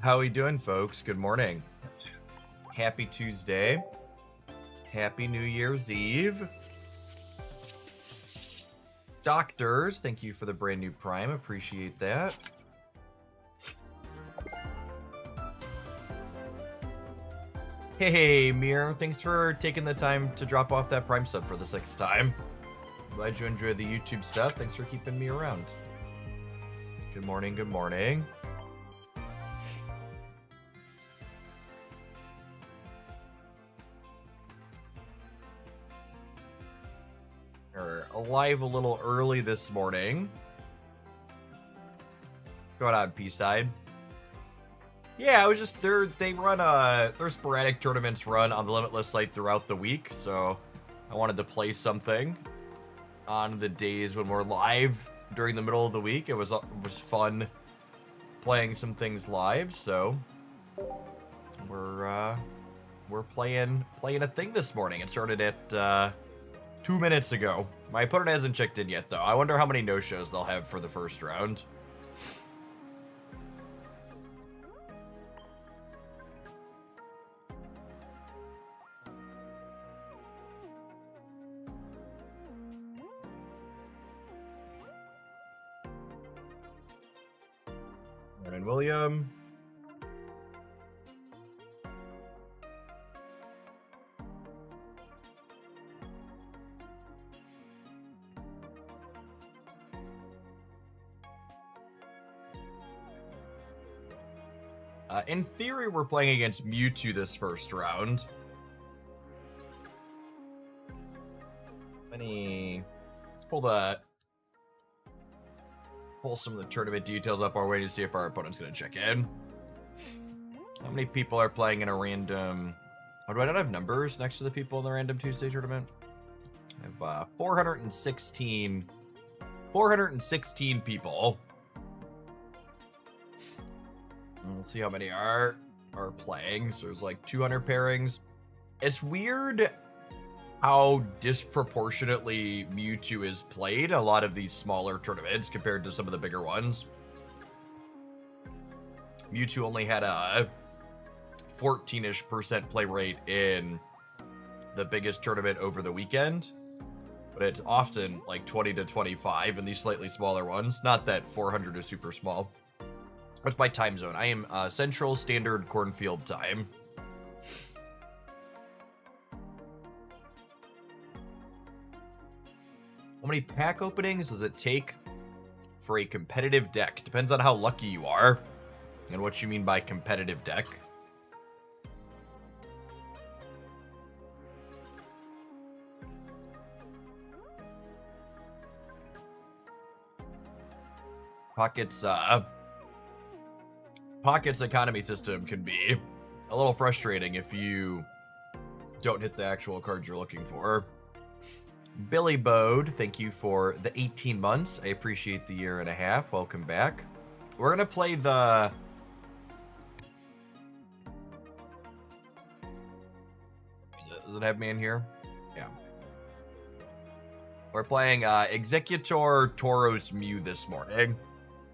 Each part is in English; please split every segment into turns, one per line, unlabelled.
How we doing, folks? Good morning. Happy Tuesday. Happy New Year's Eve. Doctors, thank you for the brand new Prime. Appreciate that. Hey, Mir. Thanks for taking the time to drop off that Prime sub for the 6th time. Glad you enjoy the YouTube stuff. Thanks for keeping me around. Good morning, good morning. We're alive a little early this morning. What's going on, P-Side? Yeah, I was just they run their sporadic tournaments run on the Limitless site throughout the week, so I wanted to play something on the days when we're live during the middle of the week. It was fun playing some things live, so we're playing a thing this morning. It started at 2 minutes ago. My opponent hasn't checked in yet, though. I wonder how many no-shows they'll have for the first round. Morning, William. In theory, we're playing against Mewtwo this first round. Let's pull some of the tournament details up our way to see if our opponent's going to check in. How many people are playing in a random... Oh, do I not have numbers next to the people in the random Tuesday tournament? I have 416 people. Let's see how many are playing. So there's like 200 pairings. It's weird how disproportionately Mewtwo is played a lot of these smaller tournaments compared to some of the bigger ones. Mewtwo only had a 14-ish% play rate in the biggest tournament over the weekend, but it's often like 20 to 25 in these slightly smaller ones. Not that 400 is super small. What's my time zone? I am Central Standard Cornfield time. How many pack openings does it take for a competitive deck? Depends on how lucky you are and what you mean by competitive deck. Pocket's economy system can be a little frustrating if you don't hit the actual cards you're looking for. Billy Bode, thank you for the 18 months. I appreciate the year and a half. Welcome back. We're going to play the... Does it have me in here? Yeah. We're playing Executor Tauros Mew this morning.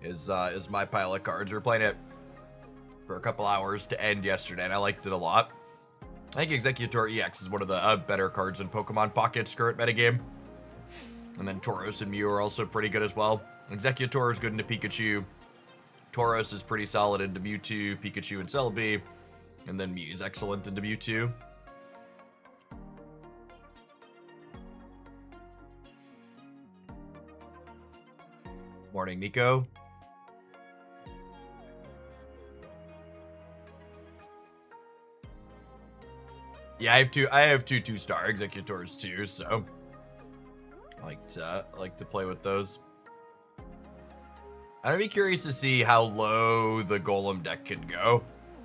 Is my pile of cards. We're playing it for a couple hours to end yesterday, and I liked it a lot. I think Executor EX is one of the better cards in Pokemon Pocket's current metagame. And then Tauros and Mew are also pretty good as well. Executor is good into Pikachu. Tauros is pretty solid into Mewtwo, Pikachu, and Celebi. And then Mew is excellent into Mewtwo. Morning, Nico. Yeah, I have two 2-star Executors too, so I like to play with those. I'd be curious to see how low the Golem deck can go.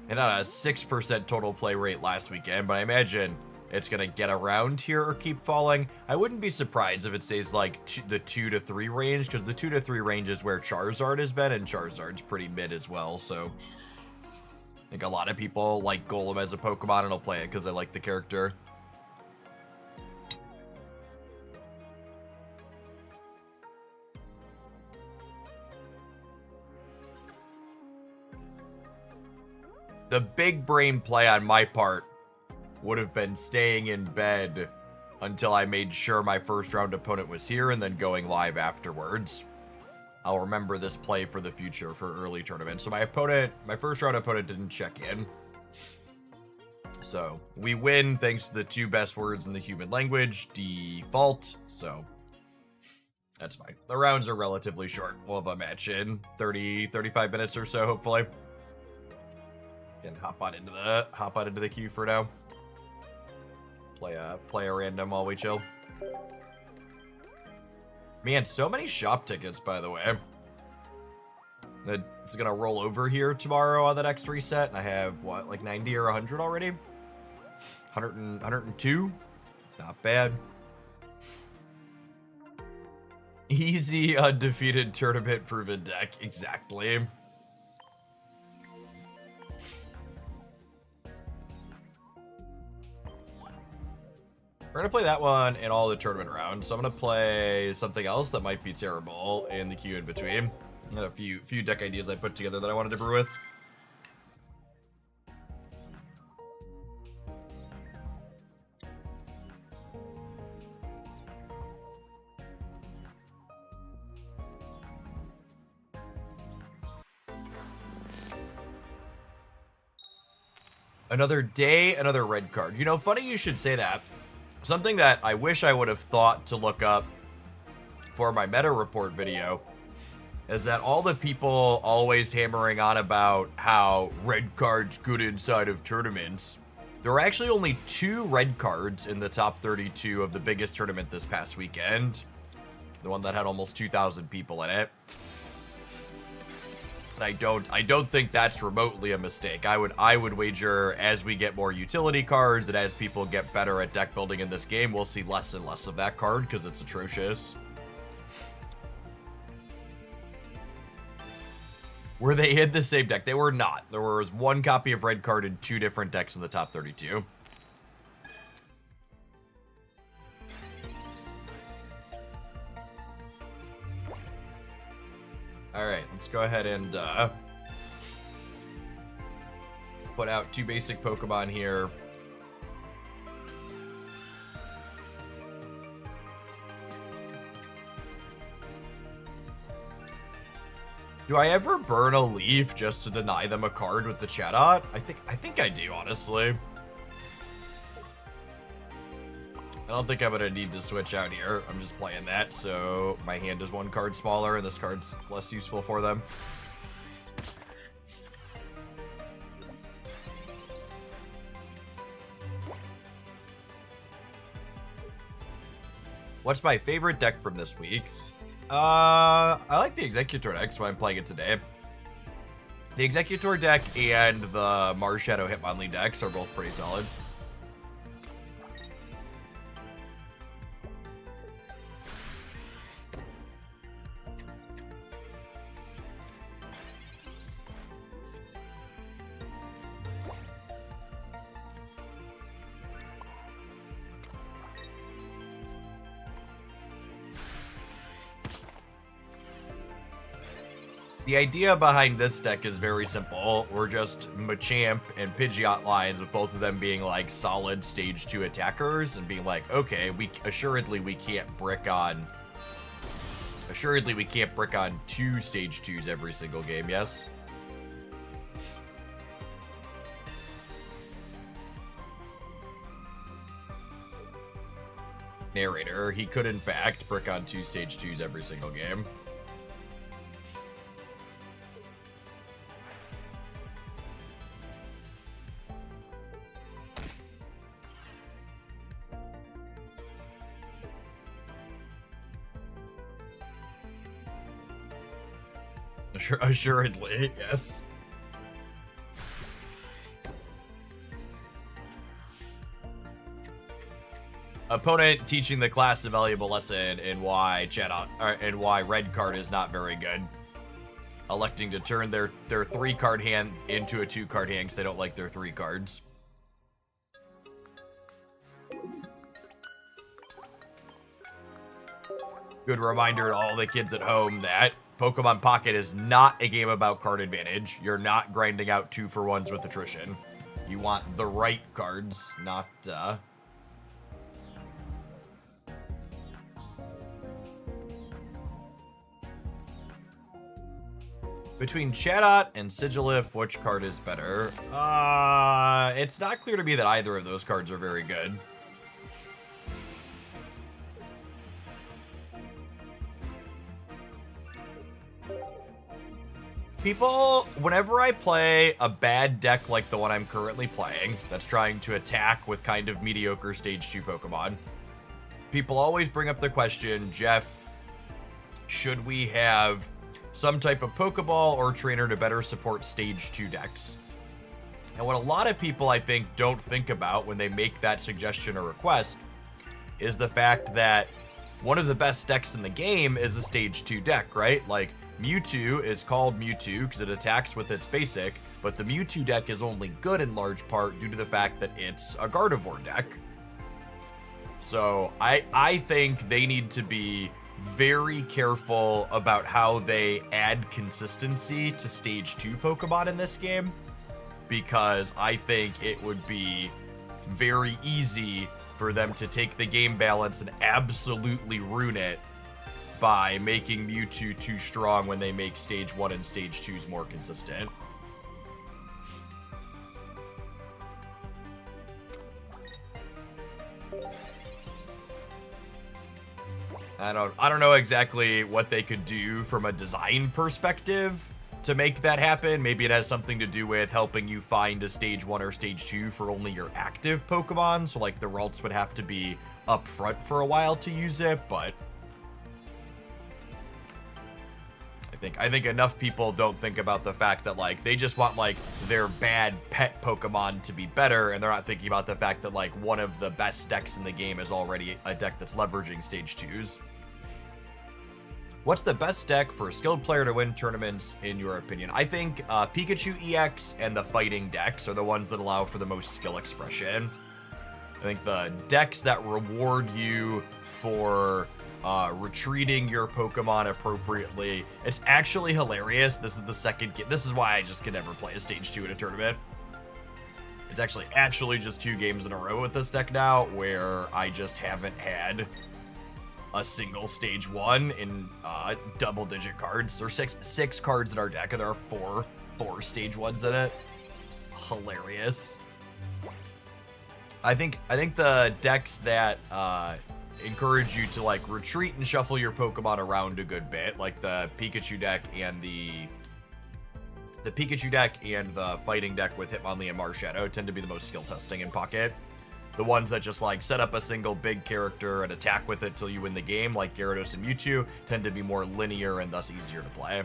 It had a 6% total play rate last weekend, but I imagine it's gonna get around here or keep falling. I wouldn't be surprised if it stays like the 2 to 3 range, because the 2 to 3 range is where Charizard has been, and Charizard's pretty mid as well, so I think a lot of people like Golem as a Pokemon and will play it because they like the character. the big brain play on my part would have been staying in bed until I made sure my first round opponent was here and then going live afterwards. I'll remember this play for the future for early tournaments. So my first round opponent didn't check in. So we win thanks to the 2 best words in the human language, default. So that's fine. The rounds are relatively short. We'll have a match in 30, 35 minutes or so, hopefully. And hop on into the queue for now. Play a random while we chill. Man, so many shop tickets, by the way. It's gonna roll over here tomorrow on the next reset, and I have, what, like 90 or 100 already? 102? Not bad. Easy, undefeated, tournament-proven deck. Exactly. We're gonna play that one in all the tournament rounds, so I'm gonna play something else that might be terrible in the queue in between. I had a few deck ideas I put together that I wanted to brew with. Another day, another red card. You know, funny you should say that. Something that I wish I would have thought to look up for my meta report video is that all the people always hammering on about how red cards good inside of tournaments, there were actually only 2 red cards in the top 32 of the biggest tournament this past weekend. The one that had almost 2,000 people in it. And I don't think that's remotely a mistake. I would wager as we get more utility cards and as people get better at deck building in this game, we'll see less and less of that card because it's atrocious. Were they in the same deck? They were not. There was 1 copy of red card in 2 different decks in the top 32. Alright, let's go ahead and put out 2 basic Pokemon here. Do I ever burn a leaf just to deny them a card with the Chatot? I think I do, honestly. I don't think I'm gonna need to switch out here. I'm just playing that, so my hand is 1 card smaller and this card's less useful for them. What's my favorite deck from this week? I like the Executor deck, so I'm playing it today. The Executor deck and the Mars Shadow Hitmonlee decks are both pretty solid. The idea behind this deck is very simple. We're just Machamp and Pidgeot lines, with both of them being like solid stage 2 attackers and being like, okay, assuredly we can't brick on 2 stage 2s every single game, yes? Narrator, he could in fact brick on 2 stage 2s every single game. Assuredly, yes. Opponent teaching the class a valuable lesson in why red card is not very good. Electing to turn their 3-card hand into a 2-card hand because they don't like their 3 cards. Good reminder to all the kids at home that Pokemon Pocket is not a game about card advantage. You're not grinding out 2-for-1s with attrition. You want the right cards, not, Between Chatot and Sigilif, which card is better? It's not clear to me that either of those cards are very good. People, whenever I play a bad deck like the one I'm currently playing, that's trying to attack with kind of mediocre Stage 2 Pokemon, people always bring up the question, Jeff, should we have some type of Pokeball or trainer to better support Stage 2 decks? And what a lot of people, I think, don't think about when they make that suggestion or request is the fact that one of the best decks in the game is a Stage 2 deck, right? Like, Mewtwo is called Mewtwo because it attacks with its basic, but the Mewtwo deck is only good in large part due to the fact that it's a Gardevoir deck. So I think they need to be very careful about how they add consistency to Stage 2 Pokemon in this game, because I think it would be very easy for them to take the game balance and absolutely ruin it by making Mewtwo too strong when they make Stage 1 and Stage 2s more consistent. I don't know exactly what they could do from a design perspective to make that happen. Maybe it has something to do with helping you find a Stage 1 or Stage 2 for only your active Pokemon. So like the Ralts would have to be up front for a while to use it, but I think enough people don't think about the fact that like they just want like their bad pet Pokemon to be better, and they're not thinking about the fact that like one of the best decks in the game is already a deck that's leveraging Stage 2s. What's the best deck for a skilled player to win tournaments in your opinion? I think Pikachu EX and the fighting decks are the ones that allow for the most skill expression. I think the decks that reward you for retreating your Pokemon appropriately. It's actually hilarious. This is the second game. This is why I just can never play a Stage 2 in a tournament. It's actually just 2 games in a row with this deck now where I just haven't had a single Stage 1 in double-digit cards. There's six cards in our deck, and there are four Stage 1s in it. It's hilarious. I think the decks that encourage you to like retreat and shuffle your Pokemon around a good bit, like the Pikachu deck and the Pikachu deck and the fighting deck with Hitmonlee and Marshadow tend to be the most skill testing in Pocket. The ones that just like set up a single big character and attack with it till you win the game, like Gyarados and Mewtwo, tend to be more linear and thus easier to play.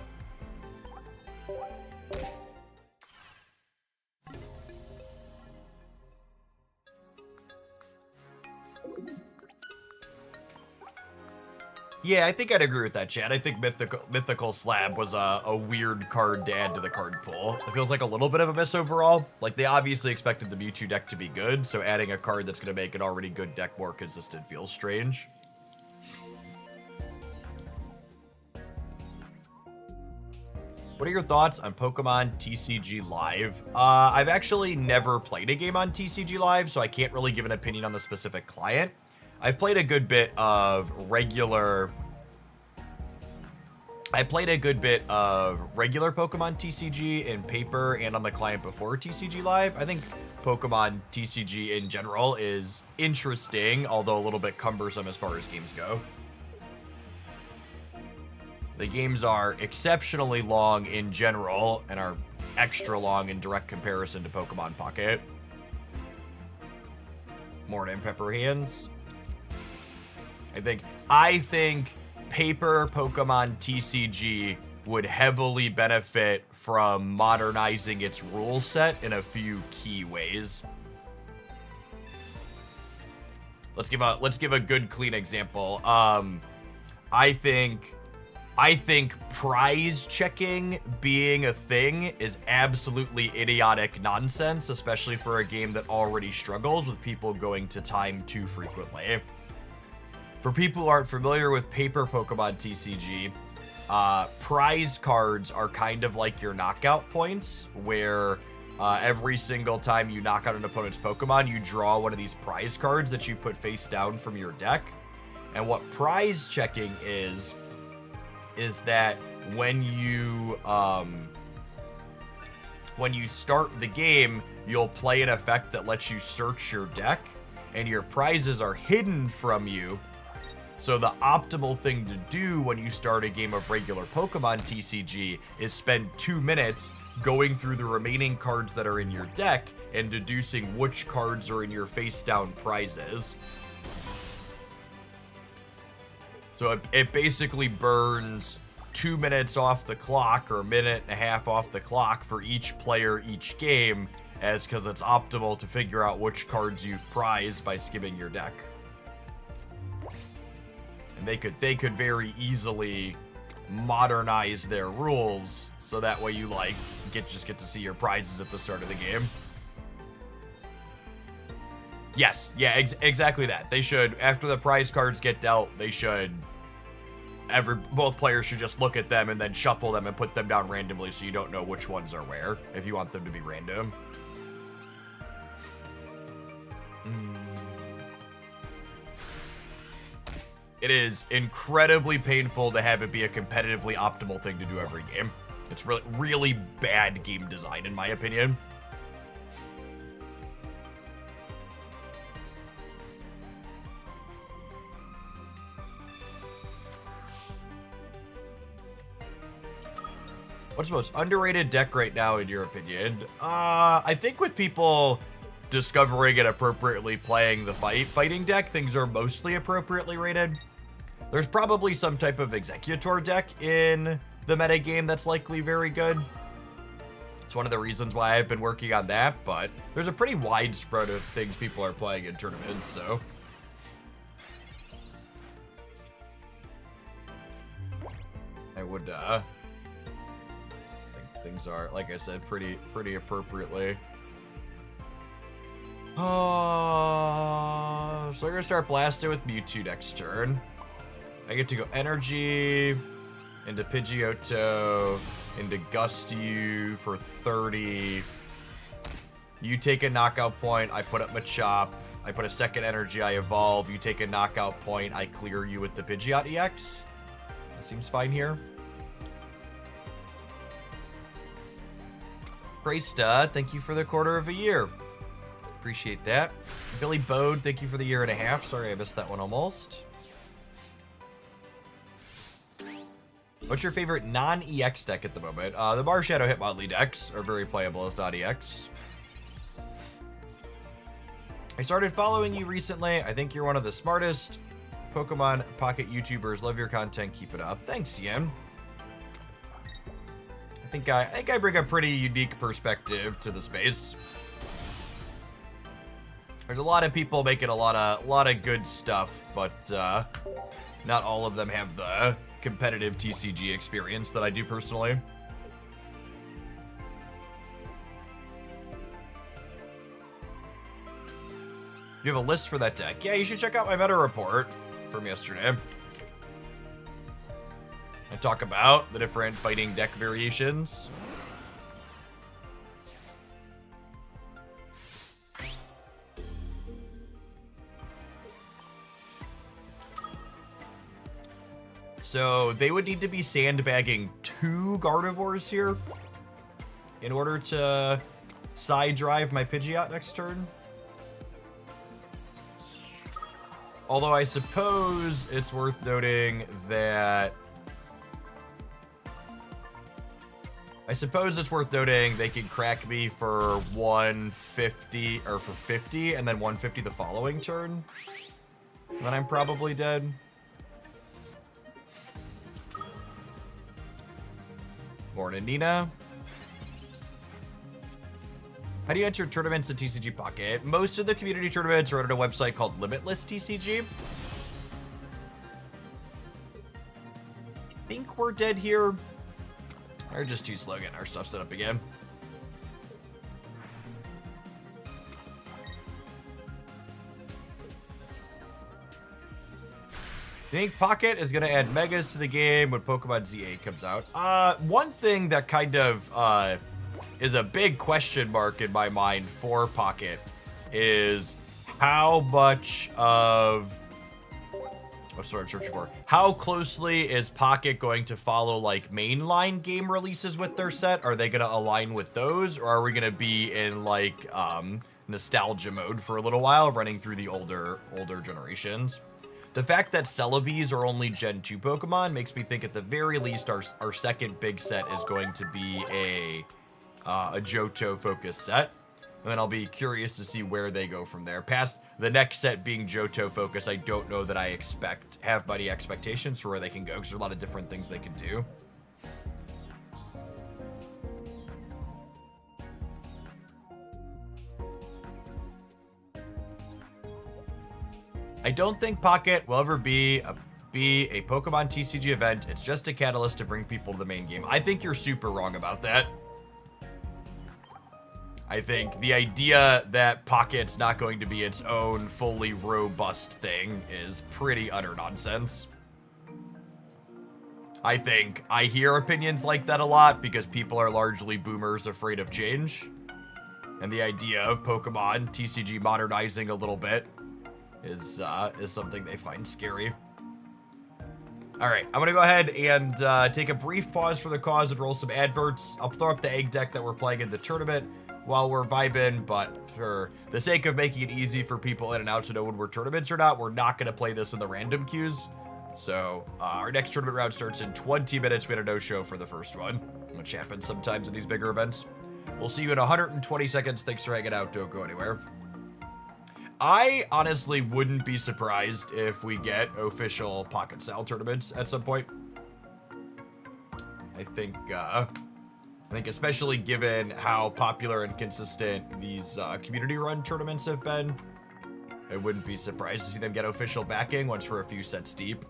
Yeah, I think I'd agree with that, Chad. I think Mythical Slab was a weird card to add to the card pool. It feels like a little bit of a miss overall. Like, they obviously expected the Mewtwo deck to be good, so adding a card that's going to make an already good deck more consistent feels strange. What are your thoughts on Pokemon TCG Live? I've actually never played a game on TCG Live, so I can't really give an opinion on the specific client. I've played a good bit of regular Pokemon TCG in paper and on the client before TCG Live. I think Pokemon TCG in general is interesting, although a little bit cumbersome as far as games go. The games are exceptionally long in general and are extra long in direct comparison to Pokemon Pocket. Morning, Pepper Hands. I think paper Pokemon TCG would heavily benefit from modernizing its rule set in a few key ways. Let's give a good clean example. I think prize checking being a thing is absolutely idiotic nonsense, especially for a game that already struggles with people going to time too frequently. For people who aren't familiar with paper Pokemon TCG, prize cards are kind of like your knockout points, where every single time you knock out an opponent's Pokemon, you draw one of these prize cards that you put face down from your deck. And what prize checking is that when you start the game, you'll play an effect that lets you search your deck, and your prizes are hidden from you. So the optimal thing to do when you start a game of regular Pokemon TCG is spend 2 minutes going through the remaining cards that are in your deck and deducing which cards are in your face-down prizes. So it basically burns 2 minutes off the clock, or a minute and a half off the clock for each player each game, because it's optimal to figure out which cards you've prized by skimming your deck. And they could very easily modernize their rules so that way you just get to see your prizes at the start of the game. Yes, yeah, exactly that. They should, after the prize cards get dealt, they should, both players should just look at them and then shuffle them and put them down randomly so you don't know which ones are where, if you want them to be random. It is incredibly painful to have it be a competitively optimal thing to do every game. It's really, really bad game design, in my opinion. What's the most underrated deck right now, in your opinion? I think with people discovering and appropriately playing the fighting deck, things are mostly appropriately rated. There's probably some type of Executor deck in the meta game that's likely very good. It's one of the reasons why I've been working on that, but there's a pretty wide spread of things people are playing in tournaments, so. I would, think things are, like I said, pretty appropriately. So we're gonna start blasting with Mewtwo next turn. I get to go Energy into Pidgeotto into Gust-U for 30. You take a knockout point, I put up Machop. I put a second Energy, I evolve. You take a knockout point, I clear you with the Pidgeot EX. That seems fine here. Graysta, thank you for the quarter of a year. Appreciate that. Billy Bode, thank you for the 1.5 years. Sorry, I missed that one almost. What's your favorite non-EX deck at the moment? The Marshadow Hitmonlee decks are very playable as non-EX. I started following you recently. I think you're one of the smartest Pokemon Pocket YouTubers. Love your content. Keep it up. Thanks, Ian. I think I bring a pretty unique perspective to the space. There's a lot of people making a lot of good stuff, but not all of them have the competitive TCG experience that I do personally. You have a list for that deck? Yeah, you should check out my meta report from yesterday. I talk about the different fighting deck variations. So they would need to be sandbagging 2 Gardevoirs here in order to side drive my Pidgeot next turn. Although I suppose it's worth noting that they can crack me for 150 or for 50 and then 150 the following turn. Then I'm probably dead. Morning, Nina. How do you enter tournaments in TCG Pocket? Most of the community tournaments are on a website called Limitless TCG. I think we're dead here. We're just too slow getting our stuff set up again. You think Pocket is going to add Megas to the game when Pokemon Z8 comes out? One thing that kind of is a big question mark in my mind for Pocket is how much of... What's the word I'm searching for? How closely is Pocket going to follow like mainline game releases with their set? Are they going to align with those, or are we going to be in like nostalgia mode for a little while, running through the older generations? The fact that Celebes are only Gen 2 Pokemon makes me think at the very least our second big set is going to be a Johto focused set. And then I'll be curious to see where they go from there. Past the next set being Johto focus, I don't know that I have many expectations for where they can go, because there's a lot of different things they can do. I don't think Pocket will ever be a Pokemon TCG event. It's just a catalyst to bring people to the main game. I think you're super wrong about that. I think the idea that Pocket's not going to be its own fully robust thing is pretty utter nonsense. I think I hear opinions like that a lot because people are largely boomers afraid of change. And the idea of Pokemon TCG modernizing a little bit is something they find scary. All right, I'm gonna go ahead and take a brief pause for the cause and roll some adverts. I'll throw up the egg deck that we're playing in the tournament while we're vibing, but for the sake of making it easy for people in and out to know when we're tournaments or not, we're not gonna play this in the random queues. So our next tournament round starts in 20 minutes. We had a no-show for the first one, which happens sometimes in these bigger events. We'll see you in 120 seconds. Thanks for hanging out. Don't go anywhere. I honestly wouldn't be surprised if we get official Pocket-style tournaments at some point. I think especially given how popular and consistent these community-run tournaments have been, I wouldn't be surprised to see them get official backing once we're a few sets deep.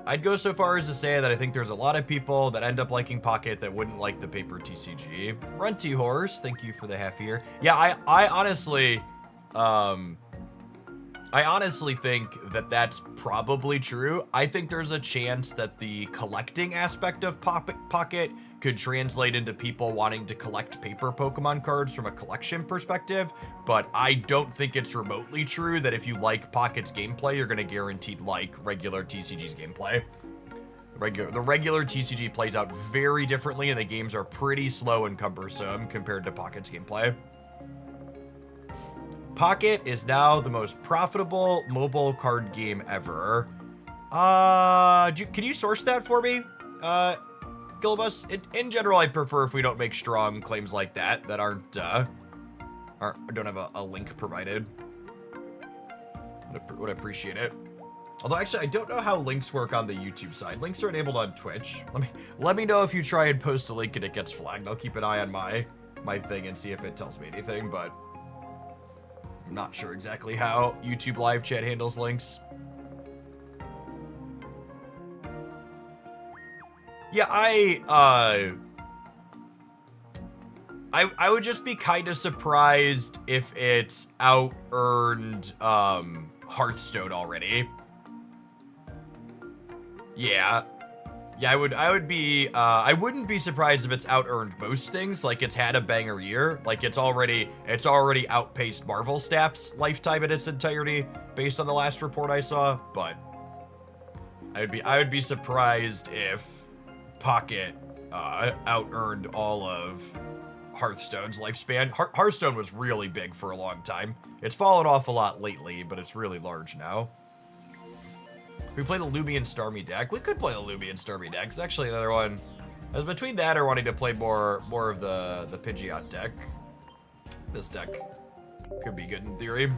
I'd go so far as to say that I think there's a lot of people that end up liking Pocket that wouldn't like the paper TCG. Runty Horse, thank you for the half year. Yeah, I honestly think that that's probably true. I think there's a chance that the collecting aspect of Pocket could translate into people wanting to collect paper Pokemon cards from a collection perspective, but I don't think it's remotely true that if you like Pocket's gameplay, you're going to guaranteed like regular TCG's gameplay. The regular TCG plays out very differently, and the games are pretty slow and cumbersome compared to Pocket's gameplay. Pocket is now the most profitable mobile card game ever. Can you source that for me, Gilbus? In general, I prefer if we don't make strong claims like that don't have a link provided. Would appreciate it. Although actually, I don't know how links work on the YouTube side. Links are enabled on Twitch. Let me know if you try and post a link and it gets flagged. I'll keep an eye on my thing and see if it tells me anything, but I'm not sure exactly how YouTube live chat handles links. Yeah, I would just be kind of surprised if it's out-earned Hearthstone already. Yeah, I wouldn't be surprised if it's out-earned most things. Like, it's had a banger year. Like, it's already outpaced Marvel Snap's lifetime in its entirety based on the last report I saw. But I would be surprised if Pocket out-earned all of Hearthstone's lifespan. Hearthstone was really big for a long time. It's fallen off a lot lately, but it's really large now. We play the Lumion Starmie deck. We could play the Lumion Starmie deck. It's actually another one. I was between that or wanting to play more of the Pidgeot deck. This deck could be good in theory.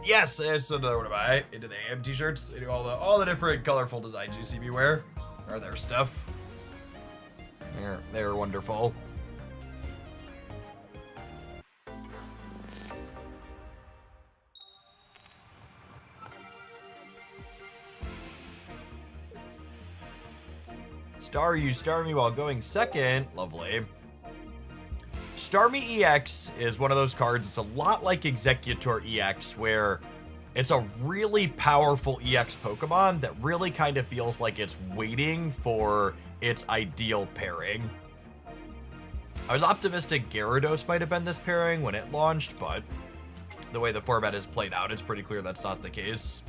Yes, it's another one of my into the AM t-shirts. Into all the different colorful designs you see me wear are their stuff. They're wonderful. You star me while going second. Lovely. Starmie EX is one of those cards. It's a lot like Executor EX, where it's a really powerful EX Pokemon that really kind of feels like it's waiting for its ideal pairing. I was optimistic Gyarados might have been this pairing when it launched, but the way the format is played out, it's pretty clear that's not the case.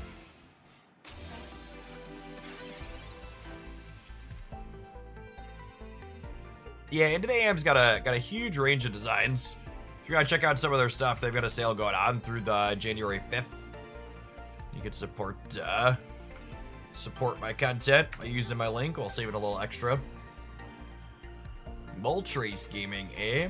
Yeah, Into the AM's got a huge range of designs. If you want to check out some of their stuff, they've got a sale going on through the January 5th. You can support my content by using my link while saving a little extra. Moltres Gaming, eh?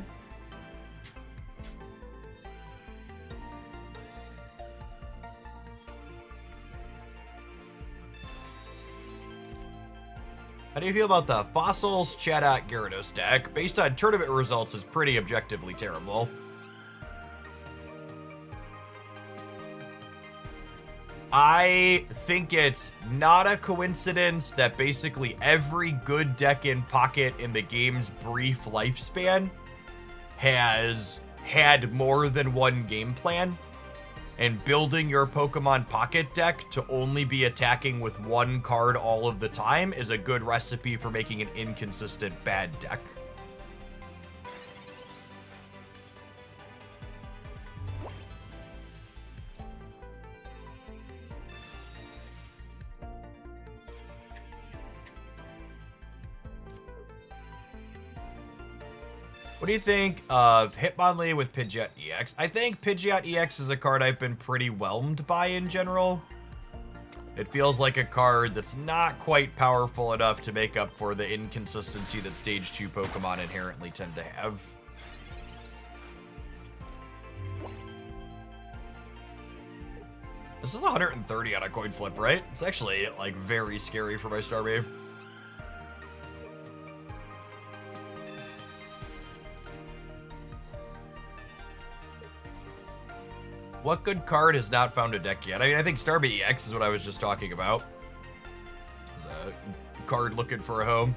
How do you feel about the Fossils Chatot Gyarados deck? Based on tournament results, is pretty objectively terrible. I think it's not a coincidence that basically every good deck in Pocket in the game's brief lifespan has had more than one game plan. And building your Pokemon Pocket deck to only be attacking with one card all of the time is a good recipe for making an inconsistent bad deck. What do you think of Hitmonlee with Pidgeot EX? I think Pidgeot EX is a card I've been pretty whelmed by in general. It feels like a card that's not quite powerful enough to make up for the inconsistency that Stage 2 Pokemon inherently tend to have. This is 130 on a coin flip, right? It's actually, like, very scary for my Starmie. What good card has not found a deck yet? I mean, I think Starmie EX is what I was just talking about. It's a card looking for a home.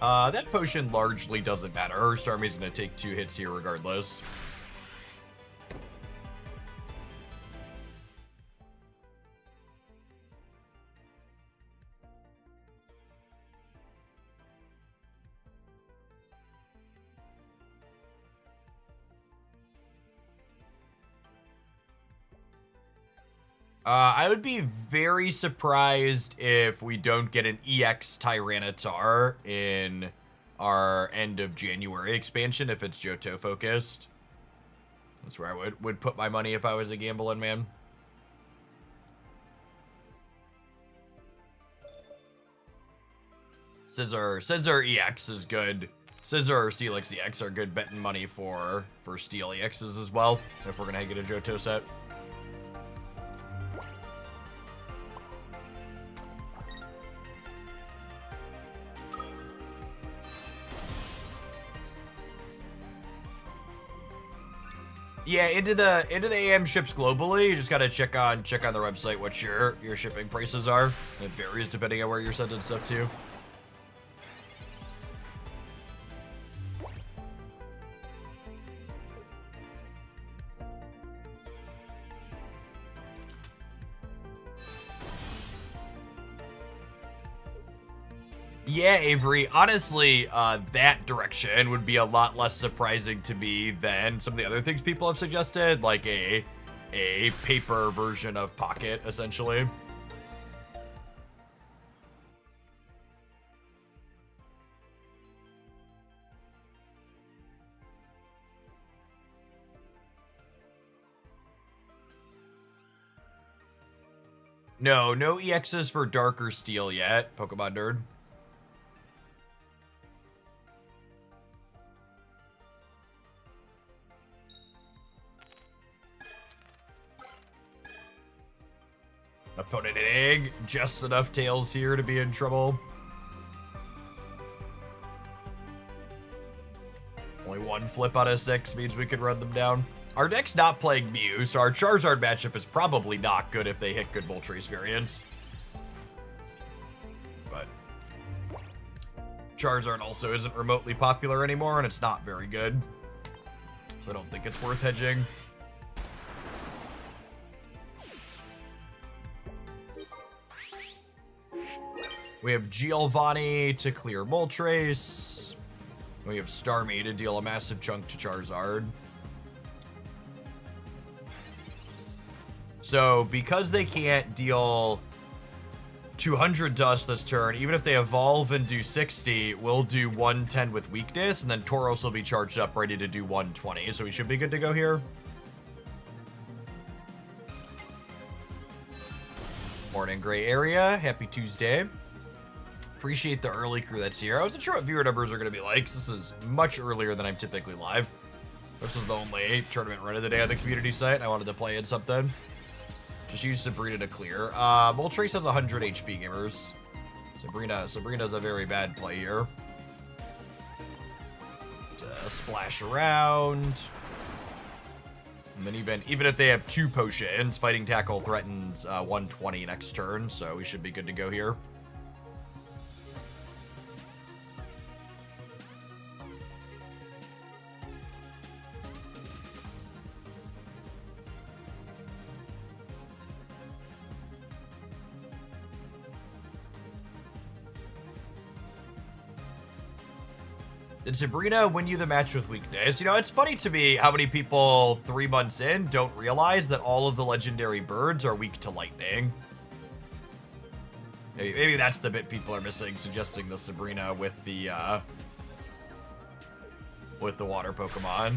That potion largely doesn't matter. Starmie's going to take 2 hits here regardless. I would be very surprised if we don't get an EX Tyranitar in our end of January expansion if it's Johto focused. That's where I would put my money if I was a gambling man. Scizor EX is good. Scizor or Steelix EX are good betting money for Steel EXs as well, if we're gonna get a Johto set. Yeah, into the AM ships globally. You just gotta check on their website what your shipping prices are. It varies depending on where you're sending stuff to. Yeah, Avery, honestly, that direction would be a lot less surprising to me than some of the other things people have suggested, like a paper version of Pocket, essentially. No EXs for Dark or Steel yet, Pokemon Nerd. Opponent an egg, just enough tails here to be in trouble. Only 1 flip out of 6 means we could run them down. Our deck's not playing Mew, so our Charizard matchup is probably not good if they hit good Moltres variants. But Charizard also isn't remotely popular anymore, and it's not very good. So I don't think it's worth hedging. We have Giovanni to clear Moltres. We have Starmie to deal a massive chunk to Charizard. So, because they can't deal 200 to us this turn, even if they evolve and do 60, we'll do 110 with weakness, and then Tauros will be charged up, ready to do 120. So we should be good to go here. Morning, Gray Area. Happy Tuesday. Appreciate the early crew that's here. I wasn't sure what viewer numbers are going to be like. This is much earlier than I'm typically live. This is the only tournament run of the day on the community site. I wanted to play in something. Just use Sabrina to clear. Moltres has 100 HP, gamers. Sabrina's a very bad play here. Splash around. And then even if they have 2 potions, Fighting Tackle threatens 120 next turn, so we should be good to go here. Did Sabrina win you the match with weakness? You know, it's funny to me how many people 3 months in don't realize that all of the legendary birds are weak to lightning. Maybe that's the bit people are missing, suggesting the Sabrina with the water Pokemon.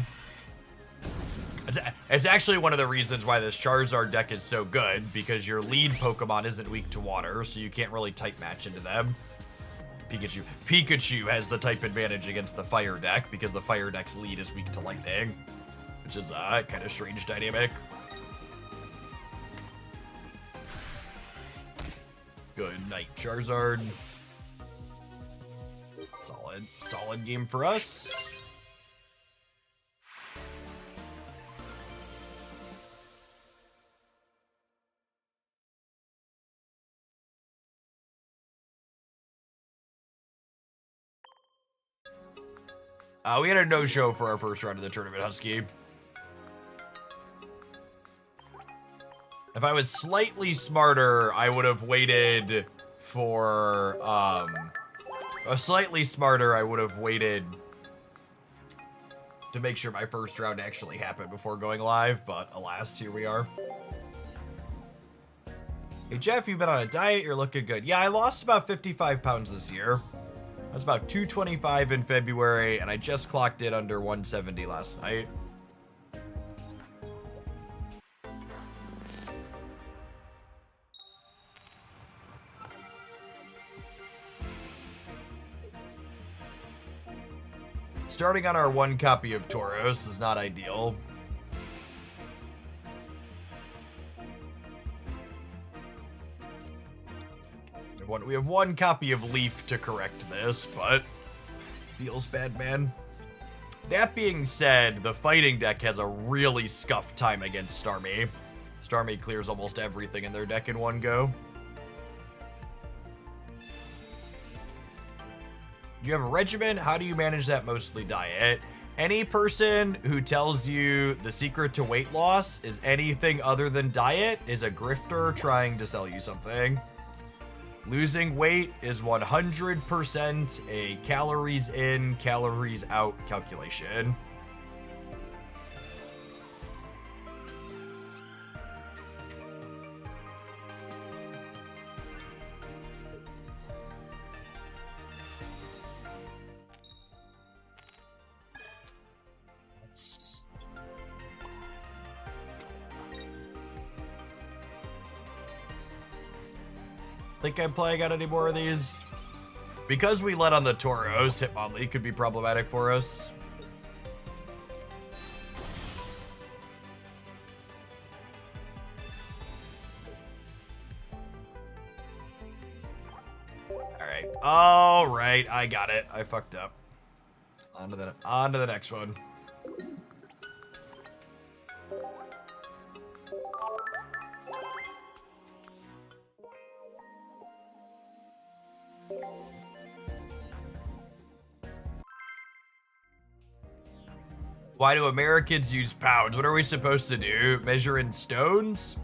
It's actually one of the reasons why this Charizard deck is so good, because your lead Pokemon isn't weak to water, so you can't really type match into them. Pikachu has the type advantage against the fire deck because the fire deck's lead is weak to lightning, which is a kind of strange dynamic. Good night, Charizard. Solid game for us. We had a no-show for our first round of the tournament, Husky. If I was slightly smarter, I would have waited for, to make sure my first round actually happened before going live, but alas, here we are. Hey, Jeff, you've been on a diet, you're looking good. Yeah, I lost about 55 pounds this year. I was about 225 in February, and I just clocked it under 170 last night. Starting on our 1 copy of Tauros is not ideal. We have 1 copy of Leaf to correct this, but feels bad, man. That being said, the fighting deck has a really scuffed time against Starmie. Starmie clears almost everything in their deck in 1 go. Do you have a regimen? How do you manage that? Mostly diet. Any person who tells you the secret to weight loss is anything other than diet is a grifter trying to sell you something. Losing weight is 100% a calories in, calories out calculation. Think I'm playing out any more of these? Because we let on the Tauros, Hitmonlee could be problematic for us. Alright, I got it. I fucked up. On to the next one. Why do Americans use pounds? What are we supposed to do? Measure in stones?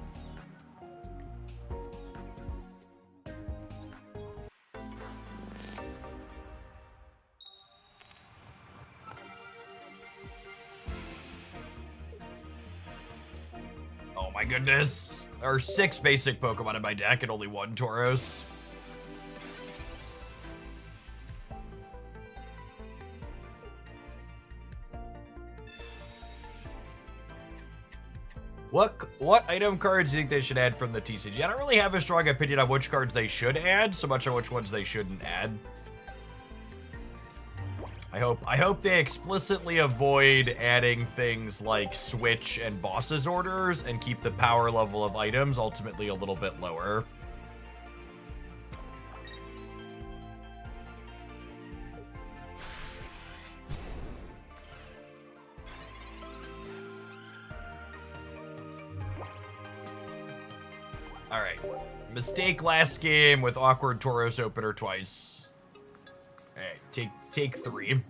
Oh my goodness. There are 6 basic Pokemon in my deck and only 1 Tauros. What item cards do you think they should add from the TCG? I don't really have a strong opinion on which cards they should add, so much on which ones they shouldn't add. I hope they explicitly avoid adding things like switch and bosses orders and keep the power level of items ultimately a little bit lower. All right, mistake last game with awkward Tauros opener twice. All right, take 3.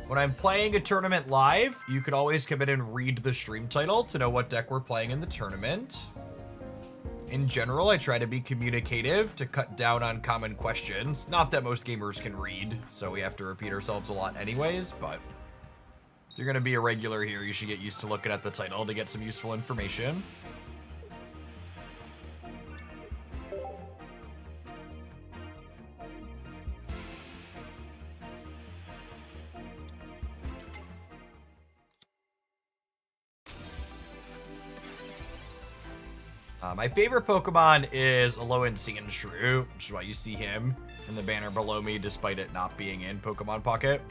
When I'm playing a tournament live, you can always come in and read the stream title to know what deck we're playing in the tournament. In general, I try to be communicative to cut down on common questions. Not that most gamers can read, so we have to repeat ourselves a lot anyways, but if you're going to be a regular here, you should get used to looking at the title to get some useful information. My favorite Pokemon is Alolan Sandshrew, which is why you see him in the banner below me, despite it not being in Pokemon Pocket.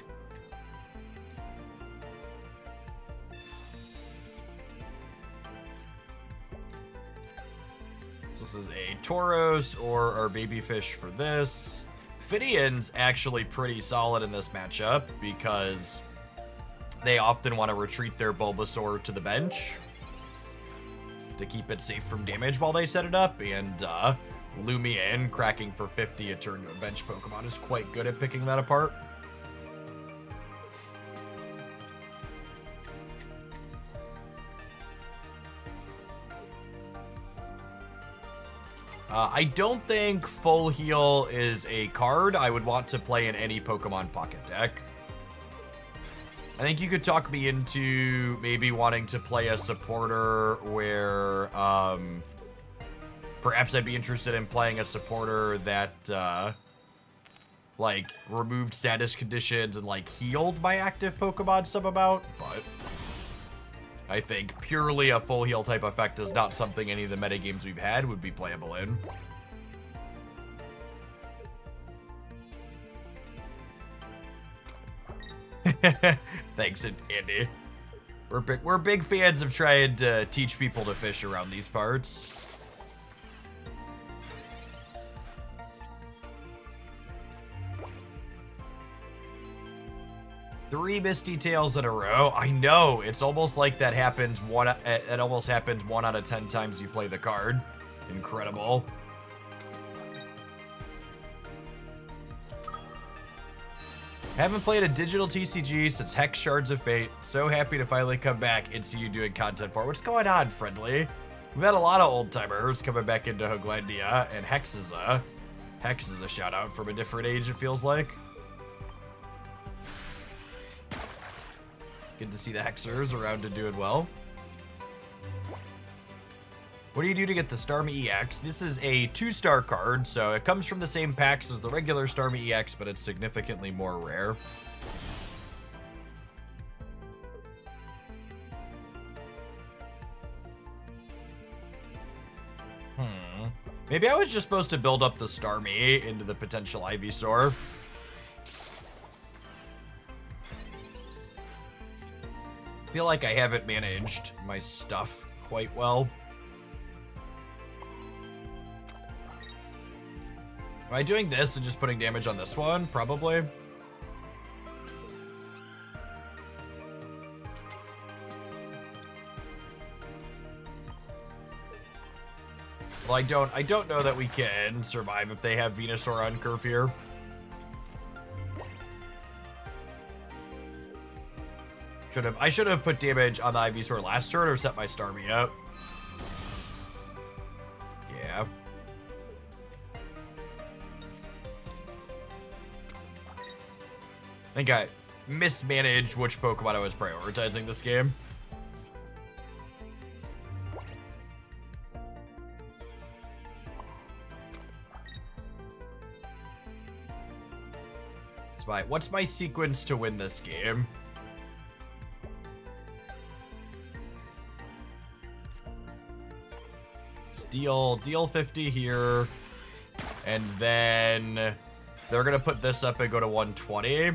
So this is a Tauros or our baby fish for this. Fidion's actually pretty solid in this matchup because they often want to retreat their Bulbasaur to the bench to keep it safe from damage while they set it up, and Lumion cracking for 50 a turn to a bench Pokemon is quite good at picking that apart. I don't think Full Heal is a card I would want to play in any Pokemon Pocket deck. I think you could talk me into maybe wanting to play a supporter where perhaps I'd be interested in playing a supporter that like removed status conditions and like healed my active Pokemon some amount, but I think purely a full heal type effect is not something any of the metagames we've had would be playable in. Thanks, Andy. We're big fans of trying to teach people to fish around these parts. Three Misty Tails in a row. I know, it's almost like that happens it almost happens 1 out of 10 times you play the card. Incredible. Haven't played a digital TCG since Hex Shards of Fate. So happy to finally come back and see you doing content for it. What's going on, Friendly? We've had a lot of old timers coming back into Hooglandia, and Hex is a shout out from a different age, it feels like. Good to see the Hexers around and doing well. What do you do to get the Starmie EX? This is a 2-star card, so it comes from the same packs as the regular Starmie EX, but it's significantly more rare. Maybe I was just supposed to build up the Starmie into the potential Ivysaur. I feel like I haven't managed my stuff quite well. Am I doing this and just putting damage on this one? Probably. Well, I don't know that we can survive if they have Venusaur on curve here. I should have put damage on the Ivysaur last turn or set my Starmie up. Yeah. I think I mismanaged which Pokemon I was prioritizing this game. What's my sequence to win this game? Deal 50 here, and then they're gonna put this up and go to 120.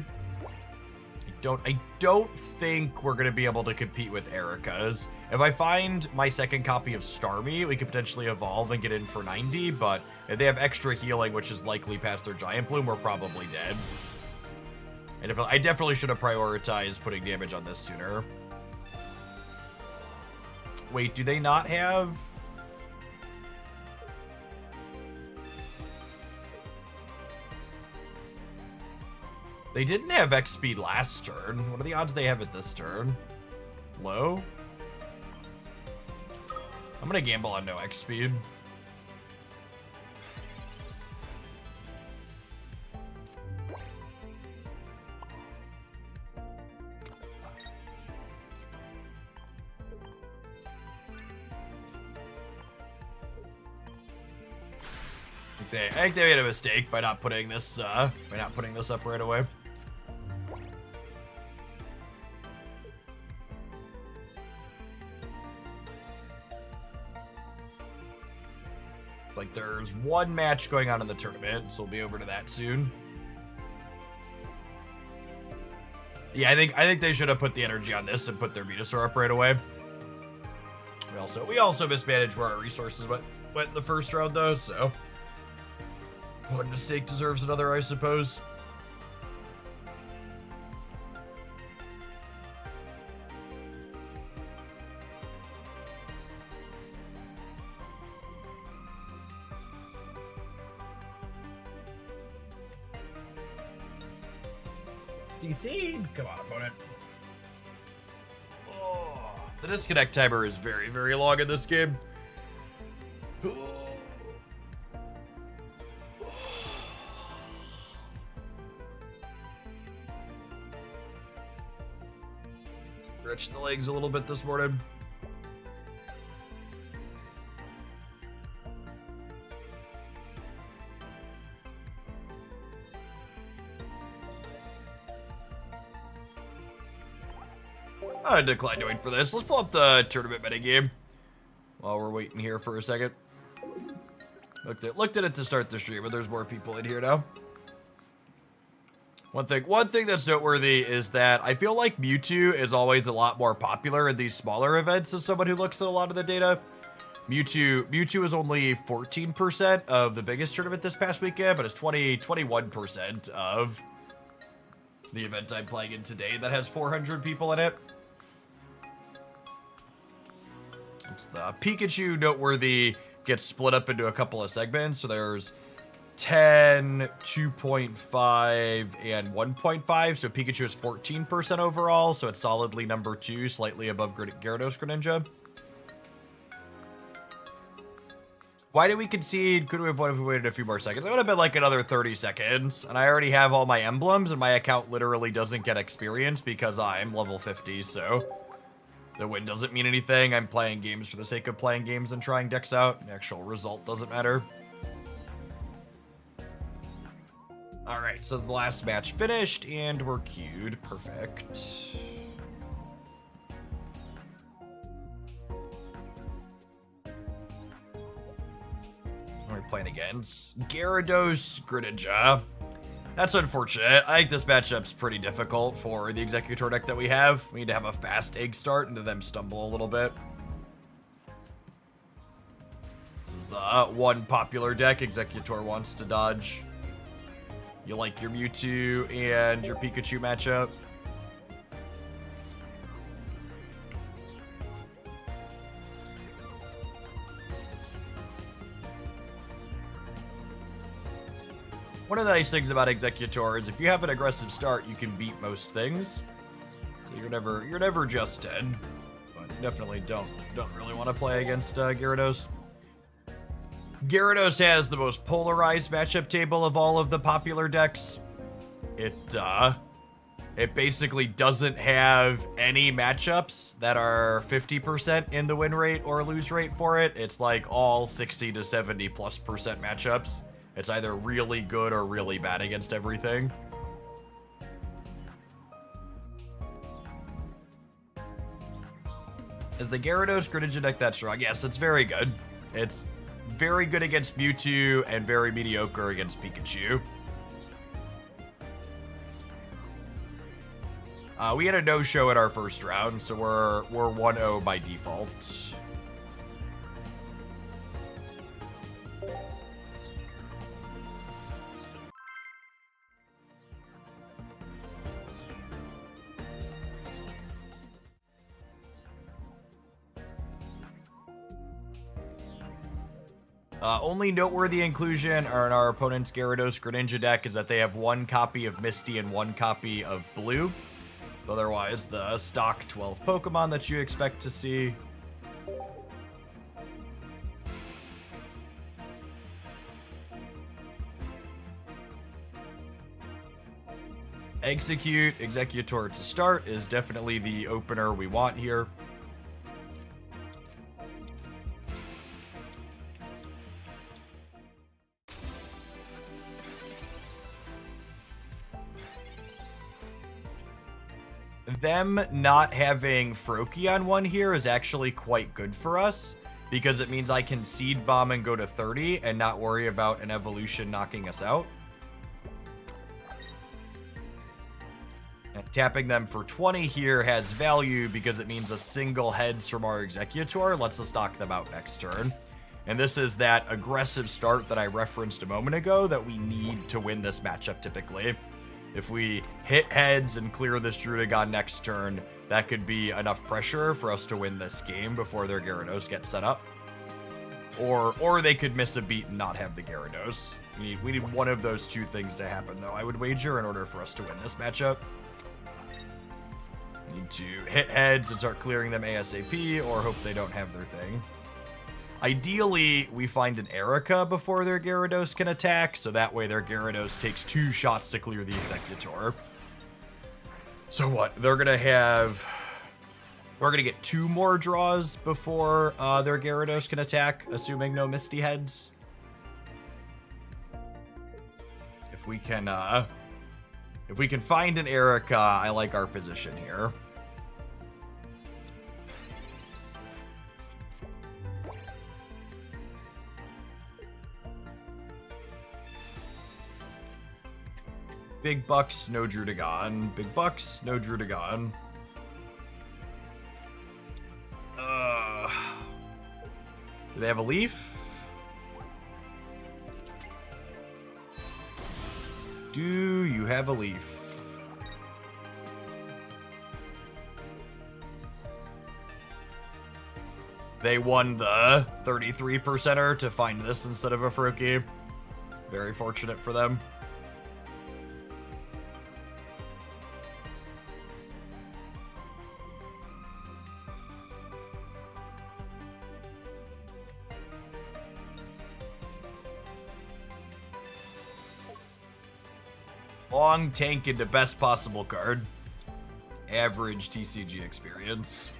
I don't think we're gonna be able to compete with Erica's. If I find my second copy of Starmie, we could potentially evolve and get in for 90, but if they have extra healing, which is likely past their Giant Bloom, we're probably dead. And I definitely should have prioritized putting damage on this sooner. Wait, do they not have... They didn't have X speed last turn. What are the odds they have it this turn? Low? I'm gonna gamble on no X speed. I think they made a mistake by not putting this up right away. Like there's one match going on in the tournament, so we'll be over to that soon. Yeah, I think they should have put the energy on this and put their Venusaur up right away. We also mismanaged where our resources went in the first round though, so one mistake deserves another, I suppose. DC, come on, opponent. Oh, the disconnect timer is very, very long in this game. Stretch the legs a little bit this morning. I declined to wait for this. Let's pull up the tournament metagame while we're waiting here for a second. Looked at it to start the stream, but there's more people in here now. One thing that's noteworthy is that I feel like Mewtwo is always a lot more popular in these smaller events as someone who looks at a lot of the data. Mewtwo is only 14% of the biggest tournament this past weekend, but it's 21% of the event I'm playing in today that has 400 people in it. It's the Pikachu noteworthy gets split up into a couple of segments. So there's 10, 2.5, and 1.5. So Pikachu is 14% overall. So it's solidly number 2, slightly above Gyarados Greninja. Why did we concede? Could we have won if we waited a few more seconds? It would have been like another 30 seconds. And I already have all my emblems, and my account literally doesn't get experience because I'm level 50, so the win doesn't mean anything. I'm playing games for the sake of playing games and trying decks out. The actual result doesn't matter. Alright, so the last match finished, and we're queued. Perfect. We're playing against Gyarados Greninja. That's unfortunate. I think this matchup's pretty difficult for the Executor deck that we have. We need to have a fast egg start and to them stumble a little bit. This is the one popular deck Executor wants to dodge. You like your Mewtwo and your Pikachu matchup. One of the nice things about Executor is if you have an aggressive start, you can beat most things. So you're never just dead. But definitely don't really want to play against Gyarados. Gyarados has the most polarized matchup table of all of the popular decks. It basically doesn't have any matchups that are 50% in the win rate or lose rate for it. It's like all 60 to 70+% matchups. It's either really good or really bad against everything. Is the Gyarados Greninja deck that strong? Yes, it's very good. It's very good against Mewtwo and very mediocre against Pikachu. We had a no-show at our first round, so we're 1-0 by default. Only noteworthy inclusion are in our opponent's Gyarados Greninja deck is that they have one copy of Misty and one copy of Blue. Otherwise, the stock 12 Pokemon that you expect to see. Executor to start is definitely the opener we want here. Them not having Froakie on one here is actually quite good for us, because it means I can Seed Bomb and go to 30 and not worry about an evolution knocking us out. And tapping them for 20 here has value because it means a single heads from our Executor lets us knock them out next turn. And this is that aggressive start that I referenced a moment ago that we need to win this matchup typically. If we hit heads and clear this Druddigon next turn, that could be enough pressure for us to win this game before their Gyarados get set up. Or they could miss a beat and not have the Gyarados. We need one of those two things to happen, though, I would wager, in order for us to win this matchup. Need to hit heads and start clearing them ASAP, or hope they don't have their thing. Ideally, we find an Erica before their Gyarados can attack, so that way their Gyarados takes 2 shots to clear the Executor. So what? They're gonna have... We're gonna get 2 more draws before their Gyarados can attack, assuming no Misty Heads. If we can find an Erica, I like our position here. Big bucks, no Druddigon. Big bucks, no Druddigon. Do they have a leaf? Do you have a leaf? They won the 33%er to find this instead of a Froakie. Very fortunate for them. Long tank into best possible card. Average TCG experience.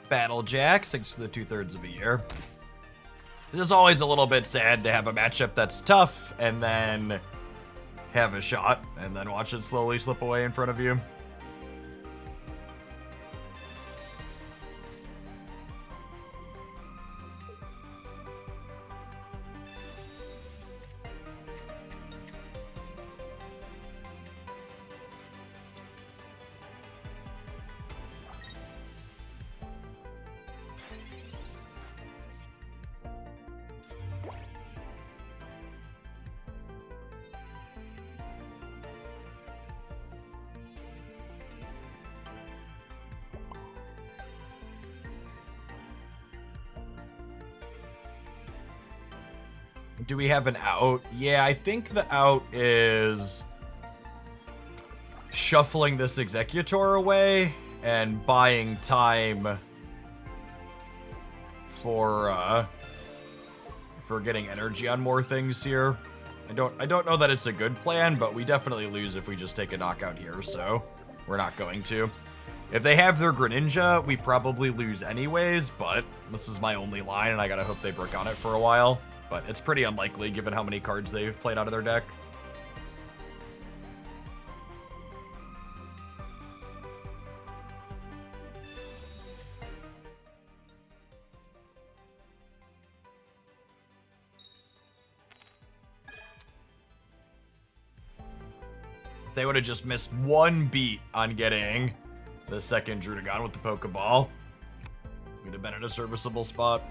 Battle Jack, 6 to the 2/3 of a year. It is always a little bit sad to have a matchup that's tough and then have a shot and then watch it slowly slip away in front of you. do we have an out? Yeah, I think the out is shuffling this Executor away and buying time for getting energy on more things here. I don't know that it's a good plan, but we definitely lose if we just take a knockout here, so we're not going to. If they have their Greninja, we probably lose anyways, but this is my only line, and I gotta hope they brick on it for a while. But it's pretty unlikely, given how many cards they've played out of their deck. They would have just missed one beat on getting the second Drudagon with the Pokeball. Would have been in a serviceable spot.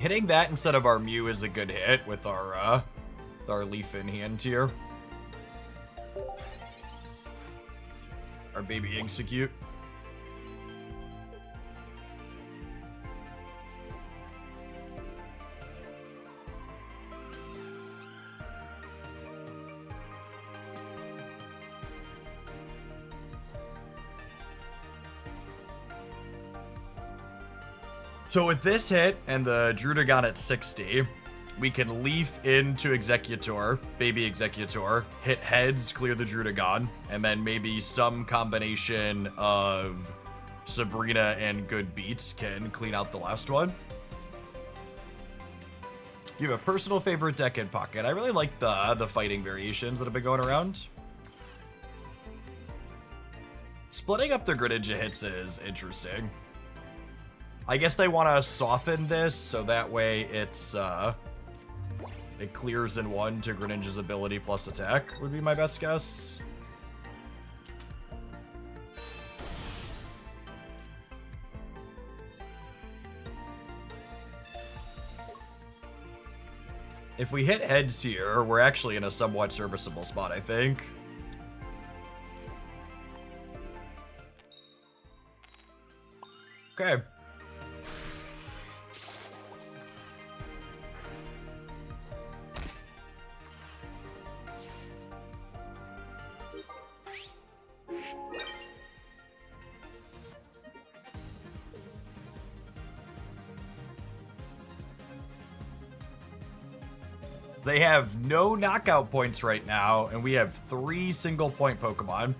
Hitting that instead of our Mew is a good hit with our Leaf in hand here. Our baby Execute. So with this hit and the Drudagon at 60, we can Leaf into Executor, baby Executor, hit heads, clear the Drudagon, and then maybe some combination of Sabrina and good beats can clean out the last one. You have a personal favorite deck in Pocket. I really like the fighting variations that have been going around. Splitting up the Greninja hits is interesting. I guess they want to soften this so that way it's it clears in one to Greninja's ability plus attack would be my best guess. If we hit heads here, we're actually in a somewhat serviceable spot, I think. Okay. They have no knockout points right now, and we have 3 single-point Pokemon.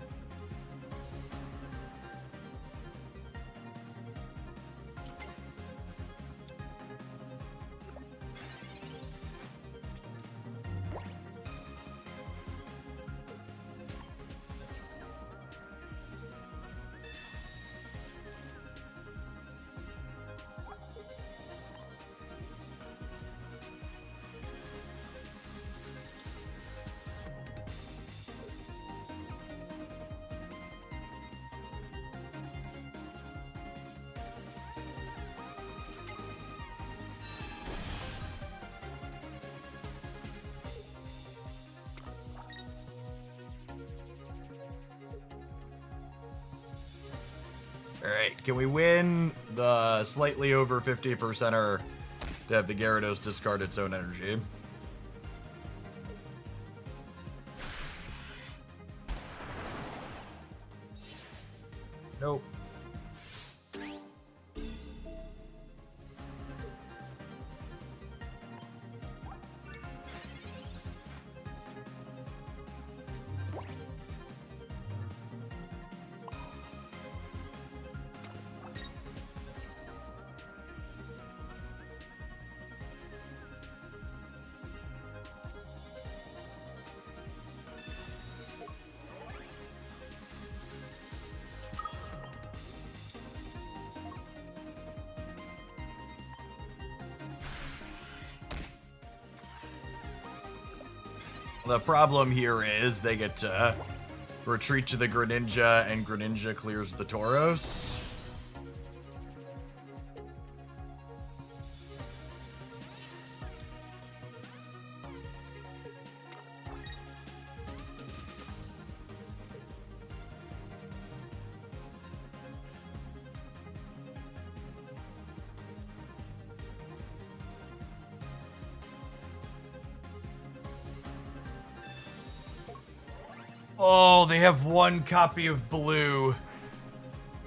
Alright, can we win the slightly over 50%er to have the Gyarados discard its own energy. Nope. The problem here is they get to retreat to the Greninja, and Greninja clears the Tauros. Oh, they have one copy of blue.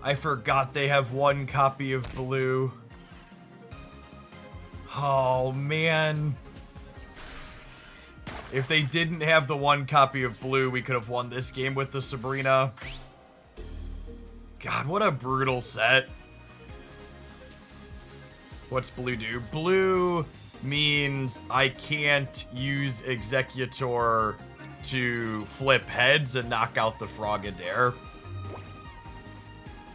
I forgot they have one copy of blue. Oh, man. If they didn't have the one copy of blue, we could have won this game with the Sabrina. God, what a brutal set. What's blue do? Blue means I can't use Executor to flip heads and knock out the Frogadair.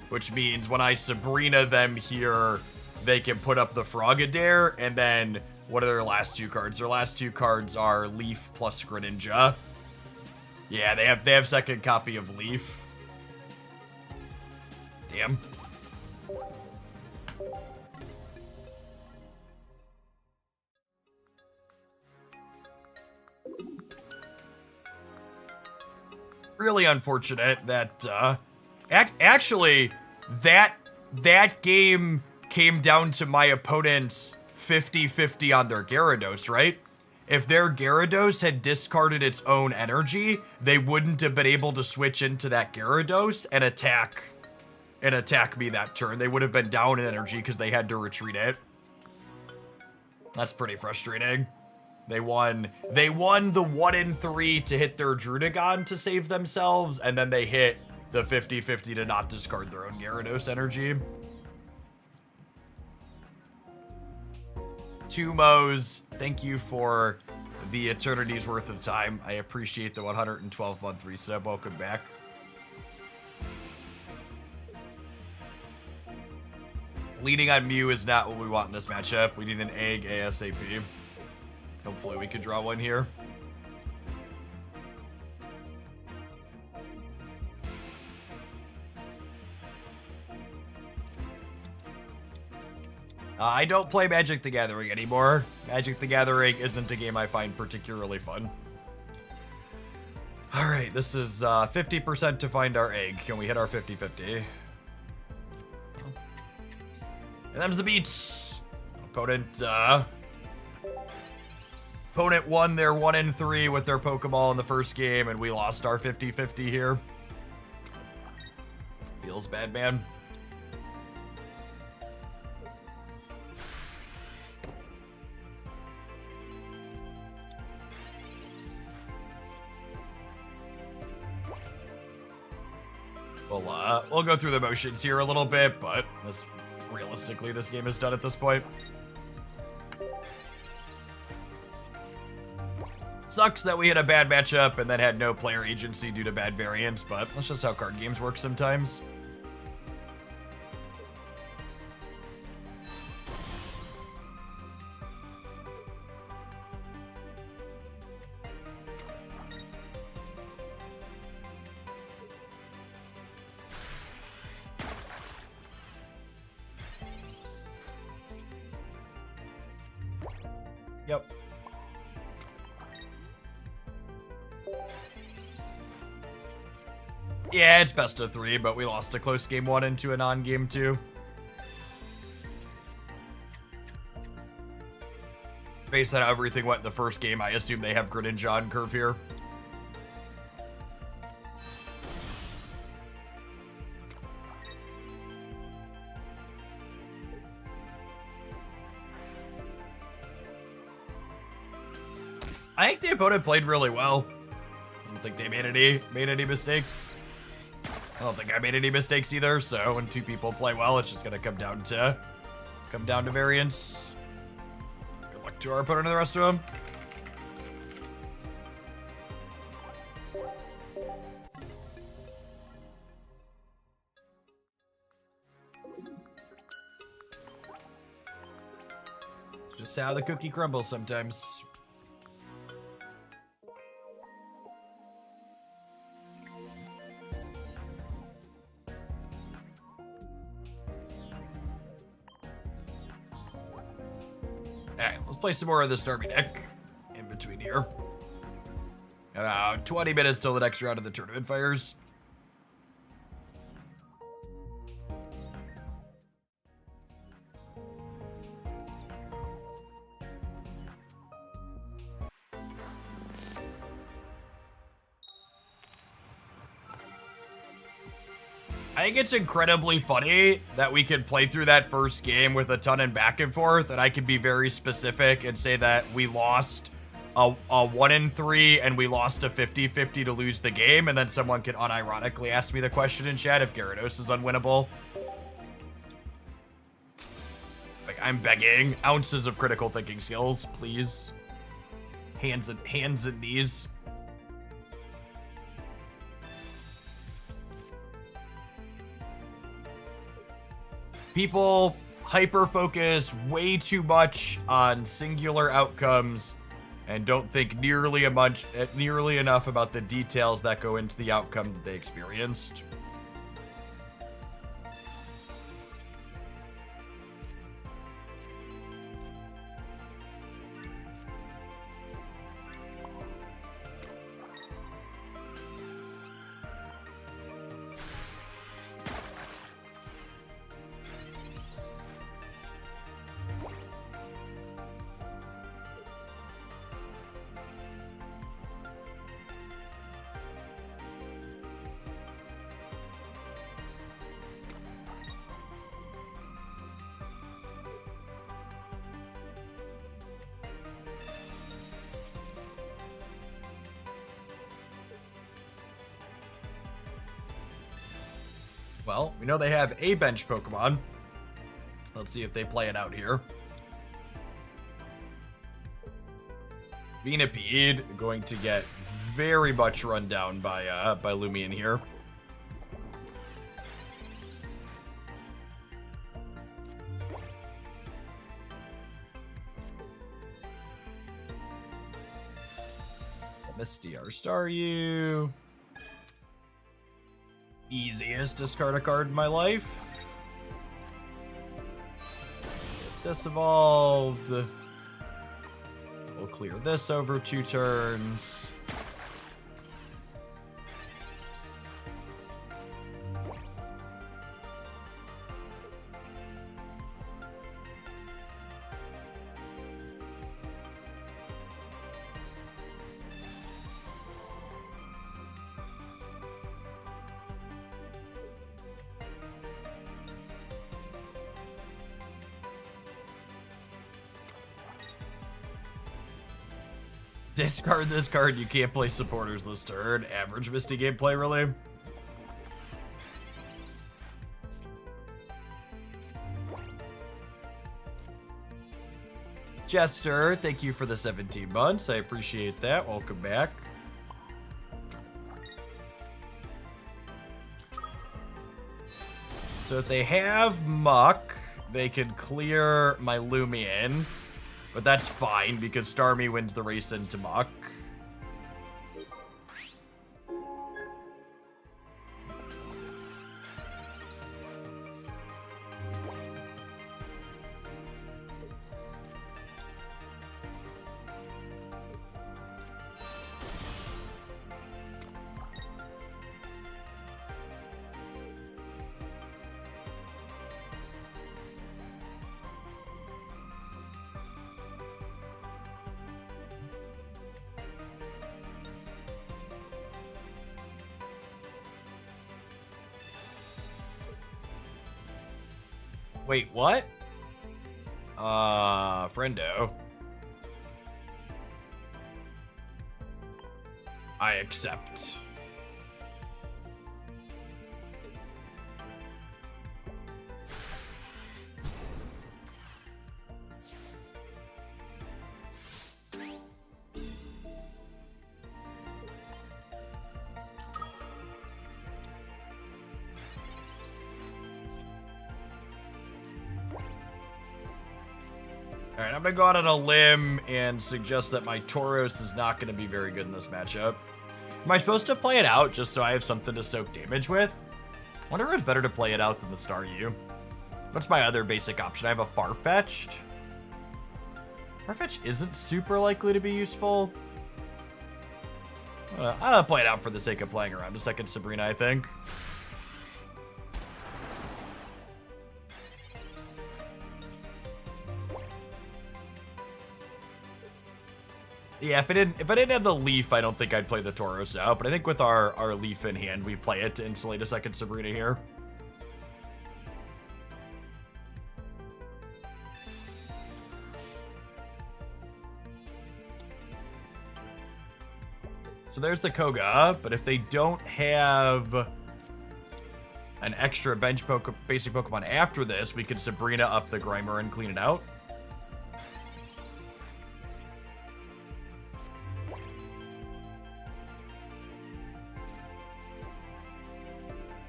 Which means when I Sabrina them here, they can put up the Frogadair, and then what are their last two cards? Their last two cards are Leaf plus Greninja. Yeah, they have second copy of Leaf. Damn. Really unfortunate that actually that game came down to my opponent's 50-50 on their Gyarados, right? If their Gyarados had discarded its own energy, they wouldn't have been able to switch into that Gyarados and attack me that turn. They would have been down in energy because they had to retreat it. That's pretty frustrating. They won the 1-in-3 to hit their Drudagon to save themselves, and then they hit the 50-50 to not discard their own Gyarados energy. Tumos, thank you for the eternity's worth of time. I appreciate the 112-month resub. Welcome back. Leaning on Mew is not what we want in this matchup. We need an egg ASAP. Hopefully we could draw one here. I don't play Magic the Gathering anymore. Magic the Gathering isn't a game I find particularly fun. Alright, this is 50% to find our egg. Can we hit our 50-50? And them's the beats. Opponent won their 1-in-3 with their Pokeball in the first game, and we lost our 50-50 here. Feels bad, man. We'll go through the motions here a little bit, but realistically, this game is done at this point. Sucks that we had a bad matchup and then had no player agency due to bad variants, but that's just how card games work sometimes. Yep. Yeah, it's best of 3, but we lost a close game 1 into a non-game 2. Based on how everything went in the first game, I assume they have Greninja on curve here. I think the opponent played really well. I don't think they made any mistakes. I don't think I made any mistakes either. So when two people play well, it's just gonna come down to variance. Good luck to our opponent and the rest of them. It's just how the cookie crumbles sometimes. Alright, let's play some more of this Derby deck in between here. About 20 minutes till the next round of the tournament fires. I think it's incredibly funny that we could play through that first game with a ton of back and forth, and I could be very specific and say that we lost a 1-3 and we lost a 50-50 to lose the game, and then someone could unironically ask me the question in chat if Gyarados is unwinnable. Like, I'm begging. Ounces of critical thinking skills, please. Hands and knees. People hyper-focus way too much on singular outcomes and don't think nearly enough about the details that go into the outcome that they experienced. Well, we know they have a bench Pokemon. Let's see if they play it out here. Venipede going to get very much run down by Lumion here. Misty Staryu. Easiest discard a card in my life. Disevolved. We'll clear this over 2 turns. Discard this card. You can't play supporters this turn. Average Misty gameplay, really. Jester, thank you for the 17 months. I appreciate that. Welcome back. So if they have Muck, they could clear my Lumion. But that's fine, because Starmie wins the race into Muck. Wait, what? Friendo. I accept. All right, I'm gonna go out on a limb and suggest that my Tauros is not gonna be very good in this matchup. Am I supposed to play it out just so I have something to soak damage with? I wonder if it's better to play it out than the Staryu. What's my other basic option? I have a Farfetch'd. Farfetch isn't super likely to be useful. I'm gonna play it out for the sake of playing around a second Sabrina, I think. Yeah, if I didn't have the Leaf, I don't think I'd play the Tauros out. But I think with our Leaf in hand, we play it to insulate a second Sabrina here. So there's the Koga, but if they don't have an extra basic Pokemon after this, we could Sabrina up the Grimer and clean it out.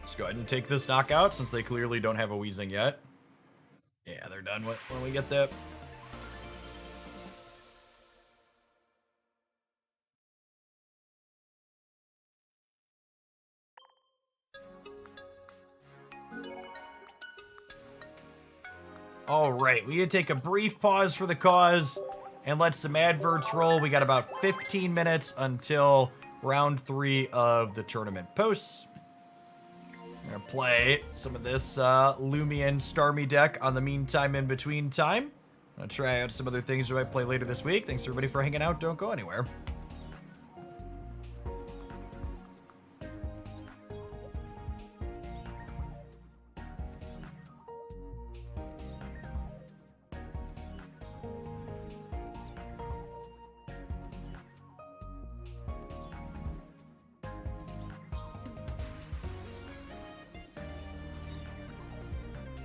Let's go ahead and take this knockout since they clearly don't have a Weezing yet. Yeah, they're done when we get that. All right, we need to take a brief pause for the cause and let some adverts roll. We got about 15 minutes until round 3 of the tournament posts. I'm gonna play some of this Lumion Starmie deck on the meantime in between time. I'm gonna try out some other things we might play later this week. Thanks everybody for hanging out. Don't go anywhere.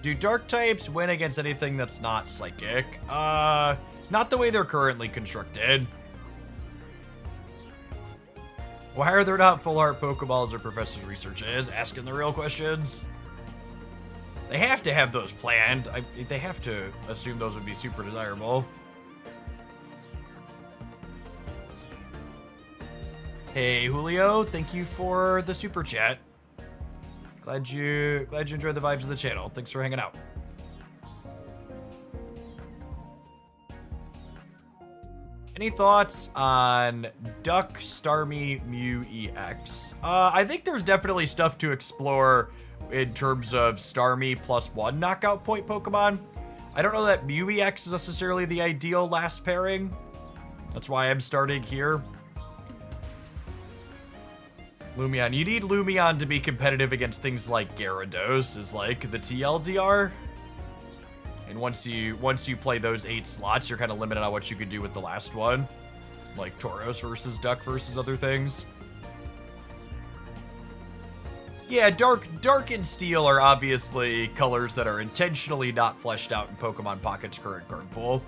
Do dark types win against anything that's not psychic? Not the way they're currently constructed. Why are there not full art Pokeballs or Professor's Research is? Asking the real questions. They have to have those planned. They have to assume those would be super desirable. Hey, Julio, thank you for the super chat. Glad you enjoyed the vibes of the channel. Thanks for hanging out. Any thoughts on Duck, Starmie, Mew, EX? I think there's definitely stuff to explore in terms of Starmie +1 knockout point Pokemon. I don't know that Mew EX is necessarily the ideal last pairing. That's why I'm starting here. Lumion. You need Lumion to be competitive against things like Gyarados is like the TLDR. And once you play those 8 slots, you're kind of limited on what you could do with the last one. Like Tauros versus Duck versus other things. Yeah, Dark and Steel are obviously colors that are intentionally not fleshed out in Pokemon Pocket's current card pool.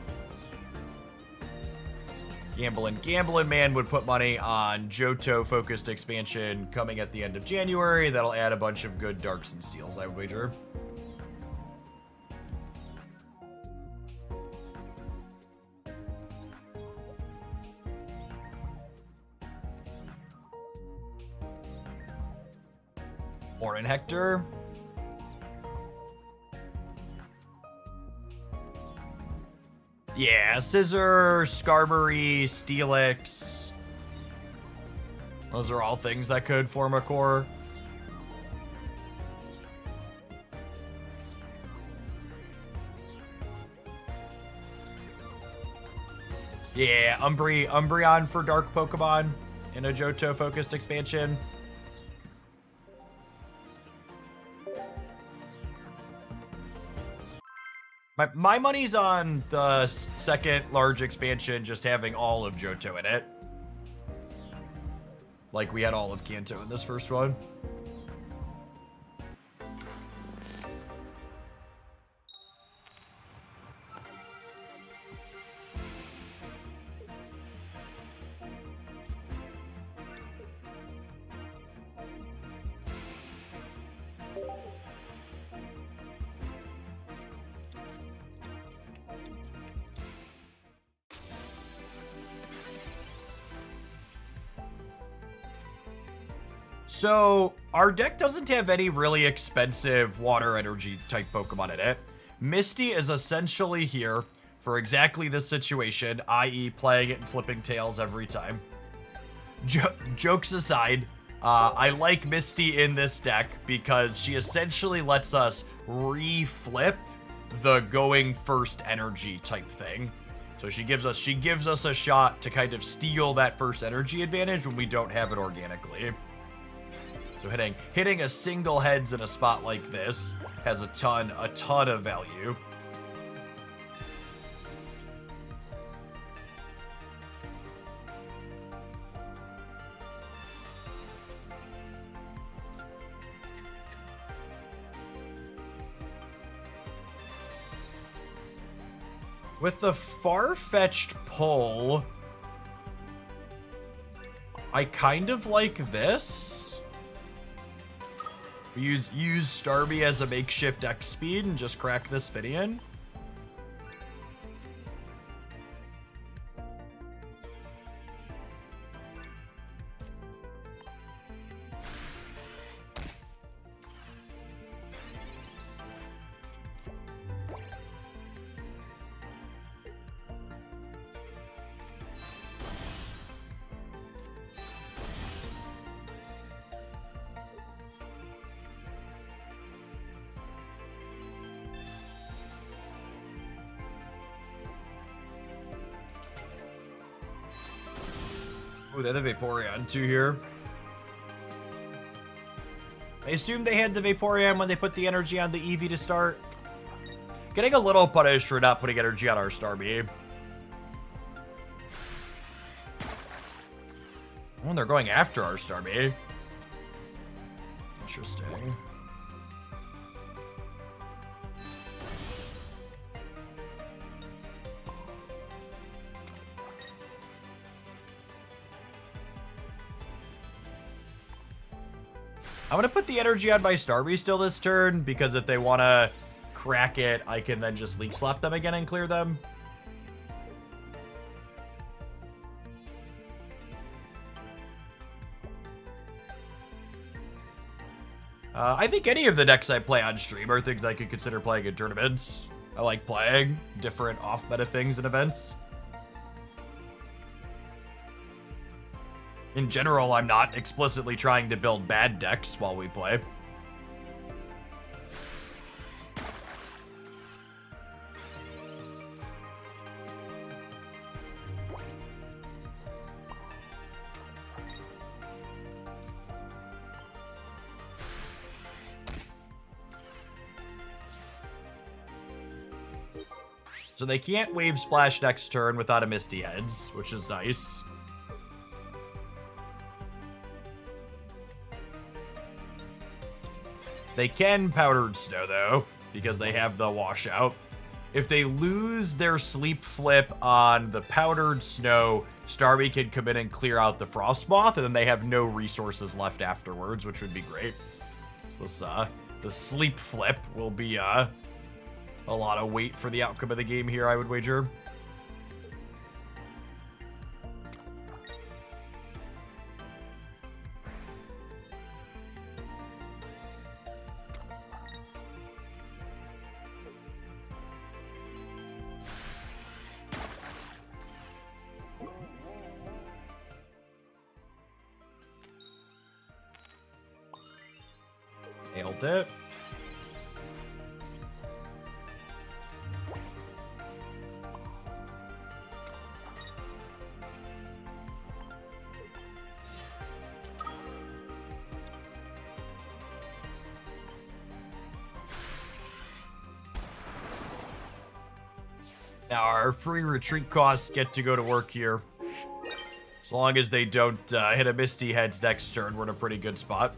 Gamblin' Man would put money on Johto-focused expansion coming at the end of January. That'll add a bunch of good Darks and Steels, I would wager. Morning, Hector. Yeah, Scissor, Skarmory, Steelix. Those are all things that could form a core. Yeah, Umbreon for Dark Pokemon in a Johto-focused expansion. My money's on the second large expansion just having all of Johto in it. Like we had all of Kanto in this first one. So, our deck doesn't have any really expensive water energy type Pokemon in it. Misty is essentially here for exactly this situation, i.e. playing it and flipping tails every time. Jokes aside, I like Misty in this deck because she essentially lets us re-flip the going first energy type thing. So she gives us a shot to kind of steal that first energy advantage when we don't have it organically. So hitting a single heads in a spot like this has a ton of value. With the far-fetched pull, I kind of like this. Use Starmie as a makeshift X speed and just crack this Finneon. Ooh, they have the Vaporeon too here. I assume they had the Vaporeon when they put the energy on the Eevee to start. Getting a little punished for not putting energy on our Starmie. Oh, they're going after our Starmie. Interesting. I'm going to put the energy on my Starmie still this turn, because if they want to crack it, I can then just Leak Slap them again and clear them. I think any of the decks I play on stream are things I could consider playing in tournaments. I like playing different off-meta things in events. In general, I'm not explicitly trying to build bad decks while we play. So they can't Wave Splash next turn without a Misty Heads, which is nice. They can Powdered Snow, though, because they have the Washout. If they lose their Sleep Flip on the Powdered Snow, Starmie can come in and clear out the Frostmoth, and then they have no resources left afterwards, which would be great. So this, the Sleep Flip will be a lot of weight for the outcome of the game here, I would wager. Nailed it. Now our free retreat costs get to go to work here. As long as they don't hit a Misty Heads next turn, we're in a pretty good spot.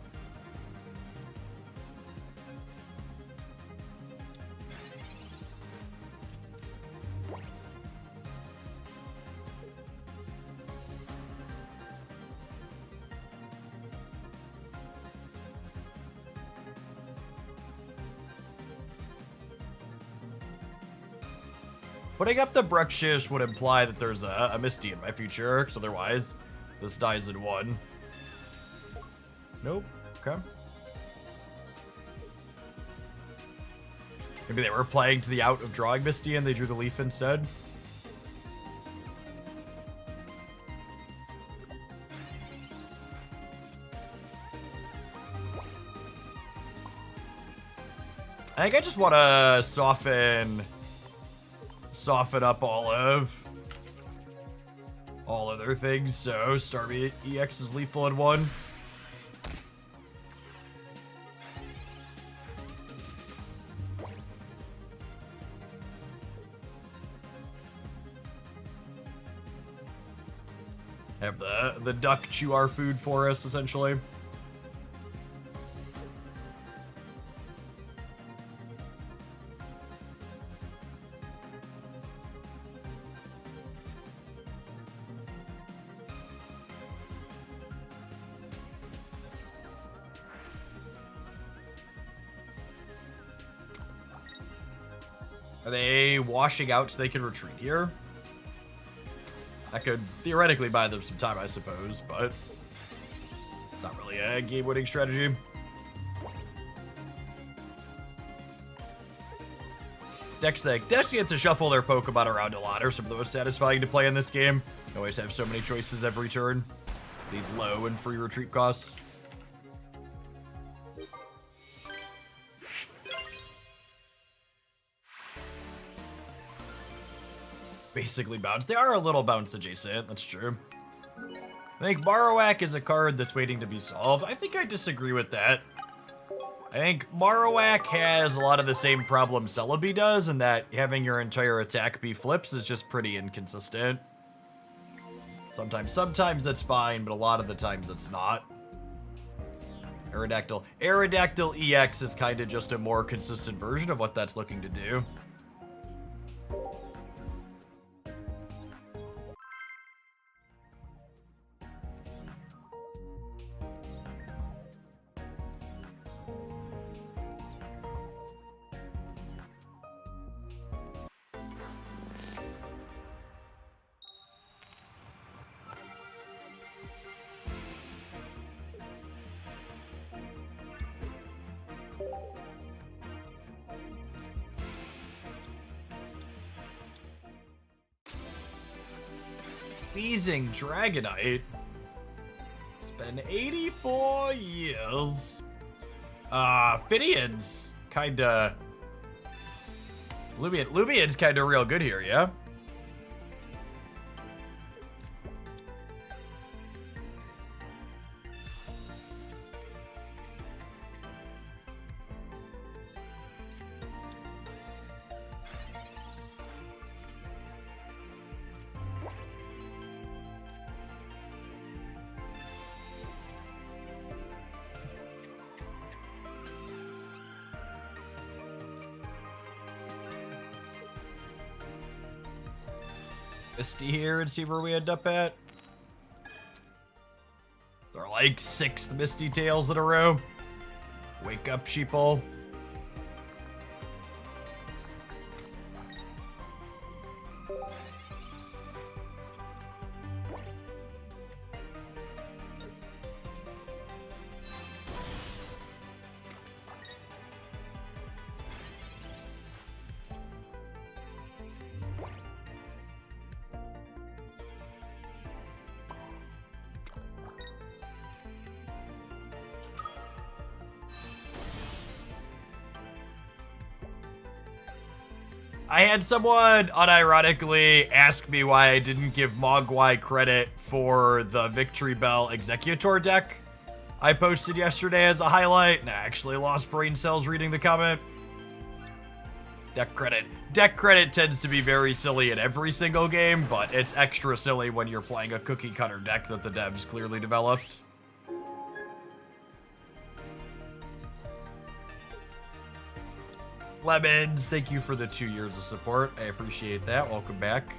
Putting up the Bruxish would imply that there's a Misty in my future, because otherwise this dies in one. Nope. Okay. Maybe they were playing to the out of drawing Misty and they drew the Leaf instead. I think I just want to soften up all other things, so Starmie EX is lethal in one. Have the duck chew our food for us, essentially. Are they washing out so they can retreat here? I could theoretically buy them some time, I suppose, but it's not really a game-winning strategy. Decks get to shuffle their Pokemon around a lot are some of the most satisfying to play in this game. You always have so many choices every turn. These low and free retreat costs. Basically bounce. They are a little bounce adjacent, that's true. I think Marowak is a card that's waiting to be solved. I think I disagree with that. I think Marowak has a lot of the same problems Celebi does, and that having your entire attack be flips is just pretty inconsistent. Sometimes that's fine, but a lot of the times it's not. Aerodactyl. Aerodactyl EX is kind of just a more consistent version of what that's looking to do. Wheezing Dragonite. It's been 84 years. Finian's kinda... Lumian's kinda real good here, yeah? Misty here and see where we end up at. There are like 6 Misty Tails in a row. Wake up, sheeple. I had someone unironically ask me why I didn't give Mogwai credit for the Victory Bell Executor deck I posted yesterday as a highlight, and I actually lost brain cells reading the comment. Deck credit. Deck credit tends to be very silly in every single game, but it's extra silly when you're playing a cookie cutter deck that the devs clearly developed. Lemons, thank you for the 2 years of support. I appreciate that. Welcome back.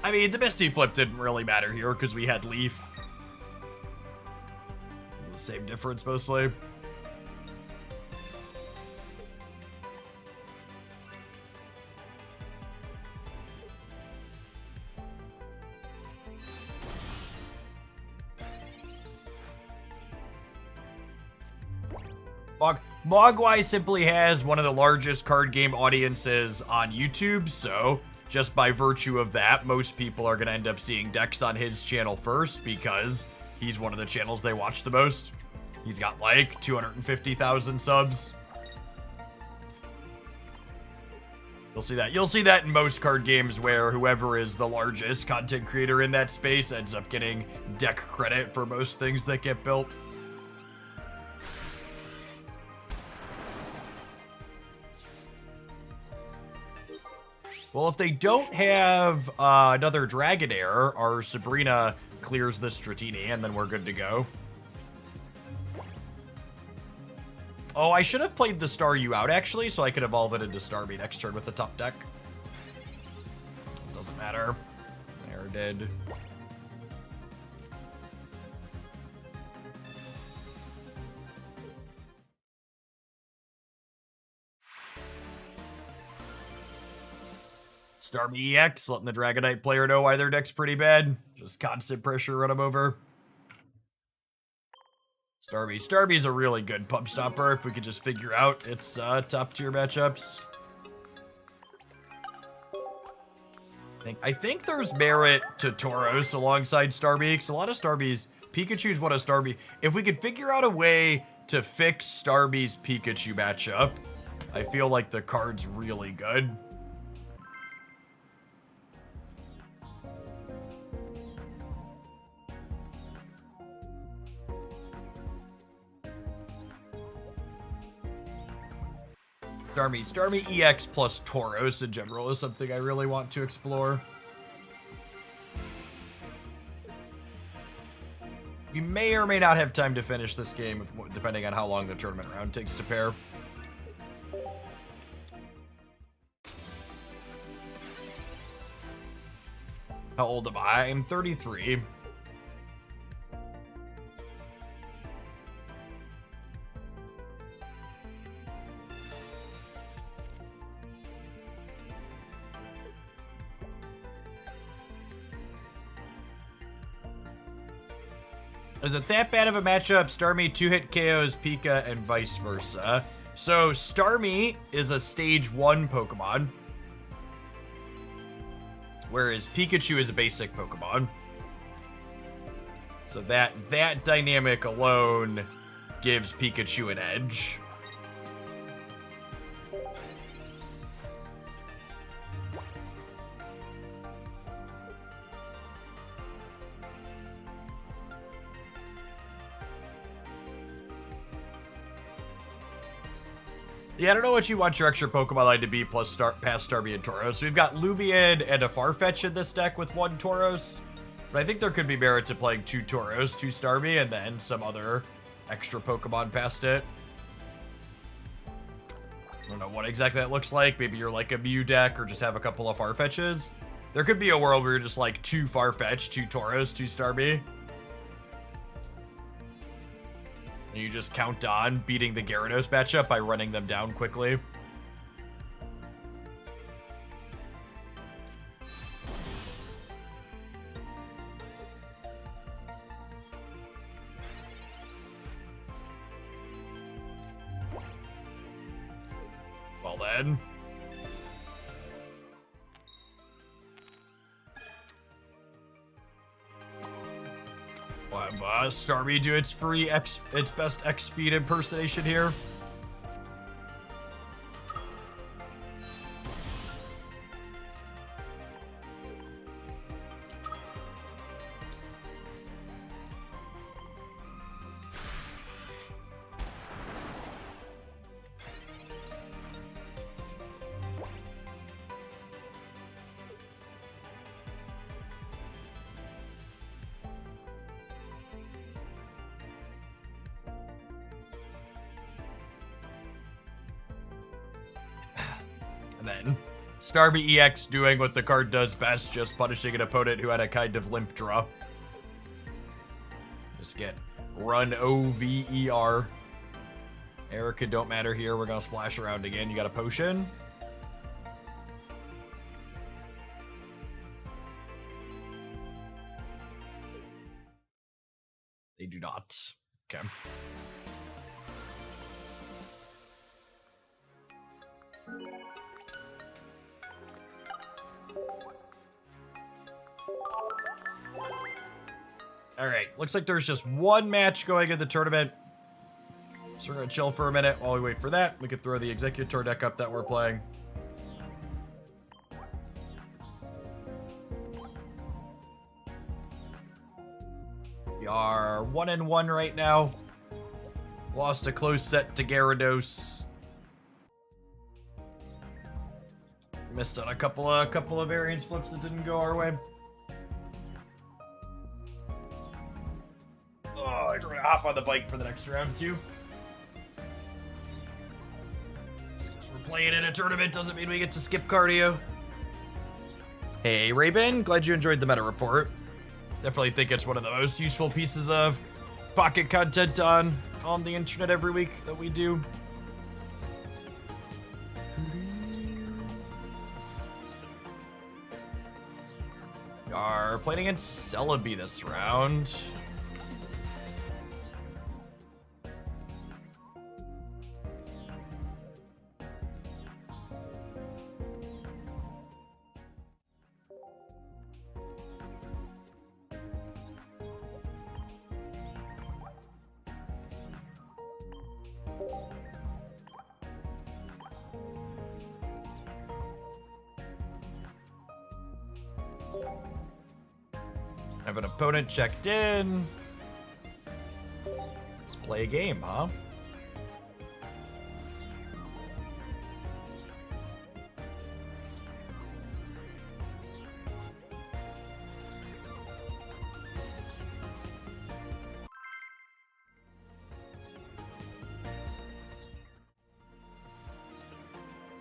I mean, the Misty Flip didn't really matter here because we had Leaf. The same difference, mostly. Mogwai simply has one of the largest card game audiences on YouTube, so just by virtue of that, most people are going to end up seeing decks on his channel first because he's one of the channels they watch the most. He's got like 250,000 subs. You'll see that. You'll see that in most card games where whoever is the largest content creator in that space ends up getting deck credit for most things that get built. Well, if they don't have another Dragonair, our Sabrina clears the Stratini, and then we're good to go. Oh, I should have played the Staryu out, actually, so I could evolve it into Starmie next turn with the top deck. Doesn't matter. There, did. Starmie EX, letting the Dragonite player know why their deck's pretty bad. Just constant pressure, run them over. Starmie's a really good pub stopper if we could just figure out its top tier matchups. I think there's merit to Tauros alongside Starmie, because a lot of Starmies, Pikachu's one of Starmie. If we could figure out a way to fix Starmie's Pikachu matchup, I feel like the card's really good. Starmie EX plus Tauros in general is something I really want to explore. We may or may not have time to finish this game, depending on how long the tournament round takes to pair. How old am I? I'm 33. Is it that bad of a matchup? Starmie 2-hit KOs Pika and vice versa. So Starmie is a stage 1 Pokemon, whereas Pikachu is a basic Pokemon. So that dynamic alone gives Pikachu an edge. Yeah, I don't know what you want your extra Pokemon line to be plus past Starmie and Tauros. So we've got Lumion and a Farfetch in this deck with 1 Tauros. But I think there could be merit to playing 2 Tauros, 2 Starmie, and then some other extra Pokemon past it. I don't know what exactly that looks like. Maybe you're like a Mew deck or just have a couple of Farfetches. There could be a world where you're just like 2 Farfetch, 2 Tauros, 2 Starmie. And you just count on beating the Gyarados matchup by running them down quickly. Well then. We'll have Starmie do its best X speed impersonation here. And then Starby EX doing what the card does best, just punishing an opponent who had a kind of limp draw. Just get run OVER. Erica don't matter here. We're gonna splash around again. You got a potion? They do not. Okay. All right, looks like there's just one match going in the tournament. So we're gonna chill for a minute while we wait for that. We could throw the Executor deck up that we're playing. We are 1-1 right now. Lost a close set to Gyarados. Missed on a couple of variance flips that didn't go our way. Oh, we're gonna hop on the bike for the next round too. Just 'cause we're playing in a tournament doesn't mean we get to skip cardio. Hey Raven, glad you enjoyed the meta report. Definitely think it's one of the most useful pieces of pocket content on the internet every week that we do. We are playing against Celebi this round. Have an opponent checked in. Let's play a game, huh?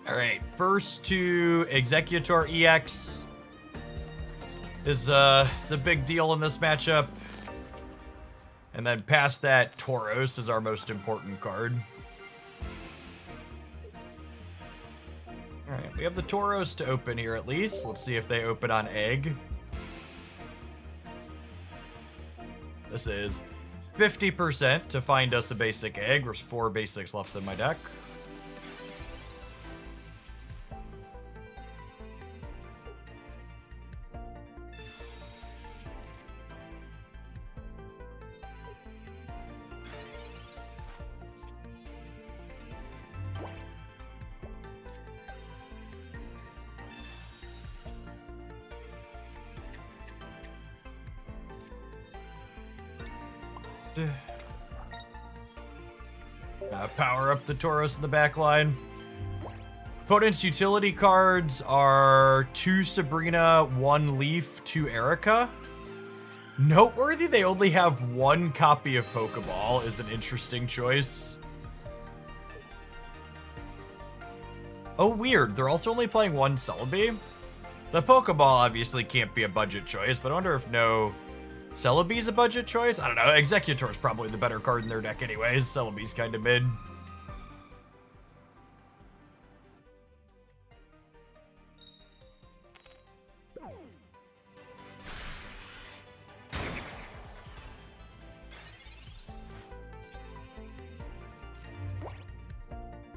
All right, first to Executor EX. Is a big deal in this matchup. And then past that, Tauros is our most important card. Alright, we have the Tauros to open here at least. Let's see if they open on Egg. This is 50% to find us a basic Egg. There's 4 basics left in my deck. Power up the Tauros in the back line. Opponent's utility cards are 2 Sabrina, 1 Leaf, 2 Erica. Noteworthy, they only have 1 copy of Pokeball is an interesting choice. Oh, weird. They're also only playing 1 Celebi. The Pokeball obviously can't be a budget choice, but I wonder if no Celebi's a budget choice? I don't know. Executor's probably the better card in their deck anyways. Celebi's kind of mid.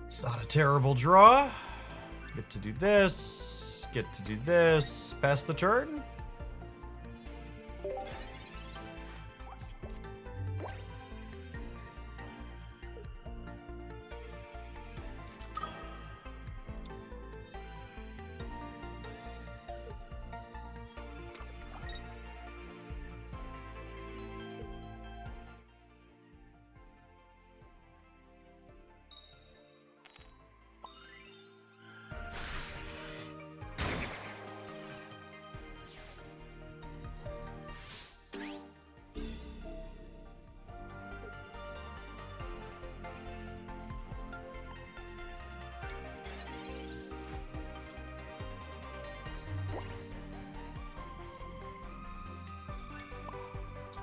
It's not a terrible draw. Get to do this. Get to do this. Pass the turn.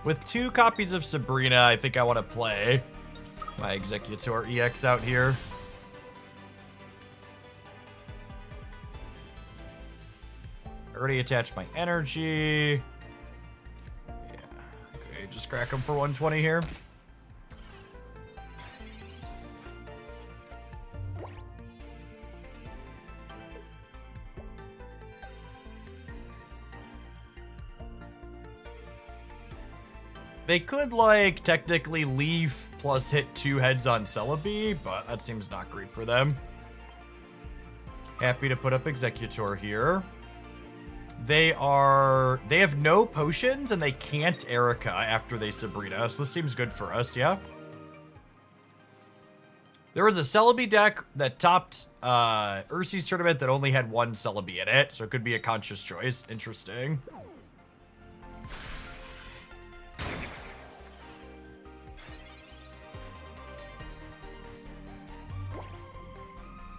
With 2 copies of Sabrina, I think I want to play my Executor EX out here. Already attached my energy. Yeah. Okay, just crack them for 120 here. They could, like, technically leave plus hit 2 heads on Celebi, but that seems not great for them. Happy to put up Executor here. They have no potions, and they can't Erica after they Sabrina, so this seems good for us, yeah? There was a Celebi deck that topped Ursi's tournament that only had 1 Celebi in it, so it could be a conscious choice. Interesting.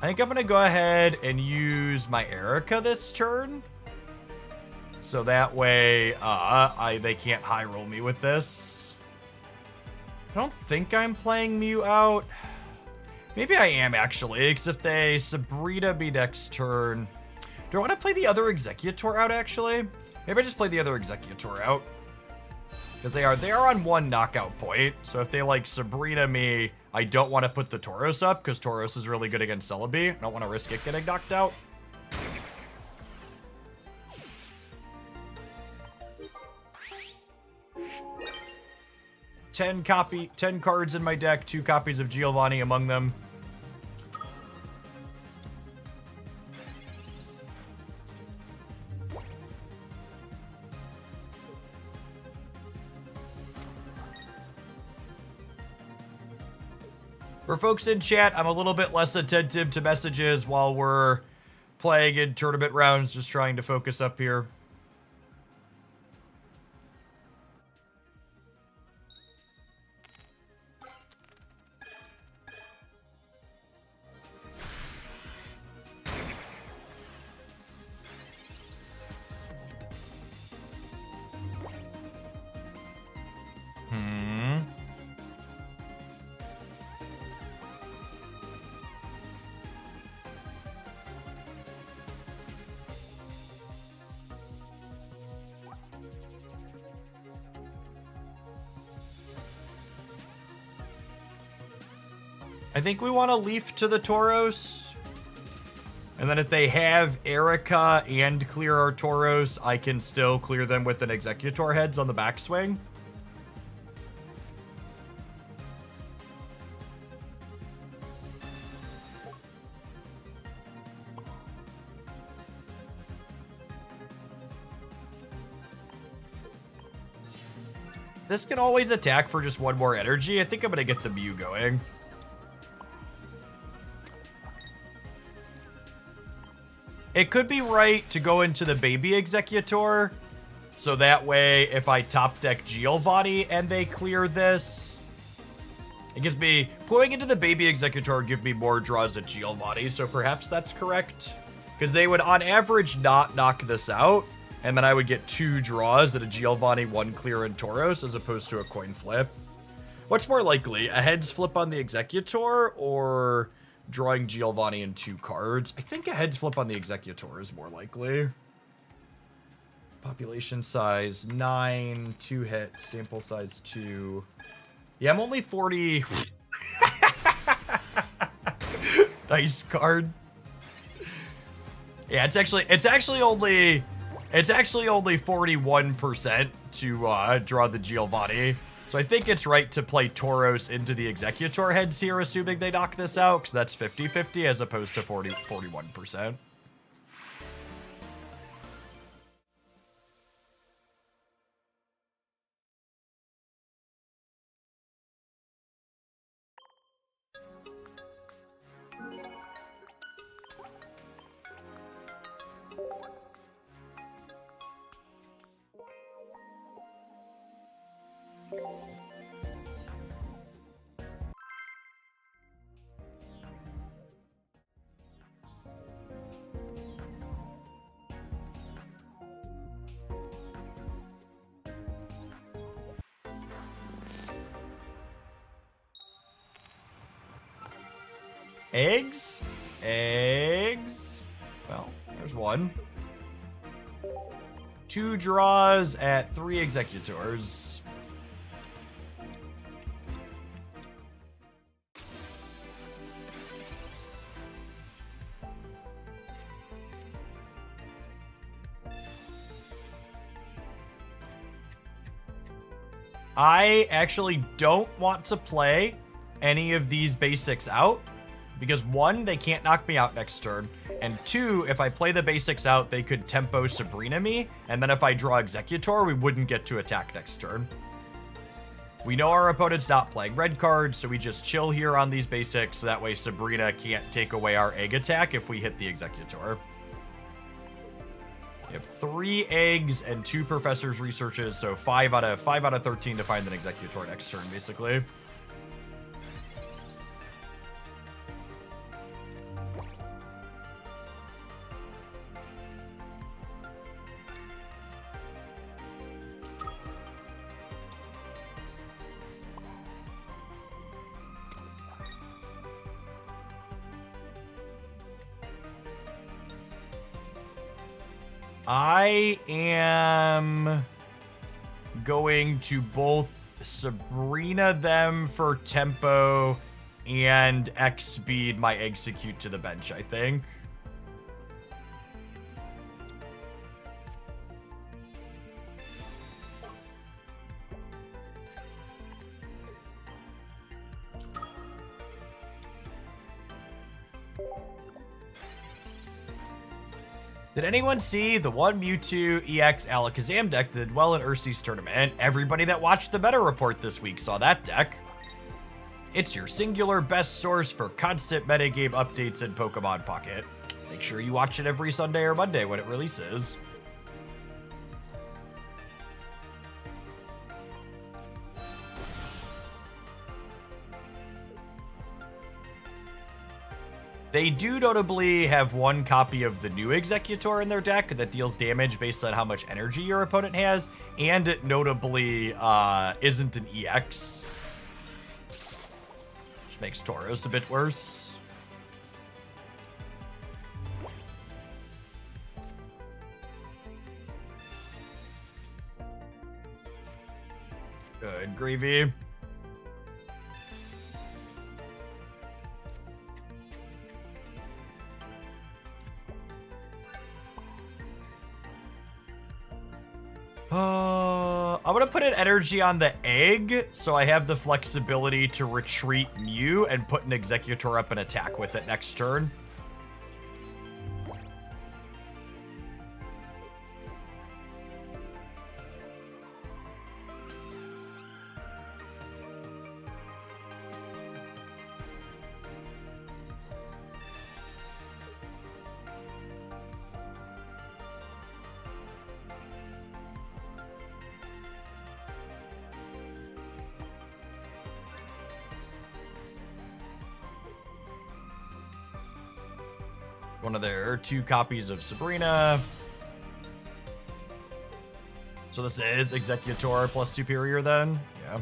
I think I'm going to go ahead and use my Erica this turn. So that way, they can't high roll me with this. I don't think I'm playing Mew out. Maybe I am, actually, because if they Sabrina me next turn... Do I want to play the other Executor out, actually? Maybe I just play the other Executor out. Because they are on 1 knockout point. So if they, like, Sabrina me, I don't want to put the Tauros up, because Tauros is really good against Celebi. I don't want to risk it getting knocked out. Ten cards in my deck, 2 copies of Giovanni among them. For folks in chat, I'm a little bit less attentive to messages while we're playing in tournament rounds, just trying to focus up here. I think we want to leaf to the Tauros. And then if they have Erica and clear our Tauros, I can still clear them with an Executor heads on the backswing. This can always attack for just 1 more energy. I think I'm going to get the Mew going. It could be right to go into the baby Executor, so that way if I top deck Giovanni and they clear this, it gives me, putting into the baby Executor would give me more draws at Giovanni, so perhaps that's correct. Because they would on average not knock this out, and then I would get 2 draws at a Giovanni, 1 clear and Tauros, as opposed to a coin flip. What's more likely, a heads flip on the Executor, or drawing Giovanni in 2 cards? I think a heads flip on the Executor is more likely. Population size 9, 2 hits, sample size 2. Yeah, I'm only 40. Nice card. Yeah, it's actually only 41% to draw the Giovanni. So I think it's right to play Tauros into the Executor heads here, assuming they knock this out, because that's 50-50 as opposed to 41%. Eggs? Eggs? Well, there's one. 2 draws at 3 executors. I actually don't want to play any of these basics out because 1, they can't knock me out next turn, and 2, if I play the basics out, they could tempo Sabrina me, and then if I draw Executor, we wouldn't get to attack next turn. We know our opponent's not playing red cards, so we just chill here on these basics, so that way Sabrina can't take away our egg attack if we hit the Executor. We have 3 eggs and 2 professor's researches, so 5 out of 13 to find an Executor next turn, basically. I am going to both Sabrina them for tempo and X speed my execute to the bench, I think. Did anyone see the 1 Mewtwo EX Alakazam deck that did well in Ursi's tournament? Everybody that watched the meta report this week saw that deck. It's your singular best source for constant metagame updates in Pokemon Pocket. Make sure you watch it every Sunday or Monday when it releases. They do notably have 1 copy of the new Executor in their deck that deals damage based on how much energy your opponent has, and it notably isn't an EX. Which makes Tauros a bit worse. Good gravy. I'm gonna put an energy on the egg, so I have the flexibility to retreat Mew and put an Executor up and attack with it next turn. One of their 2 copies of Sabrina. So this is Executor plus Superior then? Yeah.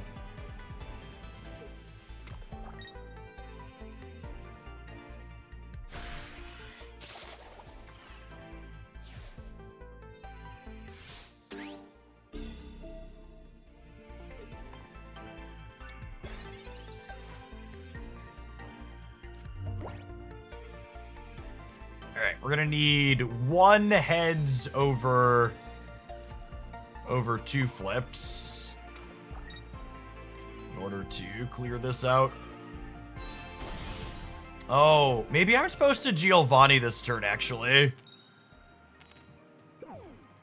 Alright, we're gonna need 1 heads over 2 flips in order to clear this out. Oh, maybe I'm supposed to Giovanni this turn, actually.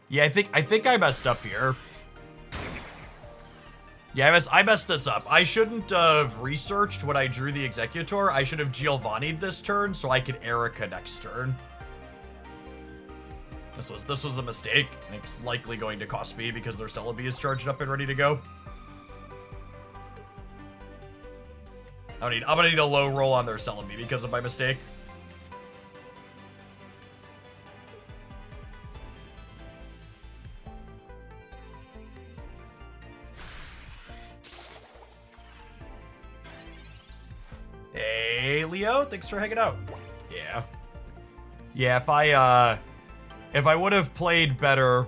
Yeah, I think I messed up here. Yeah, I messed this up. I shouldn't have researched when I drew the Executor. I should have Giovanni'd this turn so I could Erica next turn. This was a mistake, and it's likely going to cost me because their Celebi is charged up and ready to go. I'm gonna need a low roll on their Celebi because of my mistake. Hey, Leo, thanks for hanging out. Yeah. Yeah, if I would have played better,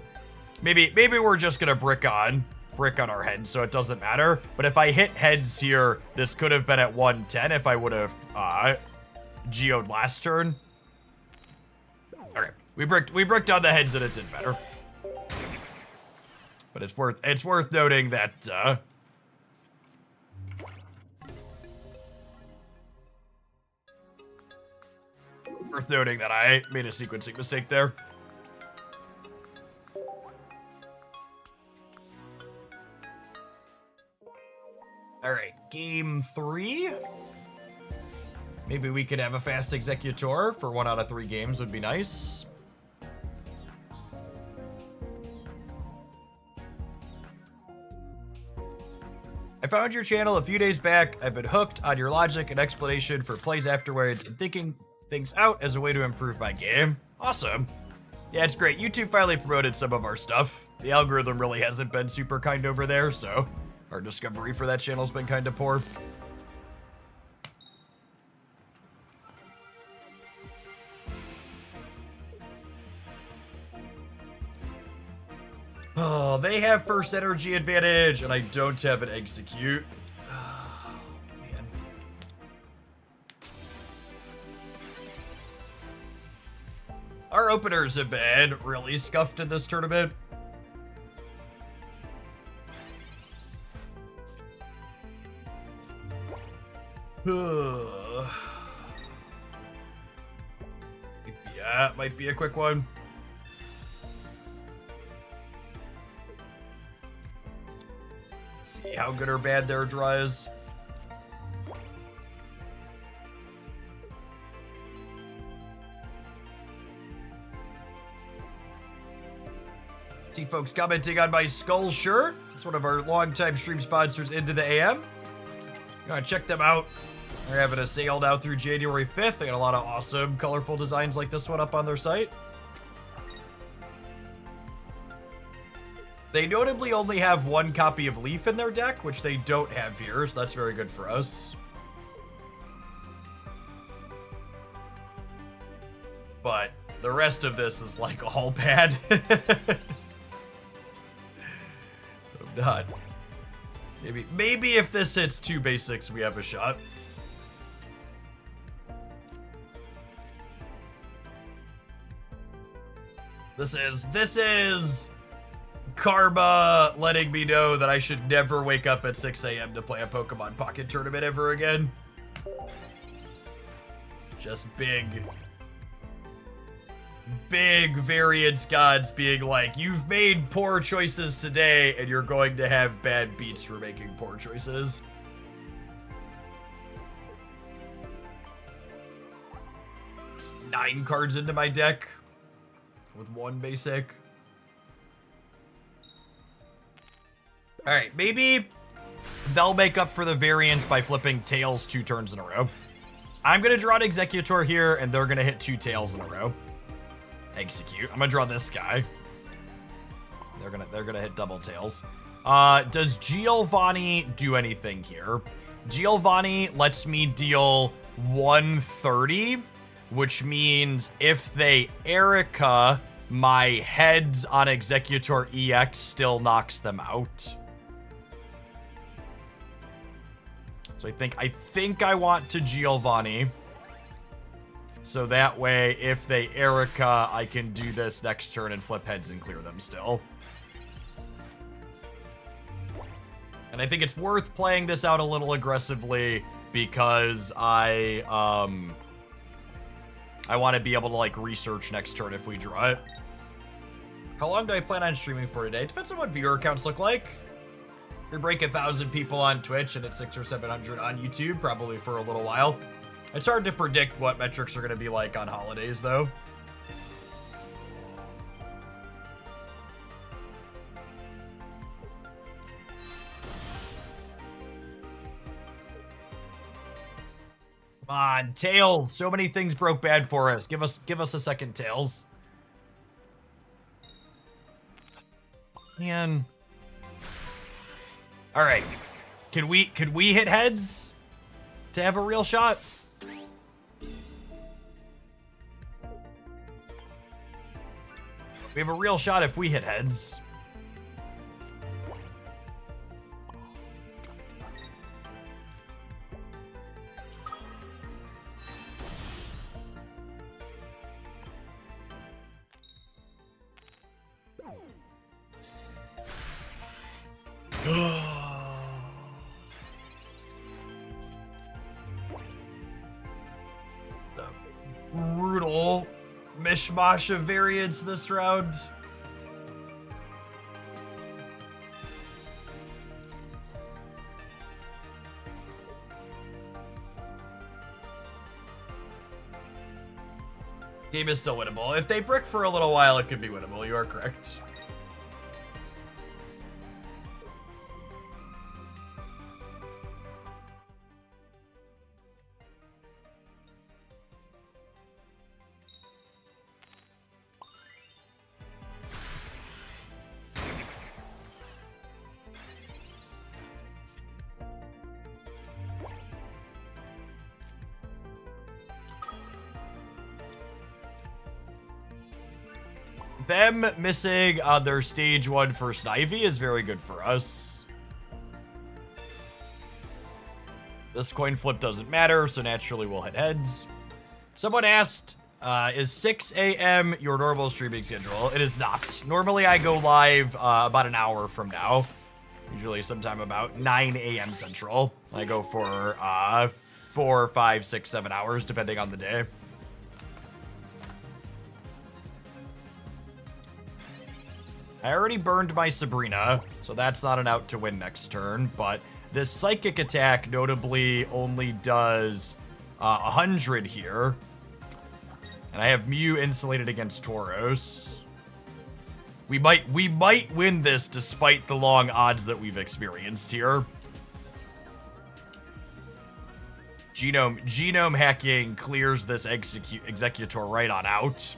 maybe we're just gonna brick on our heads so it doesn't matter. But if I hit heads here, this could have been at 110 if I would have geoed last turn. Okay, we bricked on the heads and it did better. But it's worth noting that I made a sequencing mistake there. All right, game 3. Maybe we could have a fast executor for 1 out of 3 games would be nice. I found your channel a few days back. I've been hooked on your logic and explanation for plays afterwards and thinking things out as a way to improve my game. Awesome. Yeah, it's great. YouTube finally promoted some of our stuff. The algorithm really hasn't been super kind over there, so our discovery for that channel's been kind of poor. Oh, they have first energy advantage, and I don't have an execute. Oh, man. Our openers have been really scuffed in this tournament. Yeah, it might be a quick one. See how good or bad their draw is. See folks commenting on my skull shirt. It's one of our longtime stream sponsors, Into the AM. You gotta check them out. They're having a sale now through January 5th. They got a lot of awesome, colorful designs like this one up on their site. They notably only have 1 copy of Leaf in their deck, which they don't have here, so that's very good for us. But the rest of this is like all bad. I'm not. Maybe if this hits 2 basics, we have a shot. This is karma letting me know that I should never wake up at 6 a.m. to play a Pokemon Pocket Tournament ever again. Just big variance gods being like, you've made poor choices today and you're going to have bad beats for making poor choices. It's 9 cards into my deck with 1 basic. All right, maybe they'll make up for the variance by flipping tails 2 turns in a row. I'm gonna draw an executor here, and they're gonna hit 2 tails in a row. Execute. I'm gonna draw this guy. They're gonna hit double tails. Does Giovanni do anything here? Giovanni lets me deal 130, which means if they Erica, my heads on Executor EX still knocks them out. So I think I want to Giovanni. So that way, if they Erica, I can do this next turn and flip heads and clear them still. And I think it's worth playing this out a little aggressively because I want to be able to like research next turn if we draw it. How long do I plan on streaming for today? Depends on what viewer counts look like. If we break 1,000 people on Twitch and it's 600 or 700 on YouTube, probably for a little while. It's hard to predict what metrics are going to be like on holidays, though. Come on, Tails. So many things broke bad for us. Give us a second, Tails. Man. All right. Could we hit heads to have a real shot? We have a real shot if we hit heads. The brutal mishmash of variants this round. Game is still winnable. If they brick for a little while, it could be winnable. You are correct. Them missing on their stage 1 first Ivy is very good for us. This coin flip doesn't matter, so naturally we'll hit heads. Someone asked, is 6 a.m. your normal streaming schedule? It is not. Normally I go live about an hour from now. Usually sometime about 9 a.m. Central. I go for 4, 5, 6, 7 hours, depending on the day. I already burned my Sabrina, so that's not an out to win next turn, but this Psychic attack notably only does 100 here. And I have Mew insulated against Tauros. We might win this despite the long odds that we've experienced here. Genome hacking clears this Executor right on out.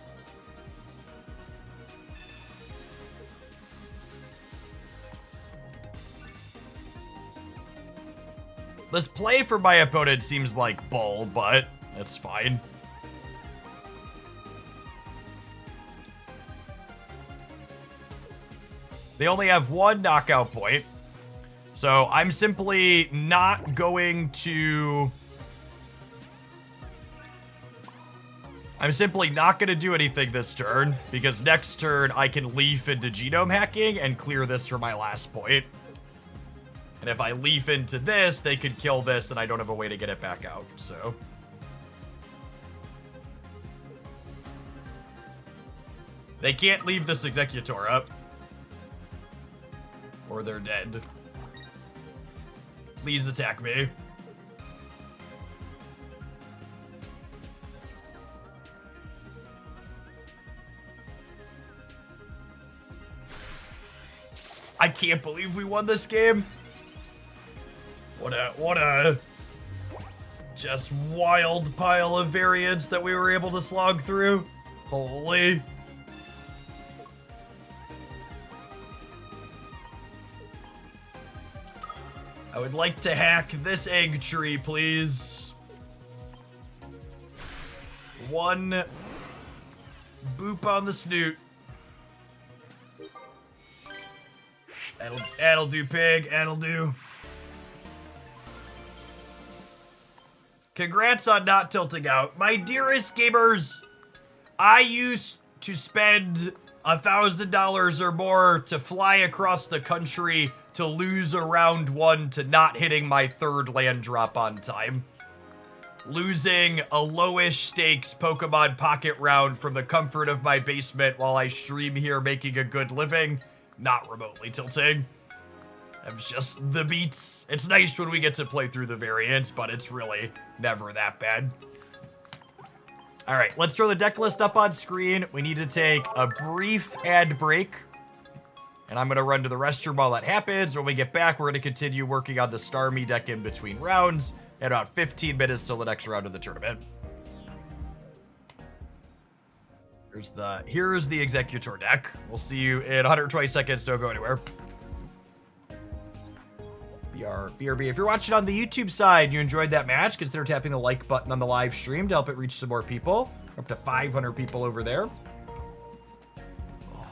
This play for my opponent seems like bull, but it's fine. They only have 1 knockout point, so I'm simply not going to... I'm simply not going to do anything this turn, because next turn I can leaf into genome hacking and clear this for my last point. And if I leaf into this, they could kill this, and I don't have a way to get it back out, so. They can't leave this Executor up. Or they're dead. Please attack me. I can't believe we won this game. What a just wild pile of variants that we were able to slog through. Holy. I would like to hack this egg tree, please. 1 boop on the snoot. That'll do, pig. That'll do. Congrats on not tilting out. My dearest gamers, I used to spend $1,000 or more to fly across the country to lose a round 1 to not hitting my 3rd land drop on time. Losing a lowish stakes Pokemon Pocket round from the comfort of my basement while I stream here making a good living. Not remotely tilting. It's just the beats. It's nice when we get to play through the variants, but it's really never that bad. All right, let's throw the deck list up on screen. We need to take a brief ad break, and I'm going to run to the restroom while that happens. When we get back, we're going to continue working on the Starmie deck in between rounds, and about 15 minutes till the next round of the tournament. Here's the Executor deck. We'll see you in 120 seconds. Don't go anywhere. BRB. If you're watching on the YouTube side and you enjoyed that match, consider tapping the like button on the live stream to help it reach some more people. Up to 500 people over there. Oh,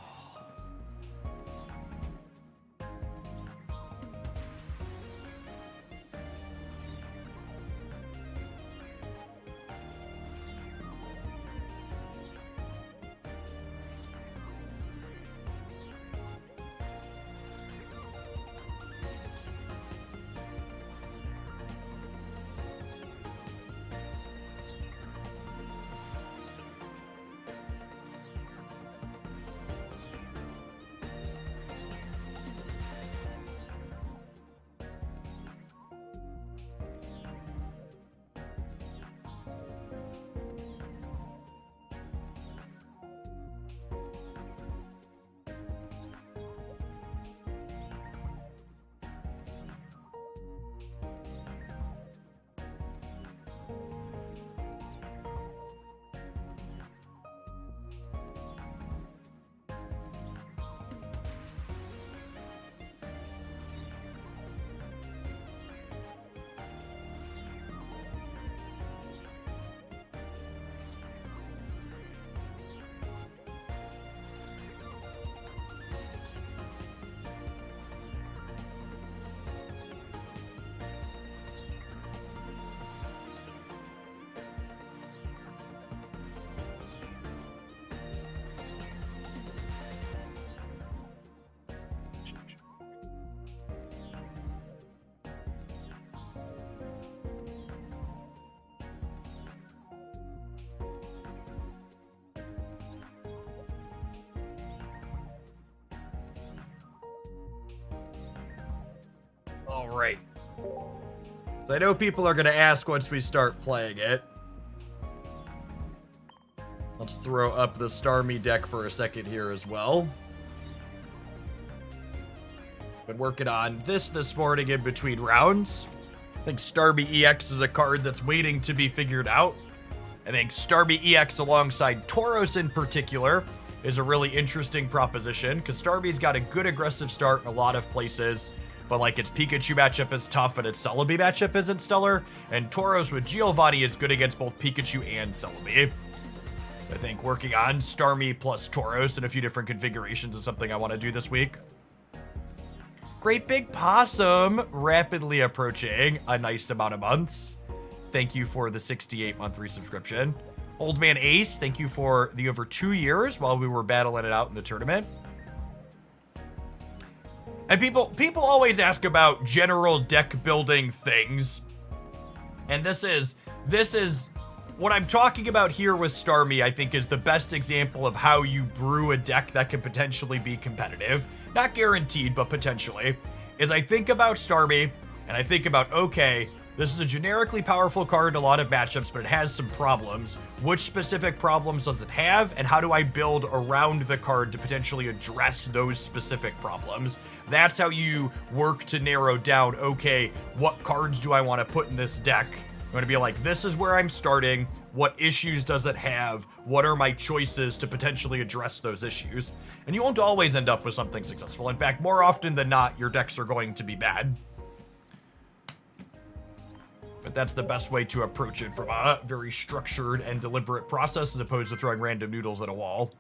All right. So I know people are going to ask once we start playing it. Let's throw up the Starmie deck for a second here as well. Been working on this morning in between rounds. I think Starmie EX is a card that's waiting to be figured out. I think Starmie EX alongside Tauros in particular is a really interesting proposition because Starmie's got a good aggressive start in a lot of places, but like its Pikachu matchup is tough and its Celebi matchup isn't stellar, and Tauros with Giovanni is good against both Pikachu and Celebi. I think working on Starmie plus Tauros in a few different configurations is something I want to do this week. Great Big Possum, rapidly approaching a nice amount of months. Thank you for the 68-month resubscription. Old Man Ace, thank you for the over 2 years while we were battling it out in the tournament. And people always ask about general deck building things. And this is what I'm talking about here with Starmie, I think is the best example of how you brew a deck that can potentially be competitive. Not guaranteed, but potentially. Is I think about Starmie and I think about, okay, this is a generically powerful card in a lot of matchups, but it has some problems. Which specific problems does it have, and how do I build around the card to potentially address those specific problems? That's how you work to narrow down, okay, what cards do I want to put in this deck? I'm going to be like, this is where I'm starting. What issues does it have? What are my choices to potentially address those issues? And you won't always end up with something successful. In fact, more often than not, your decks are going to be bad. But that's the best way to approach it from a very structured and deliberate process as opposed to throwing random noodles at a wall.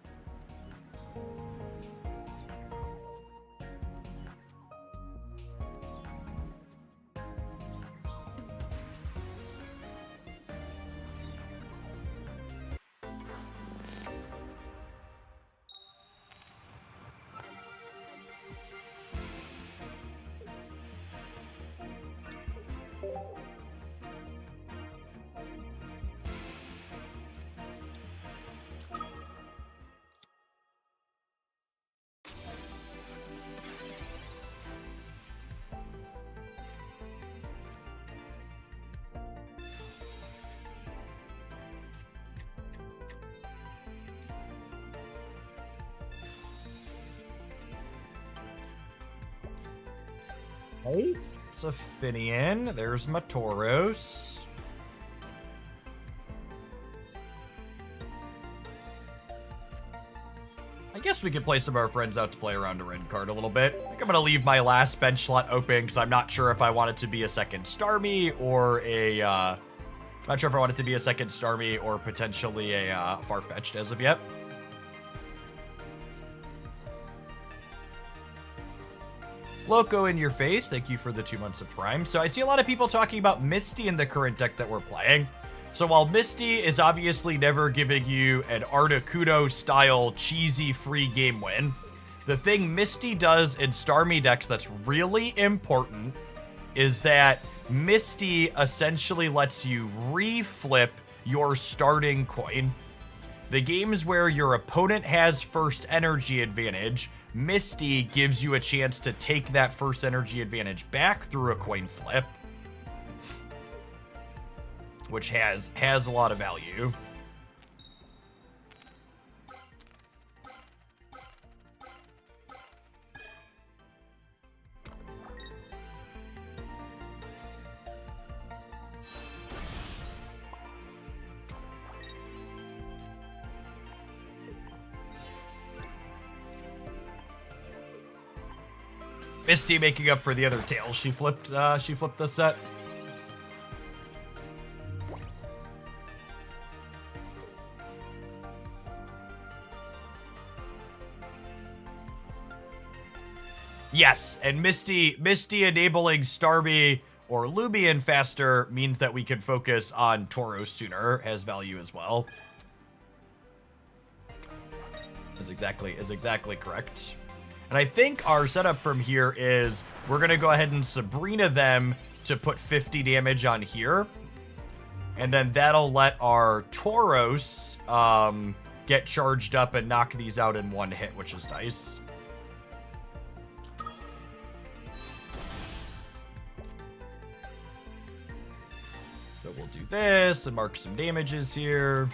Hey, it's a Finian. There's my Tauros. I guess we could play some of our friends out to play around a red card a little bit. I think I'm going to leave my last bench slot open because I'm not sure if I want it to be a second Starmie or a... not sure if I want it to be a second Starmie or potentially a Farfetch'd as of yet. Loco in your face, thank you for the 2 months of Prime. So I see a lot of people talking about Misty in the current deck that we're playing. So while Misty is obviously never giving you an Articuno style cheesy free game win, the thing Misty does in Starmie decks that's really important is that Misty essentially lets you reflip your starting coin. The games where your opponent has first energy advantage, Misty gives you a chance to take that first energy advantage back through a coin flip, which has a lot of value. Misty making up for the other tails she flipped this set. Yes, and Misty enabling Starmie or Lumion faster means that we can focus on Tauros sooner, has value as well. Is exactly correct. And I think our setup from here is we're going to go ahead and Sabrina them to put 50 damage on here. And then that'll let our Tauros get charged up and knock these out in one hit, which is nice. So we'll do this and mark some damages here.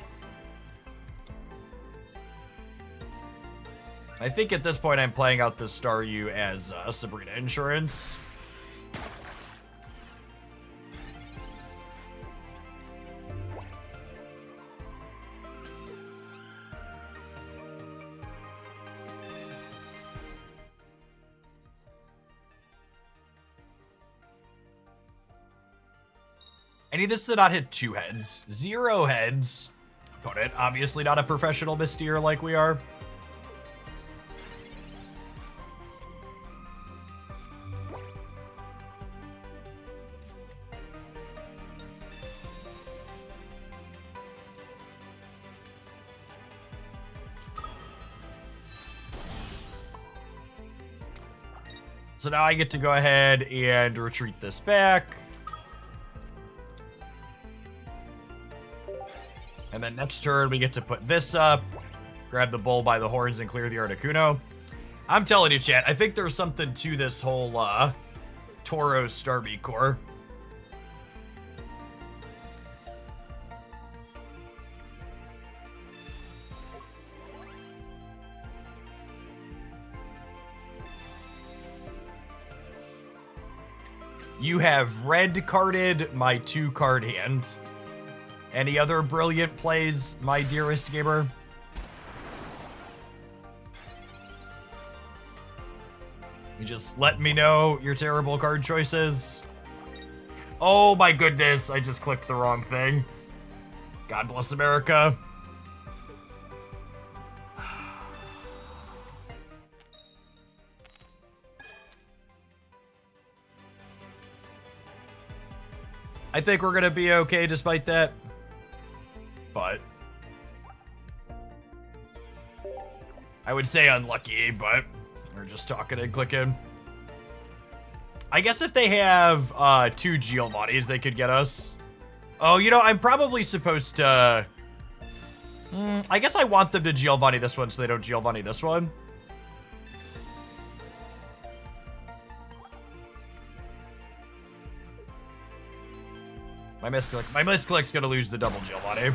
I think at this point I'm playing out the Staryu as Sabrina insurance. I need this to not hit 2 heads. 0 heads. Opponent, obviously not a professional Mistier like we are. So now I get to go ahead and retreat this back. And then next turn, we get to put this up, grab the bull by the horns, and clear the Articuno. I'm telling you, chat, I think there's something to this whole Tauros Starmie core. You have red carded my 2-card hand. Any other brilliant plays, my dearest gamer? You just let me know your terrible card choices. Oh my goodness, I just clicked the wrong thing. God bless America. I think we're gonna be okay despite that. But I would say unlucky, but we're just talking and clicking. I guess if they have 2 Giovannis, they could get us. Oh, you know, I'm probably supposed to... I guess I want them to Giovanni this one so they don't Giovanni this one. My misclick's gonna lose the double Giovanni.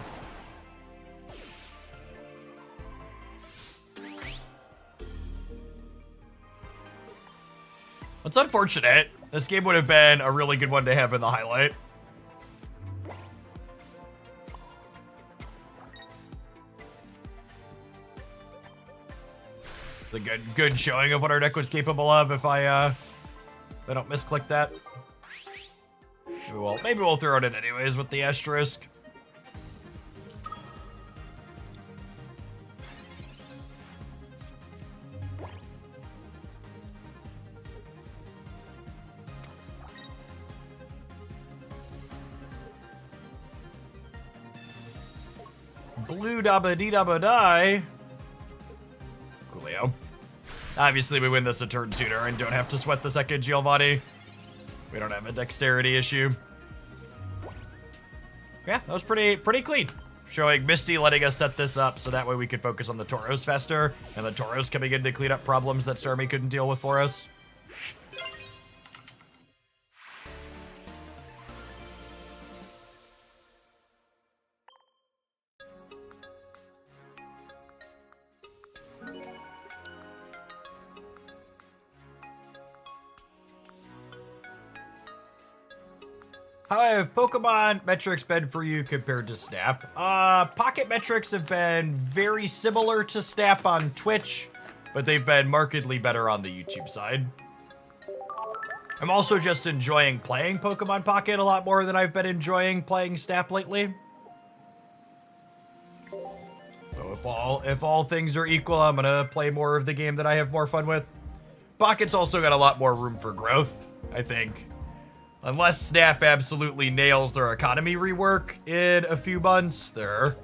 It's unfortunate. This game would have been a really good one to have in the highlight. It's a good showing of what our deck was capable of if I don't misclick that. Maybe we'll throw it in anyways with the asterisk. Blue dabba dee dabba die. Coolio. Obviously, we win this a turn sooner and don't have to sweat the second Giovanni. We don't have a dexterity issue. Yeah, that was pretty clean. Showing Misty letting us set this up so that way we could focus on the Tauros faster, and the Tauros coming in to clean up problems that Starmie couldn't deal with for us. How have Pokemon metrics been for you compared to Snap? Pocket metrics have been very similar to Snap on Twitch, but they've been markedly better on the YouTube side. I'm also just enjoying playing Pokemon Pocket a lot more than I've been enjoying playing Snap lately. So if all things are equal, I'm gonna play more of the game that I have more fun with. Pocket's also got a lot more room for growth, I think. Unless Snap absolutely nails their economy rework in a few months, their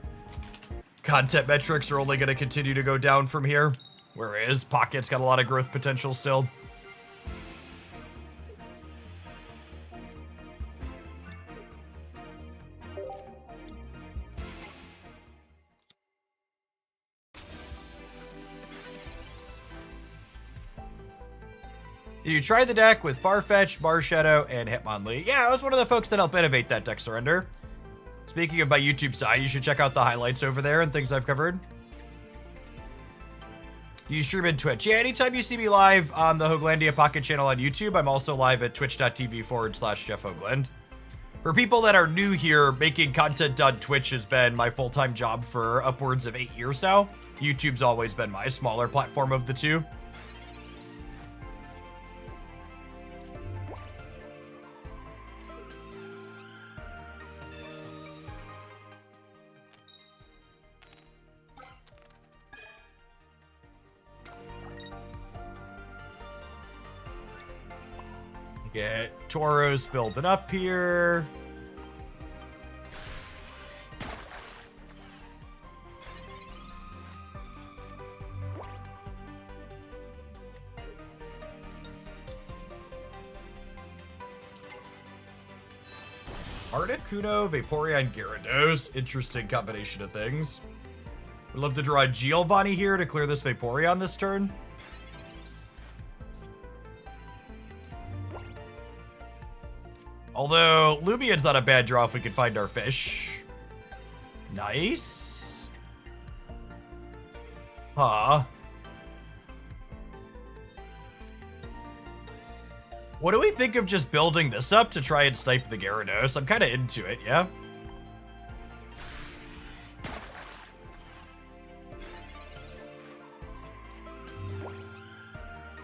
content metrics are only gonna continue to go down from here. Whereas Pocket's got a lot of growth potential still. You tried the deck with Farfetch, Marshadow, and Hitmonlee. Yeah, I was one of the folks that helped innovate that deck surrender. Speaking of my YouTube side, you should check out the highlights over there and things I've covered. You stream in Twitch. Yeah, anytime you see me live on the Hoaglandia Pocket channel on YouTube, I'm also live at twitch.tv/Jeff Hoagland. For people that are new here, making content on Twitch has been my full-time job for upwards of 8 years now. YouTube's always been my smaller platform of the two. Get Tauros building up here. Articuno, Vaporeon, Gyarados. Interesting combination of things. We'd love to draw a Giovanni here to clear this Vaporeon this turn. Although, Lumia's not a bad draw if we can find our fish. Nice. Huh. What do we think of just building this up to try and snipe the Gyarados? I'm kind of into it, yeah?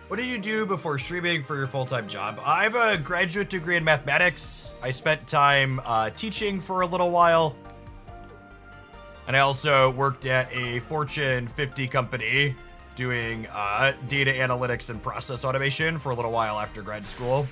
What did you do before streaming for your full-time job? I have a graduate degree in mathematics. I spent time teaching for a little while. And I also worked at a Fortune 50 company doing data analytics and process automation for a little while after grad school.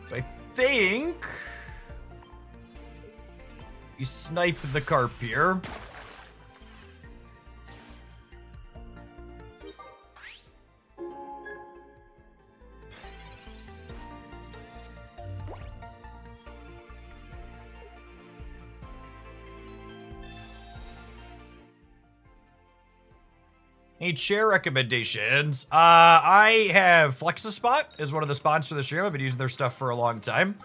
So I think you snipe the carp here. Need share recommendations. I have FlexiSpot is one of the sponsors of the show. I've been using their stuff for a long time.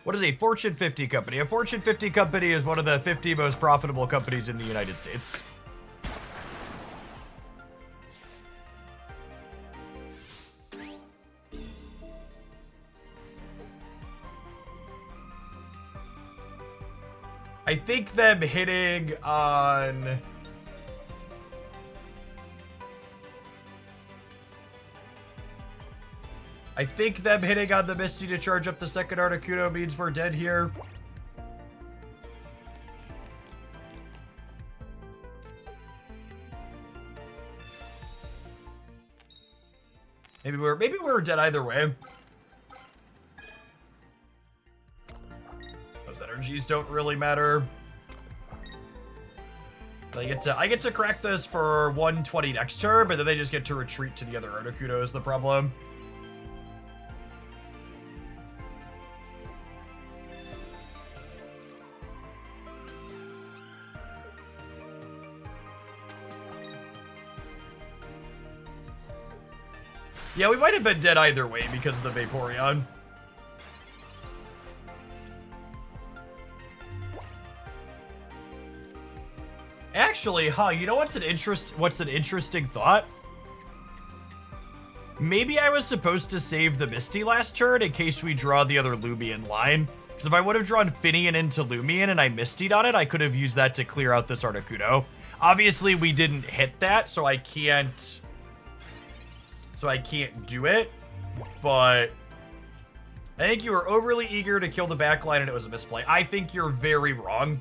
What is a Fortune 50 company? A Fortune 50 company is one of the 50 most profitable companies in the United States. I think them hitting on... I think them hitting on the Misty to charge up the second Articuno means we're dead here. Maybe we're dead either way. Those energies don't really matter. I get to crack this for 120 next turn, but then they just get to retreat to the other Articuno is the problem. Yeah, we might have been dead either way because of the Vaporeon. Actually, you know what's an interesting thought? Maybe I was supposed to save the Misty last turn in case we draw the other Lumion line. Because if I would have drawn Finian into Lumion and I Mistied on it, I could have used that to clear out this Articuno. Obviously, we didn't hit that, so I can't do it. But I think you were overly eager to kill the backline and it was a misplay. I think you're very wrong.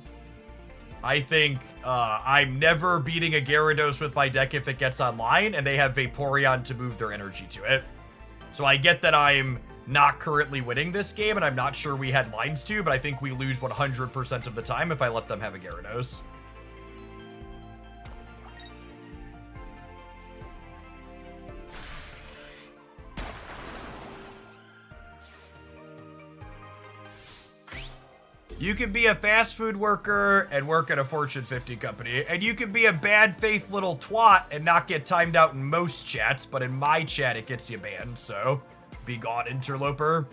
I think I'm never beating a Gyarados with my deck if it gets online, and they have Vaporeon to move their energy to it. So I get that I'm not currently winning this game, and I'm not sure we had lines to, but I think we lose 100% of the time if I let them have a Gyarados. You can be a fast food worker and work at a Fortune 50 company, and you can be a bad faith little twat and not get timed out in most chats, but in my chat it gets you banned, so be gone, interloper.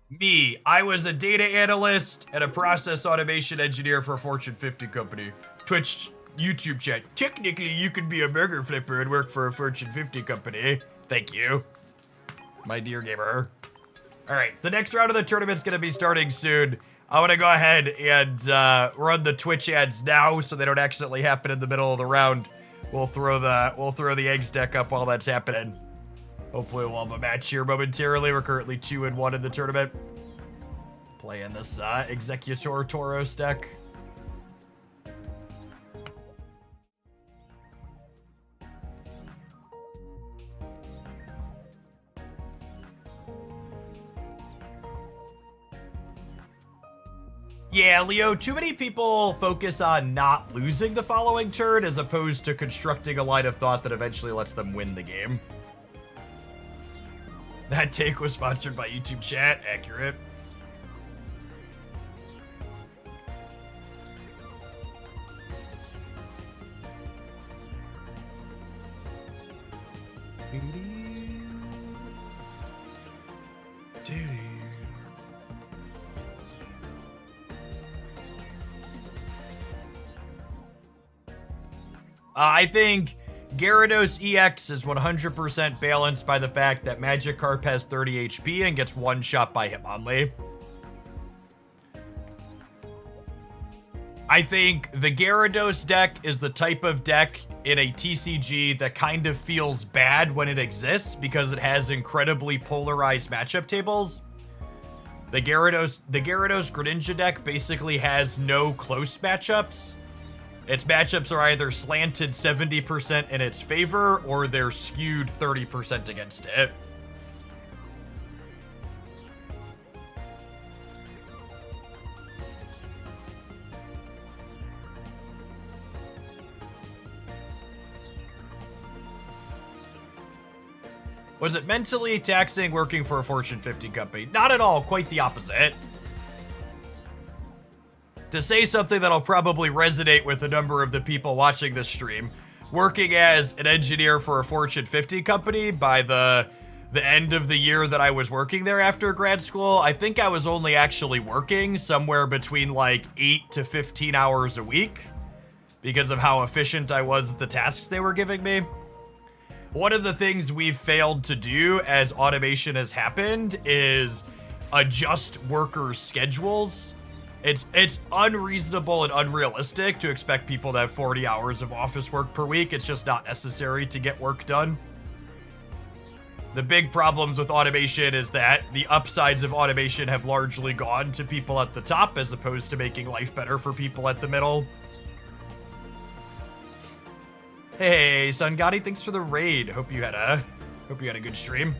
Me, I was a data analyst and a process automation engineer for a Fortune 50 company. Twitch, YouTube chat. Technically, you could be a burger flipper and work for a Fortune 50 company. Thank you, my dear gamer. All right, the next round of the tournament's gonna be starting soon. I want to go ahead and run the Twitch ads now so they don't accidentally happen in the middle of the round. We'll throw the eggs deck up while that's happening. Hopefully we'll have a match here momentarily. We're currently 2-1 in the tournament. Playing this Executor Tauros deck. Yeah, Leo, too many people focus on not losing the following turn as opposed to constructing a line of thought that eventually lets them win the game. That take was sponsored by YouTube chat. Accurate. I think Gyarados EX is 100% balanced by the fact that Magikarp has 30 HP and gets one shot by Hitmonlee. I think the Gyarados deck is the type of deck in a TCG that kind of feels bad when it exists because it has incredibly polarized matchup tables. The Gyarados Greninja deck basically has no close matchups. Its matchups are either slanted 70% in its favor or they're skewed 30% against it. Was it mentally taxing working for a Fortune 50 company? Not at all, quite the opposite. To say something that'll probably resonate with a number of the people watching this stream, working as an engineer for a Fortune 50 company by the end of the year that I was working there after grad school, I think I was only actually working somewhere between like 8 to 15 hours a week because of how efficient I was at the tasks they were giving me. One of the things we've failed to do as automation has happened is adjust workers' schedules. It's unreasonable and unrealistic to expect people to have 40 hours of office work per week. It's just not necessary to get work done. The big problems with automation is that the upsides of automation have largely gone to people at the top as opposed to making life better for people at the middle. Hey, Sun Gotti, thanks for the raid. Hope you had a good stream.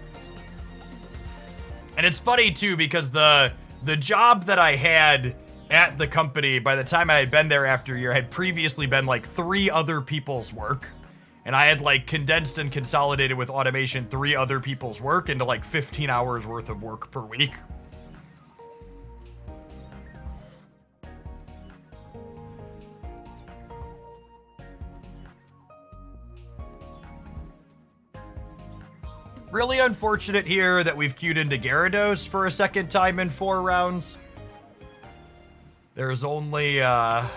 And it's funny too because the job that I had at the company, by the time I had been there after a year, had previously been like 3 other people's work. And I had like condensed and consolidated with automation 3 other people's work into like 15 hours worth of work per week. Really unfortunate here that we've queued into Gyarados for a second time in 4 rounds. There's only 10%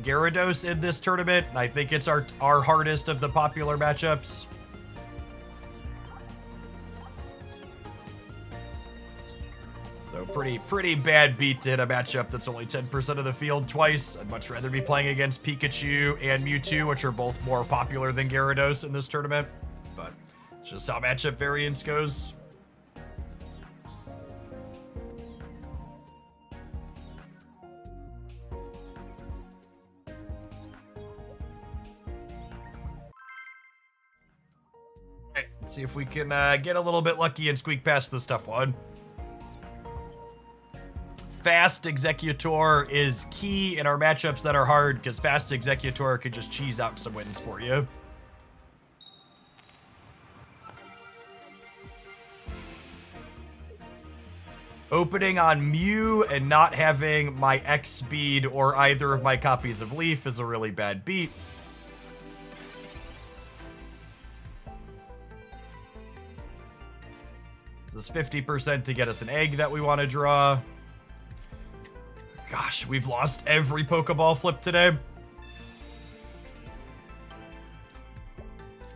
Gyarados in this tournament, and I think it's our hardest of the popular matchups. So pretty bad beat to hit a matchup that's only 10% of the field twice. I'd much rather be playing against Pikachu and Mewtwo, which are both more popular than Gyarados in this tournament. But it's just how matchup variance goes. Alright, let's see if we can get a little bit lucky and squeak past this tough one. Fast Executor is key in our matchups that are hard, because Fast Executor could just cheese out some wins for you. Opening on Mew and not having my X speed or either of my copies of Leaf is a really bad beat. This is 50% to get us an egg that we want to draw. Gosh, we've lost every Pokeball flip today.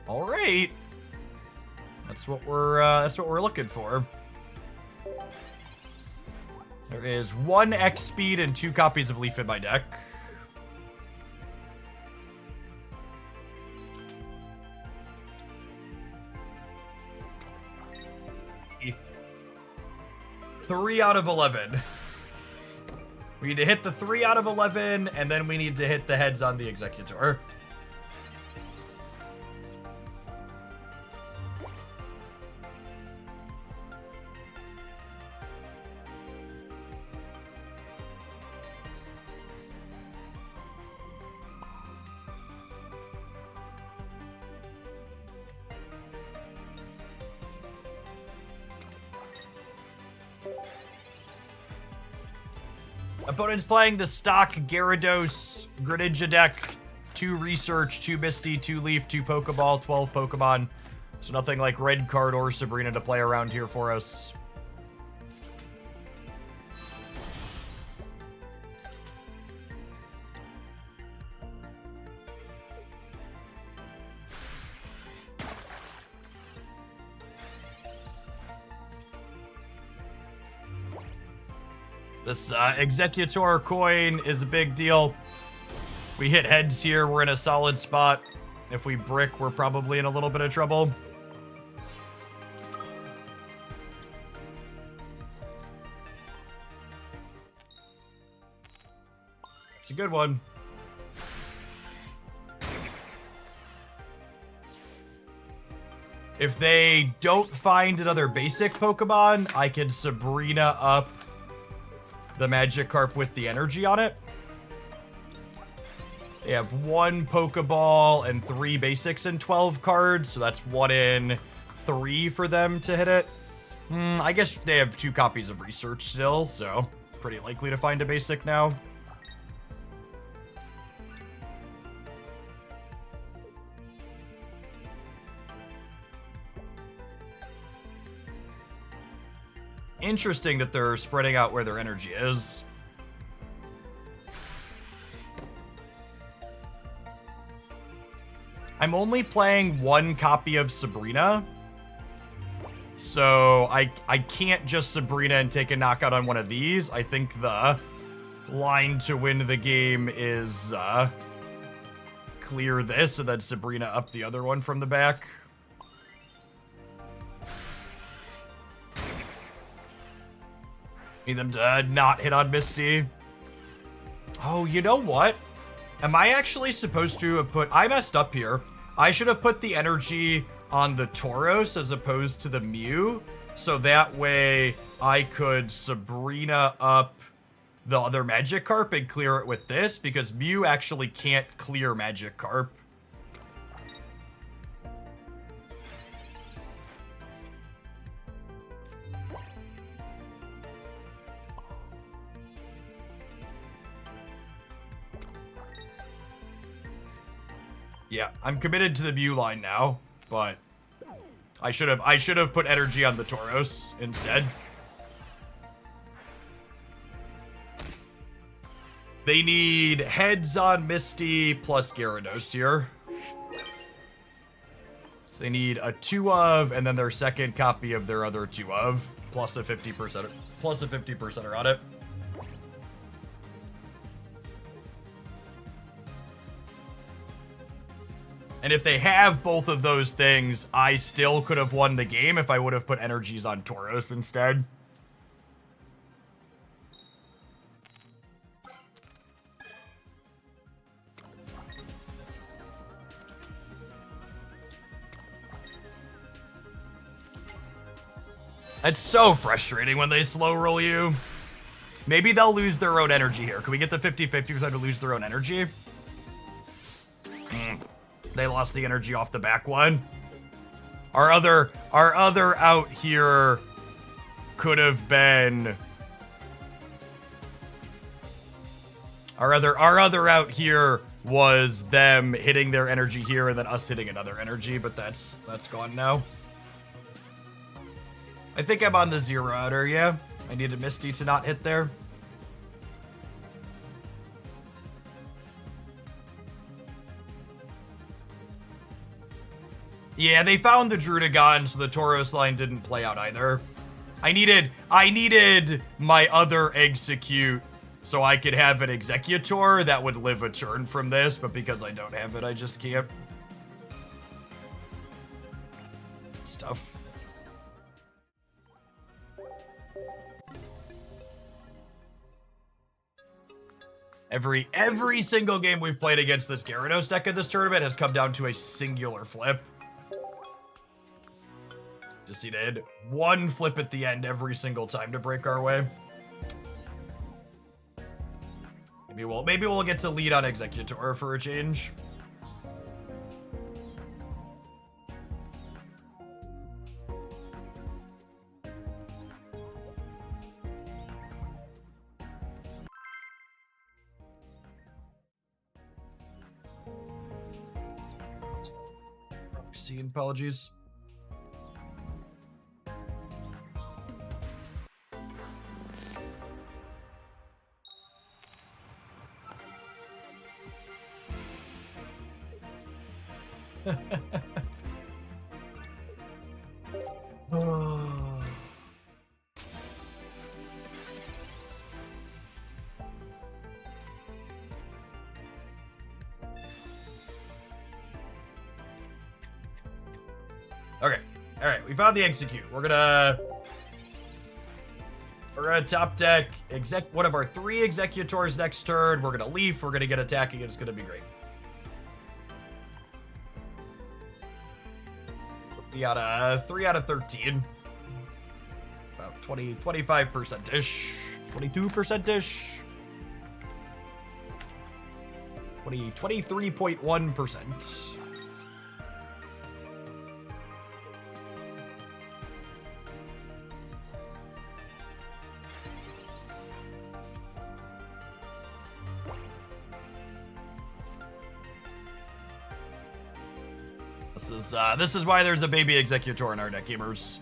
All right, that's what we're looking for. There is 1 X speed and 2 copies of Leaf in my deck. Three out of 11. We need to hit the 3 out of 11, and then we need to hit the heads on the Executor. Opponent's playing the stock Gyarados Greninja deck. 2 Research, 2 Misty, 2 Leaf, 2 Pokeball, 12 Pokemon. So nothing like Red Card or Sabrina to play around here for us. This Executor coin is a big deal. We hit heads here, we're in a solid spot. If we brick, we're probably in a little bit of trouble. It's a good one. If they don't find another basic Pokemon, I can Sabrina up the Magikarp with the energy on it. They have 1 Pokeball and 3 basics in 12 cards, so that's 1 in 3 for them to hit it. I guess they have 2 copies of Research still, so pretty likely to find a basic now. Interesting that they're spreading out where their energy is. I'm only playing 1 copy of Sabrina, so I can't just Sabrina and take a knockout on one of these. I think the line to win the game is clear this and then Sabrina up the other one from the back. Need them to not hit on Misty. Oh, you know what? Am I actually supposed to have put... I messed up here. I should have put the energy on the Tauros as opposed to the Mew. So that way I could Sabrina up the other Magikarp and clear it with this. Because Mew actually can't clear Magikarp. Yeah, I'm committed to the Mew line now, but I should have put energy on the Tauros instead. They need heads on Misty plus Gyarados here. So they need a 2 of, and then their second copy of their other 2 of, plus a 50% on it. And if they have both of those things, I still could have won the game if I would have put energies on Tauros instead. It's so frustrating when they slow roll you. Maybe they'll lose their own energy here. Can we get the 50-50 for them to lose their own energy? They lost the energy off the back one. Our other out here could have been... Our other out here was them hitting their energy here and then us hitting another energy, but that's gone now. I think I'm on the 0 outer, yeah. I needed Misty to not hit there. Yeah, they found the Druddigon, so the Tauros line didn't play out either. I needed my other Execute so I could have an Executor that would live a turn from this, but because I don't have it, I just can't. Stuff. Every single game we've played against this Gyarados deck in this tournament has come down to a singular flip. Just needed one flip at the end every single time to break our way. Maybe we'll get to lead on Executor for a change. Apologies. Okay. All right, we found the Execute. We're gonna top deck one of our 3 Executors next turn. We're gonna Leaf. We're gonna get attacking. It's gonna be great. 3 out of 13. About 25%-ish. 22%-ish. 23.1%. This is why there's a baby Executor in our deck, gamers.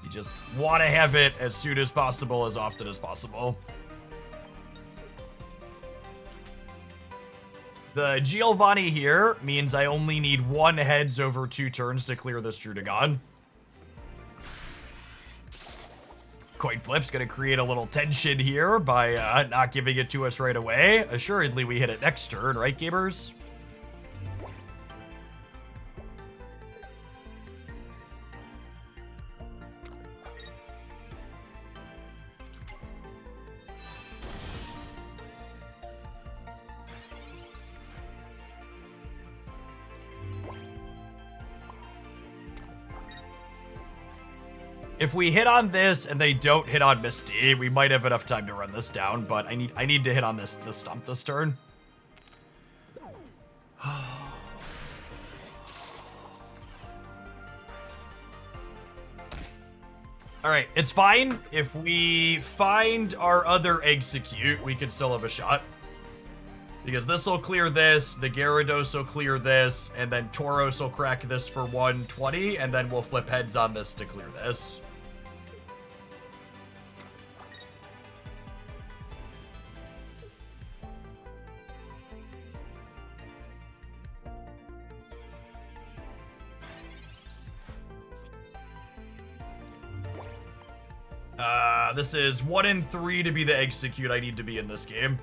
You just want to have it as soon as possible, as often as possible. The Giovanni here means I only need 1 heads over 2 turns to clear this Druddigon. Coin flip's gonna create a little tension here by not giving it to us right away. Assuredly, we hit it next turn, right, gamers? If we hit on this and they don't hit on Misty, we might have enough time to run this down, but I need to hit on the stump this turn. Alright, it's fine. If we find our other Execute, we can still have a shot. Because this will clear this, the Gyarados will clear this, and then Tauros will crack this for 120, and then we'll flip heads on this to clear this. This is 1 in 3 to be the execute I need to be in this game.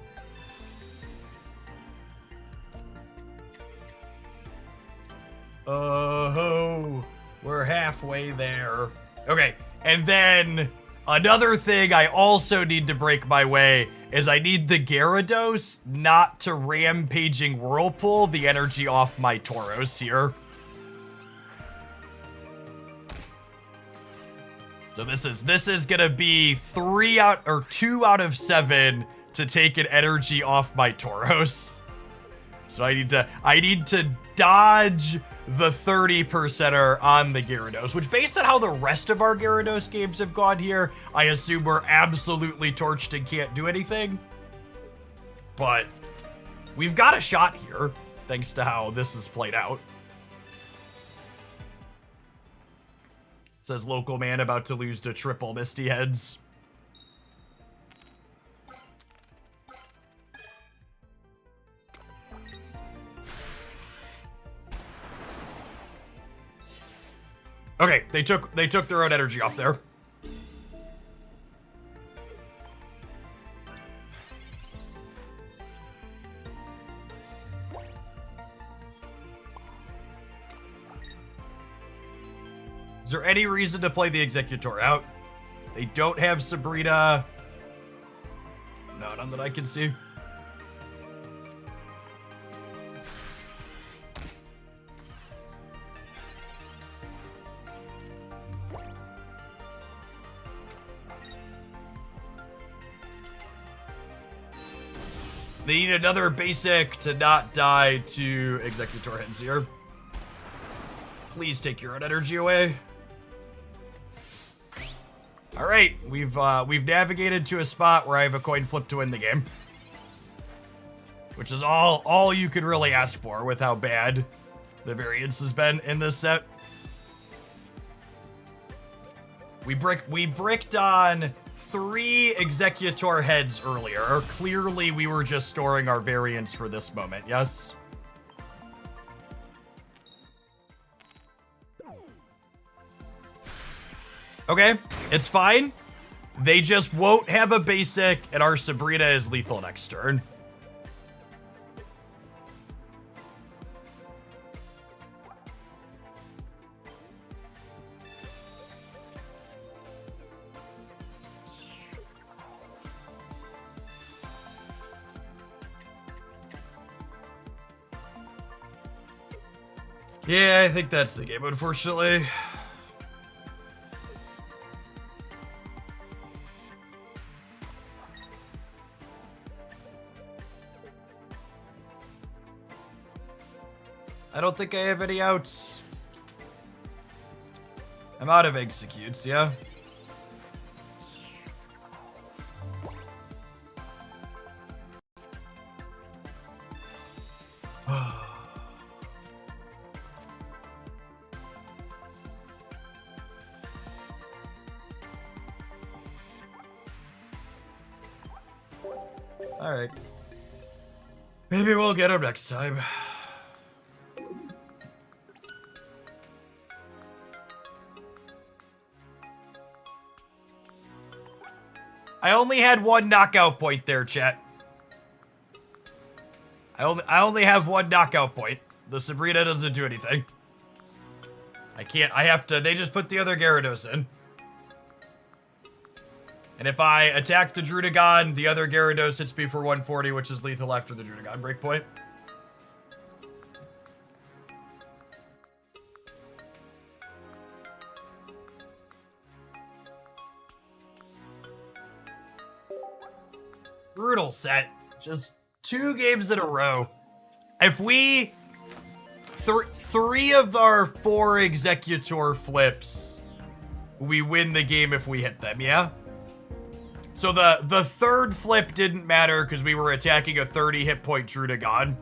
Oh, we're halfway there. Okay, and then another thing I also need to break my way is I need the Gyarados not to Rampaging Whirlpool the energy off my Tauros here. So this is gonna be 2 out of 7 to take an energy off my Tauros. So I need to dodge the 30%er on the Gyarados, which based on how the rest of our Gyarados games have gone here, I assume we're absolutely torched and can't do anything. But we've got a shot here, thanks to how this is played out. It says local man about to lose to triple Misty Heads. Okay, they took their own energy off there. Is there any reason to play the Executor out? They don't have Sabrina. No, none that I can see. They need another basic to not die to Executor Heads here. Please take your own energy away. All right, we've navigated to a spot where I have a coin flip to win the game, which is all you could really ask for with how bad the variance has been in this set. We bricked on 3 Executor Heads earlier. Clearly, we were just storing our variance for this moment, yes? Okay, it's fine. They just won't have a basic, and our Sabrina is lethal next turn. Yeah, I think that's the game, unfortunately. I don't think I have any outs. I'm out of executes, yeah? Alright. Maybe we'll get him next time. I only had 1 knockout point there, chat. I only have 1 knockout point. The Sabrina doesn't do anything. I have to, they just put the other Gyarados in. And if I attack the Drudagon, the other Gyarados hits me for 140, which is lethal after the Drudagon breakpoint. Brutal set. Just 2 games in a row. If we... 3 of our 4 Executor flips, we win the game if we hit them, yeah? So the third flip didn't matter because we were attacking a 30 hit point Drudagon.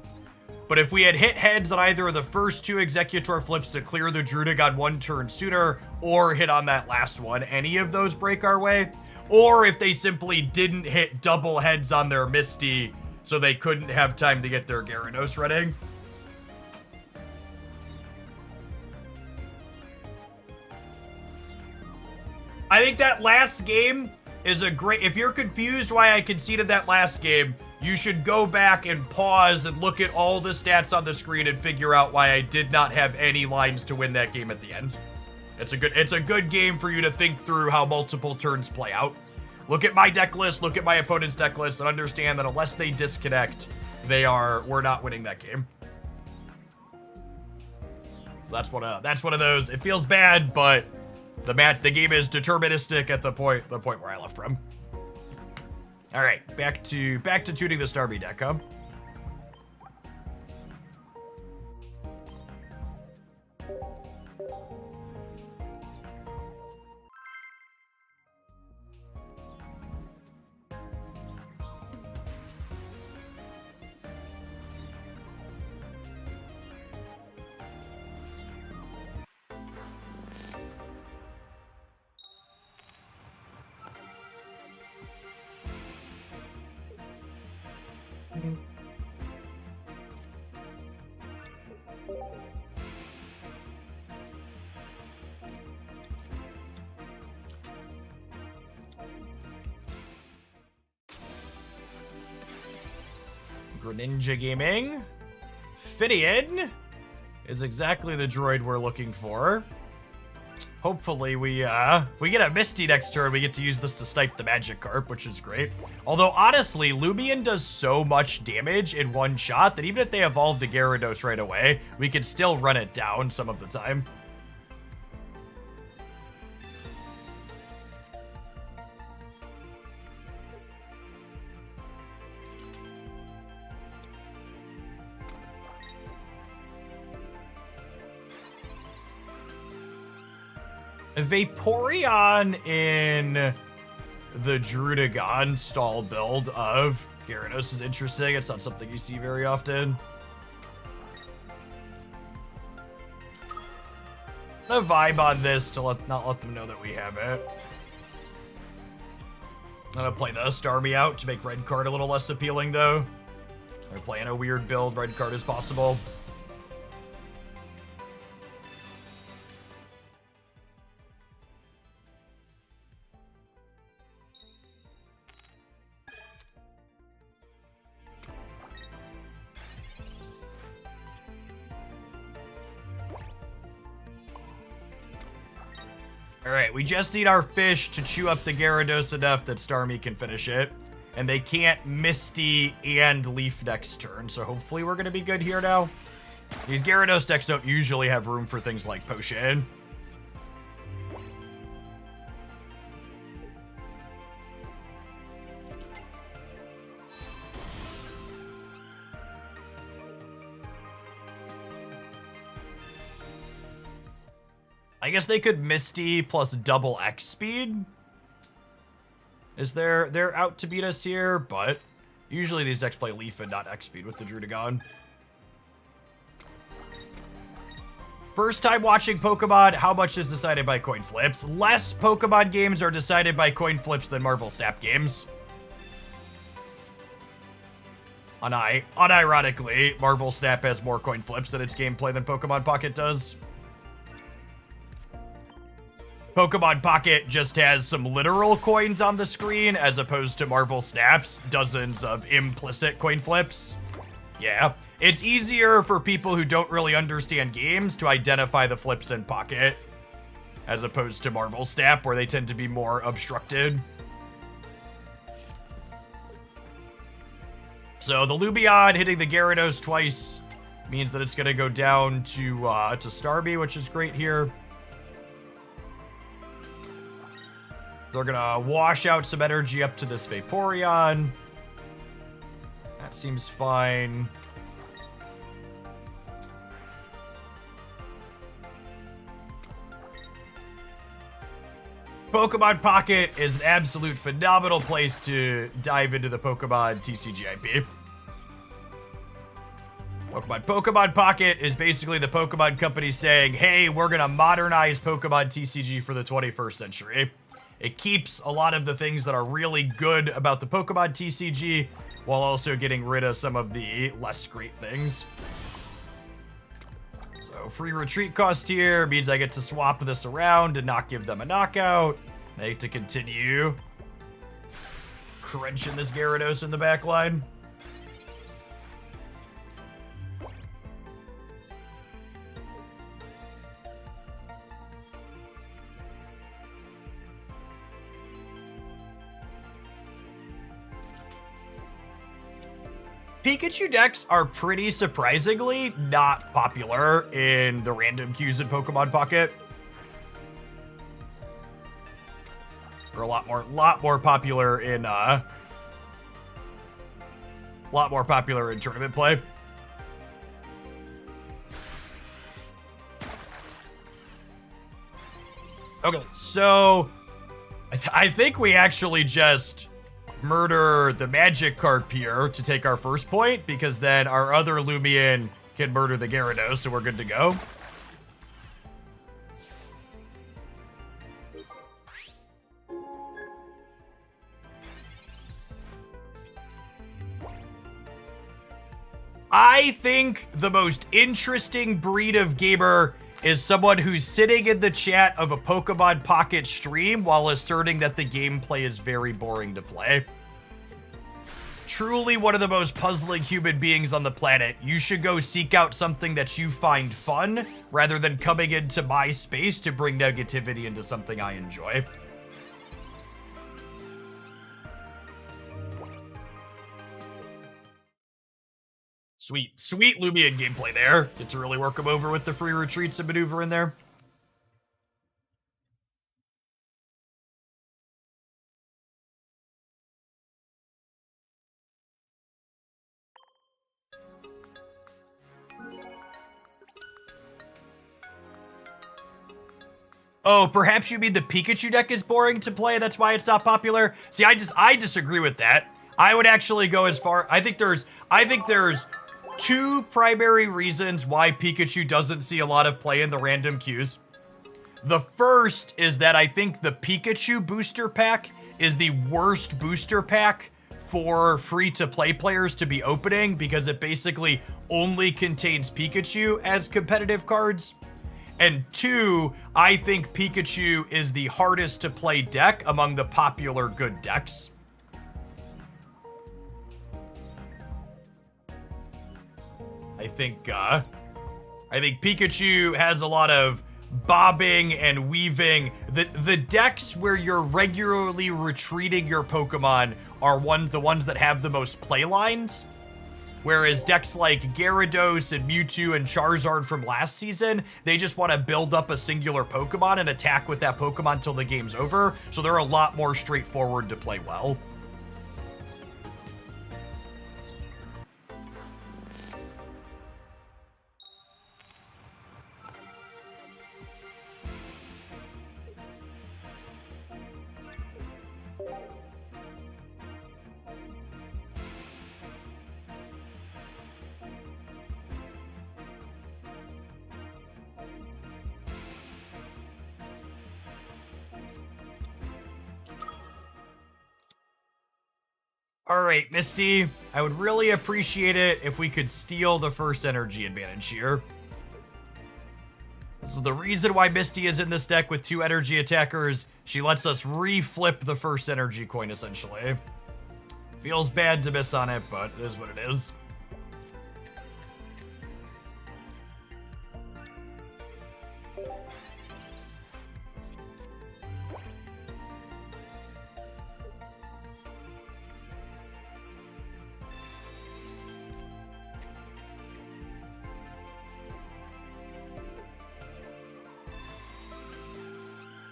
But if we had hit heads on either of the first 2 Executor flips to clear the Drudagon 1 turn sooner, or hit on that last one, any of those break our way. Or if they simply didn't hit double heads on their Misty, so they couldn't have time to get their Gyarados ready. I think that last game is a great... If you're confused why I conceded that last game, you should go back and pause and look at all the stats on the screen and figure out why I did not have any lines to win that game at the end. It's a good game for you to think through how multiple turns play out. Look at my deck list, look at my opponent's deck list, and understand that unless they disconnect, we're not winning that game. So that's one of those. It feels bad, but the game is deterministic at the point where I left from. All right, back to tuning the Starmie deck, huh? Greninja Gaming. Fidian is exactly the droid we're looking for. Hopefully we get a Misty next turn, we get to use this to snipe the Magikarp, which is great. Although honestly, Lumion does so much damage in one shot that even if they evolve the Gyarados right away, we can still run it down some of the time. Vaporeon in the Drudagon stall build of Gyarados is interesting. It's not something you see very often. I'm gonna vibe on this to not let them know that we have it. I'm gonna play the Starmie out to make red card a little less appealing though. We're playing a weird build, red card is possible. Alright, we just need our fish to chew up the Gyarados enough that Starmie can finish it. And they can't Misty and Leaf next turn, so hopefully we're gonna be good here now. These Gyarados decks don't usually have room for things like Potion. I guess they could Misty plus double X speed. They're out to beat us here, but usually these decks play Leaf and not X speed with the Drudagon. First time watching Pokemon, how much is decided by coin flips? Less Pokemon games are decided by coin flips than Marvel Snap games. Unironically, Marvel Snap has more coin flips in its gameplay than Pokemon Pocket does. Pokemon Pocket just has some literal coins on the screen as opposed to Marvel Snap's dozens of implicit coin flips. Yeah, it's easier for people who don't really understand games to identify the flips in Pocket as opposed to Marvel Snap where they tend to be more obstructed. So the Lumion hitting the Gyarados twice means that it's going to go down to Starmie, which is great here. They're gonna wash out some energy up to this Vaporeon. That seems fine. Pokemon Pocket is an absolute phenomenal place to dive into the Pokemon TCG/IP. Pokemon Pocket is basically the Pokemon company saying, hey, we're gonna modernize Pokemon TCG for the 21st century. It keeps a lot of the things that are really good about the Pokemon TCG while also getting rid of some of the less great things. So free retreat cost here means I get to swap this around and not give them a knockout. Make to continue crunching this Gyarados in the back line. Pikachu decks are pretty surprisingly not popular in the random queues in Pokemon Pocket. They're a lot more popular in tournament play. Okay, so I think we actually just murder the Magikarp here to take our first point, because then our other Lumion can murder the Gyarados, so we're good to go. I think the most interesting breed of gamer is someone who's sitting in the chat of a Pokemon Pocket stream while asserting that the gameplay is very boring to play. Truly one of the most puzzling human beings on the planet. You should go seek out something that you find fun rather than coming into my space to bring negativity into something I enjoy. Sweet Lumion gameplay there. Get to really work him over with the free retreats and maneuver in there. Oh, perhaps you mean the Pikachu deck is boring to play, that's why it's not popular? See, I disagree with that. I would actually go as far, I think there's two primary reasons why Pikachu doesn't see a lot of play in the random queues. The first is that I think the Pikachu booster pack is the worst booster pack for free-to-play players to be opening, because it basically only contains Pikachu as competitive cards. And two, I think Pikachu is the hardest to play deck among the popular good decks. I think Pikachu has a lot of bobbing and weaving. The decks where you're regularly retreating your Pokemon are the ones that have the most play lines. Whereas decks like Gyarados and Mewtwo and Charizard from last season, they just want to build up a singular Pokemon and attack with that Pokemon until the game's over. So they're a lot more straightforward to play well. All right, Misty, I would really appreciate it if we could steal the first energy advantage here. This is the reason why Misty is in this deck with 2 energy attackers. She lets us re-flip the first energy coin, essentially. Feels bad to miss on it, but it is what it is.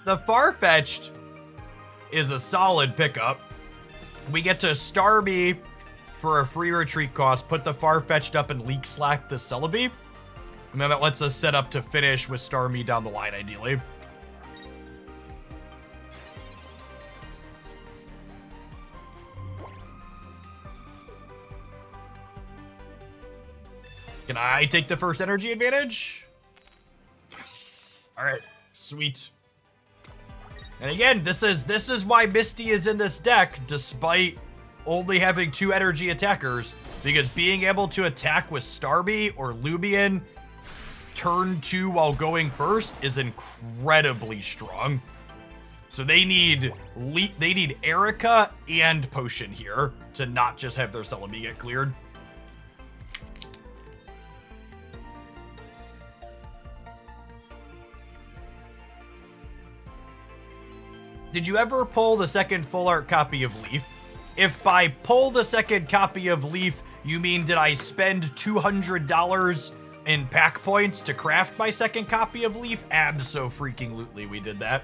The Farfetch'd is a solid pickup. We get to Starmie for a free retreat cost, put the Farfetch'd up and Leak Slack the Celebi. And then that lets us set up to finish with Starmie down the line, ideally. Can I take the first energy advantage? Yes. All right, sweet. And again, this is why Misty is in this deck, despite only having 2 energy attackers, because being able to attack with Starmie or Lumion turn 2 while going first is incredibly strong. So they need Erica and Potion here to not just have their Celebi get cleared. Did you ever pull the second full art copy of Leaf? If by pull the second copy of Leaf, you mean did I spend $200 in pack points to craft my second copy of Leaf? Abso-freaking-lutely we did that.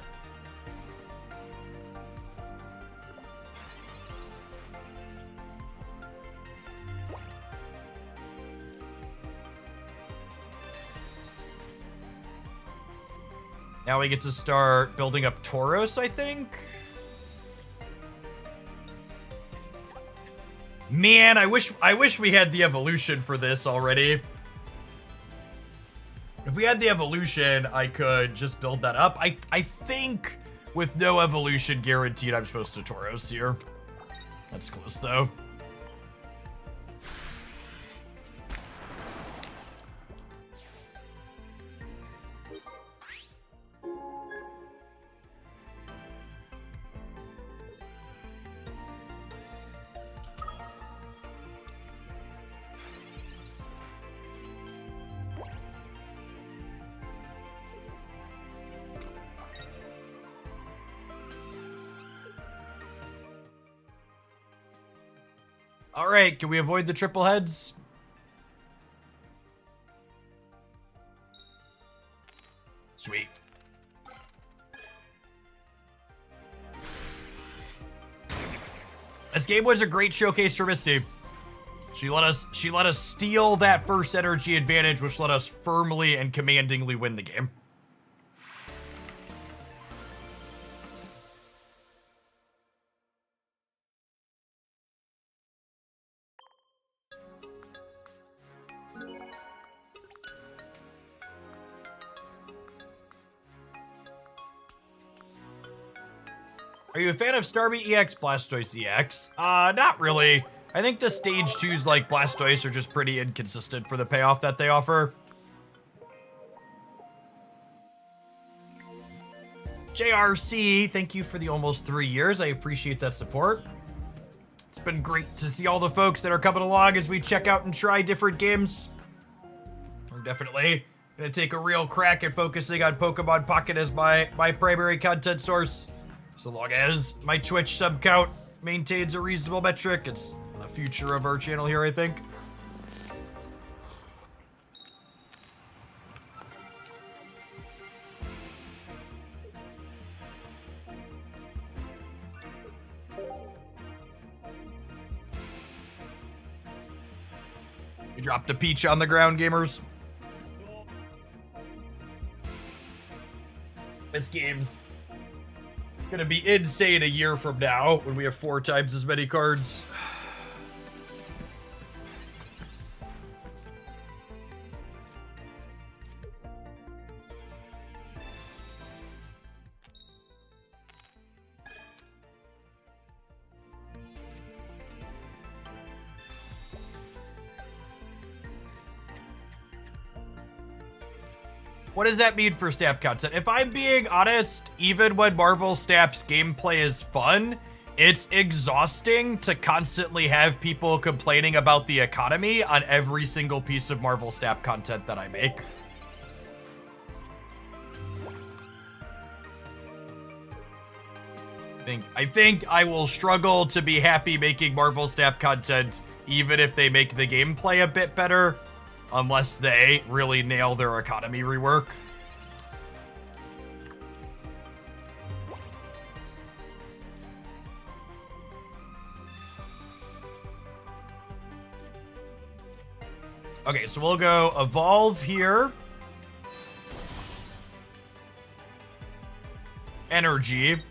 Now we get to start building up Tauros, I think. Man, I wish we had the evolution for this already. If we had the evolution, I could just build that up. I think with no evolution guaranteed, I'm supposed to Tauros here. That's close though. All right, can we avoid the triple heads? Sweet. This game was a great showcase for Misty. She let us steal that first energy advantage, which let us firmly and commandingly win the game. Are you a fan of Starmie EX, Blastoise EX? Not really. I think the stage 2s like Blastoise are just pretty inconsistent for the payoff that they offer. JRC, thank you for the almost 3 years. I appreciate that support. It's been great to see all the folks that are coming along as we check out and try different games. I'm definitely gonna take a real crack at focusing on Pokemon Pocket as my primary content source. So long as my Twitch sub count maintains a reasonable metric, it's the future of our channel here, I think. You dropped a peach on the ground, gamers. This game's gonna be insane a year from now when we have 4 times as many cards. What does that mean for Snap content? If I'm being honest, even when Marvel Snap's gameplay is fun, it's exhausting to constantly have people complaining about the economy on every single piece of Marvel Snap content that I make. I think I will struggle to be happy making Marvel Snap content even if they make the gameplay a bit better. Unless they really nail their economy rework. Okay, so we'll go evolve here. Energy.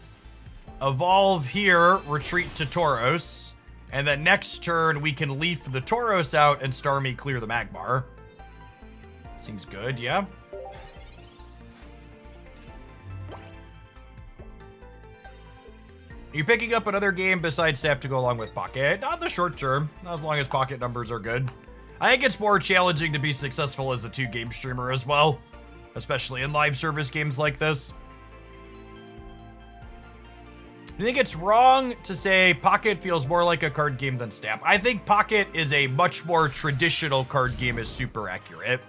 Evolve here, retreat to Tauros. And then next turn, we can leaf the Tauros out and Starmie clear the Magmar. Seems good, yeah. Are you picking up another game besides Snap to go along with Pocket? Not in the short term, not as long as Pocket numbers are good. I think it's more challenging to be successful as a 2-game streamer as well, especially in live service games like this. I think it's wrong to say Pocket feels more like a card game than Snap. I think Pocket is a much more traditional card game, is super accurate.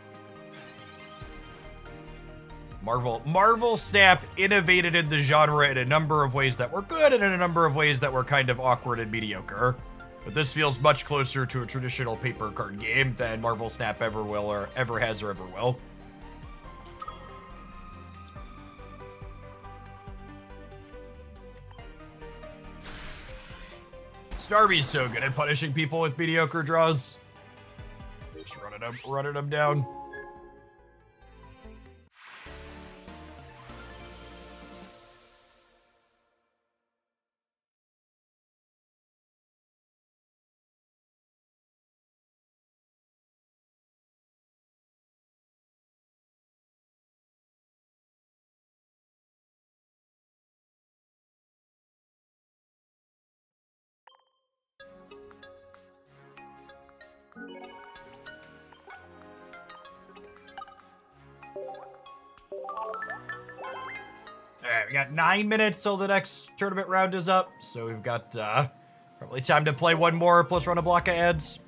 Marvel Snap innovated in the genre in a number of ways that were good and in a number of ways that were kind of awkward and mediocre. But this feels much closer to a traditional paper card game than Marvel Snap ever will or ever has or ever will. Snarby's so good at punishing people with mediocre draws. Just running them down. Alright, we got 9 minutes till the next tournament round is up, so we've got probably time to play one more plus run a block of ads.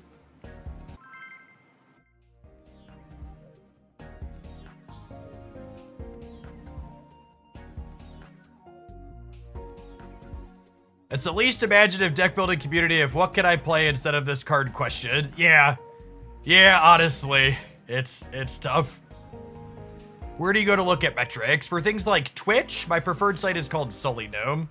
It's the least imaginative deck building community of what can I play instead of this card question. Yeah, honestly, it's tough. Where do you go to look at metrics? For things like Twitch, my preferred site is called Sully Gnome.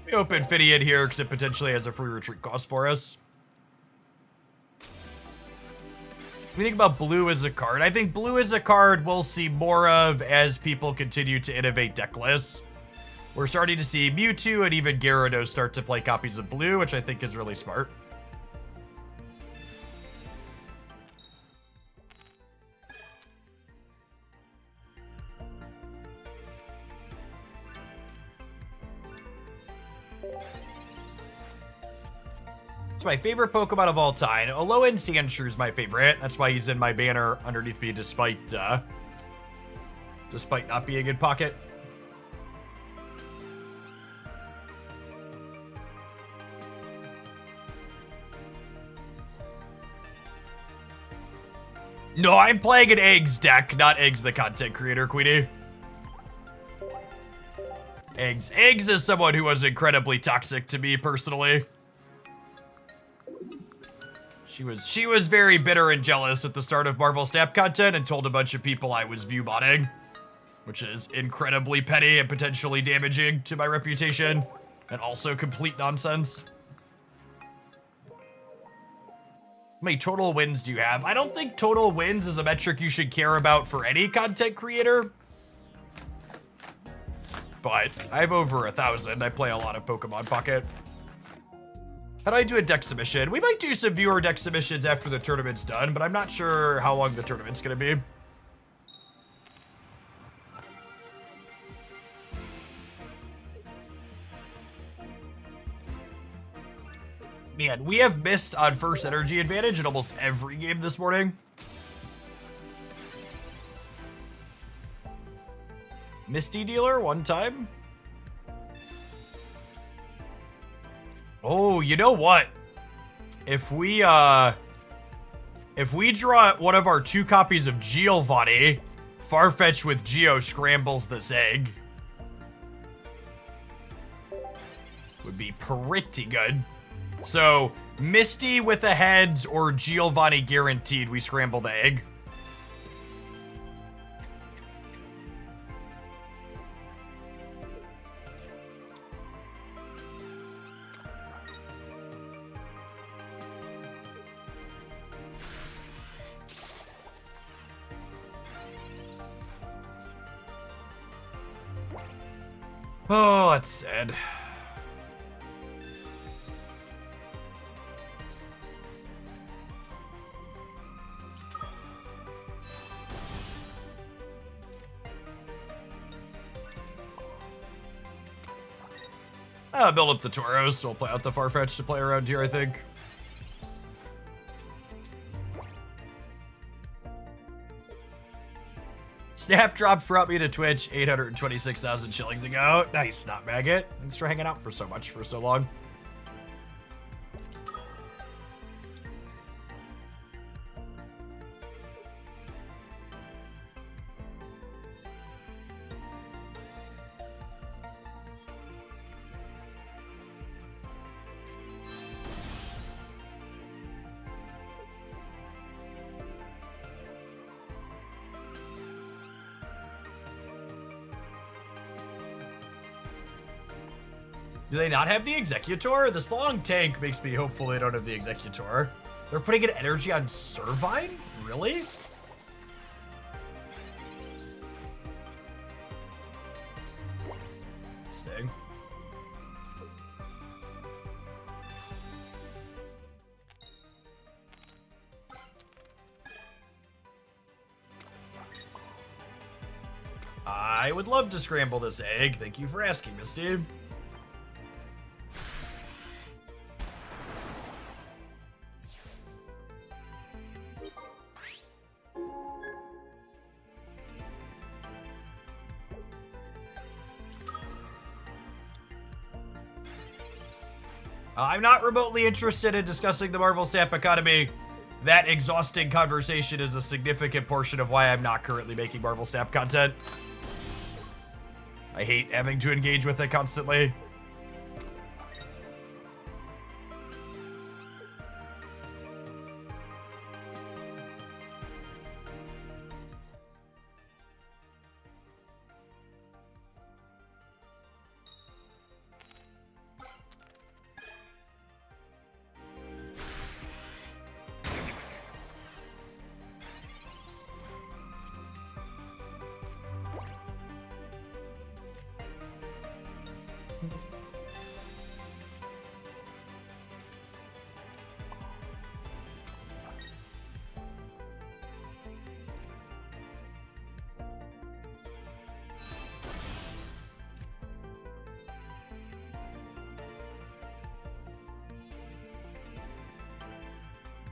We open Fidian here because it potentially has a free retreat cost for us. We think about blue as a card. I think blue as a card we'll see more of as people continue to innovate deck lists. We're starting to see Mewtwo and even Gyarados start to play copies of blue, which I think is really smart. It's my favorite Pokemon of all time. Alolan Sandshrew is my favorite. That's why he's in my banner underneath me, despite not being in Pocket. No, I'm playing an Eggs deck, not Eggs the content creator, Queenie. Eggs is someone who was incredibly toxic to me personally. She was very bitter and jealous at the start of Marvel Snap content and told a bunch of people I was view botting, which is incredibly petty and potentially damaging to my reputation and also complete nonsense. How many total wins do you have? I don't think total wins is a metric you should care about for any content creator. But I have over 1,000. I play a lot of Pokemon Pocket. How do I do a deck submission? We might do some viewer deck submissions after the tournament's done, but I'm not sure how long the tournament's gonna be. Man, we have missed on first energy advantage in almost every game this morning. Misty Dealer one time. Oh, you know what? If we draw one of our 2 copies of Giovanni, Farfetch with Geo scrambles this egg. Would be pretty good. So, Misty with a heads or Giovanni guaranteed we scramble the egg. Oh, that's sad. Build up the Tauros, so we'll play out the Farfetch to play around here, I think. Snapdrop brought me to Twitch 826,000 shillings ago. Nice, not maggot. Thanks for hanging out for so much for so long. Do they not have the Executor? This long tank makes me hopeful they don't have the Executor. They're putting an energy on Servine? Really? Sting. I would love to scramble this egg. Thank you for asking, Misty. I'm not remotely interested in discussing the Marvel Stamp economy. That exhausting conversation is a significant portion of why I'm not currently making Marvel Stamp content. I hate having to engage with it constantly.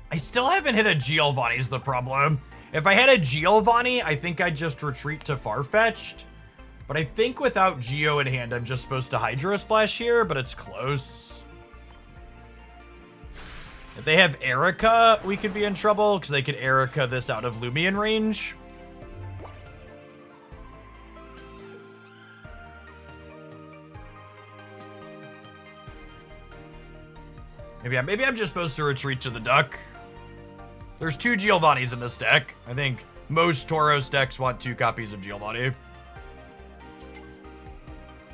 I still haven't hit a Giovanni's the problem. If I had a Giovanni, I think I'd just retreat to Farfetch'd. But I think without Geo in hand, I'm just supposed to Hydro Splash here, but it's close. If they have Erica, we could be in trouble, because they could Erica this out of Lumion range. Maybe I'm just supposed to retreat to the duck. There's 2 Giovannis in this deck. I think most Tauros decks want 2 copies of Giovanni.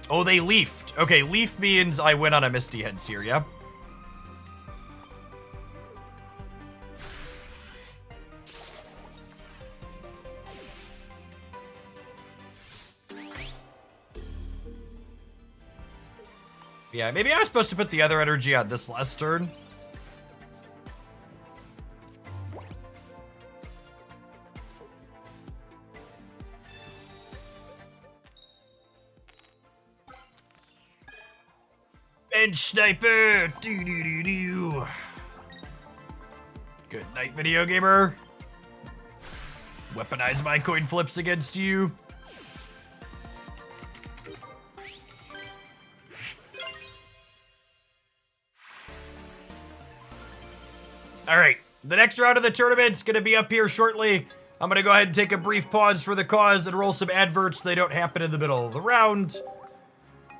Oh, they leafed. Okay, leaf means I win on a Misty Heads here, yeah? Yeah, maybe I was supposed to put the other energy on this last turn. Bench sniper! Doo-doo-doo-doo. Good night, video gamer. Weaponize my coin flips against you. All right, the next round of the tournament's gonna be up here shortly. I'm gonna go ahead and take a brief pause for the cause and roll some adverts. They don't happen in the middle of the round.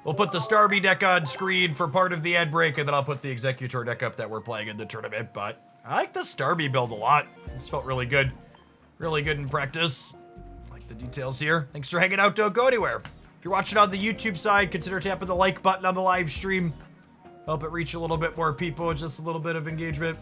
We'll put the Starmie deck on screen for part of the ad break, and then I'll put the Executor deck up that we're playing in the tournament. But I like the Starmie build a lot. This felt really good. Really good in practice. I like the details here. Thanks for hanging out. Don't go anywhere. If you're watching on the YouTube side, consider tapping the like button on the live stream. Help it reach a little bit more people, just a little bit of engagement.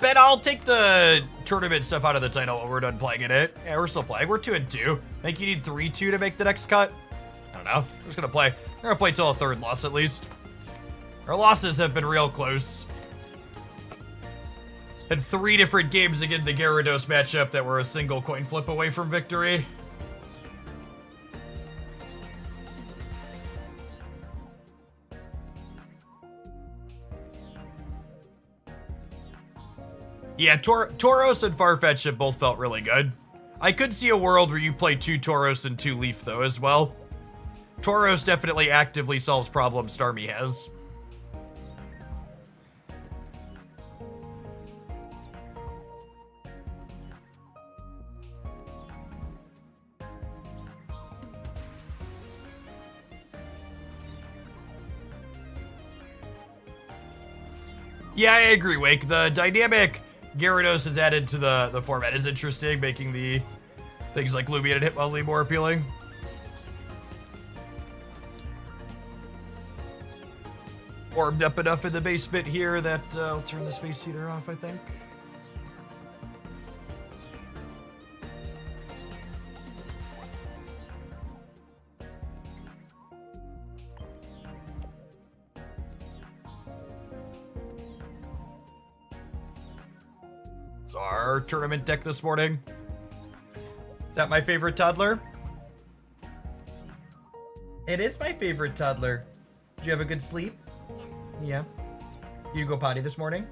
Ben, I'll take the tournament stuff out of the title when we're done playing it. Yeah, we're still playing. We're 2-2. Think you need 3-2 to make the next cut? I don't know. We're just gonna play. We're gonna play till a third loss at least. Our losses have been real close. Had 3 different games against the Gyarados matchup that were a single coin flip away from victory. Yeah, Tauros and Farfetch'd have both felt really good. I could see a world where you play 2 Tauros and 2 Leaf, though, as well. Tauros definitely actively solves problems Starmie has. Yeah, I agree, Wake. The dynamic Gyarados has added to the format is interesting, making the things like Lumion and Hitmonlee more appealing. Warmed up enough in the basement here that I'll turn the space heater off, I think. So our tournament deck this morning. Is that my favorite toddler? It is my favorite toddler. Did you have a good sleep? Yeah. You go potty this morning?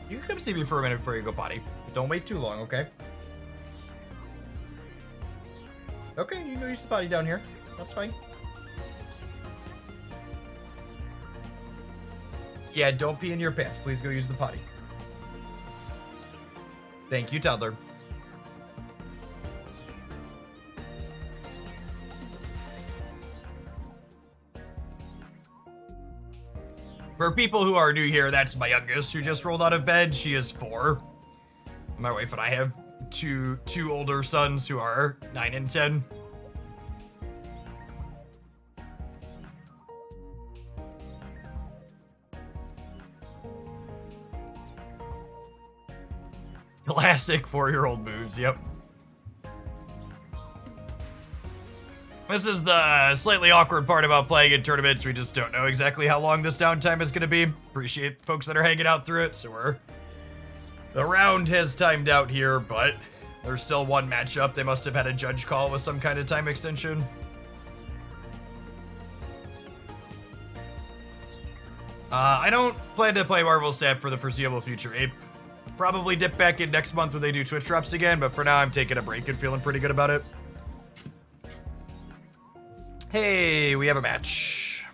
You can come see me for a minute before you go potty. Don't wait too long, okay? Okay, you can go use the potty down here. That's fine. Yeah, don't pee in your pants. Please go use the potty. Thank you, toddler. For people who are new here, that's my youngest who just rolled out of bed. She is 4. My wife and I have two older sons who are 9 and 10. Classic 4-year-old moves, yep. This is the slightly awkward part about playing in tournaments. We just don't know exactly how long this downtime is going to be. Appreciate folks that are hanging out through it, so the round has timed out here, but there's still one matchup. They must have had a judge call with some kind of time extension. I don't plan to play Marvel Snap for the foreseeable future, Ape. Probably dip back in next month when they do Twitch drops again, but for now I'm taking a break and feeling pretty good about it. Hey, we have a match.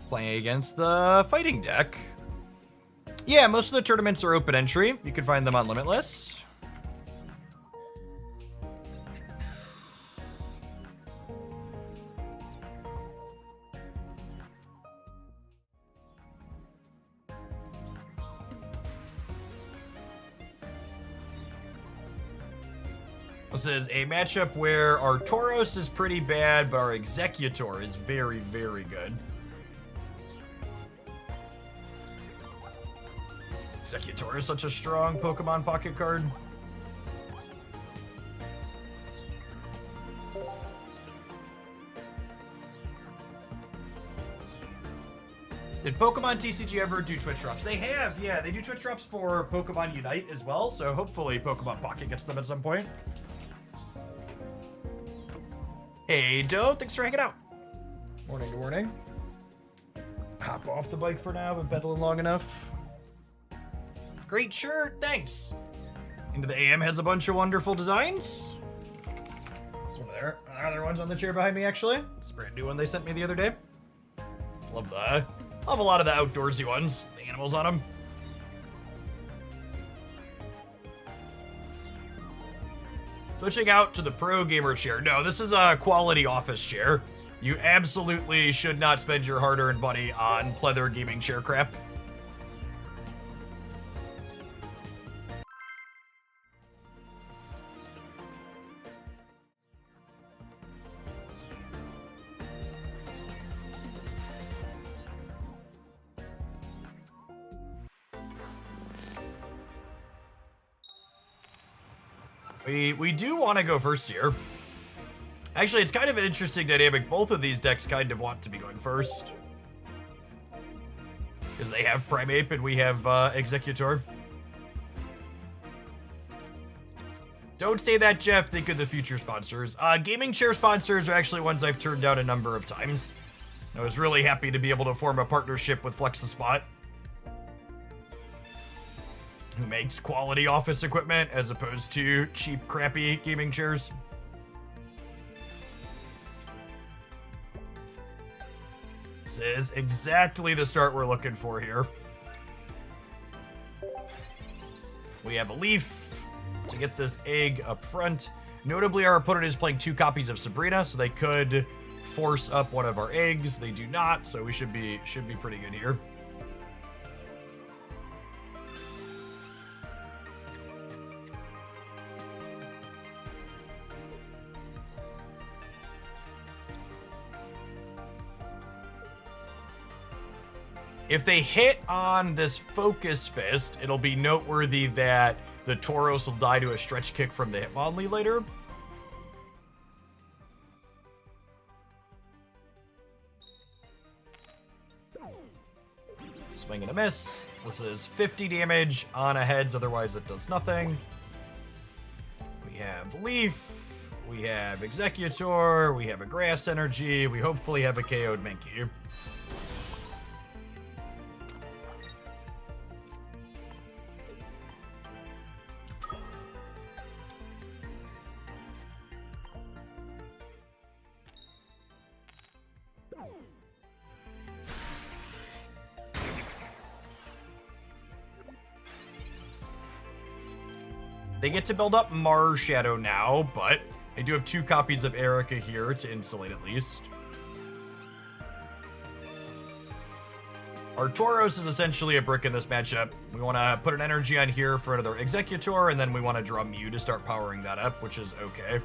Playing against the fighting deck. Yeah, most of the tournaments are open entry. You can find them on Limitless. This is a matchup where our Tauros is pretty bad, but our Executor is very, very good. Executor is such a strong Pokemon pocket card. Did Pokemon TCG ever do Twitch drops? They have, yeah. They do Twitch drops for Pokemon Unite as well, so hopefully Pokemon Pocket gets them at some point. Hey, Doe, thanks for hanging out. Morning to morning. Hop off the bike for now, been pedaling long enough. Great shirt, thanks. Into the AM has a bunch of wonderful designs. This one there. Other ones on the chair behind me, actually. It's a brand new one they sent me the other day. Love a lot of the outdoorsy ones. The animals on them. Switching out to the Pro Gamer chair. No, this is a quality office chair. You absolutely should not spend your hard-earned money on pleather gaming chair crap. We do want to go first here. Actually, it's kind of an interesting dynamic. Both of these decks kind of want to be going first. Because they have Primeape and we have Executor. Don't say that, Jeff. Think of the future sponsors. Gaming chair sponsors are actually ones I've turned down a number of times. I was really happy to be able to form a partnership with FlexiSpot, who makes quality office equipment as opposed to cheap, crappy gaming chairs. This is exactly the start we're looking for here. We have a leaf to get this egg up front. Notably, our opponent is playing 2 copies of Sabrina, so they could force up one of our eggs. They do not, so we should be pretty good here. If they hit on this Focus Fist, it'll be noteworthy that the Tauros will die to a stretch kick from the Hitmonlee later. Swing and a miss. This is 50 damage on a heads, otherwise it does nothing. We have Leaf. We have Executor. We have a Grass Energy. We hopefully have a KO'd Mankey. They get to build up Mars Shadow now, but I do have 2 copies of Erica here to insulate at least. Our Tauros is essentially a brick in this matchup. We want to put an energy on here for another Executor, and then we want to draw Mew to start powering that up, which is okay.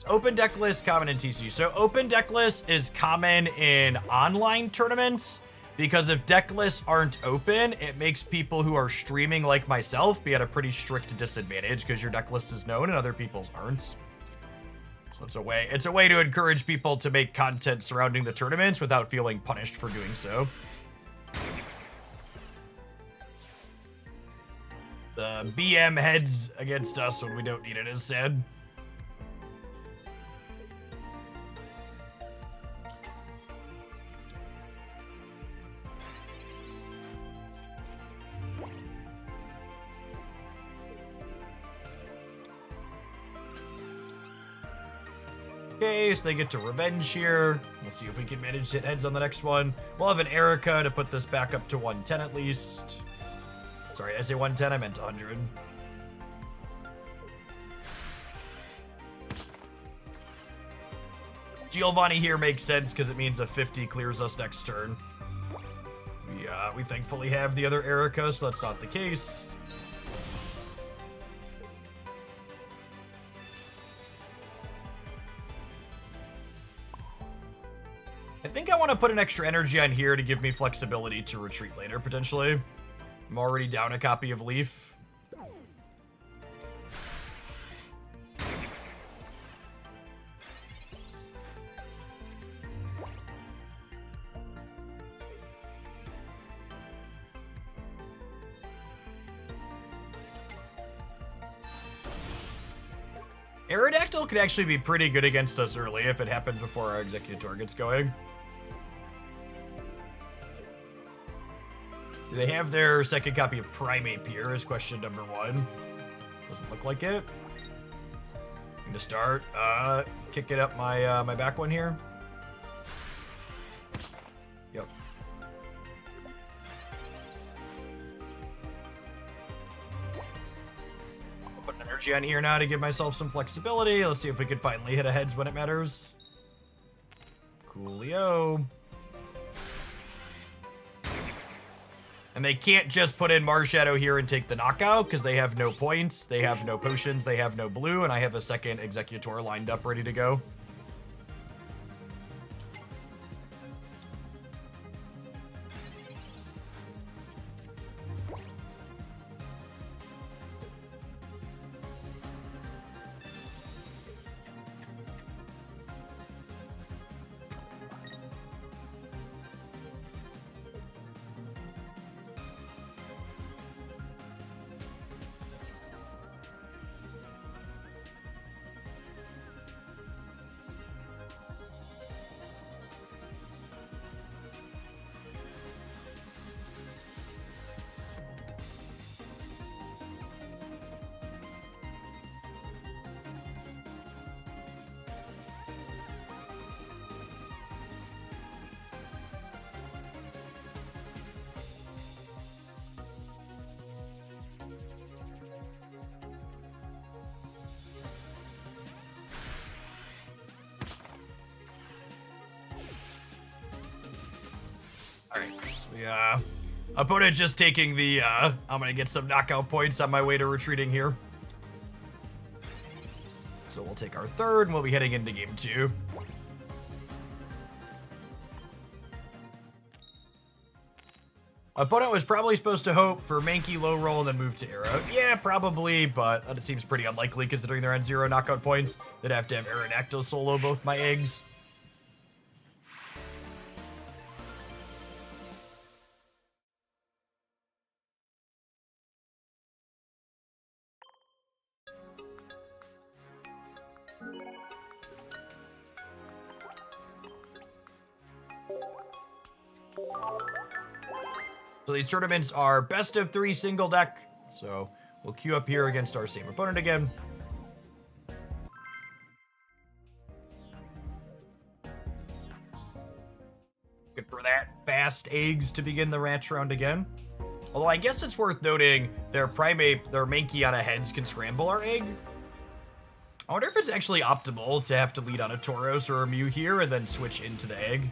Open deck list, common in TCG. So open deck list is common in online tournaments because if deck lists aren't open, it makes people who are streaming like myself be at a pretty strict disadvantage because your deck list is known and other people's aren't. So it's a way to encourage people to make content surrounding the tournaments without feeling punished for doing so. The BM heads against us when we don't need it is sad. Okay, so they get to revenge here. We'll see if we can manage to hit heads on the next one. We'll have an Erica to put this back up to 110 at least. Sorry, I say 110, I meant 100. Giovanni here makes sense because it means a 50 clears us next turn. We thankfully have the other Erica, so that's not the case. I think I want to put an extra energy on here to give me flexibility to retreat later, potentially. I'm already down a copy of Leaf. Aerodactyl could actually be pretty good against us early if it happened before our Executor gets going. Do they have their second copy of Primeape here is question number 1. Doesn't look like it. I'm gonna start kicking up my my back one here. Yep. I'll put an energy on here now to give myself some flexibility. Let's see if we can finally hit a heads when it matters. Coolio. And they can't just put in Marshadow here and take the knockout because they have no points, they have no potions, they have no blue, and I have a second Executor lined up ready to go. Alright, so yeah. Opponent just taking the, I'm gonna get some knockout points on my way to retreating here. So we'll take our third, and we'll be heading into game 2. Opponent was probably supposed to hope for Mankey low roll and then move to Arrow. Yeah, probably, but it seems pretty unlikely considering they're on 0 knockout points. They'd have to have Aerodactyl solo both my eggs. So these tournaments are best of 3 single deck. So we'll queue up here against our same opponent again. Good for that. Fast eggs to begin the ranch round again. Although I guess it's worth noting their Primate, their Mankey on a heads can scramble our egg. I wonder if it's actually optimal to have to lead on a Tauros or a Mew here and then switch into the egg.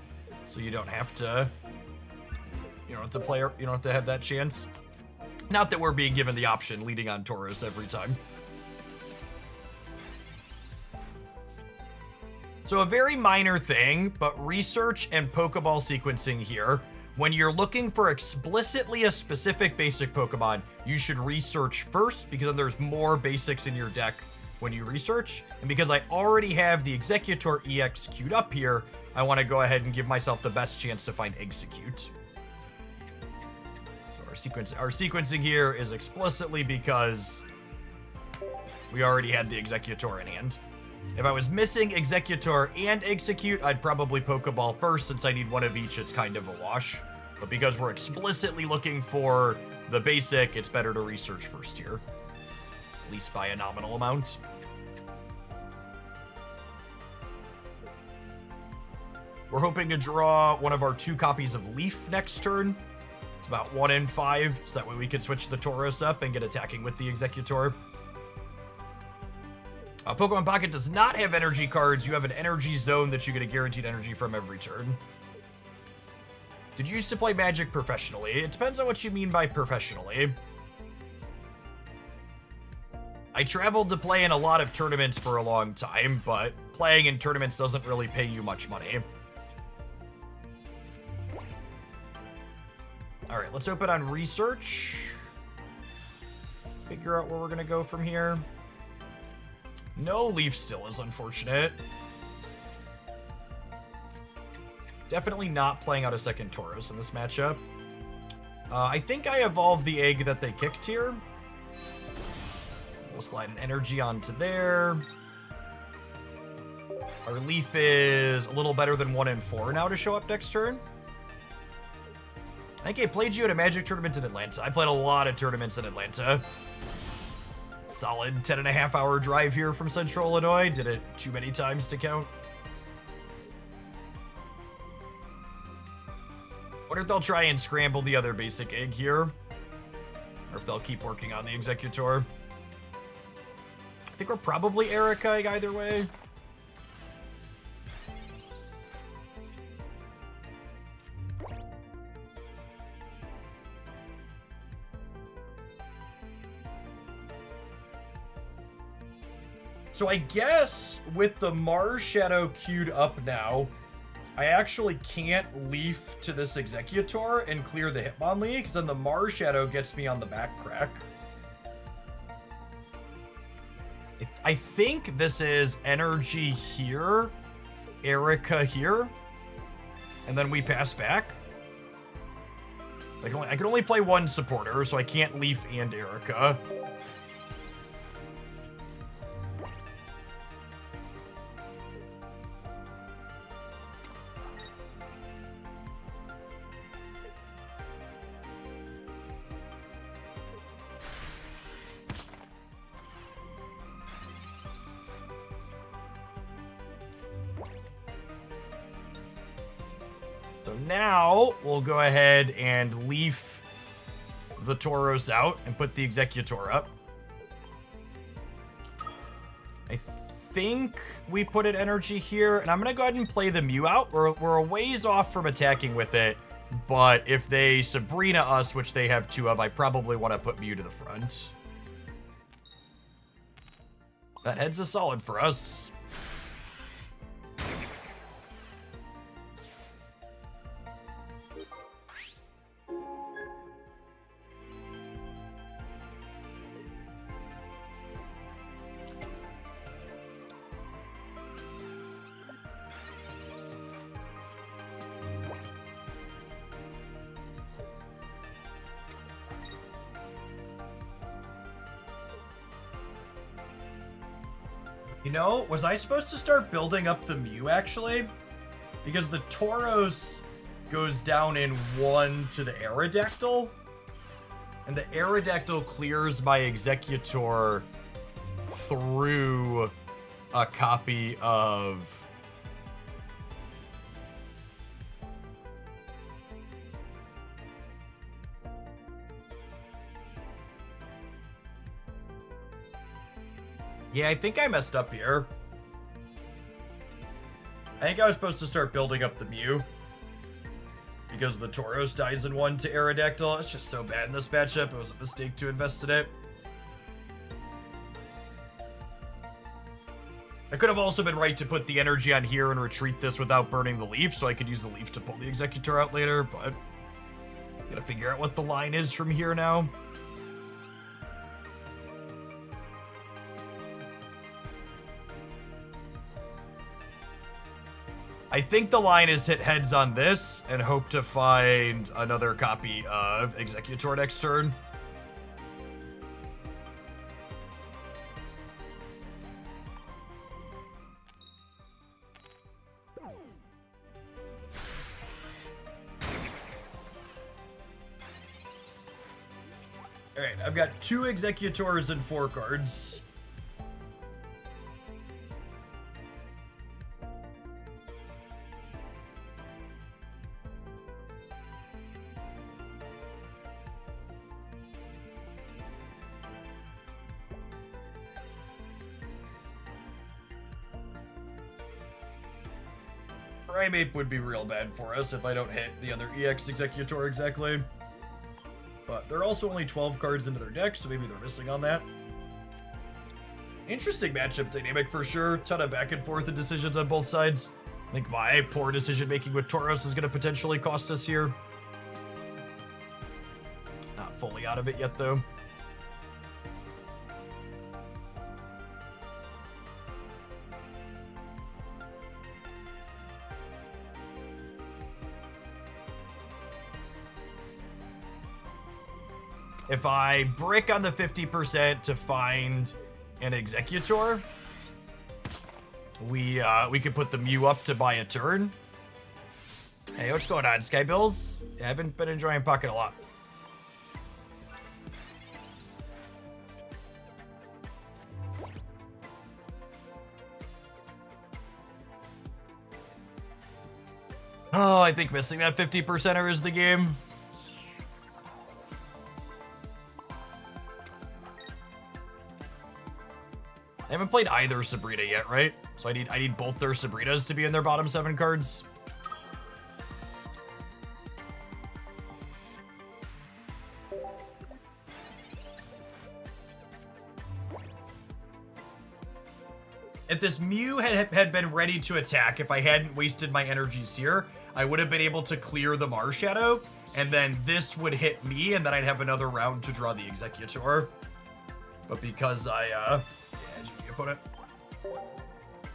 So you don't have to... You don't have to have that chance. Not that we're being given the option leading on Tauros every time. So a very minor thing, but research and Pokeball sequencing here. When you're looking for explicitly a specific basic Pokemon, you should research first because then there's more basics in your deck when you research. And because I already have the Executor EX queued up here, I want to go ahead and give myself the best chance to find Execute. Our sequencing here is explicitly because we already had the Executor in hand. If I was missing Executor and Execute, I'd probably Pokeball first. Since I need one of each, it's kind of a wash. But because we're explicitly looking for the basic, it's better to research first here. At least by a nominal amount. We're hoping to draw one of our 2 copies of Leaf next turn. About 1 in 5, so that way we can switch the Tauros up and get attacking with the Executor. Pokemon Pocket does not have energy cards. You have an energy zone that you get a guaranteed energy from every turn. Did you used to play Magic professionally? It depends on what you mean by professionally. I traveled to play in a lot of tournaments for a long time, but playing in tournaments doesn't really pay you much money. All right, let's open on research. Figure out where we're gonna go from here. No Leaf still is unfortunate. Definitely not playing out a second Tauros in this matchup. I think I evolved the egg that they kicked here. We'll slide an energy onto there. Our Leaf is a little better than 1 in 4 now to show up next turn. I think I played you at a Magic tournament in Atlanta. I played a lot of tournaments in Atlanta. Solid 10.5-hour drive here from Central Illinois. Did it too many times to count. Wonder if they'll try and scramble the other basic egg here. Or if they'll keep working on the Executor. I think we're probably Erica either way. So I guess with the Mars Shadow queued up now, I actually can't leaf to this Executor and clear the Hitmonlee, because then the Mars Shadow gets me on the back crack. I think this is energy here, Erica here, and then we pass back. I can only play one supporter, so I can't leaf and Erica. So now we'll go ahead and leaf the Tauros out and put the Executor up. I think we put an energy here, and I'm gonna go ahead and play the Mew out. We're a ways off from attacking with it, but if they Sabrina us, which they have two of, I probably want to put Mew to the front. That head's a solid for us. You know, was I supposed to start building up the Mew, actually? Because the Tauros goes down in 1 to the Aerodactyl, and the Aerodactyl clears my Executor through a copy of... Yeah, I think I messed up here. I think I was supposed to start building up the Mew, because the Tauros dies in 1 to Aerodactyl. It's just so bad in this matchup. It was a mistake to invest in it. I could have also been right to put the energy on here and retreat this without burning the leaf, so I could use the leaf to pull the Executor out later, but... gotta figure out what the line is from here now. I think the line is hit heads on this and hope to find another copy of Executor next turn. Alright, I've got 2 Executors and 4 cards. Primeape would be real bad for us if I don't hit the other EX Executor exactly. But they're also only 12 cards into their deck, so maybe they're missing on that. Interesting matchup dynamic for sure. Ton of back and forth and decisions on both sides. I think my poor decision making with Tauros is going to potentially cost us here. Not fully out of it yet, though. If I brick on the 50% to find an Executor, we could put the Mew up to buy a turn. Hey, what's going on, Skybills? I haven't been enjoying Pocket a lot. Oh, I think missing that 50%er is the game. I haven't played either Sabrina yet, right? So I need both their Sabrinas to be in their bottom 7 cards. If this Mew had been ready to attack, if I hadn't wasted my energies here, I would have been able to clear the Mars Shadow, and then this would hit me, and then I'd have another round to draw the Executor. But because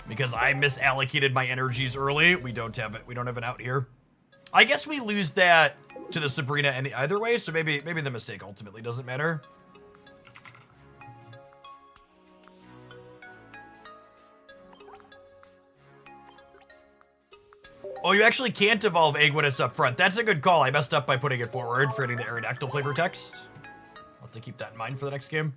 because I misallocated my energies early, we don't have an out here. I guess we lose that to the Sabrina either way, so maybe the mistake ultimately doesn't matter. Oh, you actually can't evolve Egg when it's up front. That's a good call. I messed up by putting it forward for getting the Aerodactyl flavor text. I'll have to keep that in mind for the next game.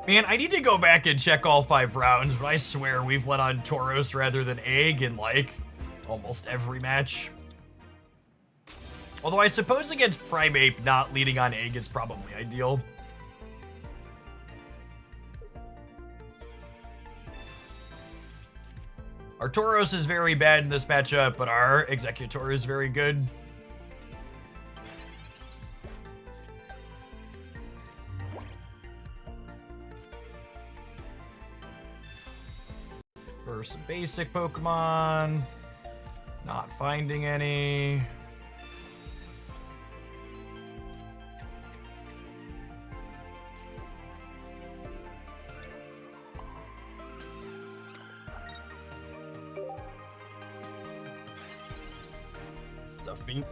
Man, I need to go back and check all 5 rounds, but I swear we've let on Tauros rather than Egg in, like, almost every match. Although I suppose against Primeape, not leading on Egg is probably ideal. Our Tauros is very bad in this matchup, but our Executor is very good. For some basic Pokemon. Not finding any. Stuff bean.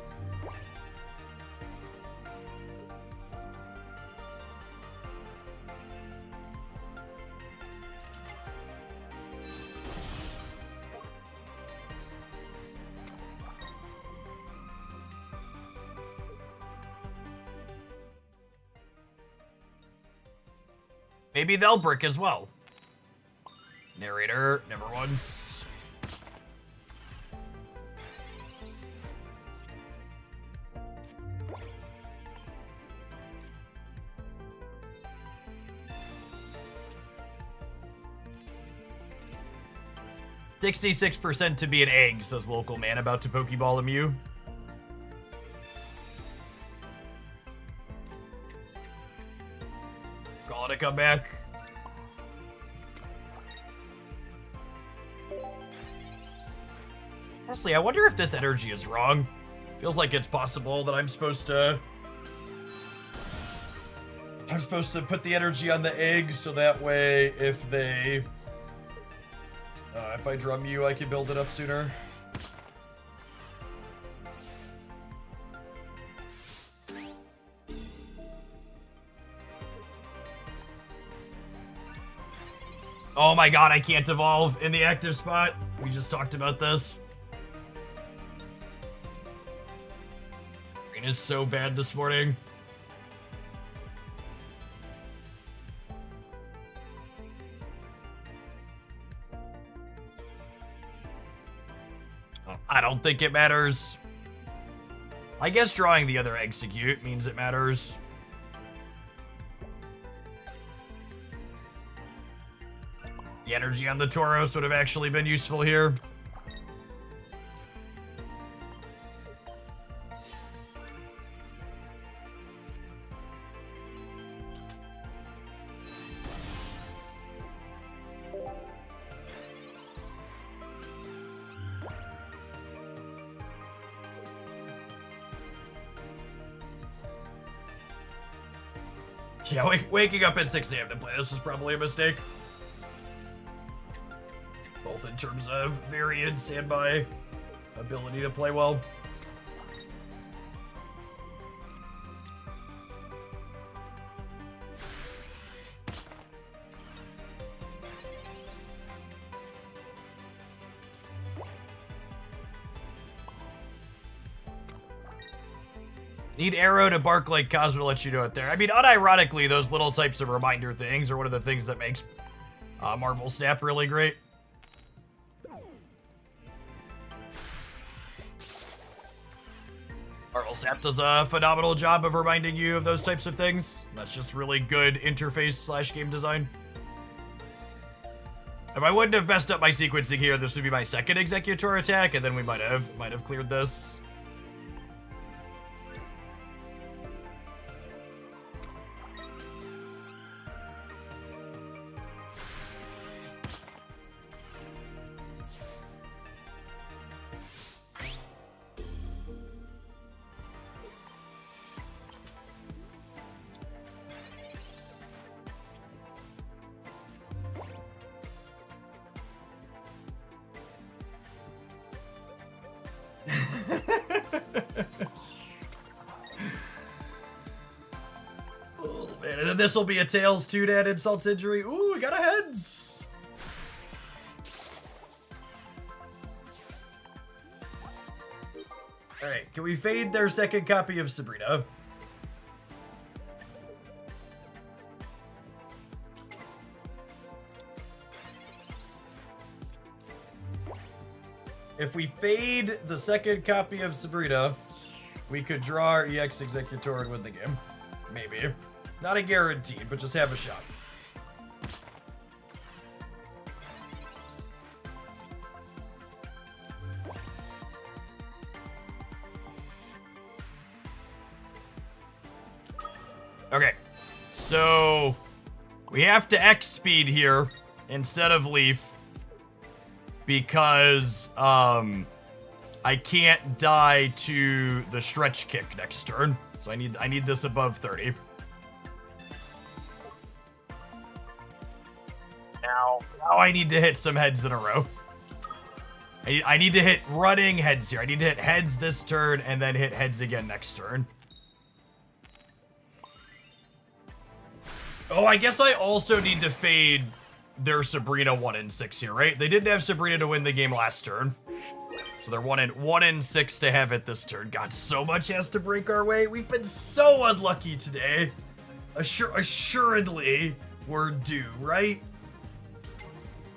Maybe they'll brick as well. Narrator, never once. "66% to be an egg," says local man about to Pokeball a Mew. Call it a comeback. Honestly, I wonder if this energy is wrong. Feels like it's possible that I'm supposed to put the energy on the egg so that way if I draw Mew, I can build it up sooner. Oh my god, I can't evolve in the active spot. We just talked about this. Rain is so bad this morning. I don't think it matters. I guess drawing the other execute means it matters. The energy on the Tauros would have actually been useful here. Yeah, waking up at 6 a.m. to play this was probably a mistake. Both in terms of variance and my ability to play well. Need Arrow to bark like Cosmo to let you know it there. I mean, unironically, those little types of reminder things are one of the things that makes Marvel Snap really great. Marvel Snap does a phenomenal job of reminding you of those types of things. That's just really good interface / game design. If I wouldn't have messed up my sequencing here, this would be my second Executor attack, and then we might have cleared this. Oh, man. And then this will be a Tails 2 to add insult to injury. Ooh, we got a heads. Alright, can we fade their second copy of Sabrina? If we fade the second copy of Sabrina, we could draw our EX Executor and win the game. Maybe. Not a guarantee, but just have a shot. Okay, so we have to X speed here instead of Leaf because I can't die to the stretch kick next turn. So I need this above 30. Now I need to hit some heads in a row. I need to hit running heads here. I need to hit heads this turn and then hit heads again next turn. Oh, I guess I also need to fade their Sabrina 1 in 6 here, right? They didn't have Sabrina to win the game last turn. So they're 1 in 6 to have it this turn. God, so much has to break our way. We've been so unlucky today. Assuredly, we're due, right?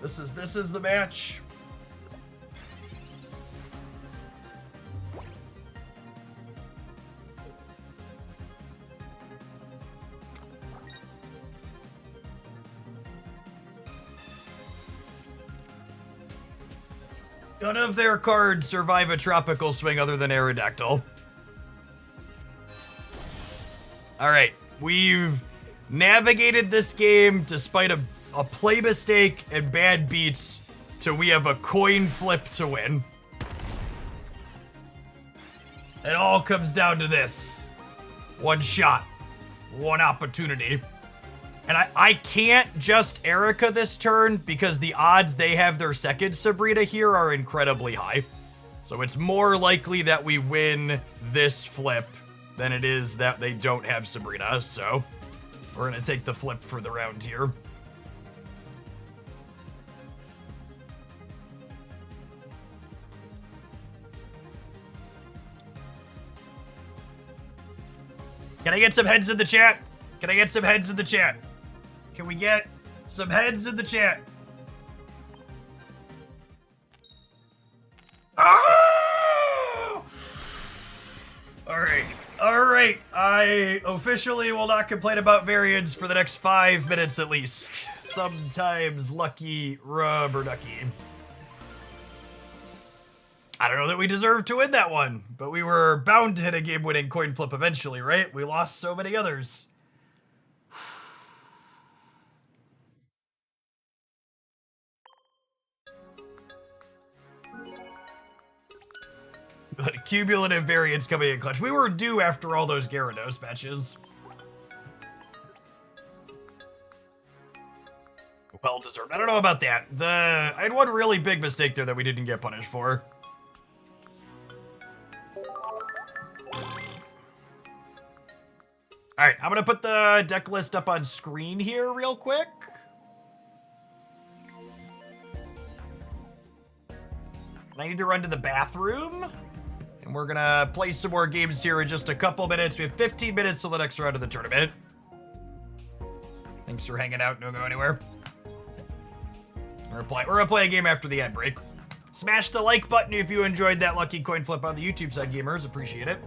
This is the match. None of their cards survive a tropical swing other than Aerodactyl. Alright, we've navigated this game despite a play mistake and bad beats till we have a coin flip to win. It all comes down to this. One shot. One opportunity. And I can't just Erica this turn because the odds they have their second Sabrina here are incredibly high. So it's more likely that we win this flip than it is that they don't have Sabrina. So we're going to take the flip for the round here. Can I get some heads in the chat? Can I get some heads in the chat? Can we get some heads in the chat? Oh! Alright. I officially will not complain about variance for the next 5 minutes at least. Sometimes lucky rubber ducky. I don't know that we deserved to win that one, but we were bound to hit a game-winning coin flip eventually, right? We lost so many others. The cumulative variance coming in clutch. We were due after all those Gyarados matches. Well deserved. I don't know about that. I had one really big mistake there that we didn't get punished for. Alright, I'm gonna put the deck list up on screen here real quick. I need to run to the bathroom. And we're gonna play some more games here in just a couple minutes. We have 15 minutes till the next round of the tournament. Thanks for hanging out. Don't go anywhere. We're gonna play a game after the ad break. Smash the like button if you enjoyed that lucky coin flip on the YouTube side, gamers. Appreciate it.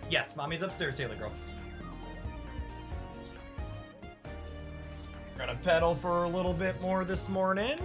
Yes, mommy's upstairs, Sailor Girl. Gonna pedal for a little bit more this morning.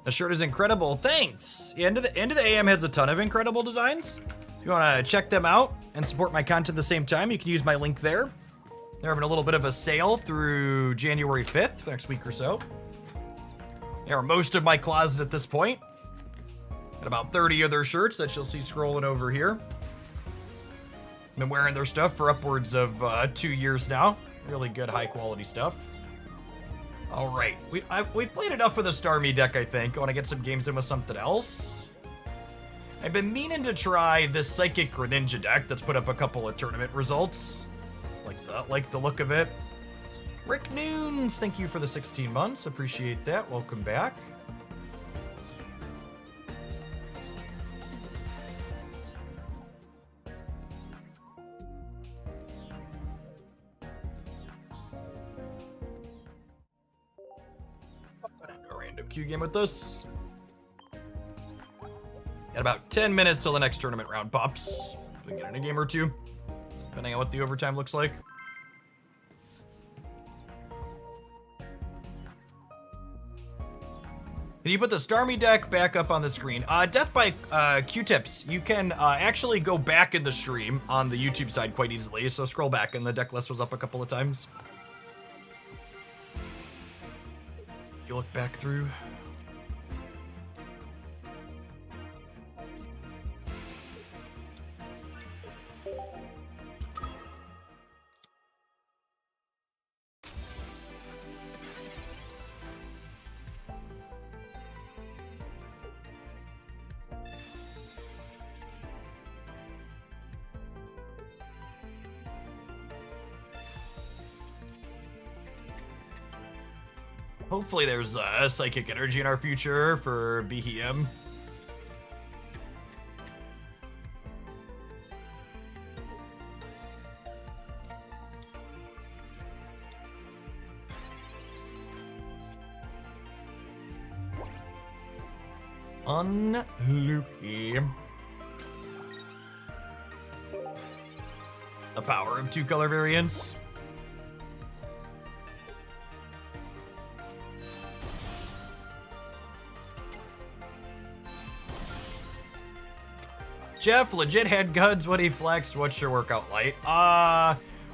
The shirt is incredible. Thanks. The end of the AM has a ton of incredible designs. If you want to check them out and support my content at the same time, you can use my link there. They're having a little bit of a sale through January 5th, for next week or so. They are most of my closet at this point. Got about 30 of their shirts that you'll see scrolling over here. Been wearing their stuff for upwards of 2 years now. Really good, high quality stuff. All right, we've played enough with the Starmie deck, I think. I want to get some games in with something else. I've been meaning to try this Psychic Greninja deck that's put up a couple of tournament results. Like the look of it. Rick Noons, thank you for the 16 months. Appreciate that. Welcome back. Q game with this. Got about 10 minutes till the next tournament round pops. We can get in a game or two, depending on what the overtime looks like. Can you put the Starmie deck back up on the screen? Death by Q-Tips. You can actually go back in the stream on the YouTube side quite easily. So scroll back and the deck list was up a couple of times. You look back through. Hopefully there's psychic energy in our future for BHM. Unlucky. The power of 2 color variants. Jeff, legit had guns when he flexed. What's your workout like?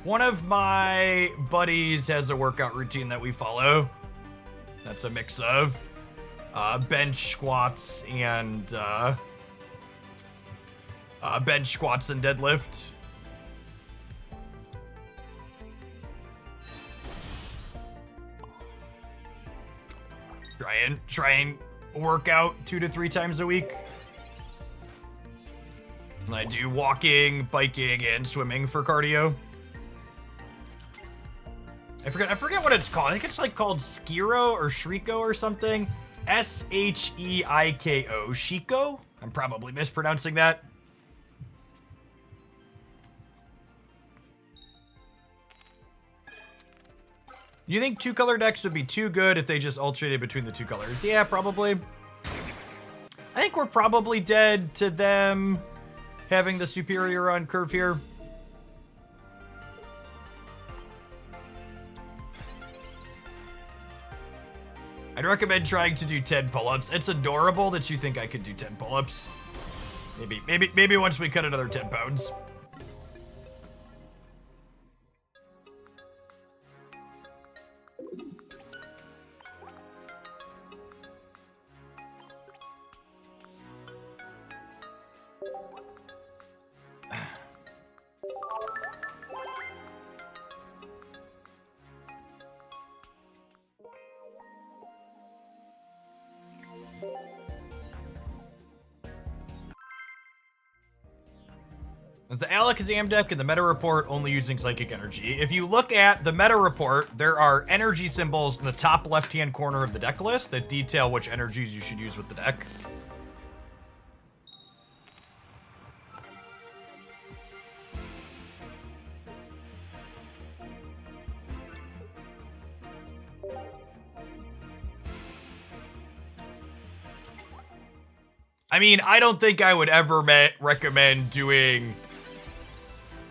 One of my buddies has a workout routine that we follow. That's a mix of bench squats and deadlift. Try and work out 2 to 3 times a week. And I do walking, biking, and swimming for cardio. I forget what it's called. I think it's like called Skiro or Shriko or something. S-H-E-I-K-O. Shiko? I'm probably mispronouncing that. You think 2 color decks would be too good if they just alternated between the 2 colors? Yeah, probably. I think we're probably dead to them having the superior run curve here. I'd recommend trying to do 10 pull-ups. It's adorable that you think I could do 10 pull-ups. Maybe once we cut another 10 pounds. The Alakazam deck in the meta report only using psychic energy. If you look at the meta report, there are energy symbols in the top left-hand corner of the deck list that detail which energies you should use with the deck. I mean, I don't think I would ever recommend doing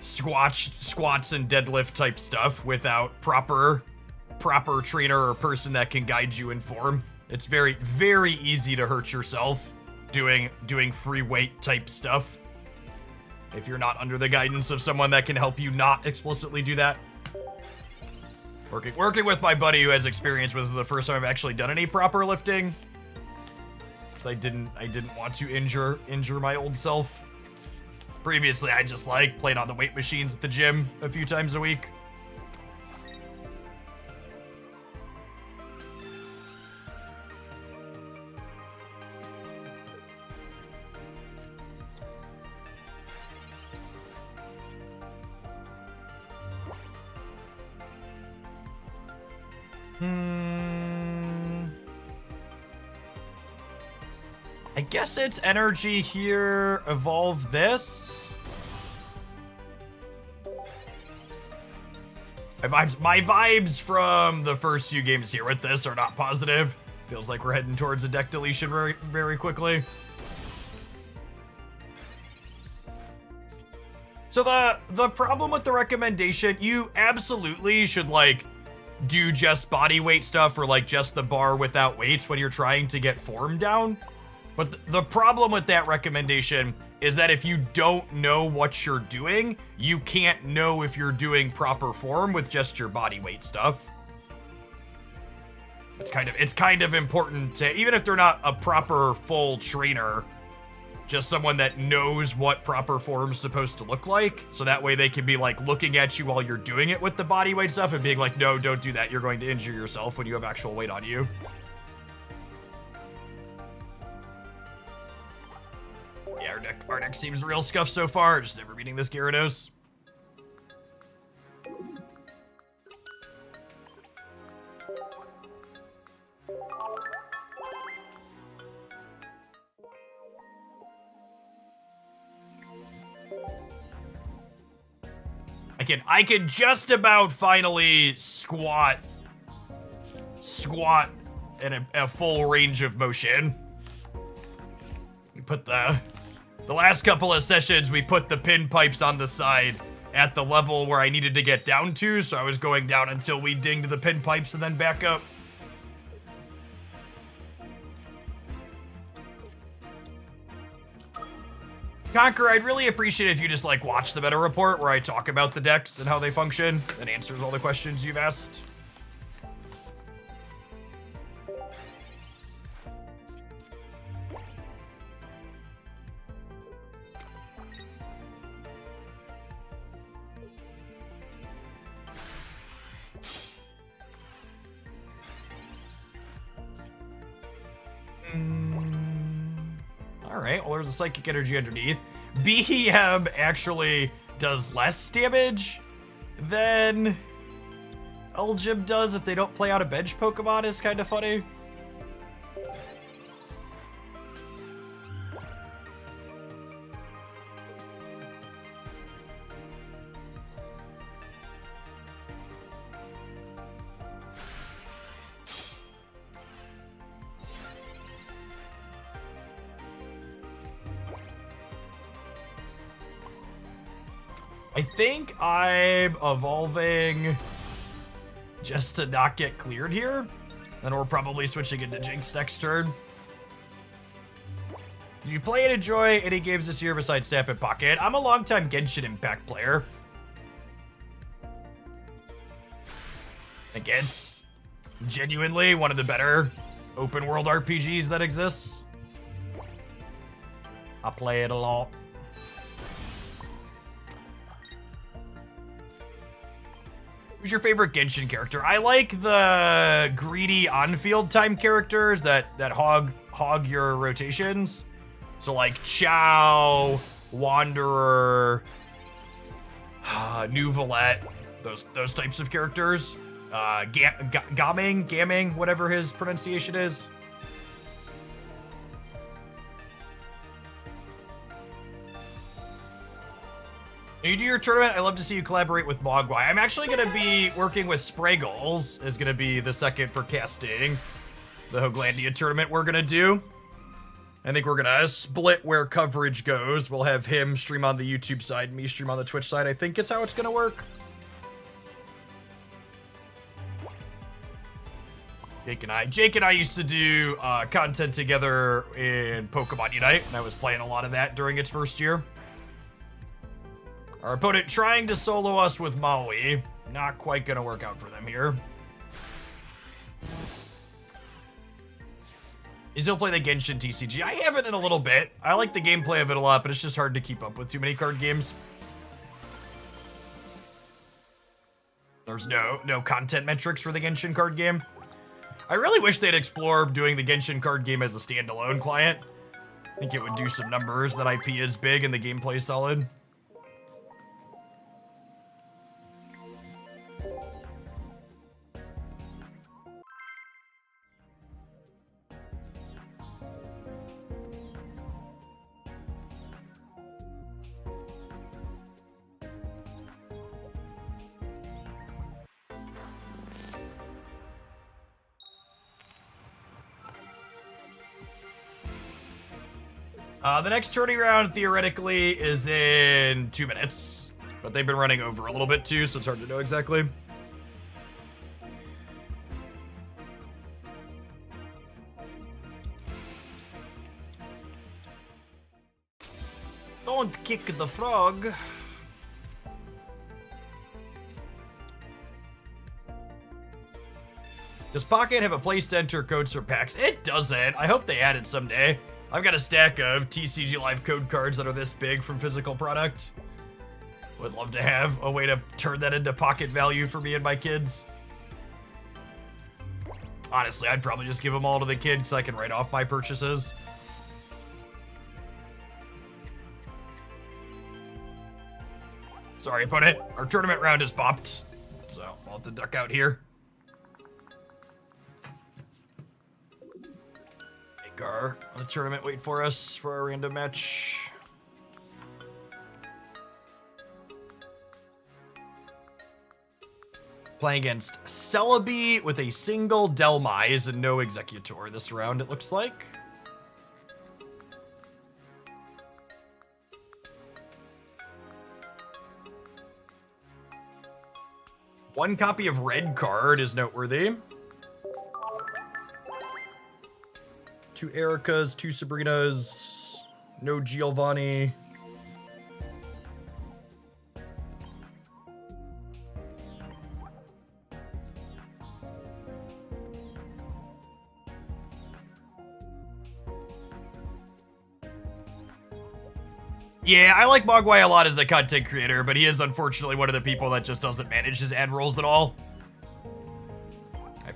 squats and deadlift type stuff without proper trainer or person that can guide you in form. It's very, very easy to hurt yourself doing free weight type stuff if you're not under the guidance of someone that can help you not explicitly do that. Working with my buddy who has experience with this is the first time I've actually done any proper lifting. I didn't want to injure my old self. Previously, I just played on the weight machines at the gym a few times a week. I guess it's energy here. Evolve this. My vibes from the first few games here with this are not positive. Feels like we're heading towards a deck deletion very, very quickly. So the problem with the recommendation, you absolutely should do just body weight stuff or just the bar without weights when you're trying to get form down. But the problem with that recommendation is that if you don't know what you're doing, you can't know if you're doing proper form with just your body weight stuff. It's kind of important to, even if they're not a proper full trainer, just someone that knows what proper form's supposed to look like. So that way they can be looking at you while you're doing it with the body weight stuff and being like, no, don't do that. You're going to injure yourself when you have actual weight on you. Yeah, our deck seems real scuffed so far, just never beating this Gyarados. I can just about finally squat in a full range of motion. We put the last couple of sessions, we put the pin pipes on the side at the level where I needed to get down to, so I was going down until we dinged the pin pipes and then back up. Conquer, I'd really appreciate if you just watch the meta report where I talk about the decks and how they function and answers all the questions you've asked. Alright, well there's a psychic energy underneath. BEM actually does less damage than Eljim does if they don't play out a bench Pokemon, is kind of funny. I think I'm evolving just to not get cleared here. Then we're probably switching into Jinx next turn. You play and enjoy any games this year besides Snap and Pocket? I'm a longtime Genshin Impact player. Against genuinely one of the better open world RPGs that exists. I play it a lot. Who's your favorite Genshin character? I like the greedy on-field time characters that hog your rotations. So Chao, Wanderer, New Valette, those types of characters. Gaming, whatever his pronunciation is. When you do your tournament, I love to see you collaborate with Mogwai. I'm actually going to be working with Spraggles, is going to be the second for casting the Hoaglandia tournament we're going to do. I think we're going to split where coverage goes. We'll have him stream on the YouTube side, me stream on the Twitch side, I think is how it's going to work. Jake and I used to do content together in Pokemon Unite, and I was playing a lot of that during its first year. Our opponent trying to solo us with Maui. Not quite gonna work out for them here. You still play the Genshin TCG? I haven't in a little bit. I like the gameplay of it a lot, but it's just hard to keep up with too many card games. There's no content metrics for the Genshin card game. I really wish they'd explore doing the Genshin card game as a standalone client. I think it would do some numbers. That IP is big and the gameplay's solid. The next tourney round, theoretically, is in 2 minutes. But they've been running over a little bit, too, so it's hard to know exactly. Don't kick the frog. Does Pocket have a place to enter codes for packs? It doesn't. I hope they add it someday. I've got a stack of TCG Live code cards that are this big from physical product. Would love to have a way to turn that into pocket value for me and my kids. Honestly, I'd probably just give them all to the kids so I can write off my purchases. Sorry, opponent. Our tournament round is popped, so I'll have to duck out here. The tournament wait for us for our random match. Playing against Celebi with a single Delmise and no Executor this round, it looks like. One copy of Red Card is noteworthy. 2 Ericas, 2 Sabrinas, no Giovanni. Yeah, I like Mogwai a lot as a content creator, but he is unfortunately one of the people that just doesn't manage his ad rolls at all.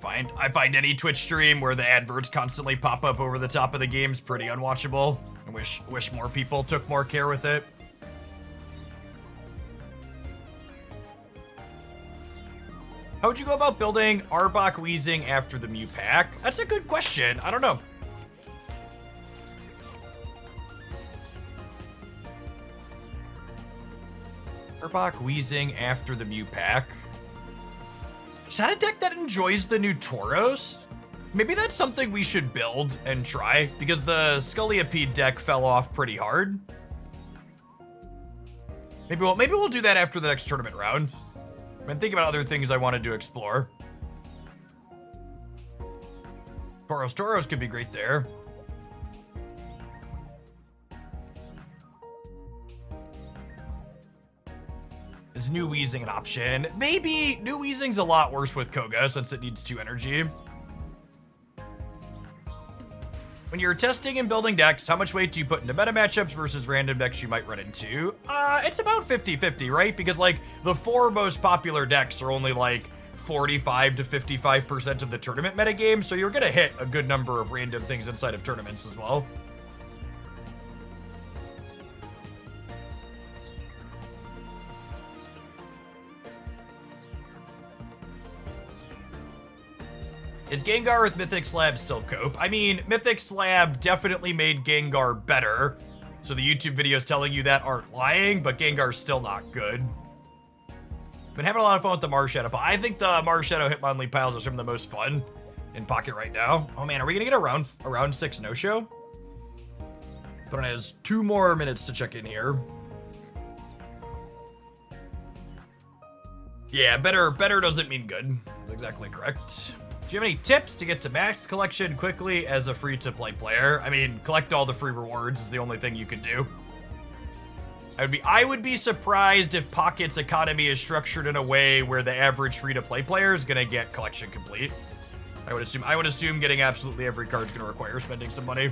I find any Twitch stream where the adverts constantly pop up over the top of the game's pretty unwatchable. I wish more people took more care with it. How would you go about building Arbok Weezing after the Mew pack? That's a good question. I don't know. Arbok Weezing after the Mew pack. Is that a deck that enjoys the new Tauros? Maybe that's something we should build and try, because the Scolipede deck fell off pretty hard. Maybe we'll do that after the next tournament round. I've been thinking about other things I wanted to explore. Tauros could be great there. Is New Weezing an option? Maybe. New Weezing's a lot worse with Koga since it needs 2 energy. When you're testing and building decks, how much weight do you put into meta matchups versus random decks you might run into? It's about 50-50, right? Because, like, the 4 most popular decks are only, like, 45 to 55% of the tournament metagame, so you're gonna hit a good number of random things inside of tournaments as well. Is Gengar with Mythic Slab still cope? I mean, Mythic Slab definitely made Gengar better. So the YouTube videos telling you that aren't lying, but Gengar's still not good. Been having a lot of fun with the Marshadow pile. I think the Marshadow Hitmonlee piles are some of the most fun in Pocket right now. Oh man, are we gonna get a round 6 no-show? But it has 2 more minutes to check in here. Yeah, better doesn't mean good. That's exactly correct. Do you have any tips to get to max collection quickly as a free-to-play player? I mean, collect all the free rewards is the only thing you can do. I would be surprised if Pocket's economy is structured in a way where the average free-to-play player is gonna get collection complete. I would assume getting absolutely every card is gonna require spending some money.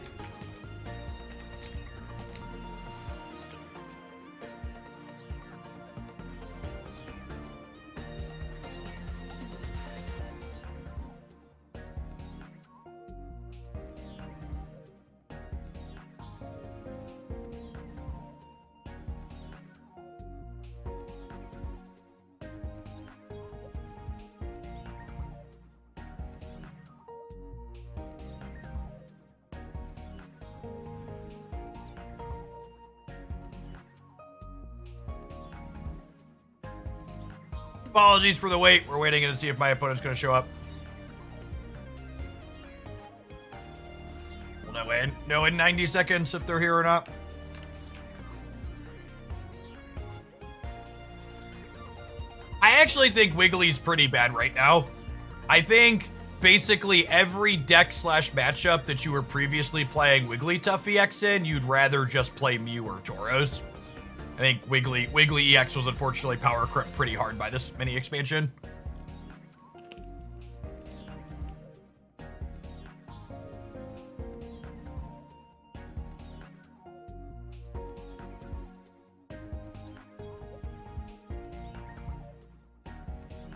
Apologies for the wait. We're waiting to see if my opponent's going to show up. We'll know in 90 seconds if they're here or not. I actually think Wiggly's pretty bad right now. I think basically every deck slash matchup that you were previously playing Wigglytuff EX in, you'd rather just play Mew or Tauros. I think Wiggly EX was unfortunately power crept pretty hard by this mini expansion.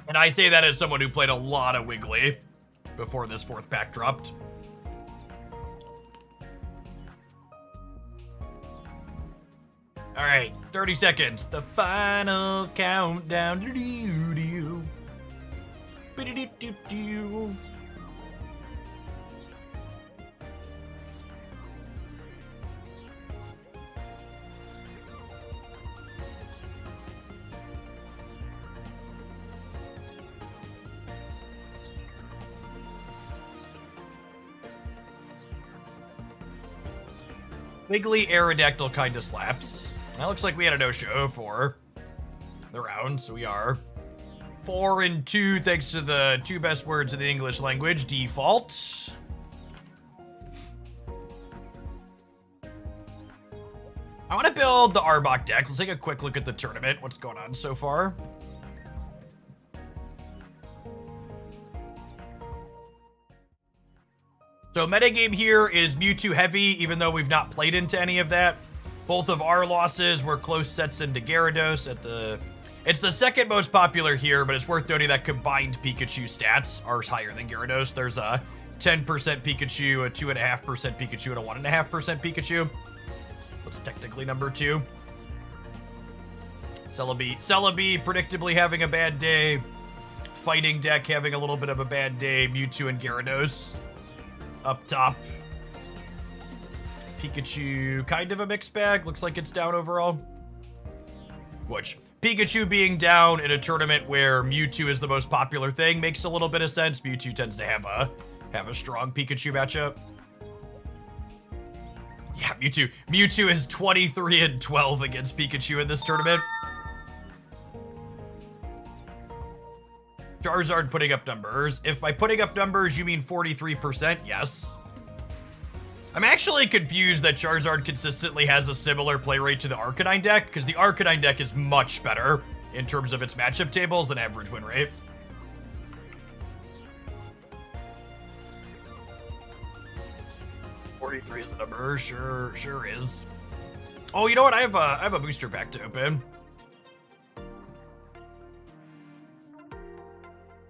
And I say that as someone who played a lot of Wiggly before this 4th pack dropped. All right, 30 seconds. The final countdown. Wiggly Aerodactyl kind of slaps. That looks like we had a no-show for the round, so we are 4-2 thanks to the 2 best words in the English language, default. I want to build the Arbok deck. Let's take a quick look at the tournament. What's going on so far? So metagame here is Mewtwo heavy, even though we've not played into any of that. Both of our losses were close sets into Gyarados at the... It's the 2nd most popular here, but it's worth noting that combined Pikachu stats are higher than Gyarados. There's a 10% Pikachu, a 2.5% Pikachu, and a 1.5% Pikachu. What's technically number 2? Celebi predictably having a bad day. Fighting deck having a little bit of a bad day. Mewtwo and Gyarados up top. Pikachu, kind of a mixed bag. Looks like it's down overall. Which, Pikachu being down in a tournament where Mewtwo is the most popular thing makes a little bit of sense. Mewtwo tends to have a strong Pikachu matchup. Yeah, Mewtwo is 23-12 against Pikachu in this tournament. Charizard putting up numbers. If by putting up numbers you mean 43%, yes. I'm actually confused that Charizard consistently has a similar play rate to the Arcanine deck, because the Arcanine deck is much better in terms of its matchup tables and average win rate. $43 is the number. Sure is. Oh, you know what? I have a booster pack to open.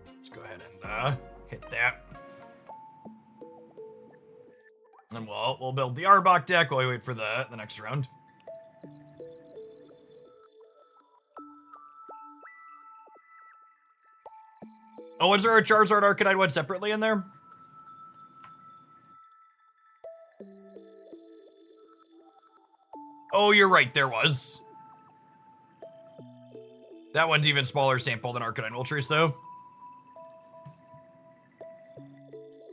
Let's go ahead and hit that. And we'll build the Arbok deck while we wait for the next round. Oh, is there a Charizard Arcanine one separately in there? Oh, you're right, there was. That one's even smaller sample than Arcanine Moltres, though.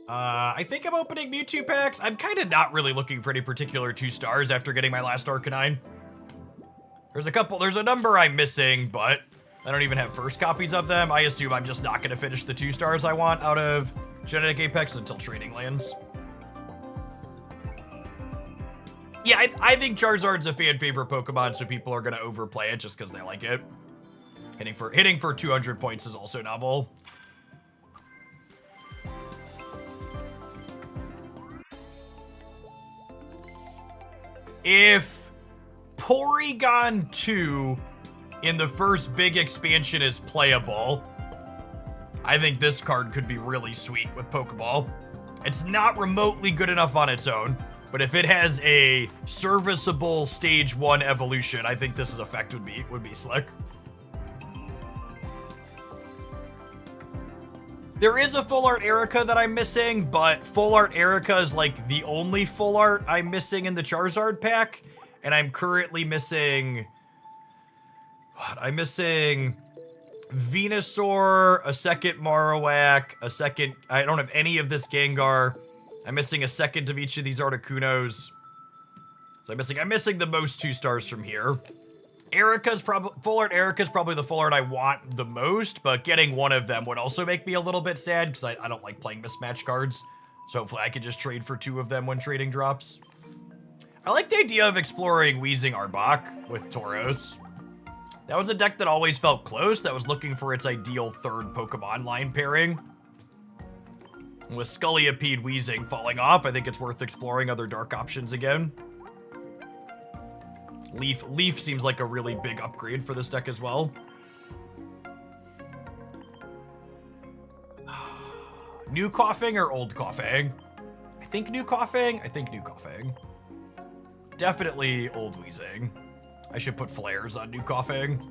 I think I'm opening Mewtwo packs. I'm kind of not really looking for any particular 2 stars after getting my last Arcanine. There's a number I'm missing, but I don't even have first copies of them. I assume I'm just not going to finish the 2 stars I want out of Genetic Apex until trading lands. Yeah, I think Charizard's a fan favorite Pokemon, so people are going to overplay it just because they like it. Hitting for 200 points is also novel. If Porygon 2 in the first big expansion is playable, I think this card could be really sweet with Pokeball. It's not remotely good enough on its own, but if it has a serviceable stage 1 evolution, I think this effect would be slick. There is a Full Art Erica that I'm missing, but Full Art Erica is like the only Full Art I'm missing in the Charizard pack, and I'm currently missing... What? I'm missing Venusaur, a second Marowak, a second... I don't have any of this Gengar. I'm missing a second of each of these Articunos. So I'm missing the most 2 stars from here. Full Art Erica's probably the Full Art I want the most, but getting one of them would also make me a little bit sad because I don't like playing mismatch cards. So hopefully I can just trade for 2 of them when trading drops. I like the idea of exploring Weezing Arbok with Tauros. That was a deck that always felt close, that was looking for its ideal 3rd Pokemon line pairing. With Scolipede Weezing falling off, I think it's worth exploring other dark options again. Leaf seems like a really big upgrade for this deck as well. New Coughing or Old Coughing? I think New Coughing. Definitely Old Weezing. I should put flares on New Coughing.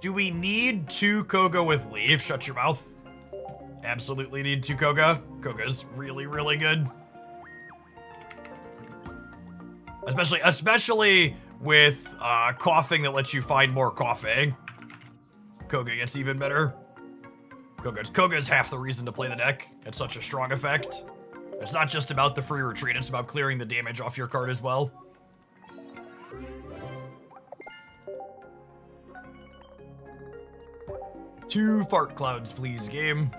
Do we need 2 Koga with Leaf? Shut your mouth. Absolutely need 2 Koga. Koga's really, really good. Especially with coughing that lets you find more coughing. Koga gets even better. Koga's half the reason to play the deck. It's such a strong effect. It's not just about the free retreat, it's about clearing the damage off your card as well. Two fart clouds, please, game.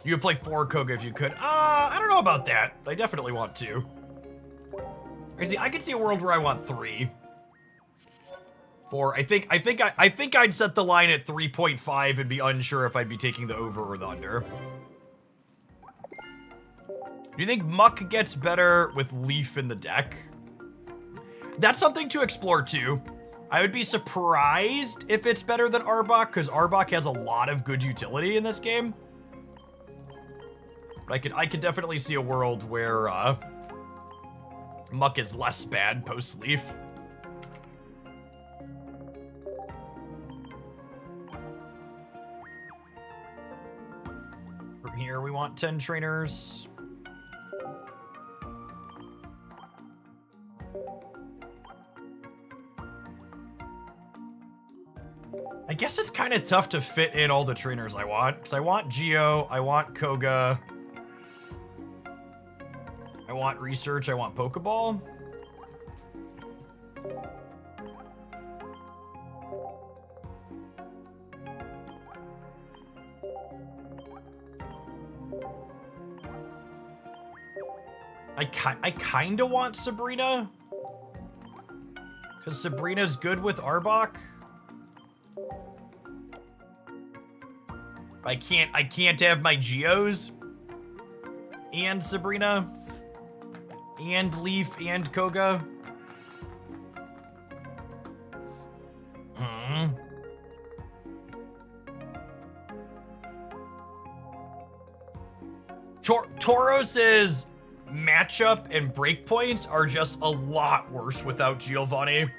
You would play 4 Koga if you could. I don't know about that. I definitely want 2. I could see a world where I want 3. 4. I think I'd set the line at 3.5 and be unsure if I'd be taking the over or the under. Do you think Muck gets better with Leaf in the deck? That's something to explore too. I would be surprised if it's better than Arbok, because Arbok has a lot of good utility in this game. But I could definitely see a world where Muck is less bad post-Leaf. From here, we want 10 trainers. I guess it's kind of tough to fit in all the trainers I want, because I want Geo, I want Koga, I want Research, I want Pokeball. I kind of want Sabrina, because Sabrina's good with Arbok. I can't have my Geos and Sabrina and Leaf and Koga. Tauros's matchup and breakpoints are just a lot worse without Giovanni.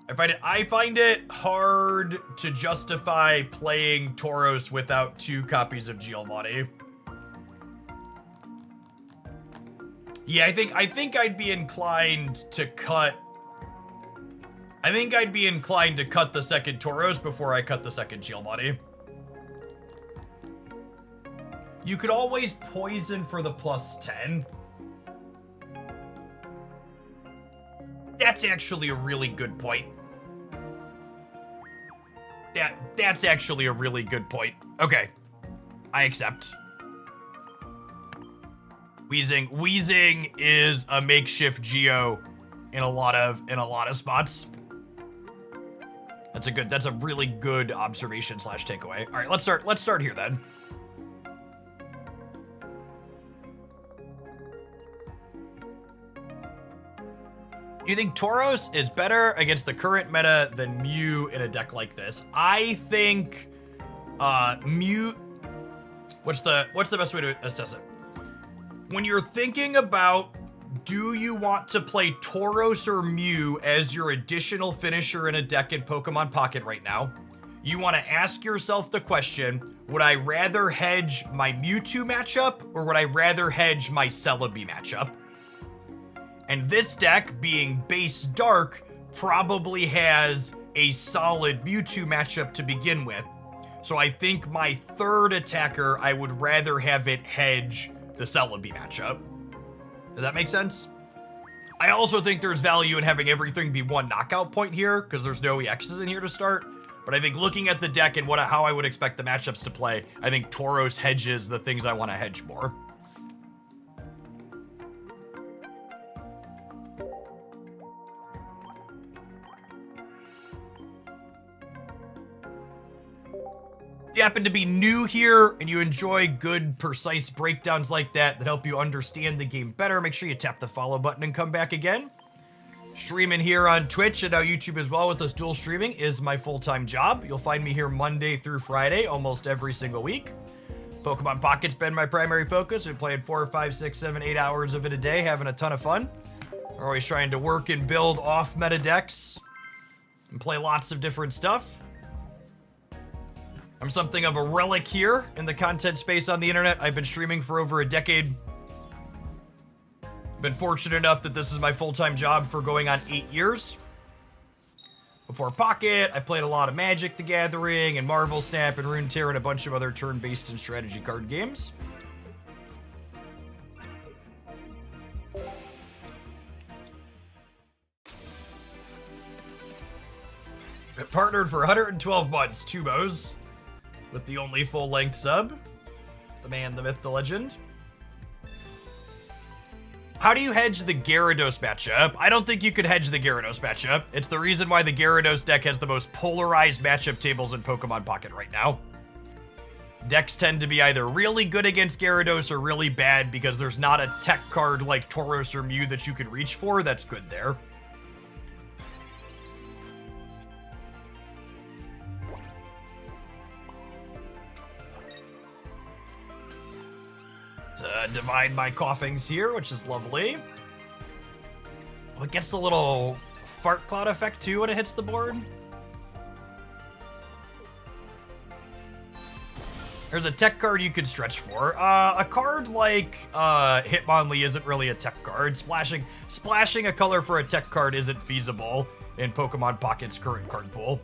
I find it hard to justify playing Tauros without 2 copies of Giovanni. Yeah, I think I'd be inclined to cut. I think I'd be inclined to cut the second Tauros before I cut the second Giovanni. You could always poison for the +10. That's actually a really good point. That's actually a really good point. Okay, I accept. Wheezing is a makeshift Geo in a lot of spots. That's a really good observation / takeaway. All right, let's start here then. Do you think Tauros is better against the current meta than Mew in a deck like this? I think Mew. What's the best way to assess it? When you're thinking about, do you want to play Tauros or Mew as your additional finisher in a deck in Pokemon Pocket right now? You want to ask yourself the question, would I rather hedge my Mewtwo matchup or would I rather hedge my Celebi matchup? And this deck, being base dark, probably has a solid Mewtwo matchup to begin with. So I think my third attacker, I would rather have it hedge the Celebi matchup. Does that make sense? I also think there's value in having everything be 1 knockout point here, because there's no EXs in here to start. But I think looking at the deck and how I would expect the matchups to play, I think Tauros hedges the things I want to hedge more. If you happen to be new here and you enjoy good, precise breakdowns like that help you understand the game better, make sure you tap the follow button and come back again. Streaming here on Twitch and now YouTube as well with this dual streaming is my full-time job. You'll find me here Monday through Friday almost every single week. Pokemon Pocket's been my primary focus. We're playing 4, 5, 6, 7, 8 hours of it a day, having a ton of fun. We're always trying to work and build off-meta decks and play lots of different stuff. I'm something of a relic here in the content space on the internet. I've been streaming for over a decade. Been fortunate enough that this is my full-time job for going on 8 years. Before Pocket, I played a lot of Magic the Gathering and Marvel Snap and Runeterra and a bunch of other turn-based and strategy card games. Been partnered for 112 months, Tubos. With the only full-length sub. The man, the myth, the legend. How do you hedge the Gyarados matchup? I don't think you could hedge the Gyarados matchup. It's the reason why the Gyarados deck has the most polarized matchup tables in Pokemon Pocket right now. Decks tend to be either really good against Gyarados or really bad because there's not a tech card like Tauros or Mew that you could reach for that's good there. Divide my coughings here, which is lovely. Oh, it gets a little fart cloud effect too when it hits the board. There's a tech card you could stretch for. A card like Hitmonlee isn't really a tech card. Splashing a color for a tech card isn't feasible in Pokemon Pocket's current card pool.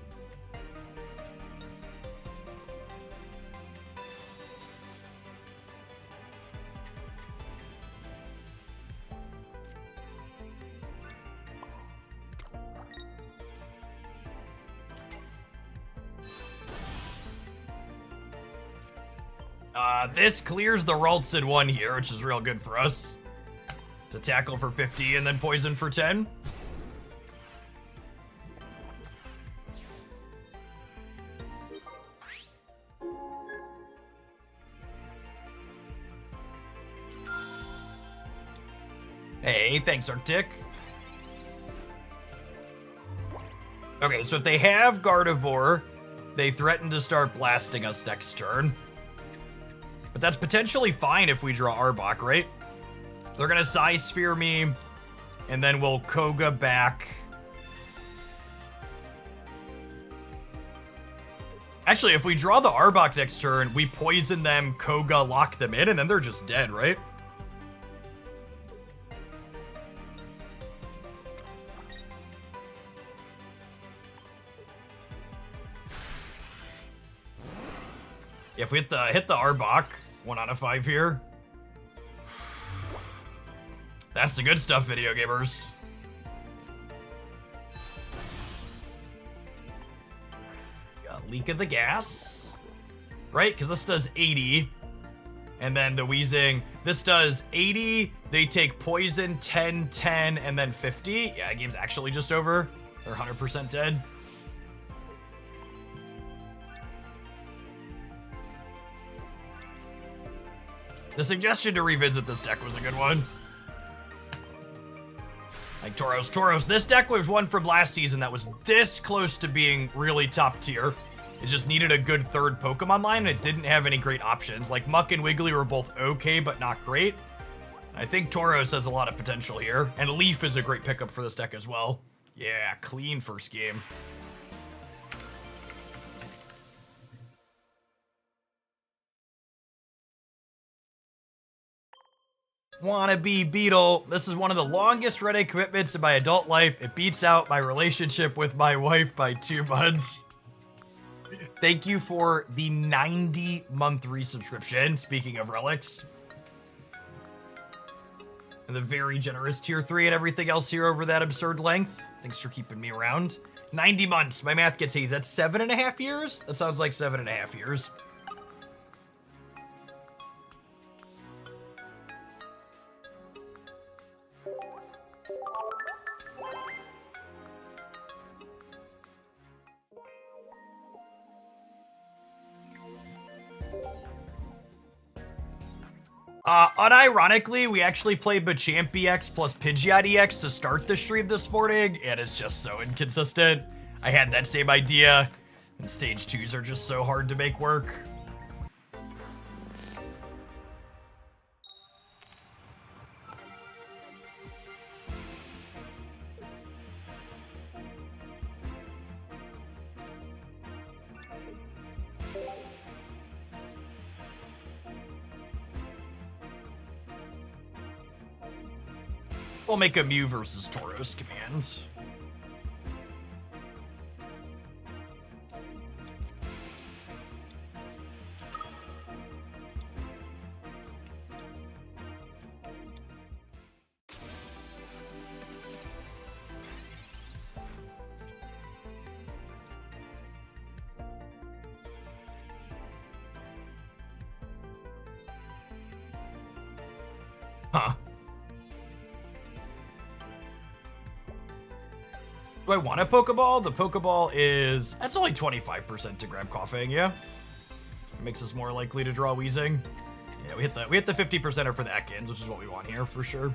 This clears the Raltsid 1 here, which is real good for us. To tackle for 50 and then poison for 10. Hey, thanks, Arctic. Okay, so if they have Gardevoir, they threaten to start blasting us next turn. But that's potentially fine if we draw Arbok, right? They're gonna Psy Sphere me, and then we'll Koga back. Actually, if we draw the Arbok next turn, we poison them, Koga, lock them in, and then they're just dead, right? If we hit the Arbok, 1 out of 5 here. That's the good stuff, video gamers. Got Leak of the Gas, right? Because this does 80, and then the Wheezing. This does 80. They take poison, 10, 10, and then 50. Yeah, game's actually just over. They're 100% dead. The suggestion to revisit this deck was a good one. Like Tauros. This deck was one from last season that was this close to being really top tier. It just needed a good third Pokemon line, and it didn't have any great options. Like Muck and Wiggly were both okay, but not great. I think Tauros has a lot of potential here, and Leaf is a great pickup for this deck as well. Yeah, clean first game. Wannabe Beetle. This is one of the longest Reddit commitments in my adult life. It beats out my relationship with my wife by 2 months. Thank you for the 90-month resubscription, speaking of relics. And the very generous tier 3 and everything else here over that absurd length. Thanks for keeping me around. 90 months. My math gets hazy. That's 7.5 years? That sounds like 7.5 years. Unironically, we actually played Machamp EX plus Pidgeot EX to start the stream this morning, and it's just so inconsistent. I had that same idea, and stage 2s are just so hard to make work. We'll make a Mew versus Tauros command. Huh. Do I want a Pokeball? The Pokeball is... That's only 25% to grab Coughing, yeah? It makes us more likely to draw Wheezing. Yeah, we hit the 50%er for the Ekans, which is what we want here, for sure.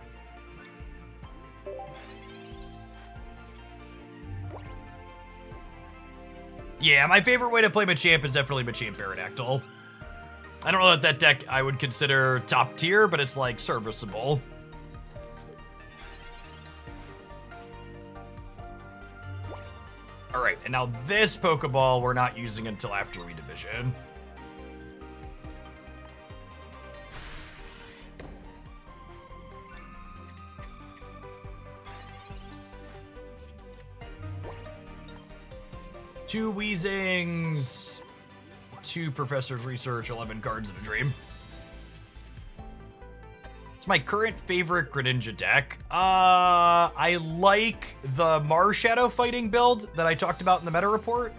Yeah, my favorite way to play Machamp is definitely Machamp Aerodactyl. I don't know that deck I would consider top tier, but it's, like, serviceable. Alright, and now this Pokeball we're not using until after we division. Two Weezings, 2 Professor's Research, 11 cards in a dream. It's my current favorite Greninja deck. I like the Marshadow fighting build that I talked about in the meta report.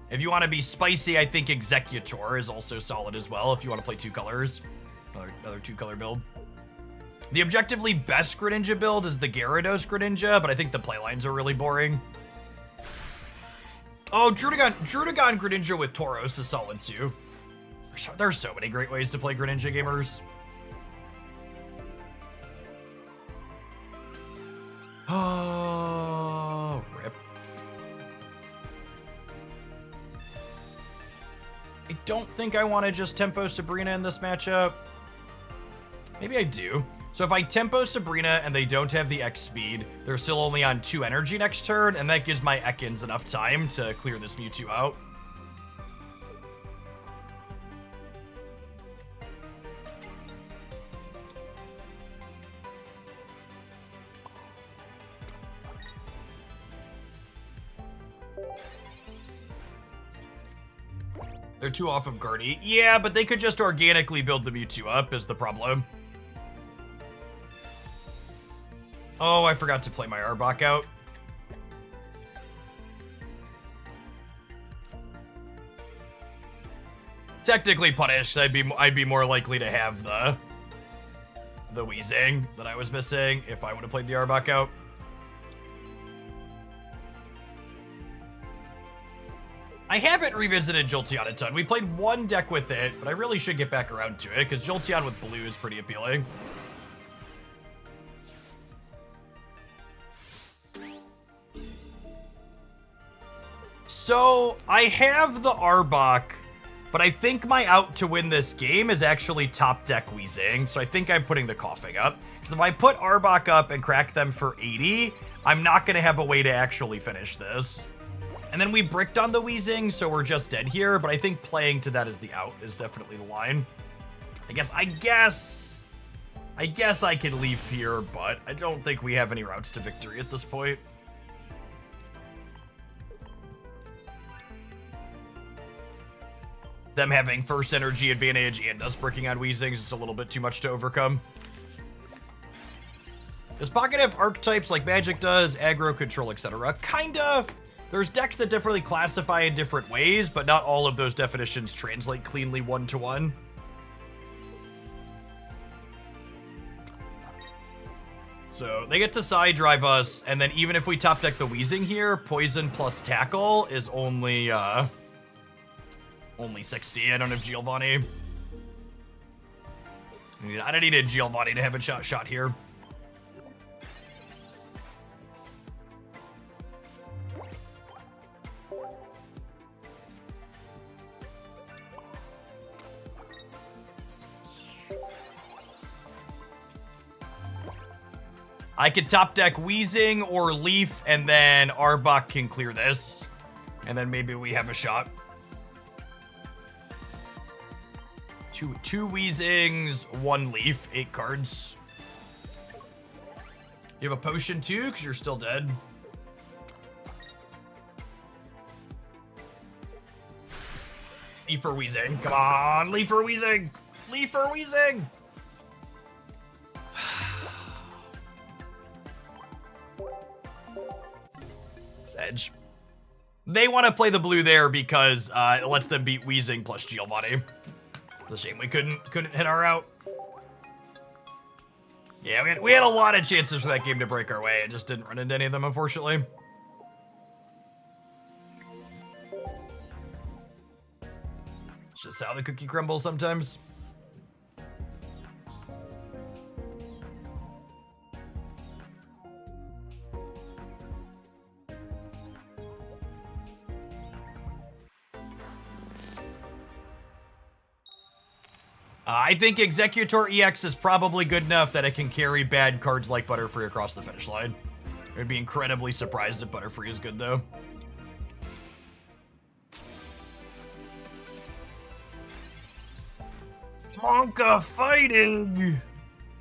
If you want to be spicy, I think Executor is also solid as well if you want to play 2 colors. Another 2-color build. The objectively best Greninja build is the Gyarados Greninja, but I think the playlines are really boring. Oh, Drudagon Greninja with Tauros is solid too. There's so many great ways to play Greninja, gamers. Oh, rip. I don't think I want to just tempo Sabrina in this matchup. Maybe I do. So if I tempo Sabrina and they don't have the X speed, they're still only on 2 energy next turn, and that gives my Ekans enough time to clear this Mewtwo out. They're too off of Guardy. Yeah, but they could just organically build the Mewtwo up is the problem. Oh, I forgot to play my Arbok out. Technically punished. I'd be more likely to have the Weezing that I was missing if I would have played the Arbok out. I haven't revisited Jolteon a ton. We played one deck with it, but I really should get back around to it because Jolteon with blue is pretty appealing. So I have the Arbok, but I think my out to win this game is actually top deck Weezing. So I think I'm putting the Coughing up. Because if I put Arbok up and crack them for 80, I'm not going to have a way to actually finish this. And then we bricked on the Weezing, so we're just dead here. But I think playing to that as the out is definitely the line. I guess I could leave here, but I don't think we have any routes to victory at this point. Them having first energy advantage and us bricking on Weezings is a little bit too much to overcome. Does Pocket have archetypes like Magic does, aggro, control, etc.? Kinda. There's decks that definitely classify in different ways, but not all of those definitions translate cleanly one-to-one. So they get to side drive us, and then even if we top deck the Weezing here, poison plus tackle is only 60. I don't have Giovanni. I don't need a Giovanni to have a shot here. I could top deck Weezing or Leaf, and then Arbok can clear this. And then maybe we have a shot. Two Weezings, 1 Leaf, 8 cards. You have a potion too, because you're still dead. Leaf or Weezing. Come on, Leaf or Weezing. Leaf or Weezing. Edge. They want to play the blue there because it lets them beat Weezing plus Giovanni. It's a shame we couldn't hit our out. Yeah, we had a lot of chances for that game to break our way. It just didn't run into any of them, unfortunately. It's just how the cookie crumbles sometimes. I think Executor EX is probably good enough that it can carry bad cards like Butterfree across the finish line. I'd be incredibly surprised if Butterfree is good, though. Monka fighting!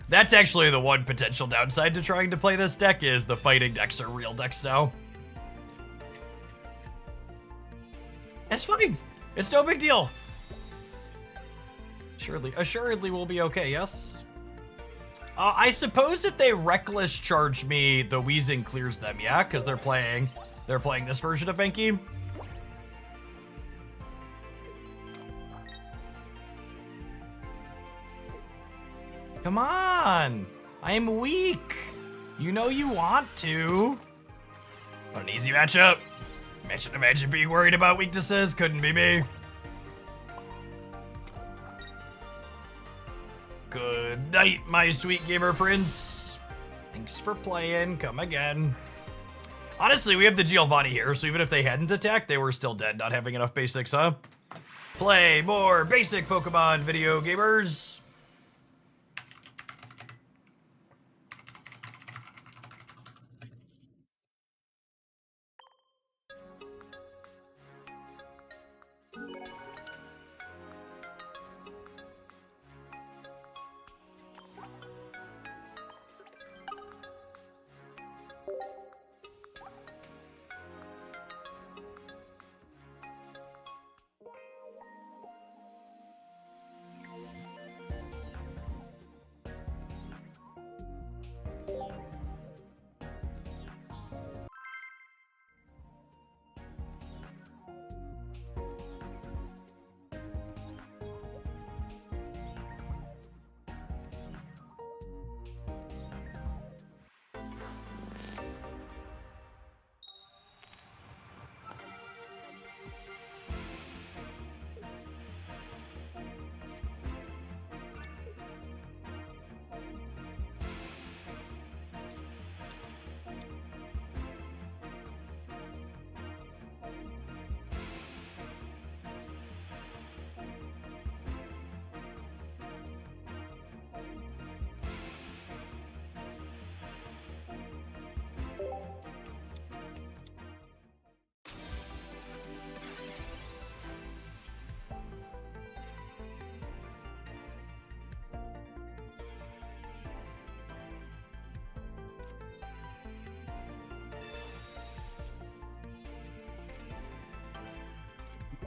That's actually the one potential downside to trying to play this deck is the fighting decks are real decks now. It's fine. It's no big deal. Assuredly we'll be okay, yes? I suppose if they reckless charge me, the Weezing clears them, yeah? Because they're playing this version of Benki. Come on! I'm weak! You know you want to. What an easy matchup. Imagine being worried about weaknesses. Couldn't be me. Good night, my sweet gamer prince. Thanks for playing. Come again. Honestly, we have the Giovanni here, so even if they hadn't attacked, they were still dead, not having enough basics, huh? play more basic Pokemon video gamers.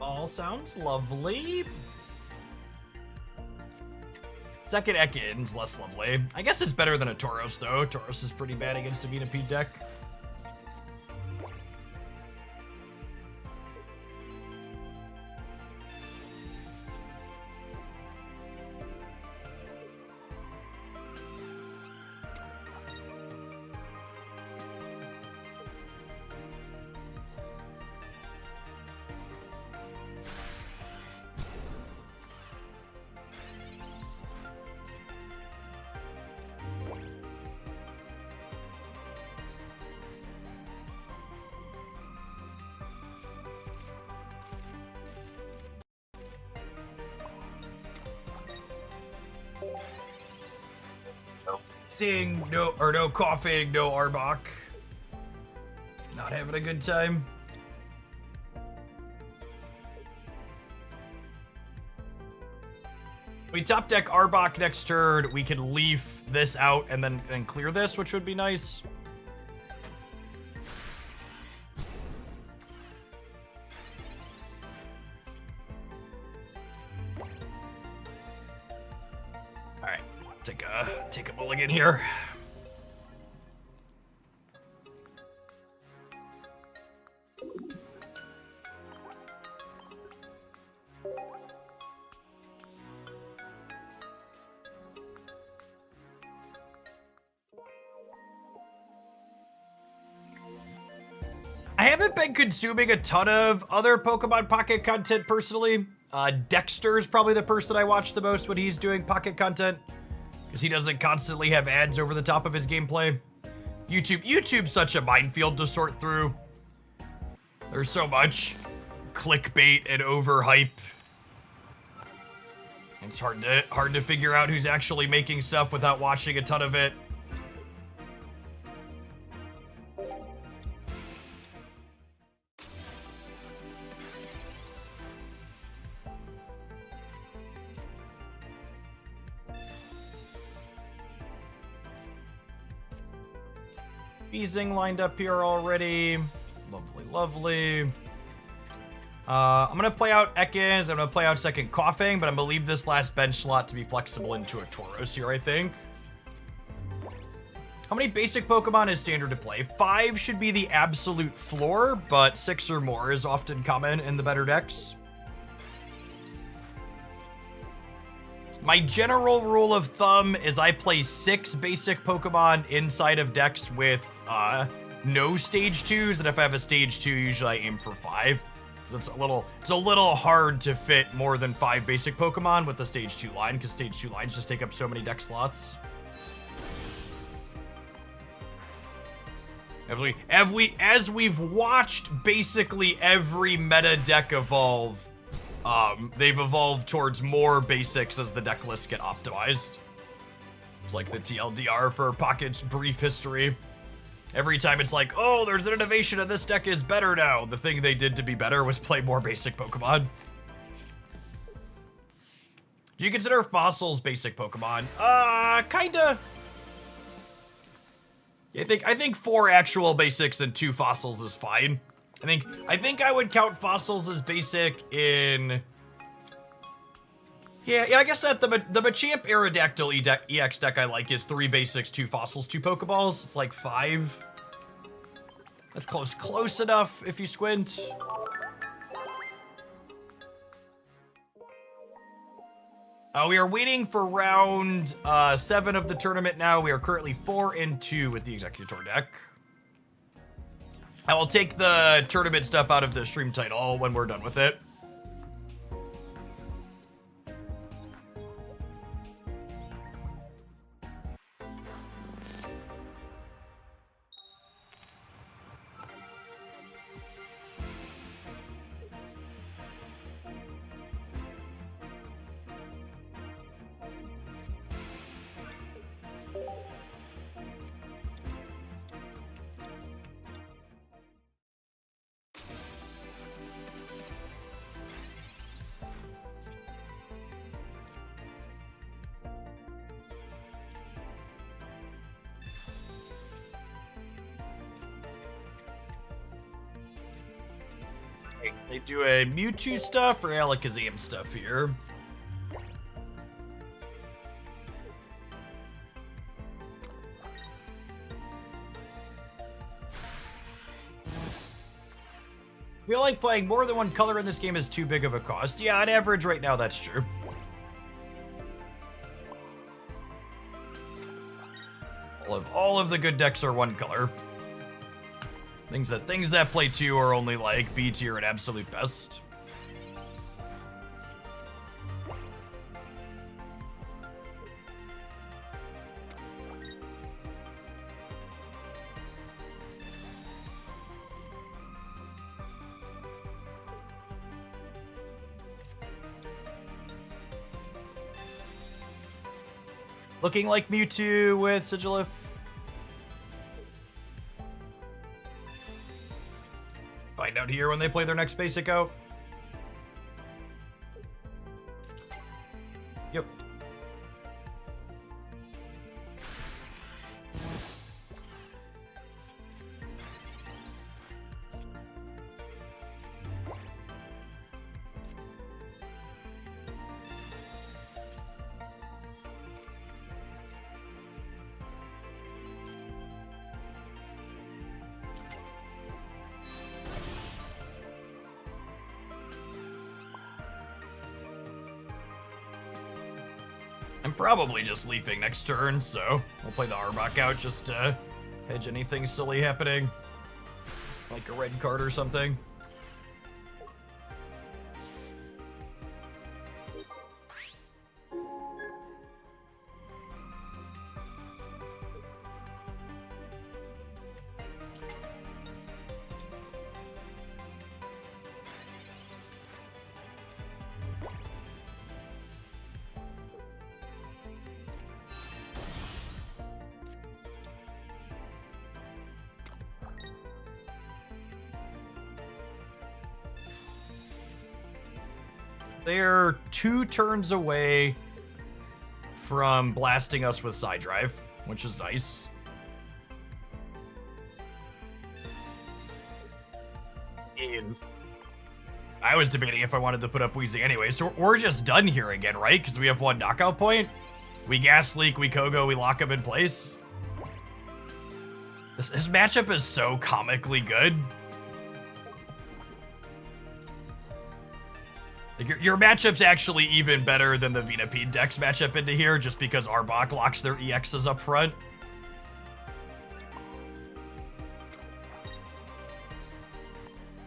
All sounds lovely. Second Ekans, less lovely. I guess it's better than a Tauros, though. Tauros is pretty bad against a Venipede deck. Seeing no coughing, no Arbok. Not having a good time. We top deck Arbok next turn. We can leaf this out and then clear this, which would be nice. Take a mulligan here. I haven't been consuming a ton of other Pokemon Pocket content personally. Dexter's probably the person I watch the most when he's doing Pocket content, because he doesn't constantly have ads over the top of his gameplay. YouTube's such a minefield to sort through. There's so much clickbait and overhype. It's hard to figure out who's actually making stuff without watching a ton of it. Beezing lined up here already. Lovely, lovely. I'm going to play out Ekans. I'm going to play out second Coughing, but I'm going to leave this last bench slot to be flexible into a Tauros here, I think. How many basic Pokemon is standard to play? 5 should be the absolute floor, but 6 or more is often common in the better decks. My general rule of thumb is I play 6 basic Pokemon inside of decks with no stage 2s, and if I have a stage 2, usually I aim for 5. It's a little hard to fit more than 5 basic Pokemon with the stage 2 line, because stage 2 lines just take up so many deck slots. As we've watched basically every meta deck evolve, they've evolved towards more basics as the deck lists get optimized. It's like the TLDR for Pocket's brief history. Every time it's like, oh, there's an innovation and this deck is better now. The thing they did to be better was play more basic Pokemon. Do you consider fossils basic Pokemon? Kinda. I think 4 actual basics and 2 fossils is fine. I think I would count fossils as basic in... Yeah, I guess that the Machamp Aerodactyl EX deck I like is 3 basics, 2 fossils, 2 Pokeballs. It's like 5. That's close enough if you squint. We are waiting for round 7 of the tournament now. We are currently 4-2 with the Executor deck. I will take the tournament stuff out of the stream title when we're done with it. They do a Mewtwo stuff or Alakazam stuff here. I feel like playing more than one color in this game is too big of a cost. Yeah, on average right now, that's true. All of the good decks are one color. Things that play 2 are only like B tier at absolute best. Looking like Mewtwo with Sigilif. Find out here when they play their next basic out. Yep. I'm probably just leafing next turn, so we'll play the Arbok out just to hedge anything silly happening. Like a red card or something. They're 2 turns away from blasting us with Side Drive, which is nice. I was debating if I wanted to put up Weezing anyway, so we're just done here again, right? Because we have 1 knockout point. We Gas Leak, we Kogo, we lock him in place. This matchup is so comically good. Like your matchup's actually even better than the Venipede Dex matchup into here, just because Arbok locks their EXs up front.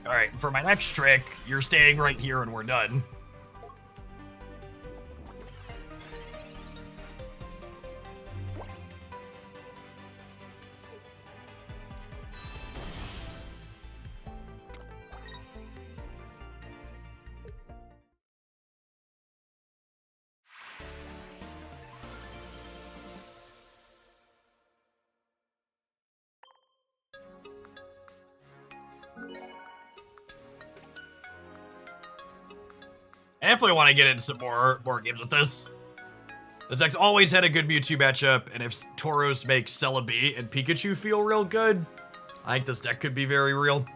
Alright, for my next trick, you're staying right here and we're done. I definitely want to get into some more games with this. This deck's always had a good Mewtwo matchup, and if Tauros makes Celebi and Pikachu feel real good, I think this deck could be very real.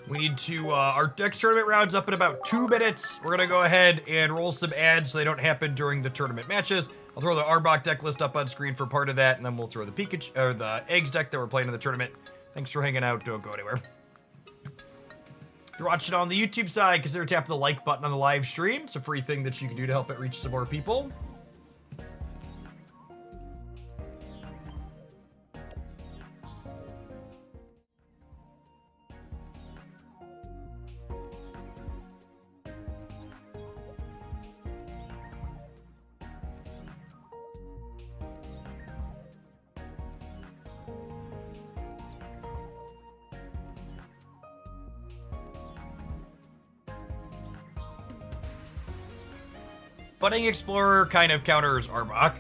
We need to, our next tournament round's up in about 2 minutes. We're gonna go ahead and roll some ads so they don't happen during the tournament matches. I'll throw the Arbok deck list up on screen for part of that, and then we'll throw the Pikachu, or the Eggs deck that we're playing in the tournament. Thanks for hanging out, don't go anywhere. If you're watching on the YouTube side, consider tapping the like button on the live stream. It's a free thing that you can do to help it reach some more people. Budding Explorer kind of counters Arbok.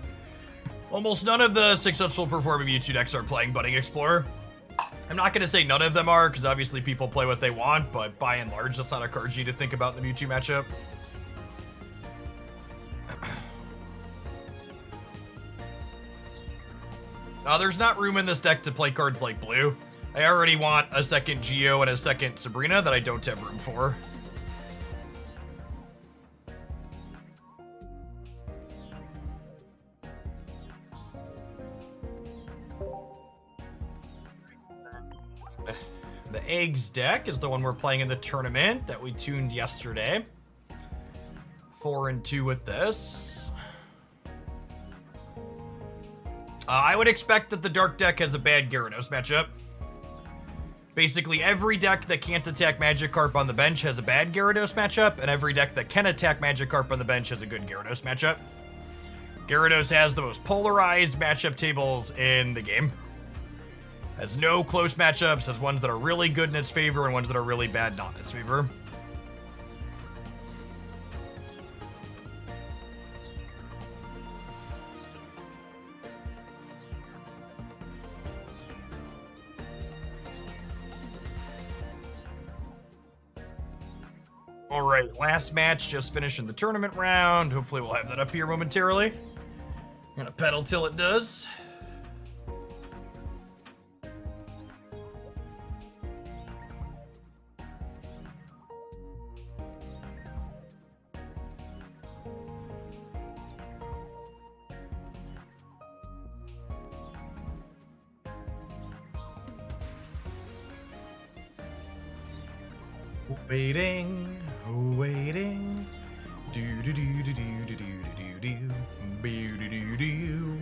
Almost none of the successful performing Mewtwo decks are playing Budding Explorer. I'm not going to say none of them are, because obviously people play what they want, but by and large, that's not a card you need to think about in the Mewtwo matchup. There's not room in this deck to play cards like Blue. I already want a second Geo and a second Sabrina that I don't have room for. The Eggs deck is the one we're playing in the tournament that we tuned yesterday. 4-2 with this. I would expect that the Dark deck has a bad Gyarados matchup. Basically, every deck that can't attack Magikarp on the bench has a bad Gyarados matchup, and every deck that can attack Magikarp on the bench has a good Gyarados matchup. Gyarados has the most polarized matchup tables in the game. Has no close matchups, has ones that are really good in its favor and ones that are really bad not in its favor. All right, last match, just finishing the tournament round. Hopefully we'll have that up here momentarily. I'm gonna pedal till it does. Waiting, waiting, do do do do do do do do do do do do do.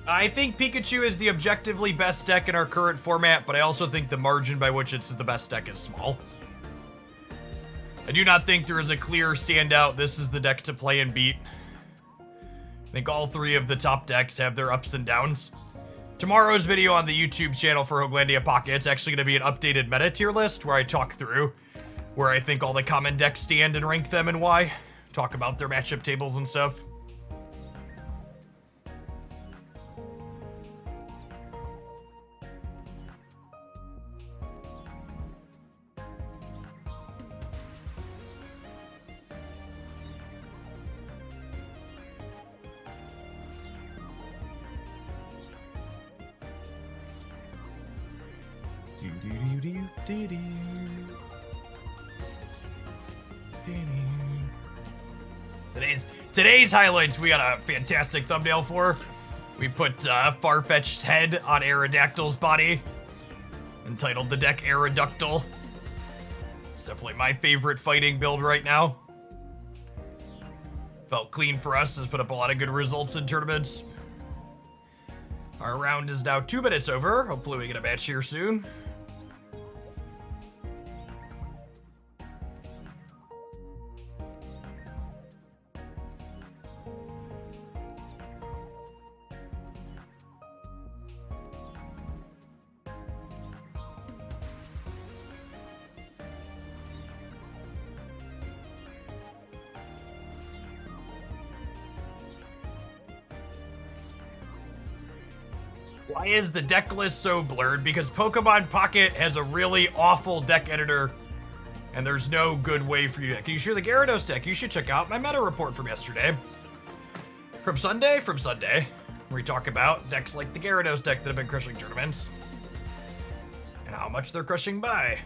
I think Pikachu is the objectively best deck in our current format, but I also think the margin by which it's the best deck is small. I do not think there is a clear standout, this is the deck to play and beat. I think all 3 of the top decks have their ups and downs. Tomorrow's video on the YouTube channel for Hoaglandia Pocket, it's actually going to be an updated meta tier list where I talk through where I think all the common decks stand and rank them and why. Talk about their matchup tables and stuff. Today's highlights, we got a fantastic thumbnail for. We put Farfetched's head on Aerodactyl's body, entitled the deck Aeroductyl. It's definitely my favorite fighting build right now. Felt clean for us, has put up a lot of good results in tournaments. Our round is now 2 minutes over. Hopefully we get a match here soon. Why is the deck list so blurred? Because Pokemon Pocket has a really awful deck editor, and there's no good way for you to... Can you share the Gyarados deck? You should check out my meta report from yesterday. From Sunday, where we talk about decks like the Gyarados deck that have been crushing tournaments, and how much they're crushing by.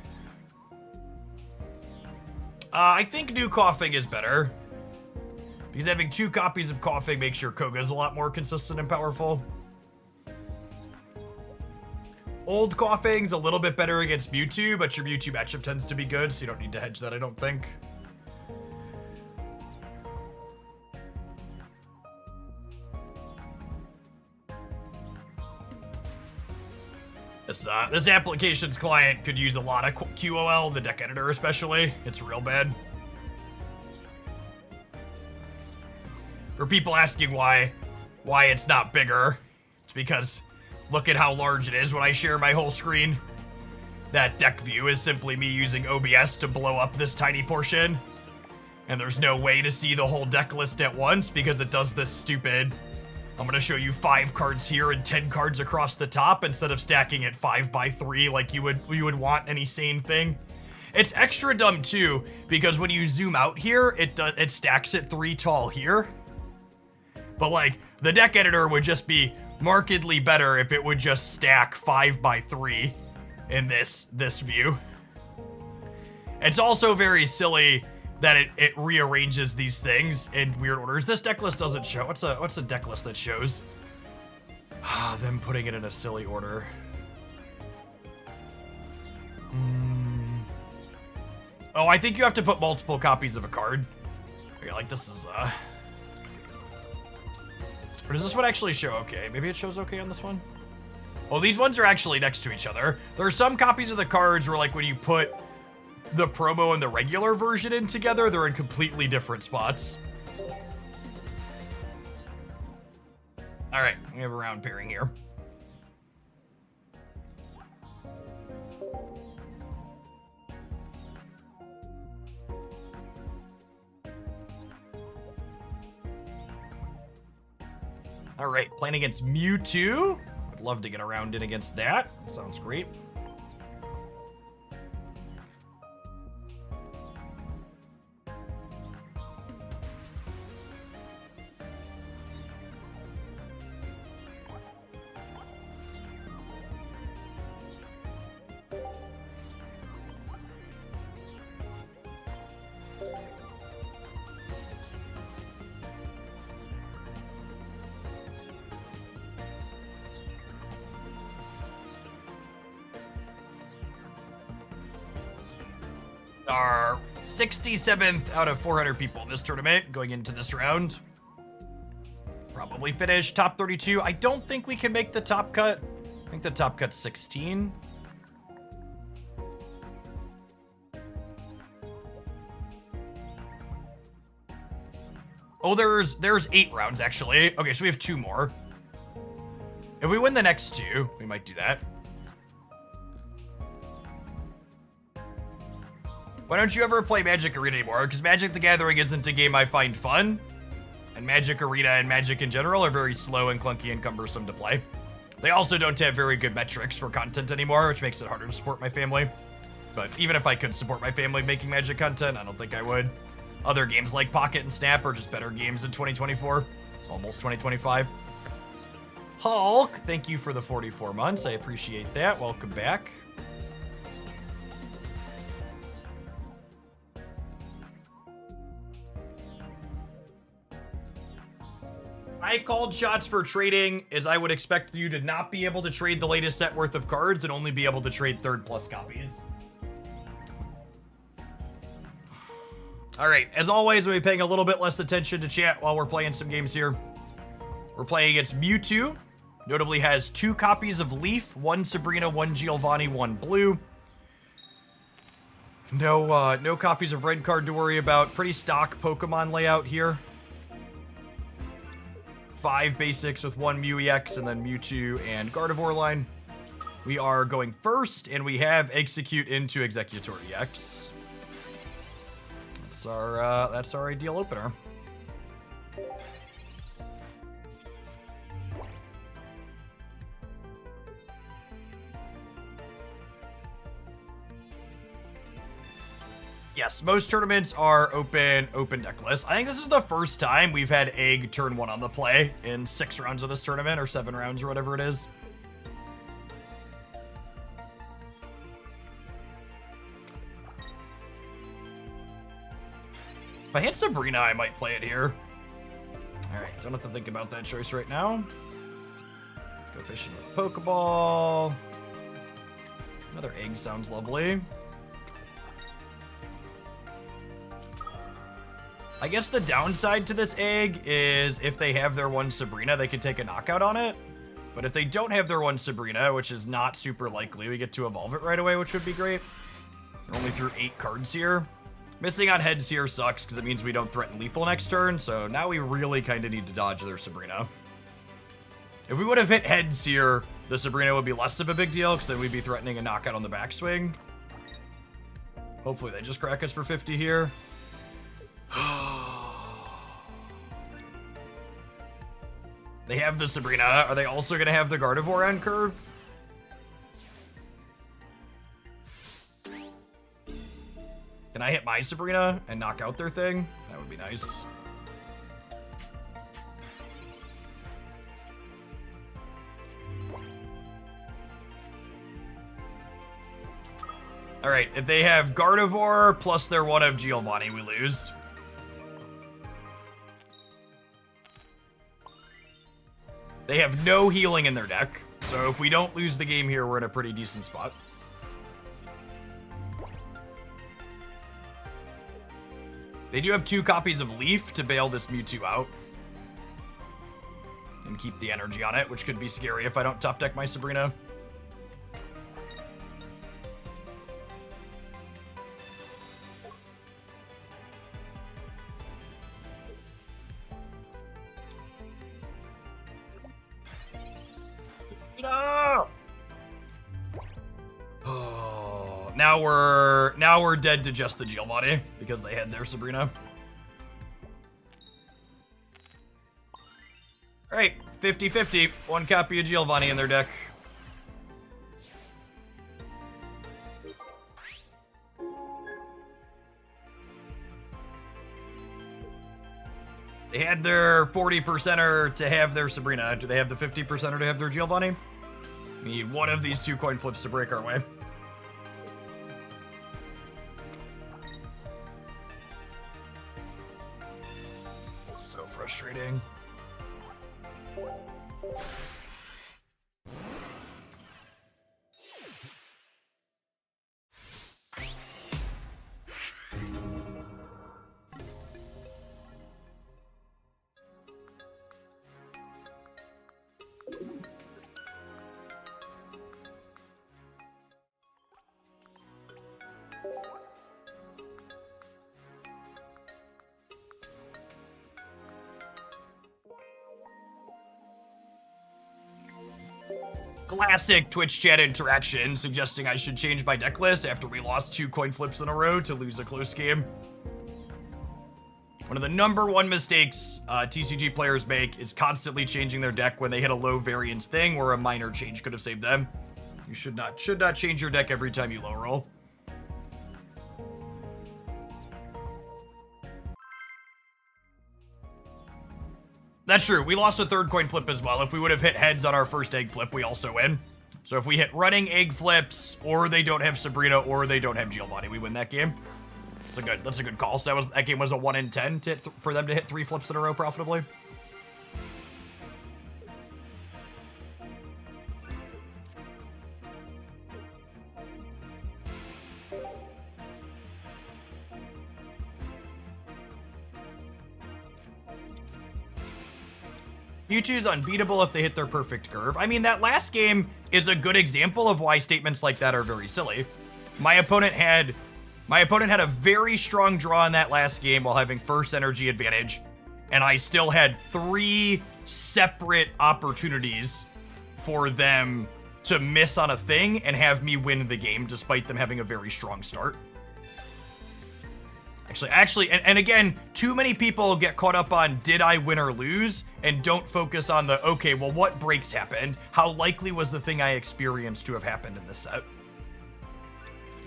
I think new Coughing is better, because having 2 copies of Coughing makes your Koga's a lot more consistent and powerful. Old Coughing's a little bit better against Mewtwo, but your Mewtwo matchup tends to be good, so you don't need to hedge that, I don't think. This application's client could use a lot of QOL, the deck editor especially. It's real bad. For people asking why it's not bigger, it's because look at how large it is when I share my whole screen. That deck view is simply me using OBS to blow up this tiny portion. And there's no way to see the whole deck list at once because it does this stupid... I'm gonna show you 5 cards here and 10 cards across the top instead of stacking it 5 by 3 like you would want any sane thing. It's extra dumb too because when you zoom out here, it stacks it 3 tall here. But like the deck editor would just be markedly better if it would just stack 5 by 3 in this view. It's also very silly that it rearranges these things in weird orders. This deck list doesn't show. What's a deck list that shows? Them putting it in a silly order. Oh, I think you have to put multiple copies of a card. Okay, like this is or does this one actually show okay? Maybe it shows okay on this one? Oh, these ones are actually next to each other. There are some copies of the cards where like when you put the promo and the regular version in together, they're in completely different spots. All right, we have a round pairing here. All right, playing against Mewtwo. I'd love to get a round in against that. Sounds great. Our 67th out of 400 people in this tournament going into this round. Probably finish top 32. I don't think we can make the top cut. I think the top cut's 16. Oh, there's 8 rounds actually. Okay, so we have 2 more. If we win the next 2, we might do that. Why don't you ever play Magic Arena anymore? Because Magic the Gathering isn't a game I find fun. And Magic Arena and Magic in general are very slow and clunky and cumbersome to play. They also don't have very good metrics for content anymore, which makes it harder to support my family. But even if I could support my family making Magic content, I don't think I would. Other games like Pocket and Snap are just better games in 2024. Almost 2025. Hulk, thank you for the 44 months. I appreciate that. Welcome back. I called shots for trading as I would expect you to not be able to trade the latest set worth of cards and only be able to trade 3rd plus copies. All right, as always, we'll be paying a little bit less attention to chat while we're playing some games here. We're playing against Mewtwo. Notably has 2 copies of Leaf, 1 Sabrina, 1 Giovanni, 1 Blue. No copies of red card to worry about. Pretty stock Pokemon layout here. 5 basics with 1 Mew EX and then Mewtwo and Gardevoir line. We are going first, and we have Execute into Executor EX. That's our ideal opener. Yes, most tournaments are open deck list. I think this is the first time we've had Egg turn 1 on the play in 6 rounds of this tournament, or 7 rounds, or whatever it is. If I hit Sabrina, I might play it here. Alright, don't have to think about that choice right now. Let's go fishing with Pokeball. Another Egg sounds lovely. I guess the downside to this Egg is if they have their one Sabrina, they could take a knockout on it. But if they don't have their one Sabrina, which is not super likely, we get to evolve it right away, which would be great. We're only through 8 cards here. Missing on heads here sucks because it means we don't threaten lethal next turn, so now we really kind of need to dodge their Sabrina. If we would have hit heads here, the Sabrina would be less of a big deal because then we'd be threatening a knockout on the backswing. Hopefully they just crack us for 50 here. They have the Sabrina. Are they also going to have the Gardevoir on curve? Can I hit my Sabrina and knock out their thing? That would be nice. All right, if they have Gardevoir plus their one of Giovanni, we lose. They have no healing in their deck, so if we don't lose the game here, we're in a pretty decent spot. They do have 2 copies of Leaf to bail this Mewtwo out. And keep the energy on it, which could be scary if I don't top deck my Sabrina. No! Oh, now we're dead to just the Giovanni because they had their Sabrina. All right, 50-50. 1 copy of Giovanni in their deck. They had their 40%er to have their Sabrina. Do they have the 50%er to have their Giovanni? We need one of these 2 coin flips to break our way. It's so frustrating. Classic Twitch chat interaction suggesting I should change my deck list after we lost 2 coin flips in a row to lose a close game. One of the #1 mistakes TCG players make is constantly changing their deck when they hit a low variance thing where a minor change could have saved them. You should not change your deck every time you low roll. That's true. We lost a 3rd coin flip as well. If we would have hit heads on our first egg flip, we also win. So if we hit running egg flips, or they don't have Sabrina, or they don't have Giovanni, we win that game. That's a good call. So that game was a 1 in 10 for them to hit 3 flips in a row profitably. Mewtwo's unbeatable if they hit their perfect curve. I mean, that last game is a good example of why statements like that are very silly. My opponent had a very strong draw in that last game while having first energy advantage, and I still had 3 separate opportunities for them to miss on a thing and have me win the game despite them having a very strong start. Actually, and again, too many people get caught up on did I win or lose and don't focus on the, okay, well, what breaks happened? How likely was the thing I experienced to have happened in this set?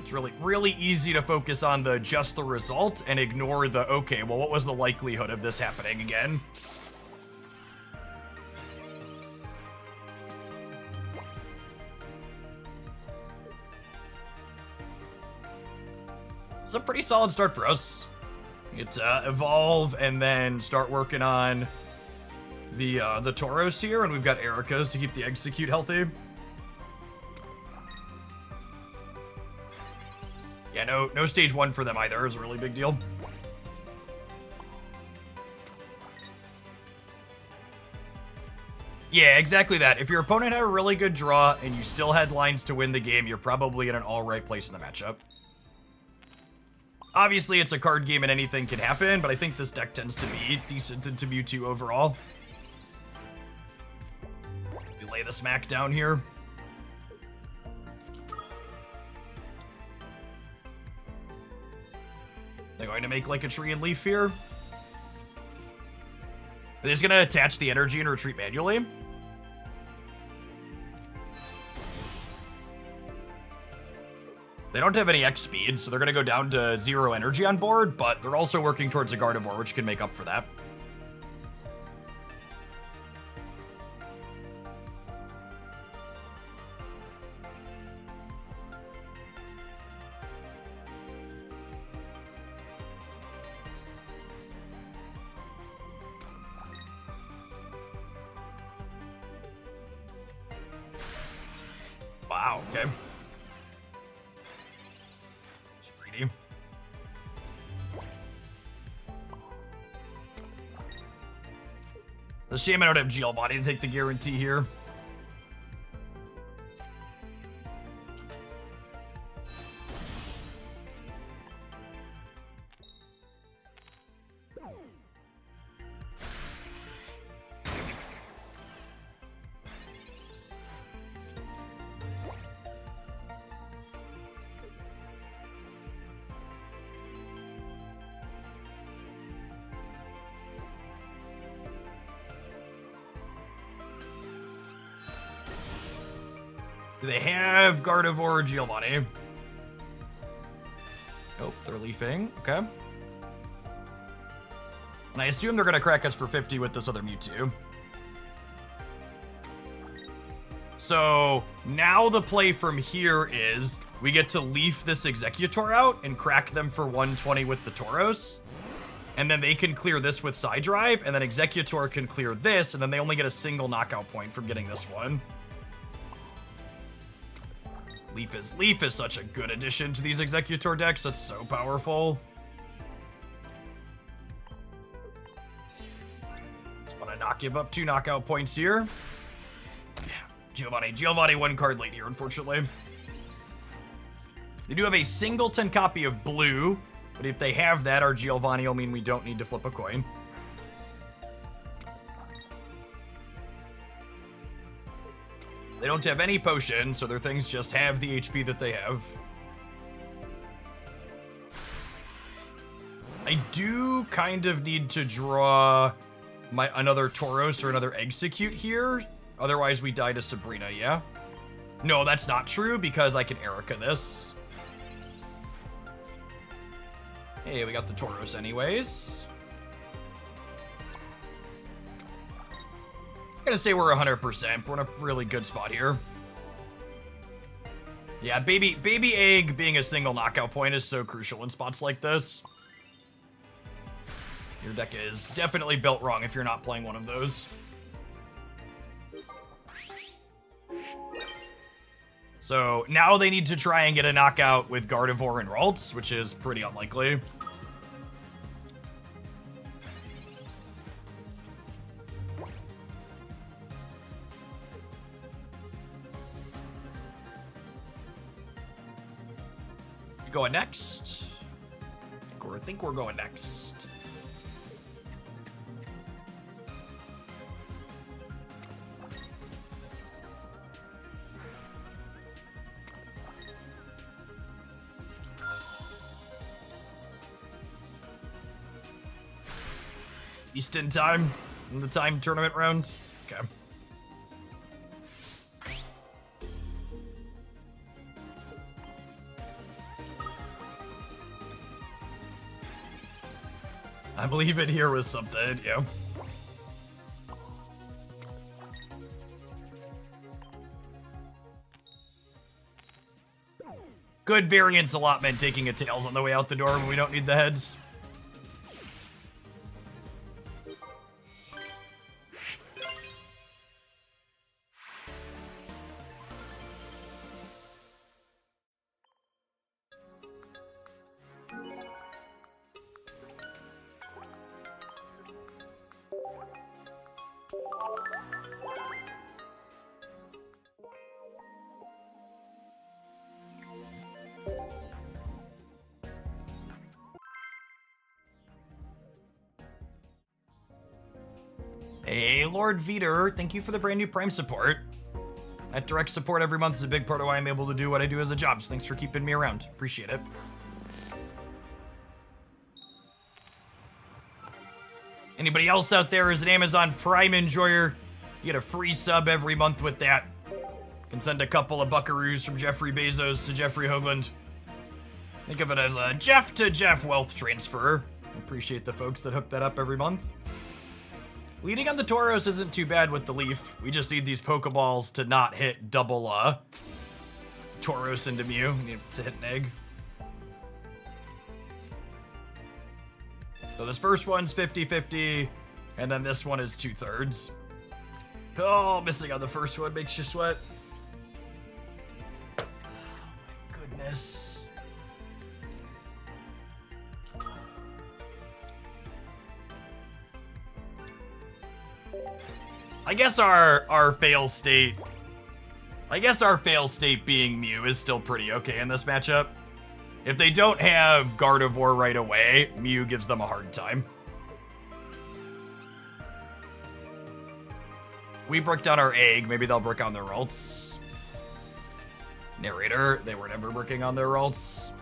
It's really easy to focus on just the result and ignore the, okay, well, what was the likelihood of this happening again? It's a pretty solid start for us. It's evolve and then start working on the Tauros here, and we've got Erika's to keep the execute healthy. Yeah, no stage 1 for them either. Is a really big deal. Yeah, exactly that. If your opponent had a really good draw and you still had lines to win the game, you're probably in an all-right place in the matchup. Obviously, it's a card game and anything can happen, but I think this deck tends to be decent into Mewtwo overall. We lay the smack down here. They're going to make like a tree and leaf here. They're just going to attach the energy and retreat manually. They don't have any X speed, so they're going to go down to 0 energy on board, but they're also working towards a Gardevoir, which can make up for that. Wow, okay. It's a shame I don't have Giovanni to take the guarantee here. Do they have Gardevoir or Giovanni? Nope, they're leafing. Okay. And I assume they're going to crack us for 50 with this other Mewtwo. So now the play from here is we get to leaf this Executor out and crack them for 120 with the Tauros. And then they can clear this with Side Drive, and then Executor can clear this, and then they only get a single knockout point from getting this one. Leaf is such a good addition to these Executor decks. That's so powerful. Just want to not give up 2 knockout points here. Yeah, Giovanni 1 card late here, unfortunately. They do have a singleton copy of blue, but if they have that, our Giovanni will mean we don't need to flip a coin. They don't have any potions, so their things just have the HP that they have. I do kind of need to draw another Tauros or another Execute here. Otherwise, we die to Sabrina, yeah? No, that's not true, because I can Erika this. Hey, we got the Tauros anyways. I'm gonna say we're 100%. We're in a really good spot here. Yeah, baby egg being a single knockout point is so crucial in spots like this. Your deck is definitely built wrong if you're not playing one of those. So now they need to try and get a knockout with Gardevoir and Ralts, which is pretty unlikely. Going next. I think we're going next. Eastern time in the time tournament round. Okay. I'm leaving here with something, yeah. Good variance allotment, taking a tails on the way out the door when we don't need the heads. Hey, Lord Veter, thank you for the brand new Prime support. That direct support every month is a big part of why I'm able to do what I do as a job, so thanks for keeping me around. Appreciate it. Anybody else out there is an Amazon Prime enjoyer? You get a free sub every month with that. Can send a couple of buckaroos from Jeffrey Bezos to Jeffrey Hoagland. Think of it as a Jeff to Jeff wealth transfer. Appreciate the folks that hook that up every month. Leading on the Tauros isn't too bad with the Leaf. We just need these Pokeballs to not hit double Tauros into Mew. We need to hit an egg. So this first one's 50-50, and then this one is 2/3. Oh, missing on the first one makes you sweat. Oh my goodness. I guess our fail state being Mew is still pretty okay in this matchup. If they don't have Gardevoir right away, Mew gives them a hard time. We broke down our egg, maybe they'll break on their ults. Narrator, they were never working on their ults.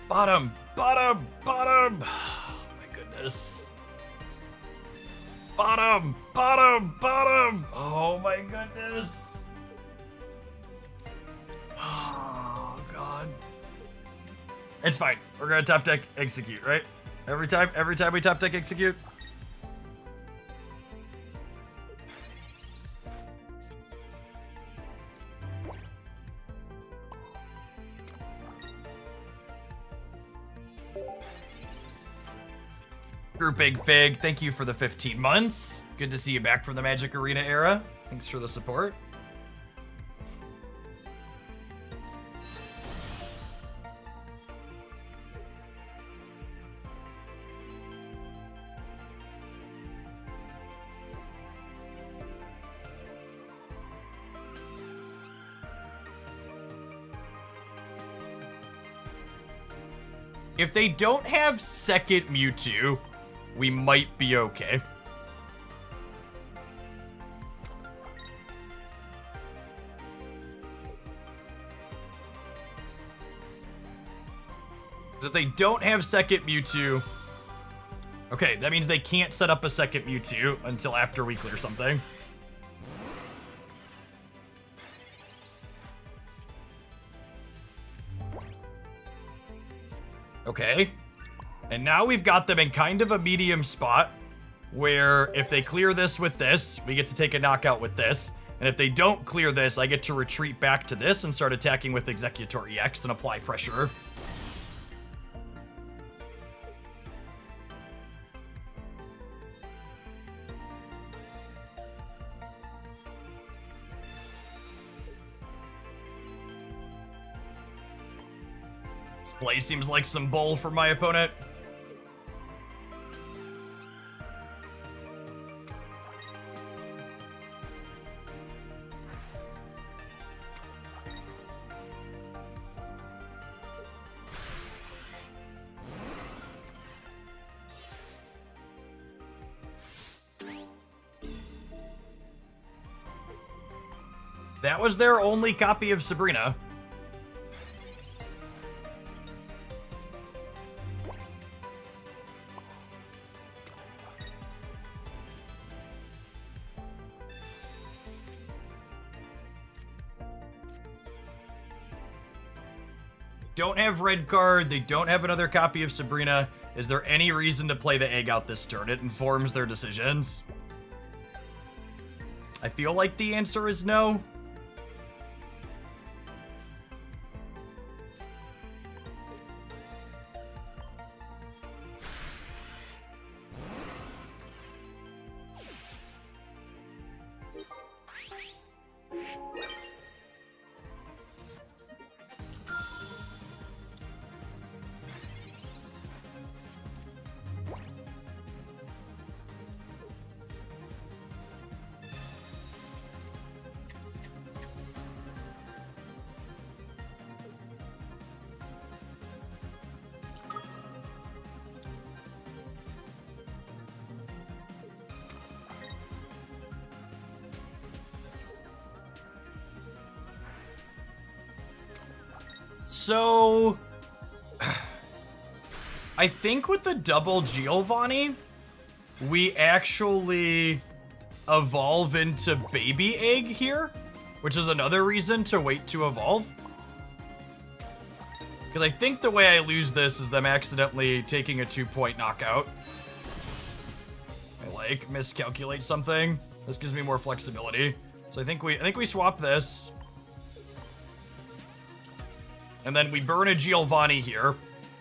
Bottom, bottom, bottom. Oh my goodness. Bottom, bottom, bottom. Oh my goodness. Oh god. It's fine. We're gonna top deck execute, right? Every time we top deck execute. Drew Big Fig, thank you for the 15 months. Good to see you back from the Magic Arena era. Thanks for the support. If they don't have second Mewtwo, we might be okay. If they don't have second Mewtwo... Okay, that means they can't set up a second Mewtwo until after we clear something. Okay. And now we've got them in kind of a medium spot where if they clear this with this, we get to take a knockout with this. And if they don't clear this, I get to retreat back to this and start attacking with Executor EX and apply pressure. This play seems like some bull for my opponent. That was their only copy of Sabrina. don't have red card. They don't have another copy of Sabrina. Is there any reason to play the egg out this turn? It informs their decisions. I feel like the answer is no. So, I think with the double Giovanni, we actually evolve into baby egg here, which is another reason to wait to evolve. Because I think the way I lose this is them accidentally taking a 2-point knockout. I like miscalculate something. This gives me more flexibility. So I think we swap this. And then we burn a Giovanni here,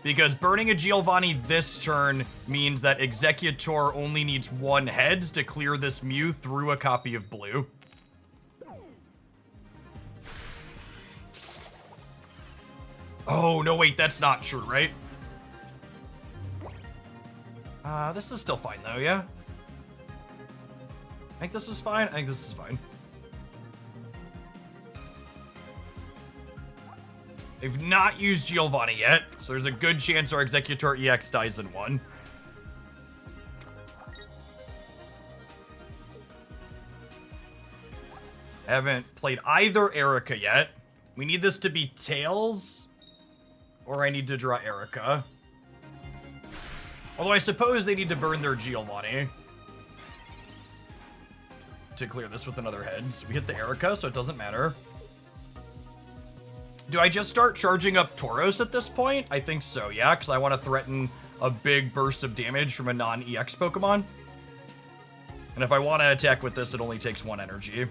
because burning a Giovanni this turn means that Executor only needs 1 heads to clear this Mew through a copy of blue. Oh, no, wait, that's not true, right? This is still fine, though, yeah? I think this is fine. I think this is fine. They've not used Giovanni yet, so there's a good chance our Executor EX dies in 1. Haven't played either Erica yet. We need this to be Tails, or I need to draw Erica. Although I suppose they need to burn their Giovanni to clear this with another heads. We hit the Erica, so it doesn't matter. Do I just start charging up Tauros at this point? I think so, yeah, because I want to threaten a big burst of damage from a non-EX Pokemon. And if I want to attack with this, it only takes 1 energy.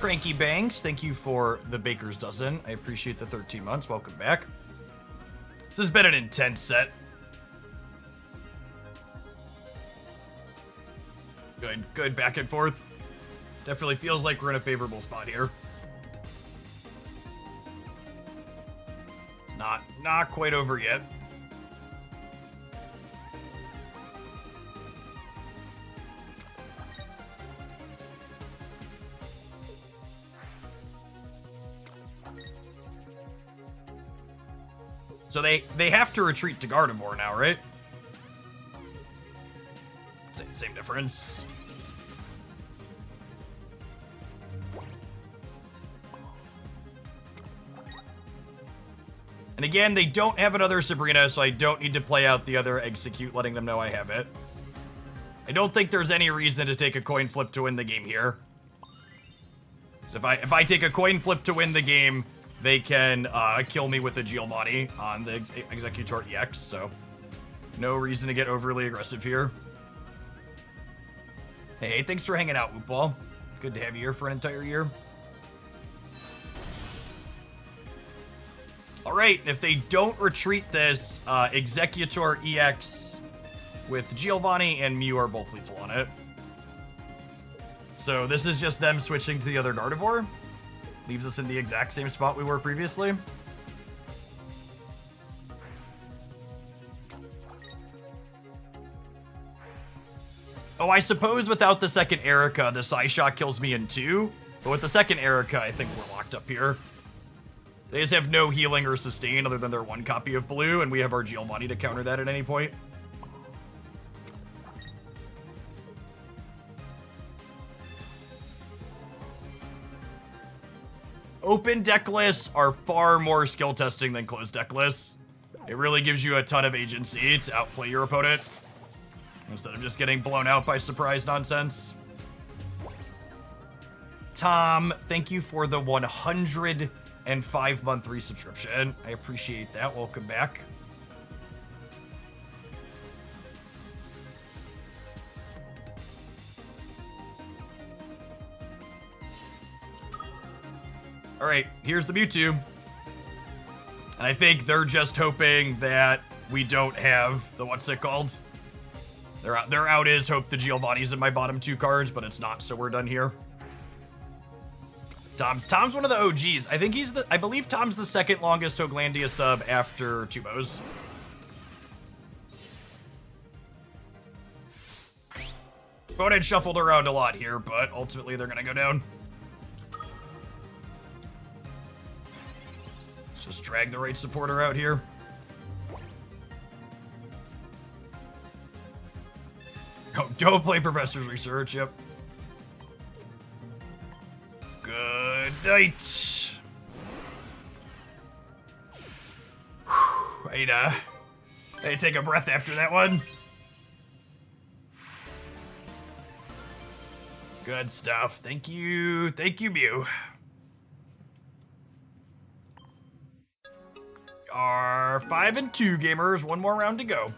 Cranky Banks, thank you for the baker's dozen. I appreciate the 13 months. Welcome back. This has been an intense set. Good back and forth. Definitely feels like we're in a favorable spot here. It's not quite over yet. So they have to retreat to Gardevoir now, right? Same difference. And again, they don't have another Sabrina, so I don't need to play out the other Execute, letting them know I have it. I don't think there's any reason to take a coin flip to win the game here. So if I take a coin flip to win the game, they can kill me with the Giovanni on the Executor EX, so no reason to get overly aggressive here. Hey, thanks for hanging out, Woopball. Good to have you here for an entire year. All right, if they don't retreat this, Executor EX with Giovanni and Mew are both lethal on it. So this is just them switching to the other Gardevoir. Leaves us in the exact same spot we were previously. Oh, I suppose without the second Erica, the Psyshock kills me in 2. But with the second Erica, I think we're locked up here. They just have no healing or sustain other than their 1 copy of blue, and we have our Giovanni to counter that at any point. open deck lists are far more skill testing than closed deck lists. It really gives you a ton of agency to outplay your opponent instead of just getting blown out by surprise nonsense. Tom, thank you for the 105-month resubscription. I appreciate that. Welcome back. All right, here's the Mewtwo. And I think they're just hoping that we don't have the, what's it called? Their out is hope the Giovanni's in my bottom 2 cards, but it's not, so we're done here. Tom's one of the OGs. I believe Tom's the second longest Hoaglandia sub after Tubos. Opponent shuffled around a lot here, but ultimately they're gonna go down. Let's just drag the right supporter out here. Oh, don't play Professor's Research, yep. Good night. I take a breath after that one. Good stuff. Thank you. Thank you, Mew. Our 5-2 gamers. One more round to go.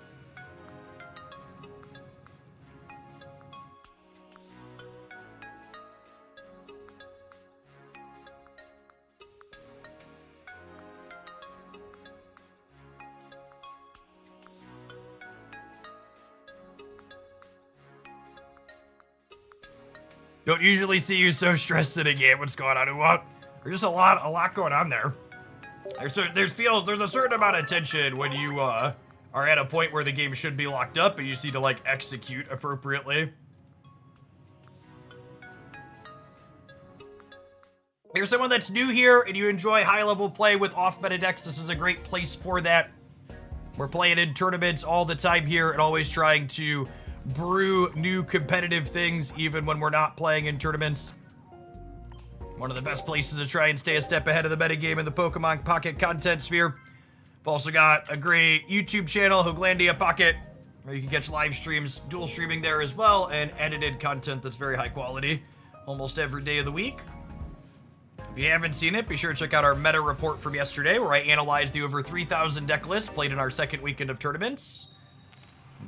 Don't usually see you so stressed in a game. What's going on? What? There's just a lot going on there. There's a certain amount of tension when you are at a point where the game should be locked up, and you just need to like execute appropriately. If you're someone that's new here and you enjoy high-level play with off-meta decks, this is a great place for that. We're playing in tournaments all the time here and always trying to brew new competitive things even when we're not playing in tournaments. One of the best places to try and stay a step ahead of the metagame in the Pokemon Pocket content sphere. We've also got a great YouTube channel, Hoaglandia Pocket, where you can catch live streams, dual streaming there as well, and edited content that's very high quality almost every day of the week. If you haven't seen it, be sure to check out our meta report from yesterday, where I analyzed the over 3,000 deck lists played in our second weekend of tournaments.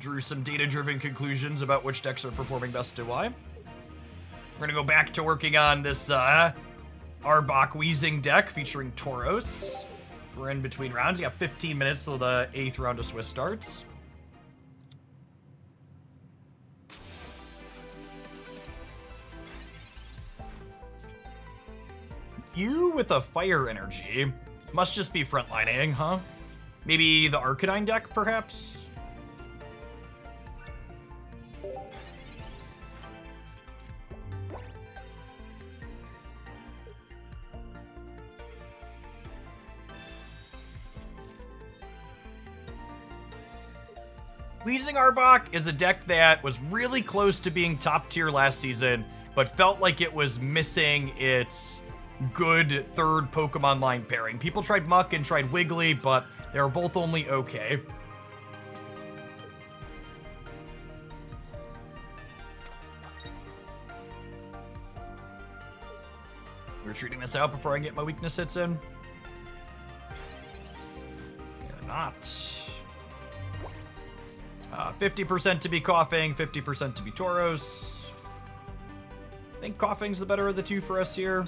Drew some data-driven conclusions about which decks are performing best and why. We're gonna go back to working on this Arbok Wheezing deck featuring Tauros. We're in between rounds. You got 15 minutes till the 8th round of Swiss starts. You with a fire energy must just be frontlining, huh? Maybe the Arcanine deck, perhaps? Wheezing Arbok is a deck that was really close to being top tier last season, but felt like it was missing its good third Pokemon line pairing. People tried Muck and tried Wiggly, but they were both only okay. We're treating this out before I get my weakness hits in. They're not. 50% to be Coughing, 50% to be Tauros. I think Coughing's the better of the two for us here.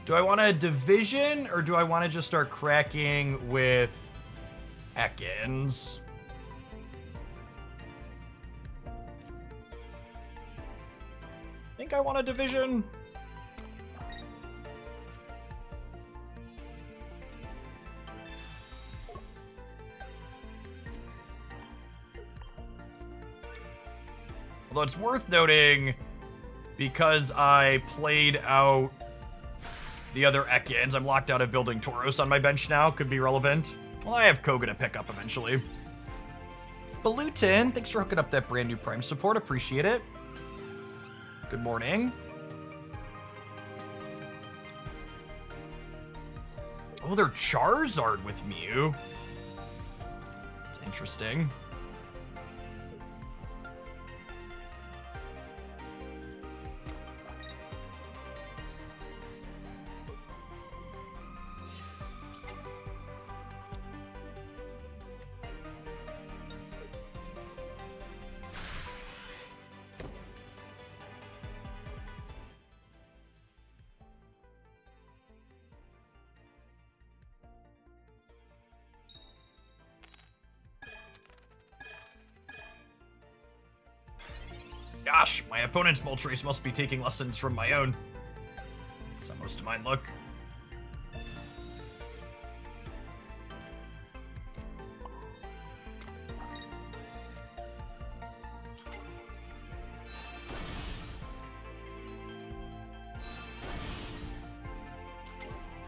Do I want a division, or do I want to just start cracking with Ekans? I think I want a division. Although it's worth noting, because I played out the other Ekans, I'm locked out of building Tauros on my bench now. Could be relevant. Well, I have Koga to pick up eventually. Balutin, thanks for hooking up that brand new Prime support. Appreciate it. Good morning. Oh, they're Charizard with Mew. It's interesting. Gosh, my opponent's Moltres must be taking lessons from my own. That's how most of mine look.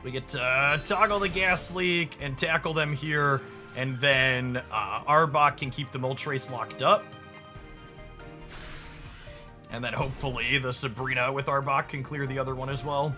We get to toggle the gas leak and tackle them here, and then Arbok can keep the Moltres locked up. And then hopefully the Sabrina with Arbok can clear the other one as well.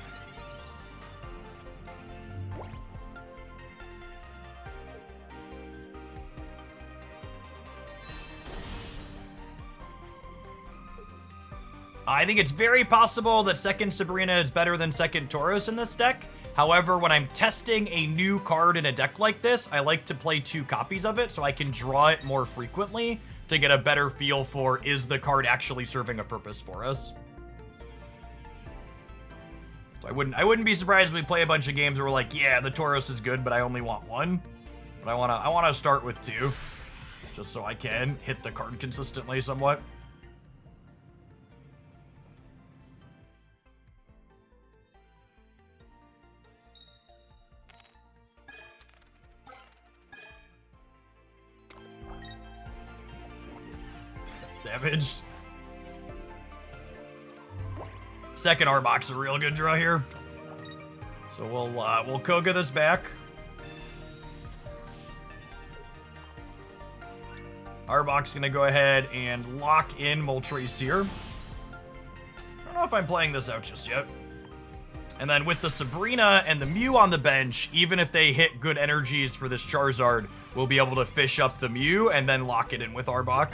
I think it's very possible that second Sabrina is better than second Tauros in this deck. However, when I'm testing a new card in a deck like this, I like to play 2 copies of it so I can draw it more frequently to get a better feel for, is the card actually serving a purpose for us? So I wouldn't be surprised if we play a bunch of games where we're like, yeah, the Tauros is good, but I only want 1. But I wanna start with 2, just so I can hit the card consistently somewhat. Damaged. Second Arbok's a real good draw here. So we'll Koga this back. Arbok's gonna go ahead and lock in Moltres here. I don't know if I'm playing this out just yet. And then with the Sabrina and the Mew on the bench, even if they hit good energies for this Charizard, we'll be able to fish up the Mew and then lock it in with Arbok.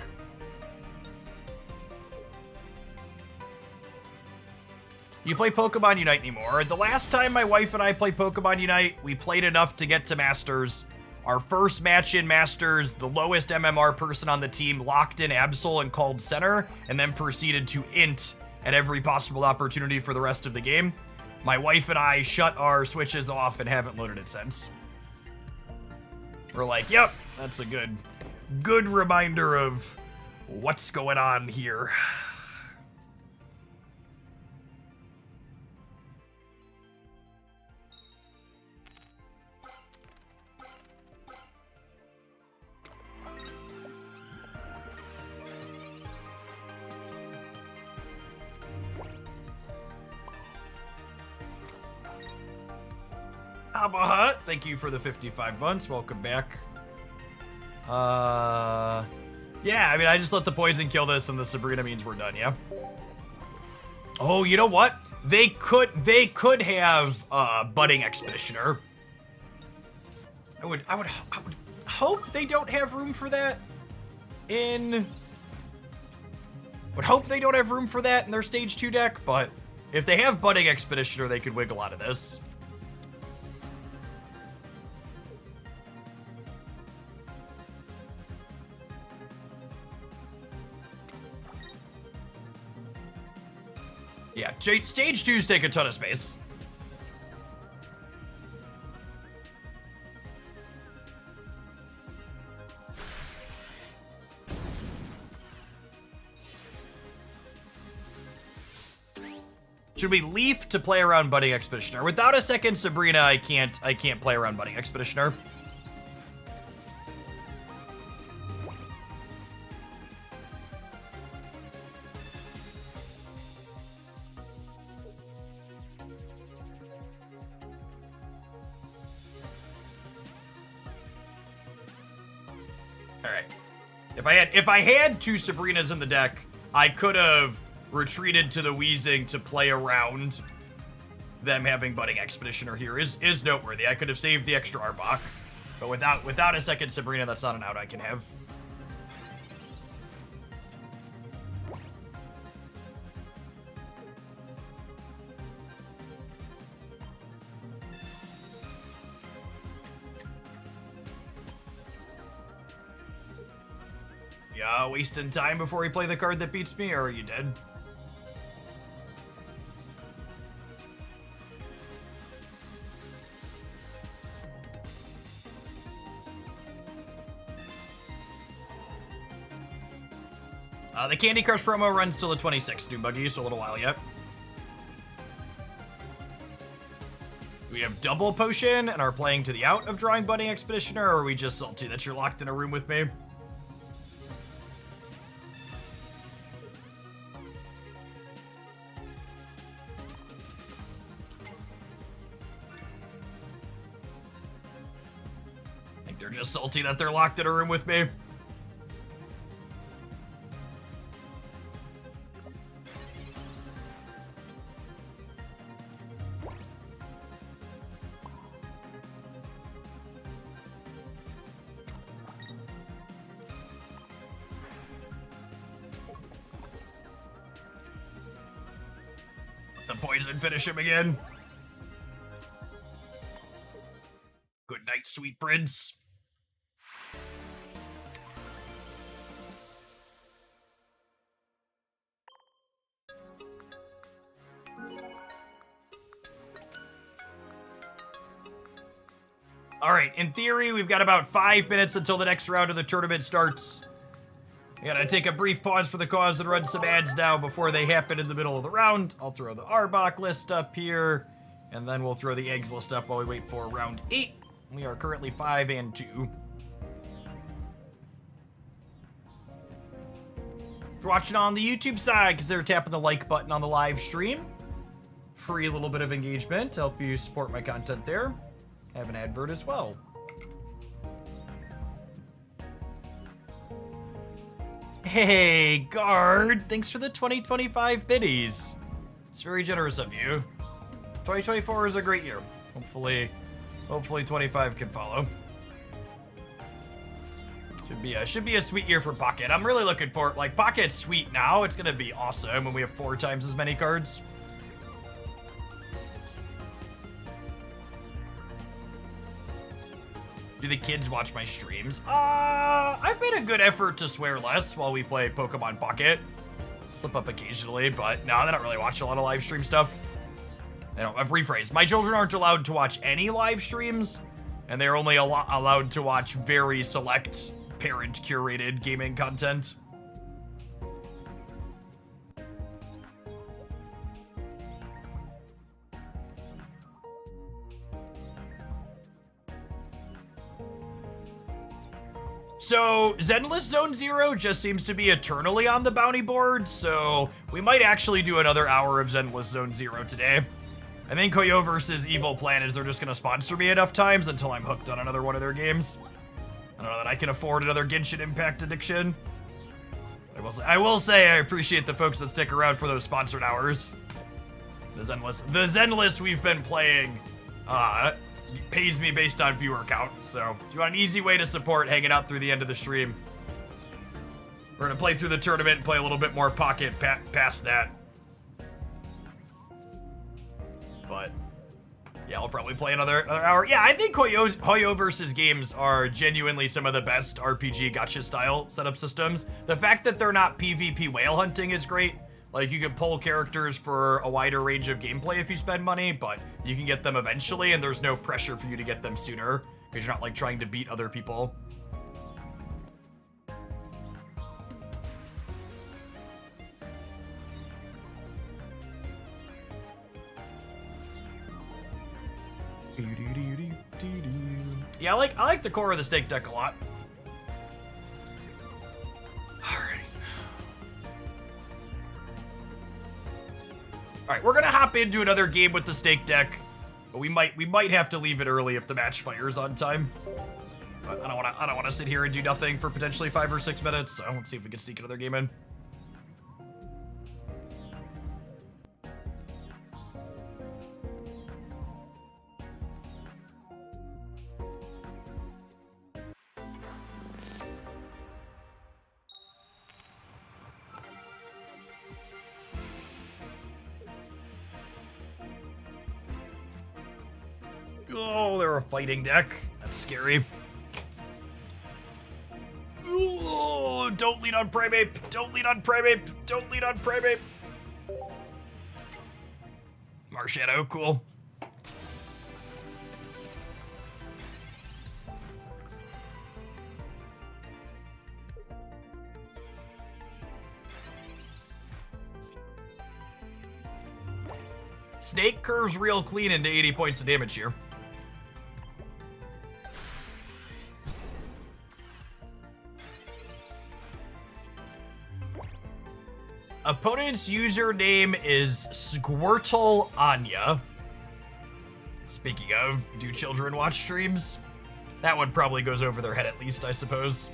You play Pokemon Unite anymore? The last time my wife and I played Pokemon Unite, we played enough to get to Masters. Our first match in Masters, the lowest MMR person on the team locked in Absol and called center, and then proceeded to int at every possible opportunity for the rest of the game. My wife and I shut our switches off and haven't loaded it since. We're like, yep, that's a good reminder of what's going on here. Abahat, thank you for the 55 months. Welcome back. Yeah, I mean, I just let the poison kill this, and the Sabrina means we're done. Yeah. Oh, you know what? They could have budding Expeditioner. I would hope they don't have room for that in. Would hope they don't have room for that in their stage 2 deck, but if they have budding Expeditioner, they could wiggle out of this. Yeah, stage 2s take a ton of space. Should we leaf to play around Budding Expeditioner? Without a second Sabrina, I can't play around Budding Expeditioner. If I had 2 Sabrinas in the deck, I could have retreated to the Weezing to play around them having Budding Expeditioner here is noteworthy. I could have saved the extra Arbok, but without a second Sabrina, that's not an out I can have. Yeah, wasting time before we play the card that beats me, or are you dead? The Candy Crush promo runs till the 26th, Doombuggy, so a little while yet. We have double potion and are playing to the out of drawing Budding Expeditioner, or are we just salty that you're locked in a room with me? I think they're just salty that they're locked in a room with me. Poison, finish him again. Good night, sweet prince. All right, in theory, we've got about 5 minutes until the next round of the tournament starts. We gotta take a brief pause for the cause and run some ads now before they happen in the middle of the round. I'll throw the Arbok list up here, and then we'll throw the eggs list up while we wait for round 8. We are currently 5 and 2. If you're watching on the YouTube side, consider tapping the like button on the live stream. Free little bit of engagement to help you support my content there. I have an advert as well. Hey, Guard, thanks for the 2025 biddies. It's very generous of you. 2024 is a great year. Hopefully 25 can follow. Should be a sweet year for Pocket. I'm really looking for it. Like, Pocket's sweet now. It's gonna be awesome when we have 4 times as many cards. Do the kids watch my streams? I've made a good effort to swear less while we play Pokemon Pocket. Slip up occasionally, but no, they don't really watch a lot of live stream stuff. I've rephrased. My children aren't allowed to watch any live streams, and they're only allowed to watch very select parent-curated gaming content. So, Zenless Zone Zero just seems to be eternally on the bounty board, so we might actually do another hour of Zenless Zone Zero today. I think Koyoverse's evil plan is they're just going to sponsor me enough times until I'm hooked on another one of their games. I don't know that I can afford another Genshin Impact addiction. I will say I appreciate the folks that stick around for those sponsored hours. The Zenless we've been playing, pays me based on viewer count, so if you want an easy way to support hanging out through the end of the stream, we're gonna play through the tournament and play a little bit more Pocket past that. But yeah, we'll probably play another hour. Yeah, I think Hoyoverse's games are genuinely some of the best RPG gacha style setup systems. The fact that they're not PvP whale hunting is great. Like, you can pull characters for a wider range of gameplay if you spend money, but you can get them eventually, and there's no pressure for you to get them sooner, because you're not, like, trying to beat other people. Yeah, I like the core of the stake deck a lot. Alright, we're gonna hop into another game with the stake deck, but we might have to leave it early if the match fires on time. But I don't wanna sit here and do nothing for potentially 5 or 6 minutes, so let's see if we can sneak another game in. Oh, they're a fighting deck. That's scary. Oh, don't lead on Primeape. Don't lead on Primeape. Don't lead on Primeape. Marshadow, cool. Snake curves real clean into 80 points of damage here. Opponent's username is Squirtle Anya. Speaking of, do children watch streams? That one probably goes over their head at least, I suppose.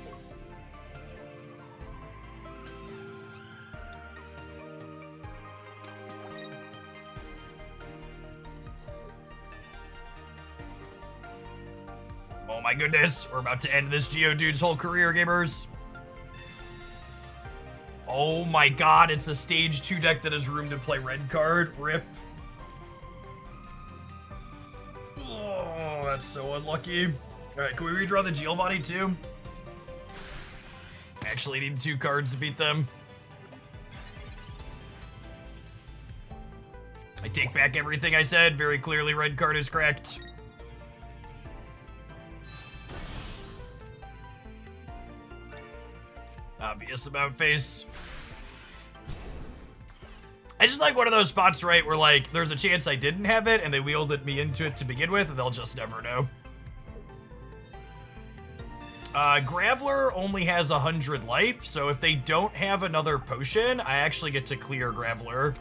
Oh my goodness, we're about to end this Geodude's whole career, gamers. Oh my god, it's a stage 2 deck that has room to play red card. Rip. Oh, that's so unlucky. Alright, can we redraw the Giovanni too? I actually need 2 cards to beat them. I take back everything I said. Very clearly, red card is correct. Obvious about face. I just like one of those spots, right, where like there's a chance I didn't have it and they wielded me into it to begin with and they'll just never know. Graveler only has 100 life, so if they don't have another potion, I actually get to clear Graveler.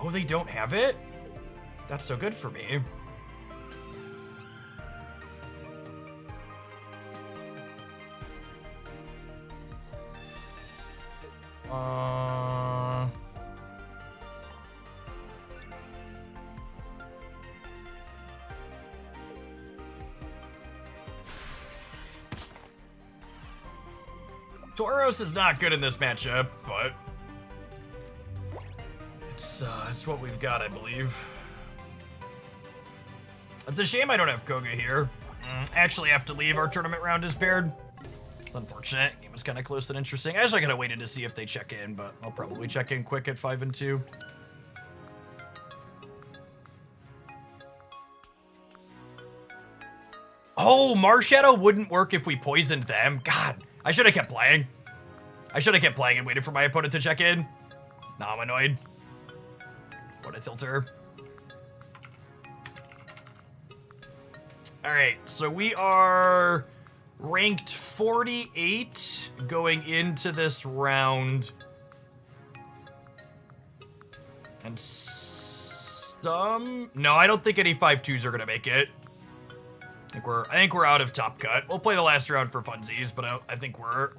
Oh, they don't have it? That's so good for me. Tauros is not good in this matchup, but it's what we've got, I believe. It's a shame I don't have Koga here. Actually have to leave. Our tournament round is paired. It's unfortunate. Game was kind of close and interesting. I actually could have waited to see if they check in, but I'll probably check in quick at 5 and 2. Oh, Marshadow wouldn't work if we poisoned them. God, I should have kept playing. I should have kept playing and waited for my opponent to check in. Nah, I'm annoyed. What a tilter. All right, so we are ranked 48 going into this round. And some... No, I don't think any 5-2s are gonna make it. I think we're out of top cut. We'll play the last round for funsies, but I think we're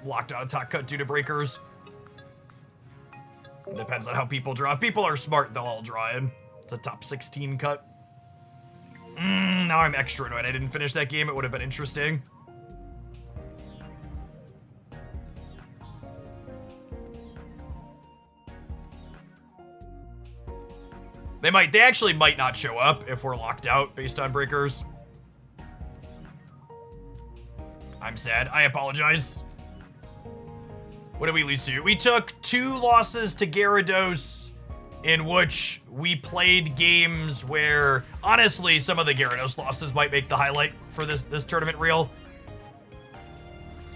locked out of top cut due to breakers. It depends on how people draw. If people are smart, they'll all draw in. It's a top 16 cut. Now I'm extra annoyed I didn't finish that game. It would have been interesting. They actually might not show up if we're locked out based on breakers. I'm sad. I apologize. What did we lose to? We took 2 losses to Gyarados, in which we played games where, honestly, some of the Gyarados losses might make the highlight for this tournament reel.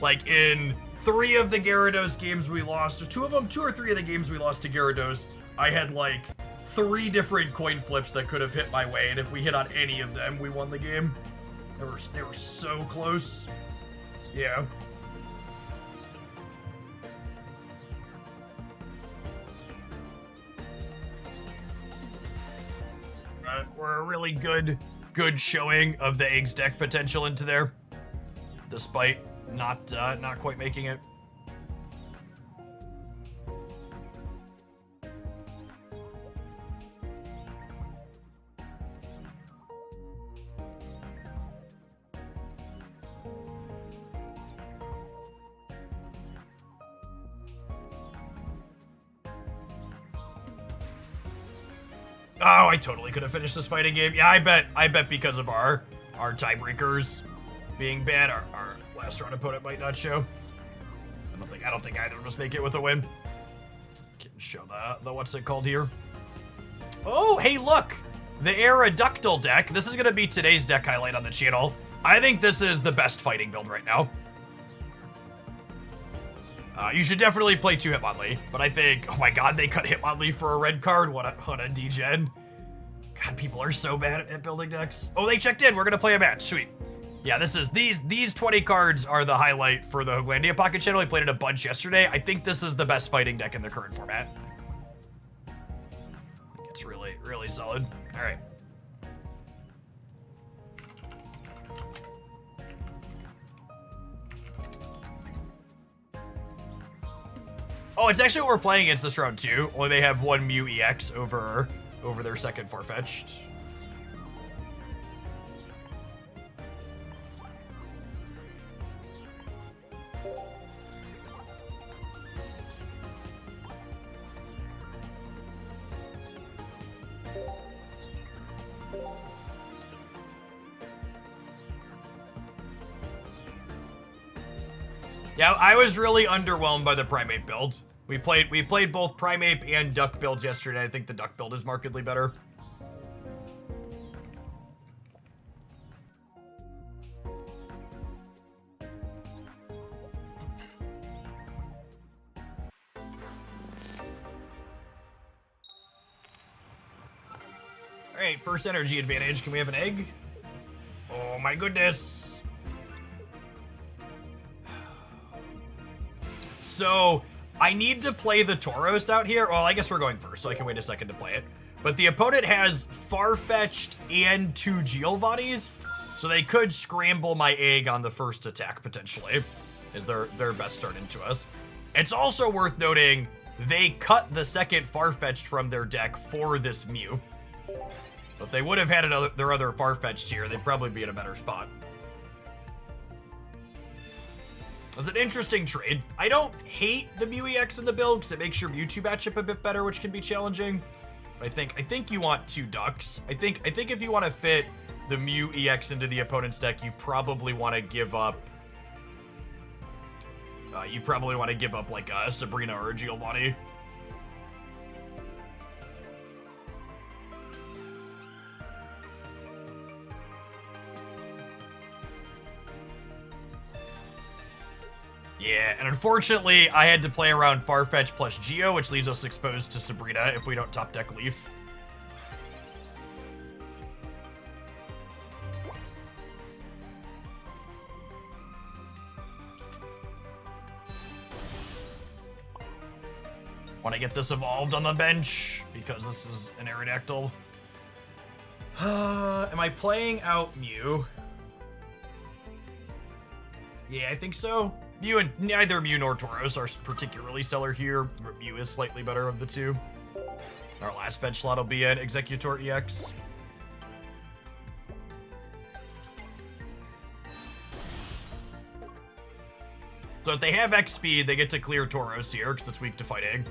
Like, in 3 of the Gyarados games we lost, or 2 or 3 of the games we lost to Gyarados, I had, like, 3 different coin flips that could have hit my way, and if we hit on any of them, we won the game. They were so close. Yeah. We're a really good showing of the Eggs deck potential into there, despite not quite making it. Oh, I totally could have finished this fighting game. Yeah, I bet because of our tiebreakers being bad, our last round opponent might not show. I don't think either of us make it with a win. Can show the what's it called here. Oh, hey, look! The Aeroductal deck. This is gonna be today's deck highlight on the channel. I think this is the best fighting build right now. You should definitely play 2 Hitmonlee, but I think, oh my god, they cut Hitmonlee for a red card. What a degen. God, people are so bad at building decks. Oh, they checked in. We're gonna play a match. Sweet. Yeah, these 20 cards are the highlight for the Hooglandia Pocket channel. We played it a bunch yesterday. I think this is the best fighting deck in the current format. It's really, really solid. All right. Oh, it's actually what we're playing against this round too. Only they have 1 Mew EX over their second Farfetch'd. Yeah, I was really underwhelmed by the Primate build. We played both Primate and Duck builds yesterday. I think the Duck build is markedly better. Alright, first energy advantage. Can we have an egg? Oh my goodness. So, I need to play the Tauros out here. Well, I guess we're going first, so I can wait a second to play it. But the opponent has Farfetch'd and 2 Giovannis, so they could scramble my egg on the first attack, potentially, is their best start into us. It's also worth noting, they cut the second Farfetch'd from their deck for this Mew. If they would have had their other Farfetch'd here, they'd probably be in a better spot. It's an interesting trade. I don't hate the Mew EX in the build because it makes your Mewtwo matchup a bit better, which can be challenging. But I think you want 2 Ducks. I think if you want to fit the Mew EX into the opponent's deck, you probably want to give up. Like a Sabrina or a Giovanni. Yeah, and unfortunately, I had to play around Farfetch plus Geo, which leaves us exposed to Sabrina if we don't top deck Leaf. Want to get this evolved on the bench, because this is an Aerodactyl. Am I playing out Mew? Yeah, I think so. Neither Mew nor Tauros are particularly stellar here. Mew is slightly better of the 2. Our last bench slot will be an Executor EX. So if they have X speed, they get to clear Tauros here, because it's weak to fighting.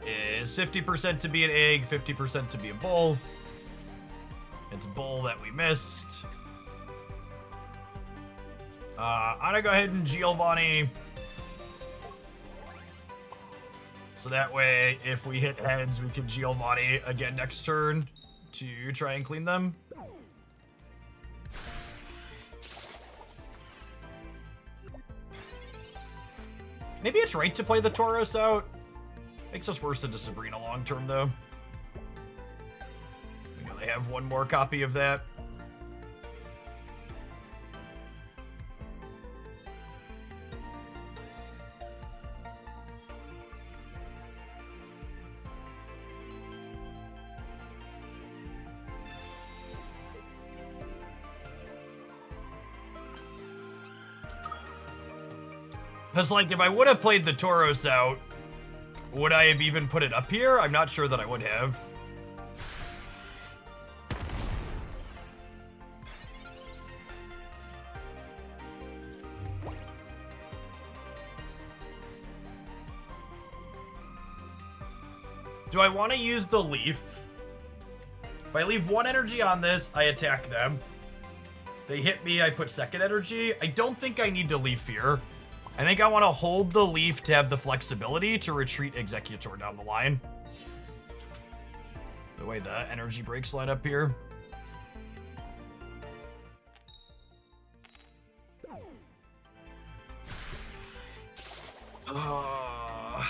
Is 50% to be an egg, 50% to be a bull. It's bull that we missed. I'm gonna go ahead and Giovanni. So that way, if we hit heads, we can Giovanni again next turn to try and clean them. Maybe it's right to play the Tauros out. Makes us worse into Sabrina long term, though. We know they have 1 more copy of that. Because, like, if I would have played the Tauros out, would I have even put it up here? I'm not sure that I would have. Do I want to use the leaf? If I leave one energy on this, I attack them. They hit me, I put second energy. I don't think I need to leaf here. I think I want to hold the leaf to have the flexibility to retreat Executor down the line. The way the energy breaks line up here. Our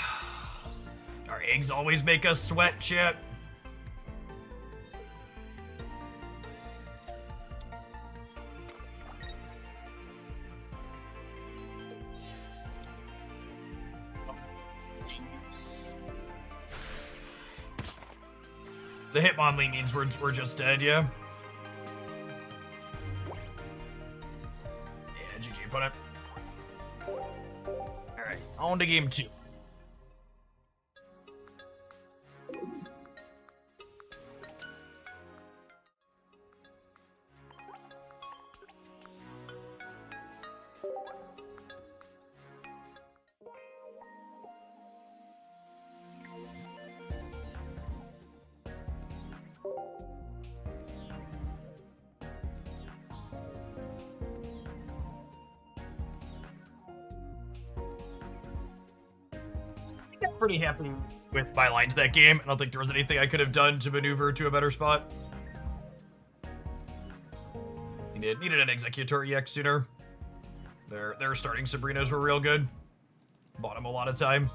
eggs always make us sweat, shit. The Hitmonlee means we're just dead, yeah? Yeah, GG, put it. Alright, on to game 2. Pretty happy with my lines that game. I don't think there was anything I could have done to maneuver to a better spot. Needed an Executor EX sooner. Their starting Sabrinas were real good. Bought them a lot of time.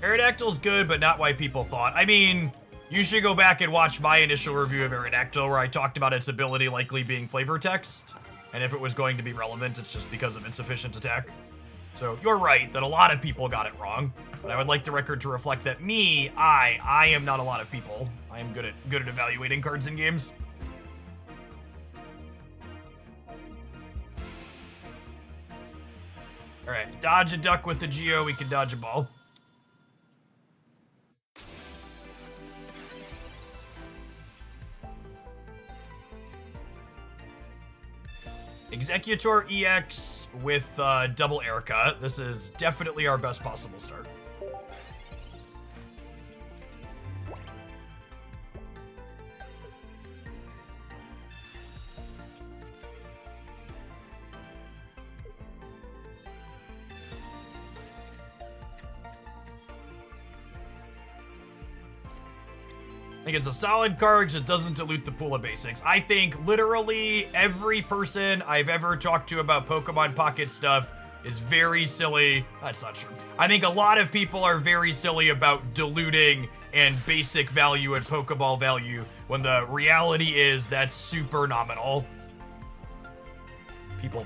Aerodactyl's good, but not why people thought. I mean, you should go back and watch my initial review of Aerodactyl where I talked about its ability likely being flavor text. And if it was going to be relevant, it's just because of insufficient attack. So you're right that a lot of people got it wrong, but I would like the record to reflect that I am not a lot of people. I am good at evaluating cards in games. All right, dodge a duck with the Geo. We can dodge a ball. Executor EX with double Erica. This is definitely our best possible start. I think it's a solid card because it doesn't dilute the pool of basics. I think literally every person I've ever talked to about Pokemon Pocket stuff is very silly. That's not true. I think a lot of people are very silly about diluting and basic value and Pokeball value when the reality is that's super nominal.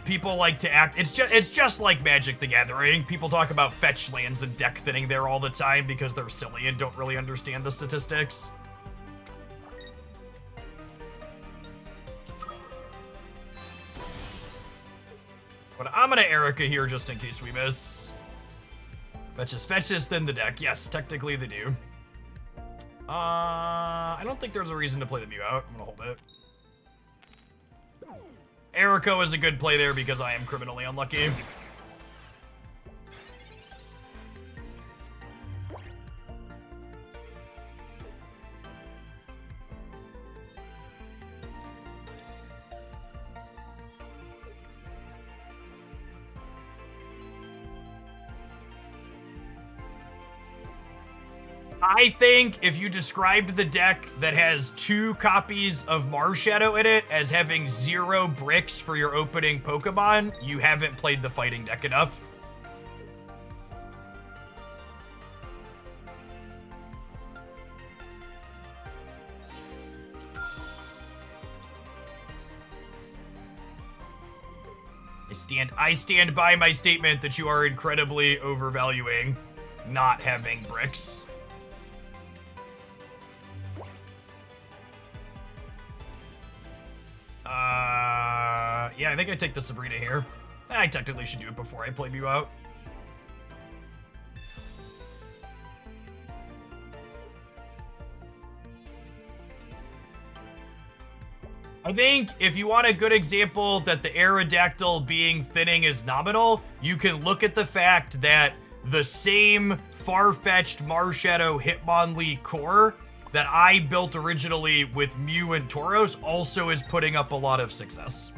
People like to act. It's just like Magic the Gathering. People talk about fetch lands and deck thinning there all the time because they're silly and don't really understand the statistics. But I'm gonna Erica here just in case we miss. Fetches thin the deck. Yes, technically they do. I don't think there's a reason to play the Mew out. I'm gonna hold it. Erica is a good play there because I am criminally unlucky. I think if you described the deck that has 2 copies of Marshadow in it as having 0 bricks for your opening Pokemon, you haven't played the fighting deck enough. I stand by my statement that you are incredibly overvaluing not having bricks. Yeah, I think I take the Sabrina here. I technically should do it before I play Mew out. I think if you want a good example that the Aerodactyl being thinning is nominal, you can look at the fact that the same far-fetched Marshadow Hitmonlee core that I built originally with Mew and Tauros also is putting up a lot of success.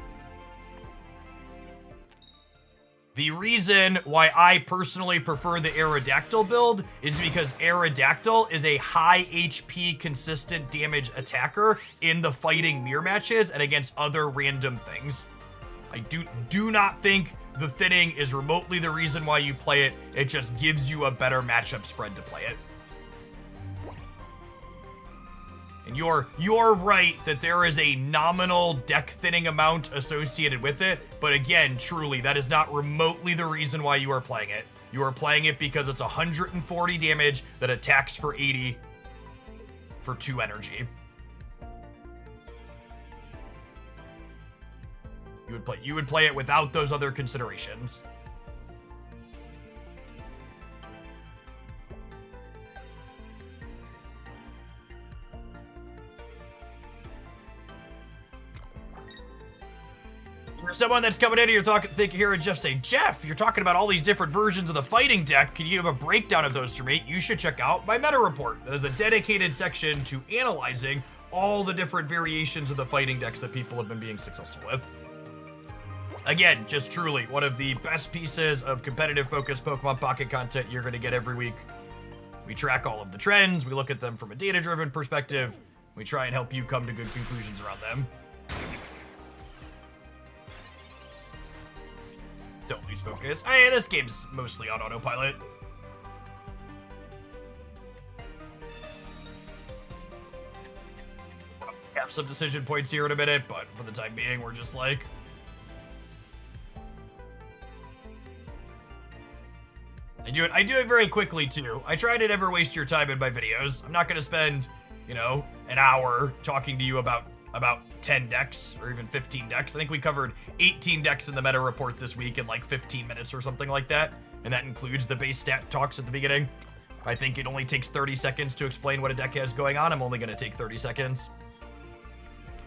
The reason why I personally prefer the Aerodactyl build is because Aerodactyl is a high HP consistent damage attacker in the fighting mirror matches and against other random things. I do not think the thinning is remotely the reason why you play it. It just gives you a better matchup spread to play it. And you're right that there is a nominal deck thinning amount associated with it, but again, truly, that is not remotely the reason why you are playing it. You are playing it because it's 140 damage that attacks for 80 for 2 energy. You would play it without those other considerations. For someone that's coming in and you're hearing Jeff say, Jeff, you're talking about all these different versions of the fighting deck. Can you have a breakdown of those for me? You should check out my meta report. That is a dedicated section to analyzing all the different variations of the fighting decks that people have been being successful with. Again, just truly one of the best pieces of competitive focused Pokemon Pocket content you're going to get every week. We track all of the trends. We look at them from a data-driven perspective. We try and help you come to good conclusions around them. Don't lose focus. Hey, this game's mostly on autopilot. Have some decision points here in a minute, but for the time being, we're just like... I do it very quickly, too. I try to never waste your time in my videos. I'm not going to spend, you know, an hour talking to you about 10 decks or even 15 decks. I think we covered 18 decks in the meta report this week in like 15 minutes or something like that. And that includes the base stat talks at the beginning. I think it only takes 30 seconds to explain what a deck has going on. I'm only going to take 30 seconds.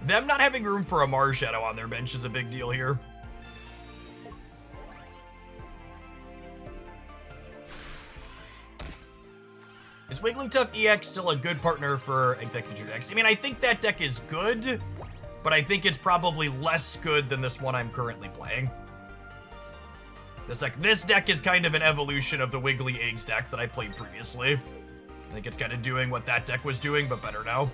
Them not having room for a Marshadow on their bench is a big deal here. Is Wigglytuff EX still a good partner for Executor decks? I mean, I think that deck is good, but I think it's probably less good than this one I'm currently playing. This deck is kind of an evolution of the Wiggly Eggs deck that I played previously. I think it's kind of doing what that deck was doing, but better now.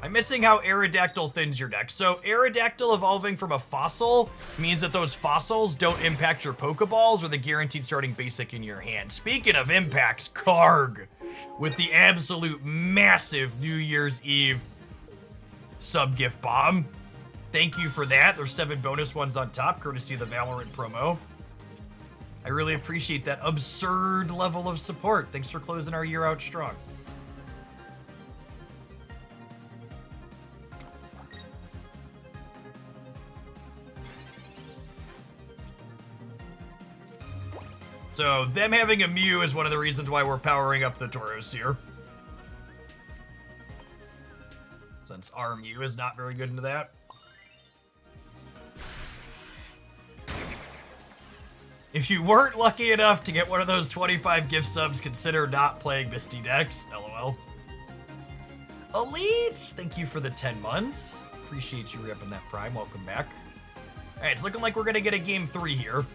I'm missing how Aerodactyl thins your deck. So Aerodactyl evolving from a fossil means that those fossils don't impact your Pokeballs or the guaranteed starting basic in your hand. Speaking of impacts, Karg with the absolute massive New Year's Eve sub-gift bomb. Thank you for that. There's 7 bonus ones on top, courtesy of the Valorant promo. I really appreciate that absurd level of support. Thanks for closing our year out strong. So them having a Mew is one of the reasons why we're powering up the Tauros here. Since our Mew is not very good into that. If you weren't lucky enough to get one of those 25 gift subs, consider not playing Misty decks. LOL. Elite, thank you for the 10 months. Appreciate you repping that Prime. Welcome back. All right, it's looking like we're going to get a game 3 here.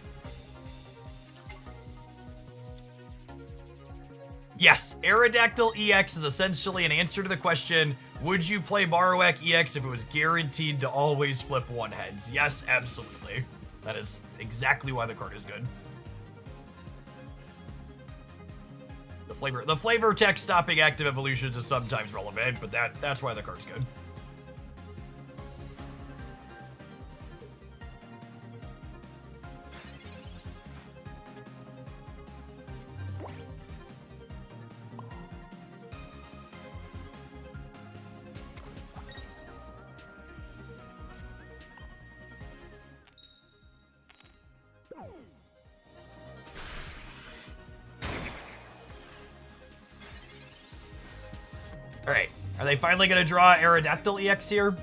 Yes, Aerodactyl EX is essentially an answer to the question, would you play Marowak EX if it was guaranteed to always flip 1 heads? Yes, absolutely. That is exactly why the card is good. The flavor text stopping active evolutions is sometimes relevant, but that's why the card's good. All right. Are they finally going to draw Aerodactyl EX here?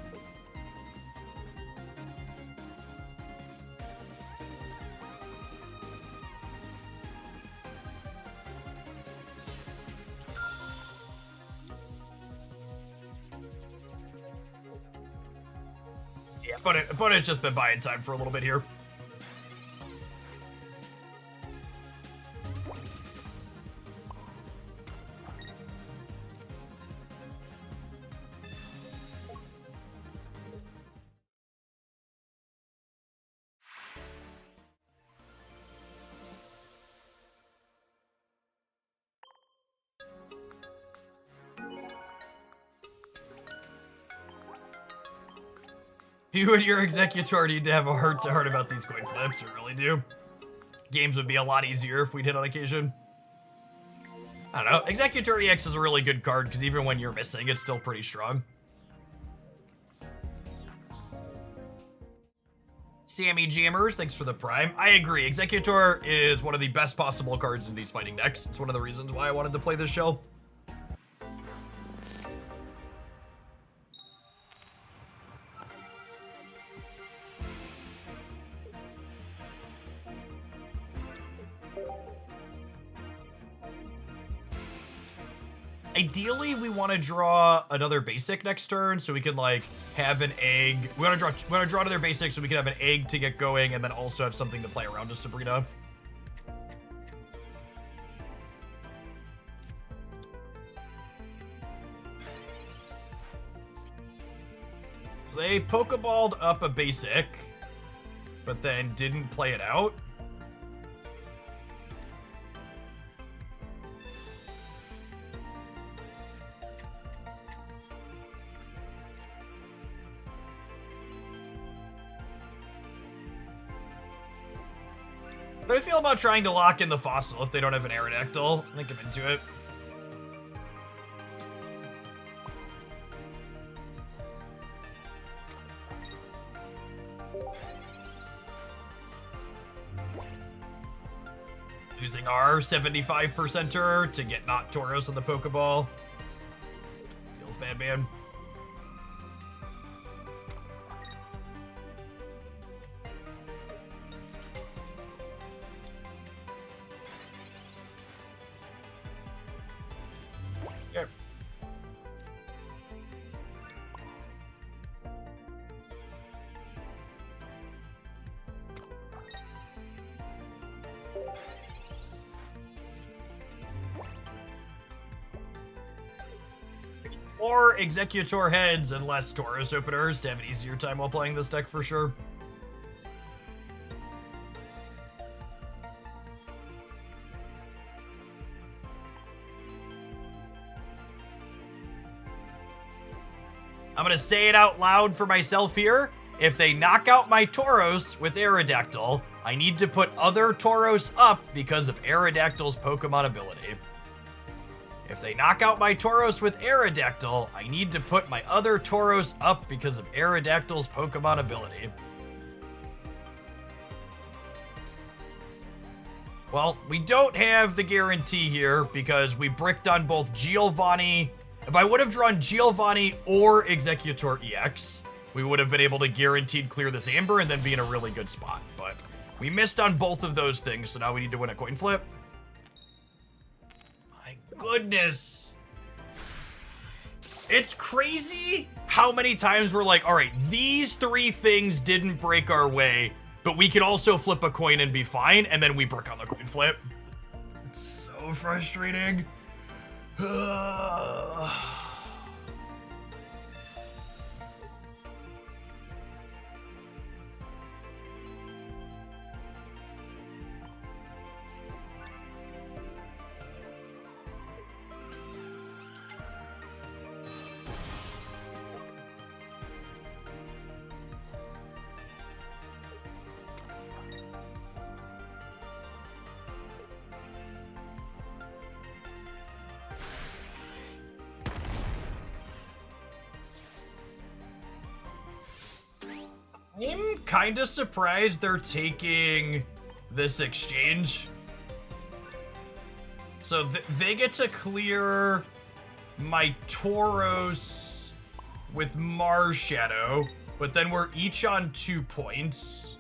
Yeah, but it's just been buying time for a little bit here. You and your executor need to have a heart-to-heart about these coin flips, you really do. Games would be a lot easier if we'd hit on occasion. I don't know, Executor EX is a really good card, because even when you're missing, it's still pretty strong. Sammy Jammers, thanks for the prime. I agree, Executor is one of the best possible cards in these fighting decks. It's one of the reasons why I wanted to play this show. Ideally, we want to draw another basic next turn so we can like have an egg. We want to draw another basic so we can have an egg to get going and then also have something to play around with Sabrina. They Pokeballed up a basic, but then didn't play it out. How do I feel about trying to lock in the fossil if they don't have an Aerodactyl? I think I'm into it. Using our 75%er to get not Tauros on the Pokeball. Feels bad, man. More Executor heads and less Tauros openers to have an easier time while playing this deck for sure. I'm gonna say it out loud for myself here. If they knock out my Tauros with Aerodactyl, I need to put other Tauros up because of Aerodactyl's Pokemon ability. If they knock out my Tauros with Aerodactyl, I need to put my other Tauros up because of Aerodactyl's Pokemon ability. Well, we don't have the guarantee here because we bricked on both Giovanni. If I would have drawn Giovanni or Executor EX, we would have been able to guaranteed clear this Amber and then be in a really good spot. But we missed on both of those things, so now we need to win a coin flip. Goodness. It's crazy how many times we're like, all right, these three things didn't break our way, but we can also flip a coin and be fine, and then we brick on the coin flip. It's so frustrating. I'm kind of surprised they're taking this exchange. So they get to clear my Tauros with Mars Shadow, but then we're each on 2 points.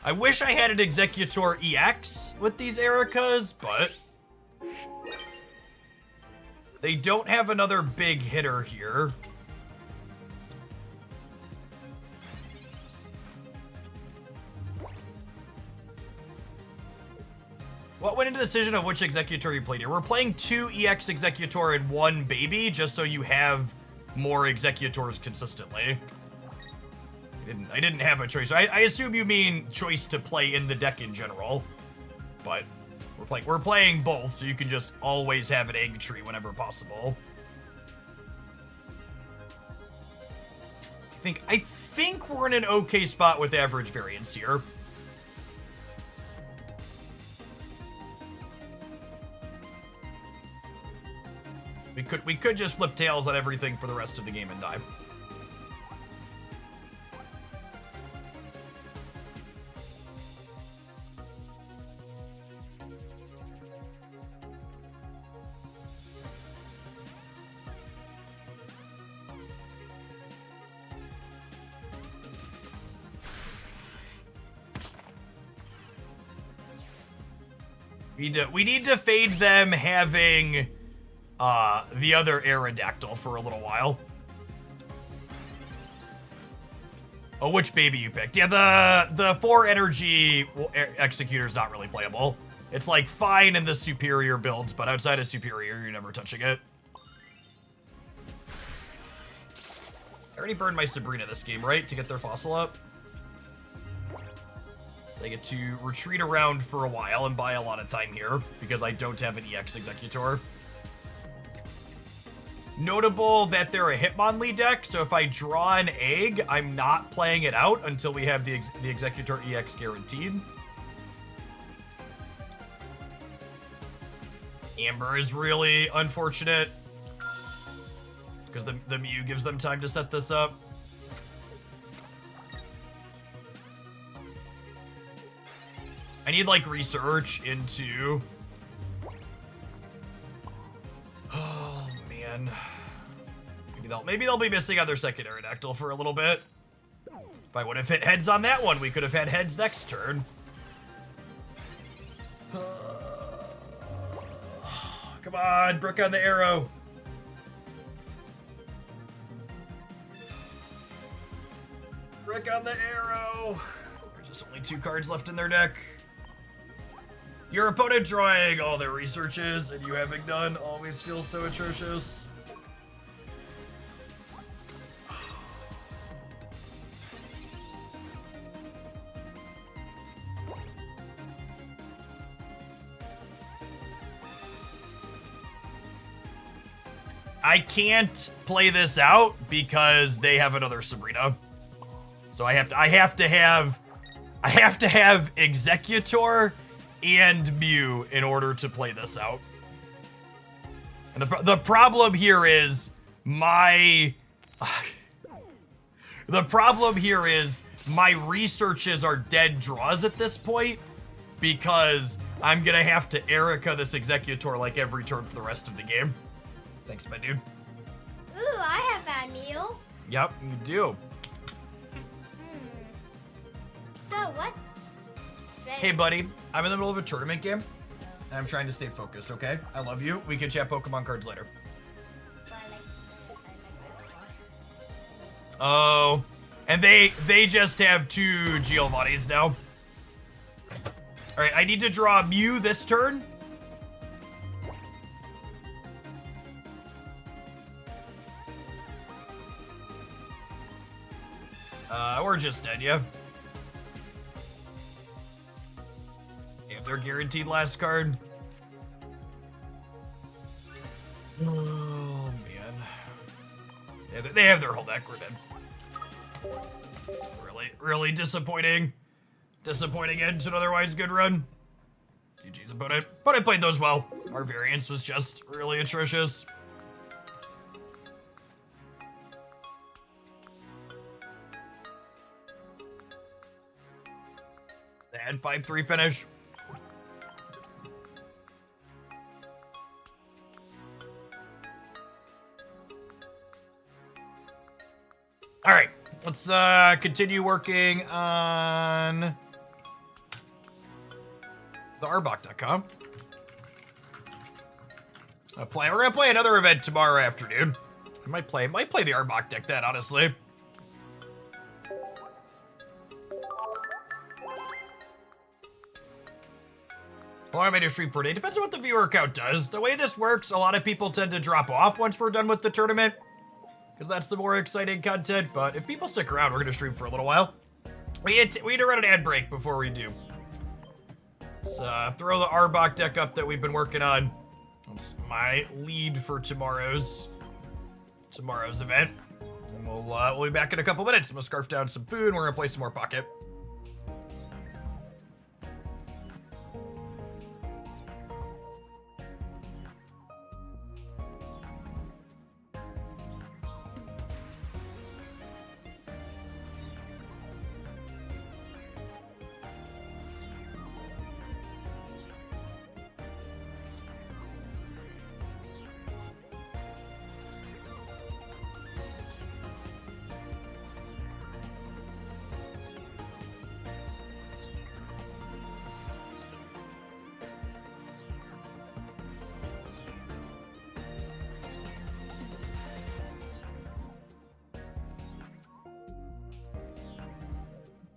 I wish I had an Executor EX with these Ericas, but they don't have another big hitter here. What went into the decision of which Executor you played here? We're playing 2 EX Executor and 1 Baby, just so you have more Executors consistently. I didn't have a choice. I assume you mean choice to play in the deck in general, but we're playing both, so you can just always have an egg tree whenever possible. I think we're in an okay spot with average variance here. We could just flip tails on everything for the rest of the game and die. We need to fade them having the other Aerodactyl for a little while. Oh, which Baby you picked? Yeah, the 4 energy Executor's not really playable. It's like fine in the superior builds, but outside of superior, you're never touching it. I already burned my Sabrina this game, right? To get their fossil up. So they get to retreat around for a while and buy a lot of time here because I don't have an EX Executor. Notable that they're a Hitmonlee deck, so if I draw an egg, I'm not playing it out until we have the Executor EX guaranteed. Amber is really unfortunate because the Mew gives them time to set this up. I need like research into... Oh man. Maybe they'll be missing on their second Aerodactyl for a little bit. If I would have hit heads on that one, we could have had heads next turn. Come on, Brook on the arrow. Brook on the arrow. There's just only 2 cards left in their deck. Your opponent drawing all their researches and you having none always feels so atrocious. I can't play this out because they have another Sabrina. So I have to have Executor and Mew in order to play this out. And the problem here is my researches are dead draws at this point because I'm gonna have to Erica this Executor like every turn for the rest of the game. Thanks, my dude.
Ooh, I have that meal.
Yep, you do.
So what?
Hey, buddy. I'm in the middle of a tournament game. And I'm trying to stay focused, okay? I love you. We can chat Pokemon cards later. Oh. And they just have 2 Giovannis now. Alright, I need to draw Mew this turn. Or just dead, yeah. They have their guaranteed last card. Oh, man. Yeah, they have their whole deck. We're dead. It's really disappointing. Disappointing end to an otherwise good run. GG's opponent. But I played those well. Our variance was just really atrocious. And 5-3 finish. let's continue working on the arbok.com. We're gonna play another event tomorrow afternoon. I might play the Arbok deck then, honestly. How long am I to stream per day? Depends on what the viewer count does. The way this works, a lot of people tend to drop off once we're done with the tournament, because that's the more exciting content. But if people stick around, we're gonna stream for a little while. We need to run an ad break before we do. Let's throw the Arbok deck up that we've been working on. That's my lead for tomorrow's event. And we'll be back in a couple minutes. I'm gonna scarf down some food and we're gonna play some more Pocket.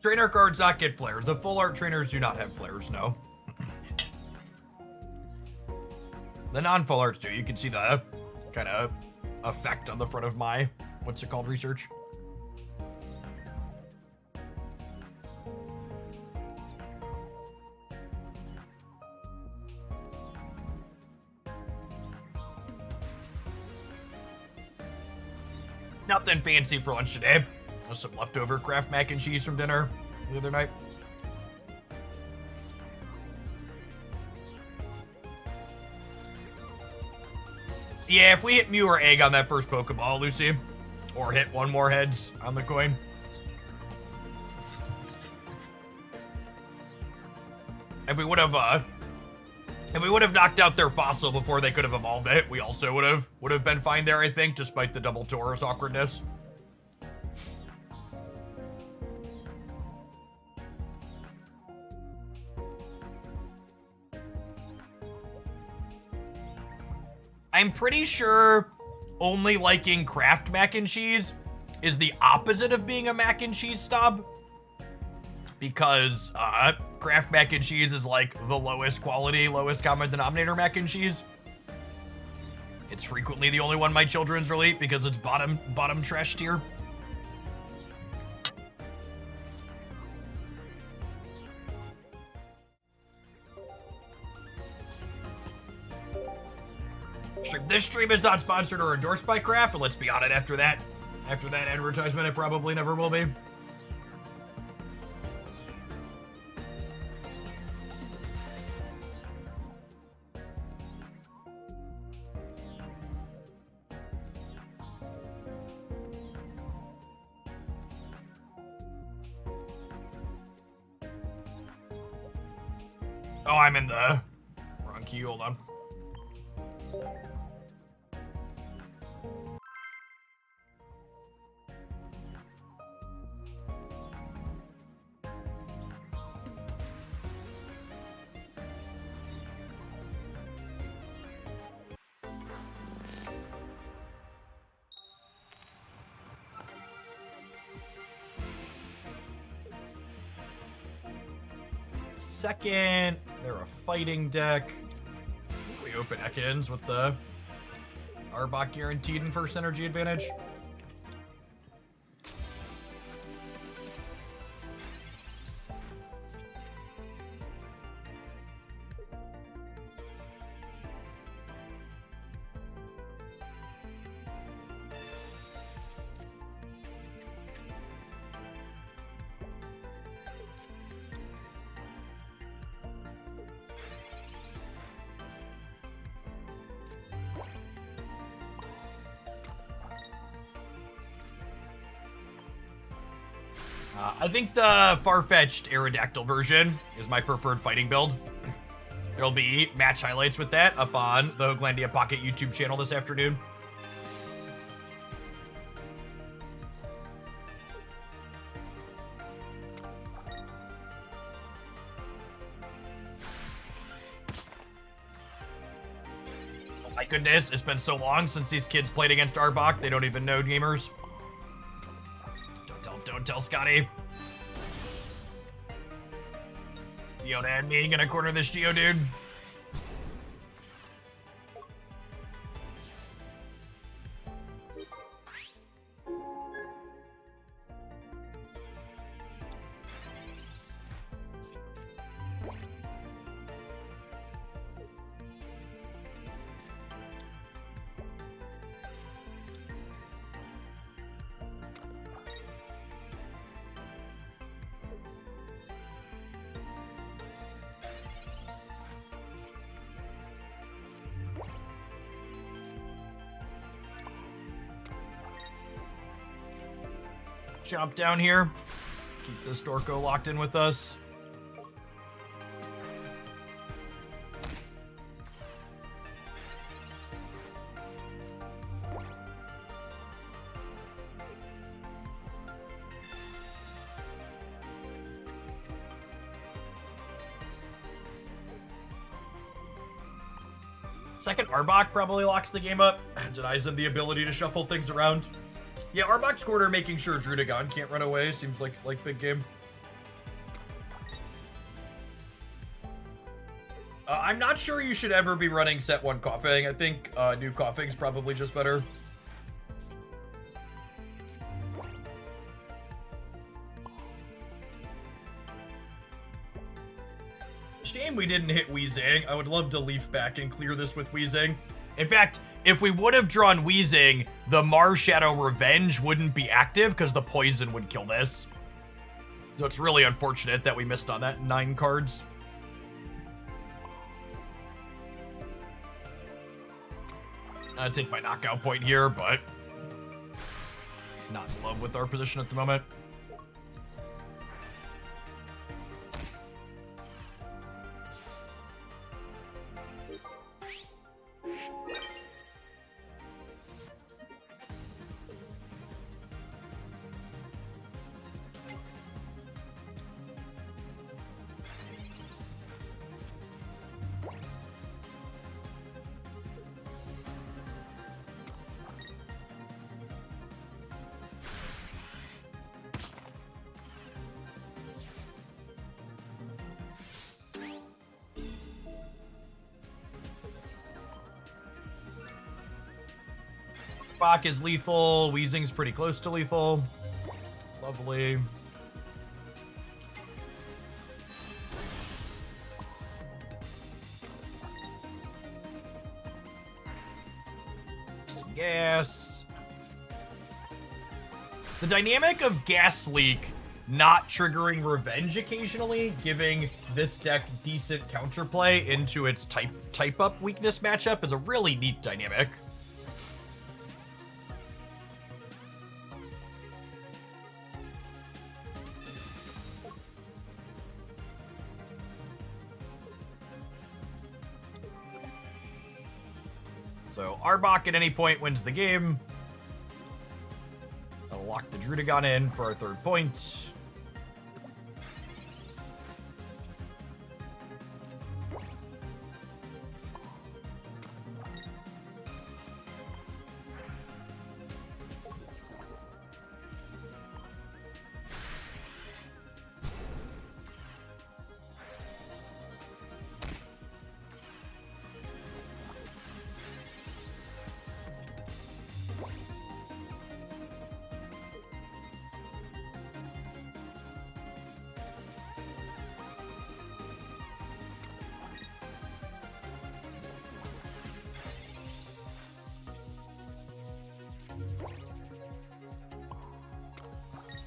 Trainer cards not get flares. The full art trainers do not have flares, no. The non-full arts do. You can see the kind of effect on the front of my, what's it called, research? Nothing fancy for lunch today. Some leftover Kraft mac and cheese from dinner the other night. Yeah, if we hit Mew or Egg on that first Pokeball, Lucy, or hit one more heads on the coin. If we would have knocked out their fossil before they could have evolved it, we also would have been fine there, I think, despite the double Tauros awkwardness. I'm pretty sure only liking Kraft mac and cheese is the opposite of being a mac and cheese snob. Because Kraft mac and cheese is like the lowest quality, lowest common denominator mac and cheese. It's frequently the only one my children's will eat because it's bottom trash tier. This stream is not sponsored or endorsed by Kraft, and let's be on it after that advertisement, it probably never will be. Oh, I'm in the wrong queue, hold on. Second, they're a fighting deck. I think we open Ekans with the Arbok guaranteed and first energy advantage. I think the far-fetched Aerodactyl version is my preferred fighting build. There'll be match highlights with that up on the Hoaglandia Pocket YouTube channel this afternoon. My goodness, it's been so long since these kids played against Arbok, they don't even know gamers. Don't tell Scotty. Yoda and me gonna corner this Geo dude. Jump down here. Keep this Dorko locked in with us. Second Arbok probably locks the game up, denies him the ability to shuffle things around. Yeah, Arbok's quarter making sure Drudagon can't run away seems like big game. I'm not sure you should ever be running set 1 Coughing. I think new Coughing's probably just better. Shame we didn't hit Weezing. I would love to leaf back and clear this with Weezing. In fact, if we would have drawn Weezing, the Mars Shadow Revenge wouldn't be active because the poison would kill this. So it's really unfortunate that we missed on that 9 cards. I'd take my knockout point here, but not in love with our position at the moment. Bach is lethal. Weezing's pretty close to lethal. Lovely. Some gas. The dynamic of gas leak not triggering revenge occasionally, giving this deck decent counterplay into its type up weakness matchup is a really neat dynamic. So Arbok at any point wins the game. I'll lock the Drudagon in for our 3rd point.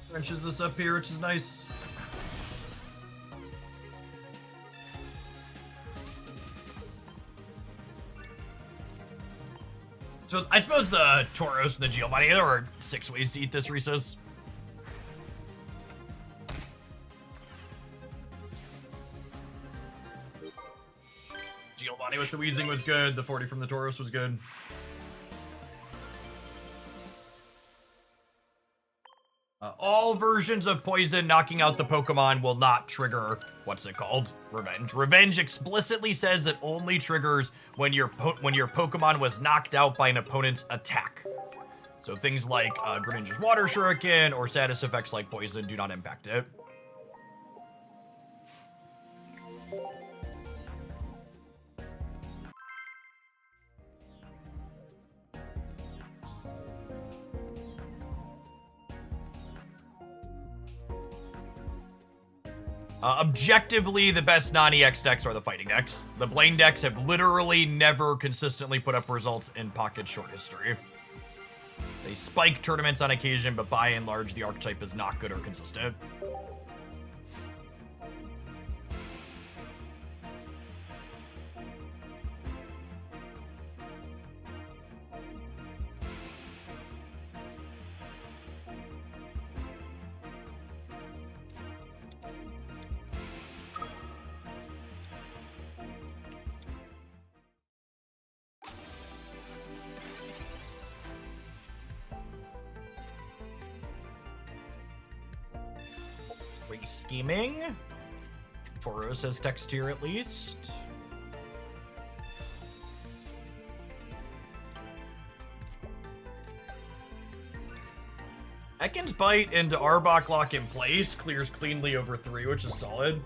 Wrenches this up here, which is nice. So I suppose the Tauros and the Giovanni, there were 6 ways to eat this, Reese's. Giovanni with the Weezing was good. The 40 from the Tauros was good. All versions of poison knocking out the Pokemon will not trigger, what's it called? Revenge. Revenge explicitly says it only triggers when your Pokemon was knocked out by an opponent's attack. So things like Greninja's Water Shuriken or status effects like poison do not impact it. Objectively, the best non-EX decks are the fighting decks. The Blaine decks have literally never consistently put up results in Pocket's short history. They spike tournaments on occasion, but by and large, the archetype is not good or consistent. Scheming. Tauros has text here at least. Ekans Bite into Arbok lock in place clears cleanly over 3, which is solid.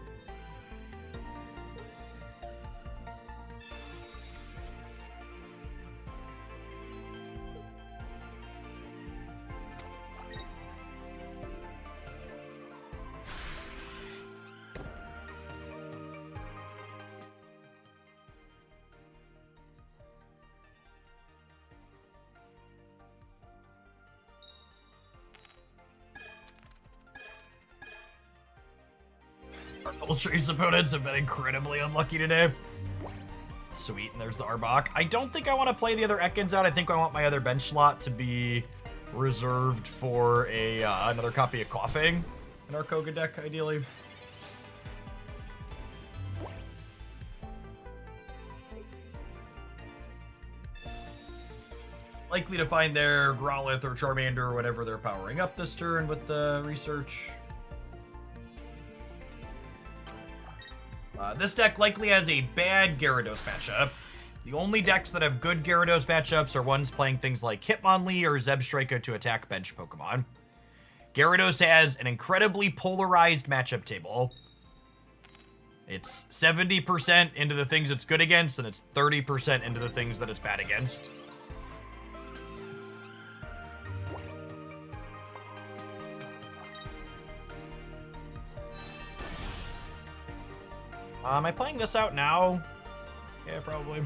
Ultra's opponents have been incredibly unlucky today. Sweet, and there's the Arbok. I don't think I want to play the other Ekans out. I think I want my other bench slot to be reserved for a another copy of Coughing in our Koga deck, ideally. Likely to find their Growlithe or Charmander or whatever they're powering up this turn with the research. This deck likely has a bad Gyarados matchup. The only decks that have good Gyarados matchups are ones playing things like Hitmonlee or Zebstrika to attack bench Pokemon. Gyarados has an incredibly polarized matchup table. It's 70% into the things it's good against, and it's 30% into the things that it's bad against. Am I playing this out now? Yeah, probably.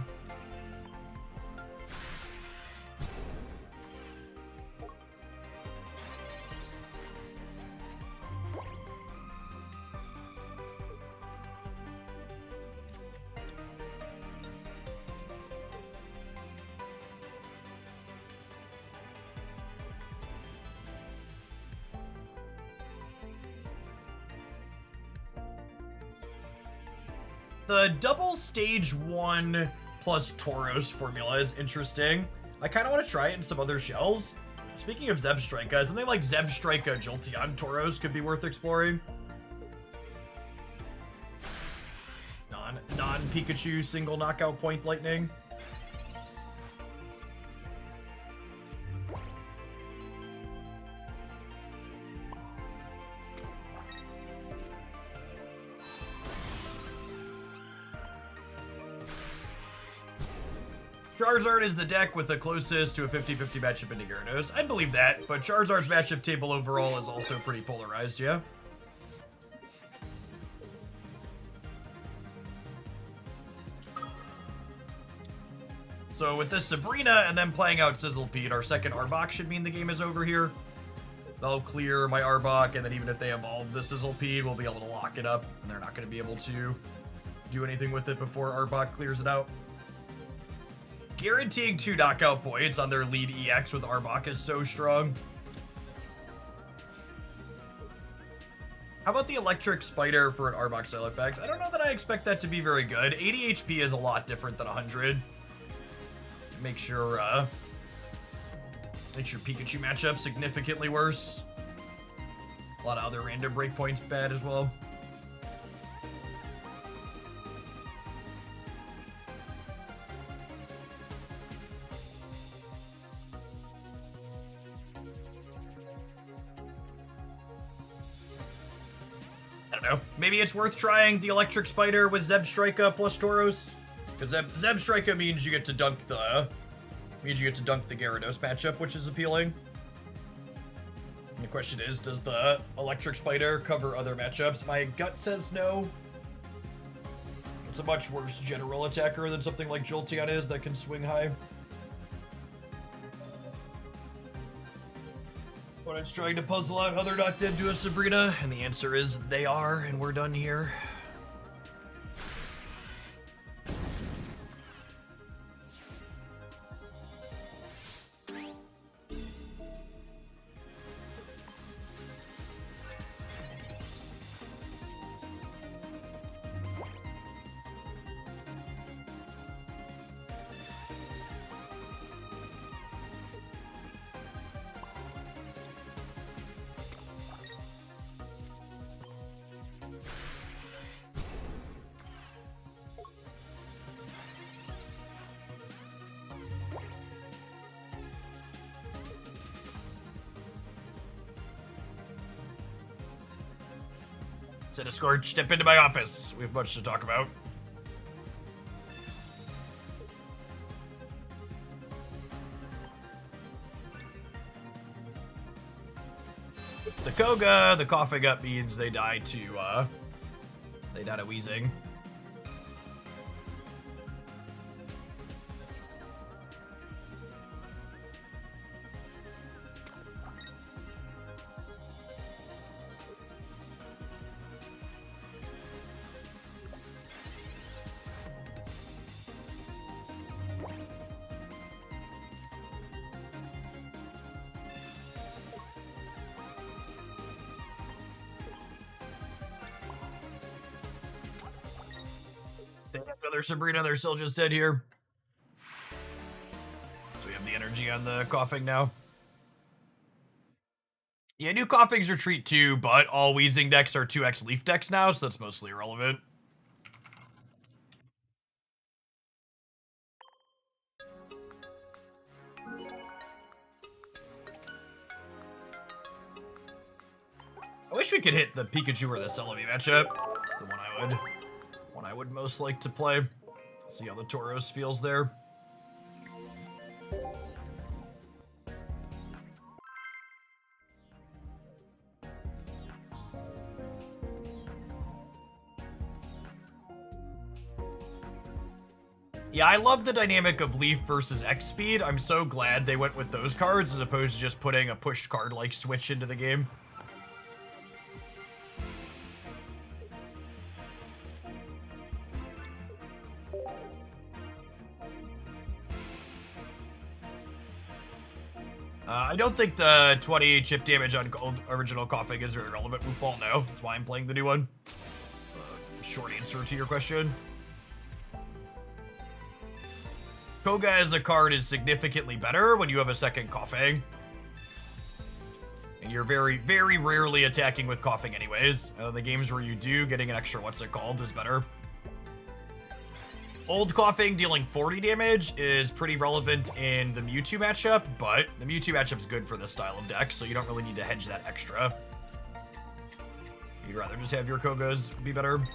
The double stage 1 plus Tauros formula is interesting. I kind of want to try it in some other shells. Speaking of Zebstrika, something like Zebstrika Jolteon Tauros could be worth exploring. Non-Pikachu single knockout point lightning. Charizard is the deck with the closest to a 50-50 matchup into Gyarados. I'd believe that, but Charizard's matchup table overall is also pretty polarized, yeah? So with this Sabrina and then playing out Sizzlepede, our second Arbok should mean the game is over here. They'll clear my Arbok, and then even if they evolve the Sizzlepede, we'll be able to lock it up, and they're not going to be able to do anything with it before Arbok clears it out. Guaranteeing 2 knockout points on their lead EX with Arbok is so strong. How about the Electric Spider for an Arbok style effect? I don't know that I expect that to be very good. 80 HP is a lot different than 100. Makes your Pikachu matchup significantly worse. A lot of other random breakpoints bad as well. I don't know. Maybe it's worth trying the Electric Spider with Zebstrika plus Tauros. Because Zebstrika means you get to dunk the Gyarados matchup, which is appealing. And the question is, does the Electric Spider cover other matchups? My gut says no. It's a much worse general attacker than something like Jolteon is that can swing high. But it's trying to puzzle out how they're not dead to a Sabrina, and the answer is they are, and we're done here. Scorch, step into my office. We have much to talk about. The Koga, the coughing up means they die to wheezing. Another Sabrina, they're still just dead here. So we have the energy on the coughing now. Yeah, new coughings retreat too, but all wheezing decks are 2x leaf decks now, so that's mostly irrelevant. I wish we could hit the Pikachu or the Celebi matchup. It's the one I would most like to play. See how the Tauros feels there. Yeah, I love the dynamic of Leaf versus X Speed. I'm so glad they went with those cards as opposed to just putting a pushed card like Switch into the game. I don't think the 20 chip damage on original coughing is very relevant. Moopball, no. That's why I'm playing the new one. Short answer to your question. Koga as a card is significantly better when you have a second coughing. And you're very, very rarely attacking with coughing anyways. The games where you do, getting an extra what's it called is better. Old coughing dealing 40 damage is pretty relevant in the Mewtwo matchup, but the Mewtwo matchup's good for this style of deck, so you don't really need to hedge that extra. You'd rather just have your Kogas be better.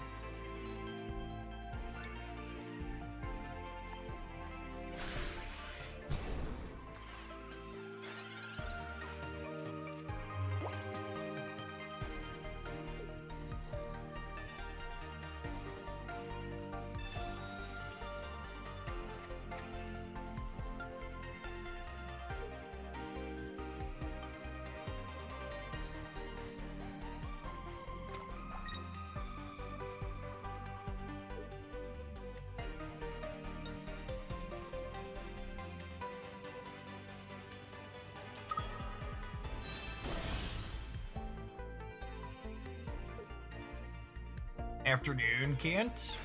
Afternoon, can't.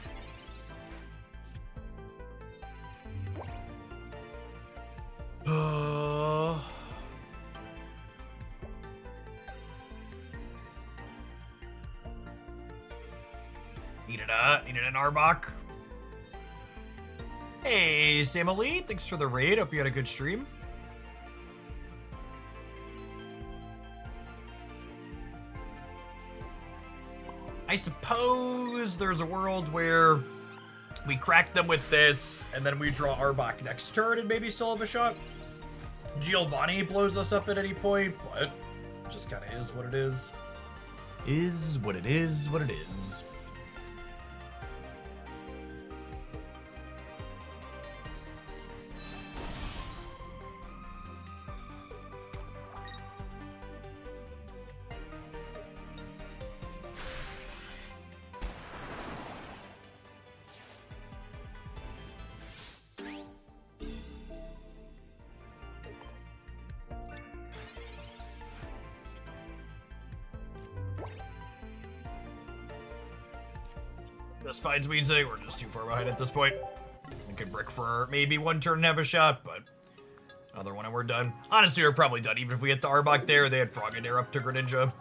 Needed an Arbok. Hey, Sam Elite, thanks for the raid. Hope you had a good stream. I suppose there's a world where we crack them with this, and then we draw Arbok next turn and maybe still have a shot. Giovanni blows us up at any point, but it just kind of is what it is. Is what it is, what it is. Just finds Weezing. We're just too far behind at this point. We could brick for maybe one turn and have a shot, but another one and we're done. Honestly, we're probably done. Even if we hit the Arbok there, they had Frogadair up to Greninja.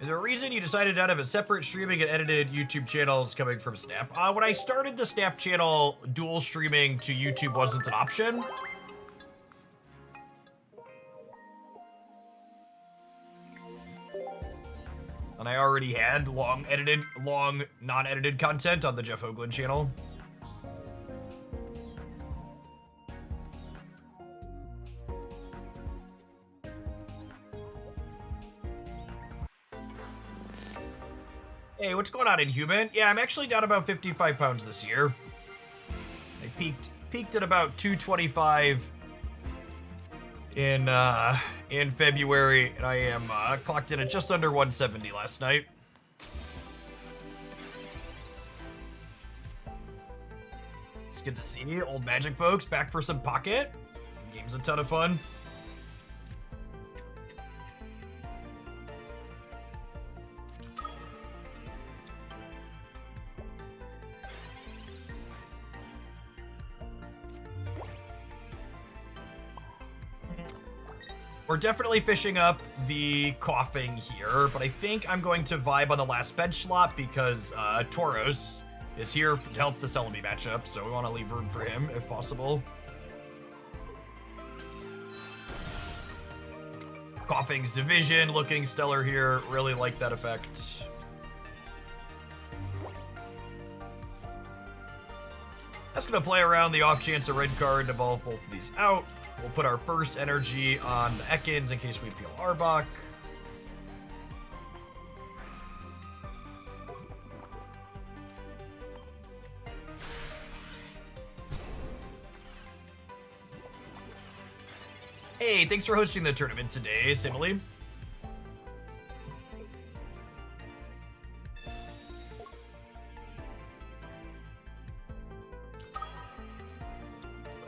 Is there a reason you decided to have a separate streaming and edited YouTube channels coming from Snap? When I started the Snap channel, dual streaming to YouTube wasn't an option. And I already had long non-edited content on the Jeff Hoagland channel. Hey, what's going on, Inhuman? Yeah, I'm actually down about 55 pounds this year. I peaked at about 225 in February, and I am clocked in at just under 170 last night. It's good to see you, old Magic folks, back for some Pocket. The game's a ton of fun. We're definitely fishing up the coughing here, but I think I'm going to vibe on the last bench slot because Tauros is here to help the Celebi matchup, so we want to leave room for him if possible. Coughing's division looking stellar here. Really like that effect. That's going to play around the off chance a red card to evolve both of these out. We'll put our first energy on the Ekans in case we peel Arbok. Hey, thanks for hosting the tournament today, Simile.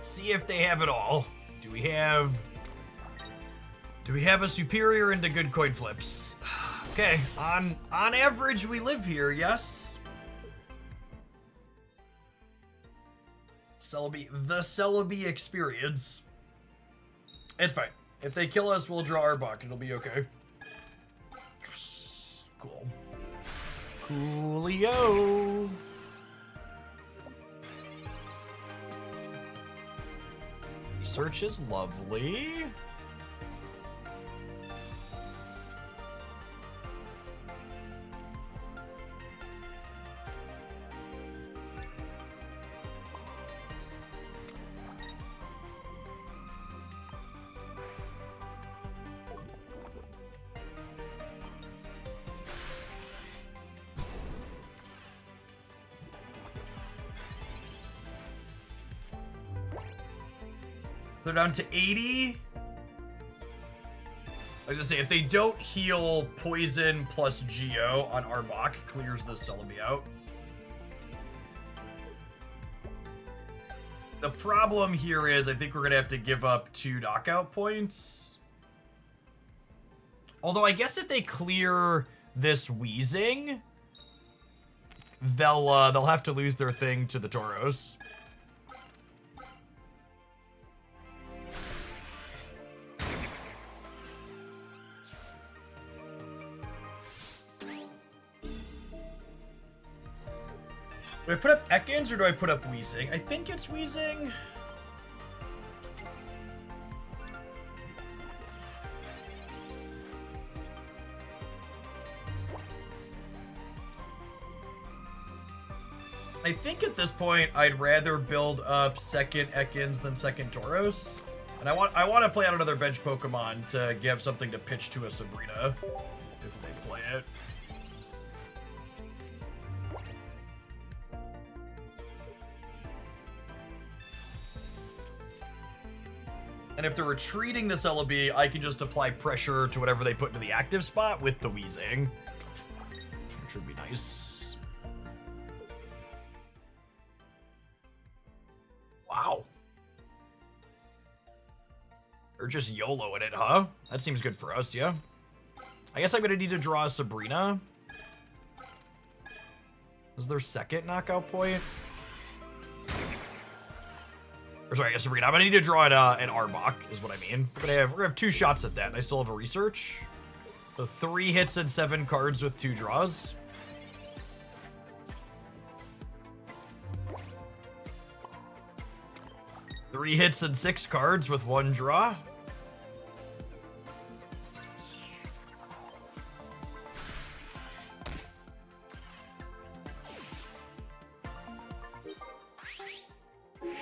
See if they have it all. Do we have a superior into good coin flips? Okay, on average we live here, yes. The Celebi experience. It's fine. If they kill us, we'll draw Arbok. It'll be okay. Cool. Coolio. Research is lovely. They're down to 80. I was gonna say, if they don't heal Poison plus Geo on Arbok, clears the Celebi out. The problem here is I think we're gonna have to give up 2 knockout points. Although I guess if they clear this Weezing, they'll have to lose their thing to the Tauros.
Do I put up Ekans or do I put up Wheezing? I think it's Wheezing. I think at this point I'd rather build up second Ekans than second Tauros. And I want to play out another bench Pokemon to give something to pitch to a Sabrina if they play it. And if they're retreating this LB, I can just apply pressure to whatever they put into the active spot with the Wheezing. Which would be nice. Wow. They're just YOLOing it, huh? That seems good for us, yeah? I guess I'm gonna need to draw a Sabrina. Is their second knockout point? Or sorry, a Sabrina. I'm gonna need to draw an Arbok, is what I mean. We're gonna have 2 shots at that, and I still have a research. So 3 hits and 7 cards with 2 draws. Three hits and 6 cards with 1 draw.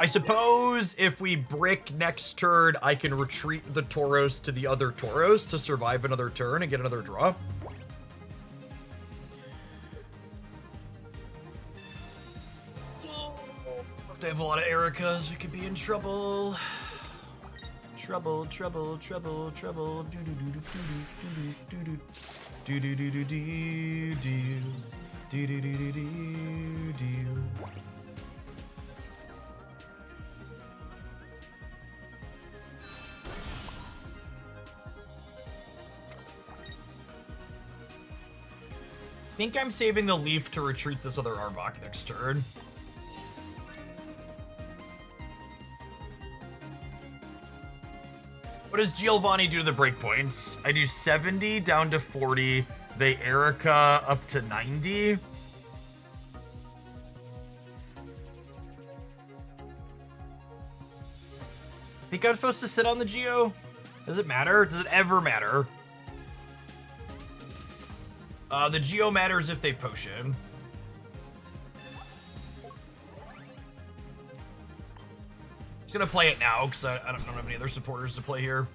I suppose if we brick next turn, I can retreat the Tauros to the other Tauros to survive another turn and get another draw. If they have a lot of Ericas, we could be in trouble. Trouble, trouble, trouble, trouble. Do do do do do do do do do do do do do do do do do. I think I'm saving the leaf to retreat this other Arbok next turn. What does Giovanni do to the breakpoints? I do 70 down to 40. They Erica up to 90. I think I'm supposed to sit on the Geo? Does it matter? Does it ever matter? The Geo matters if they potion. Just gonna play it now because I don't have any other supporters to play here.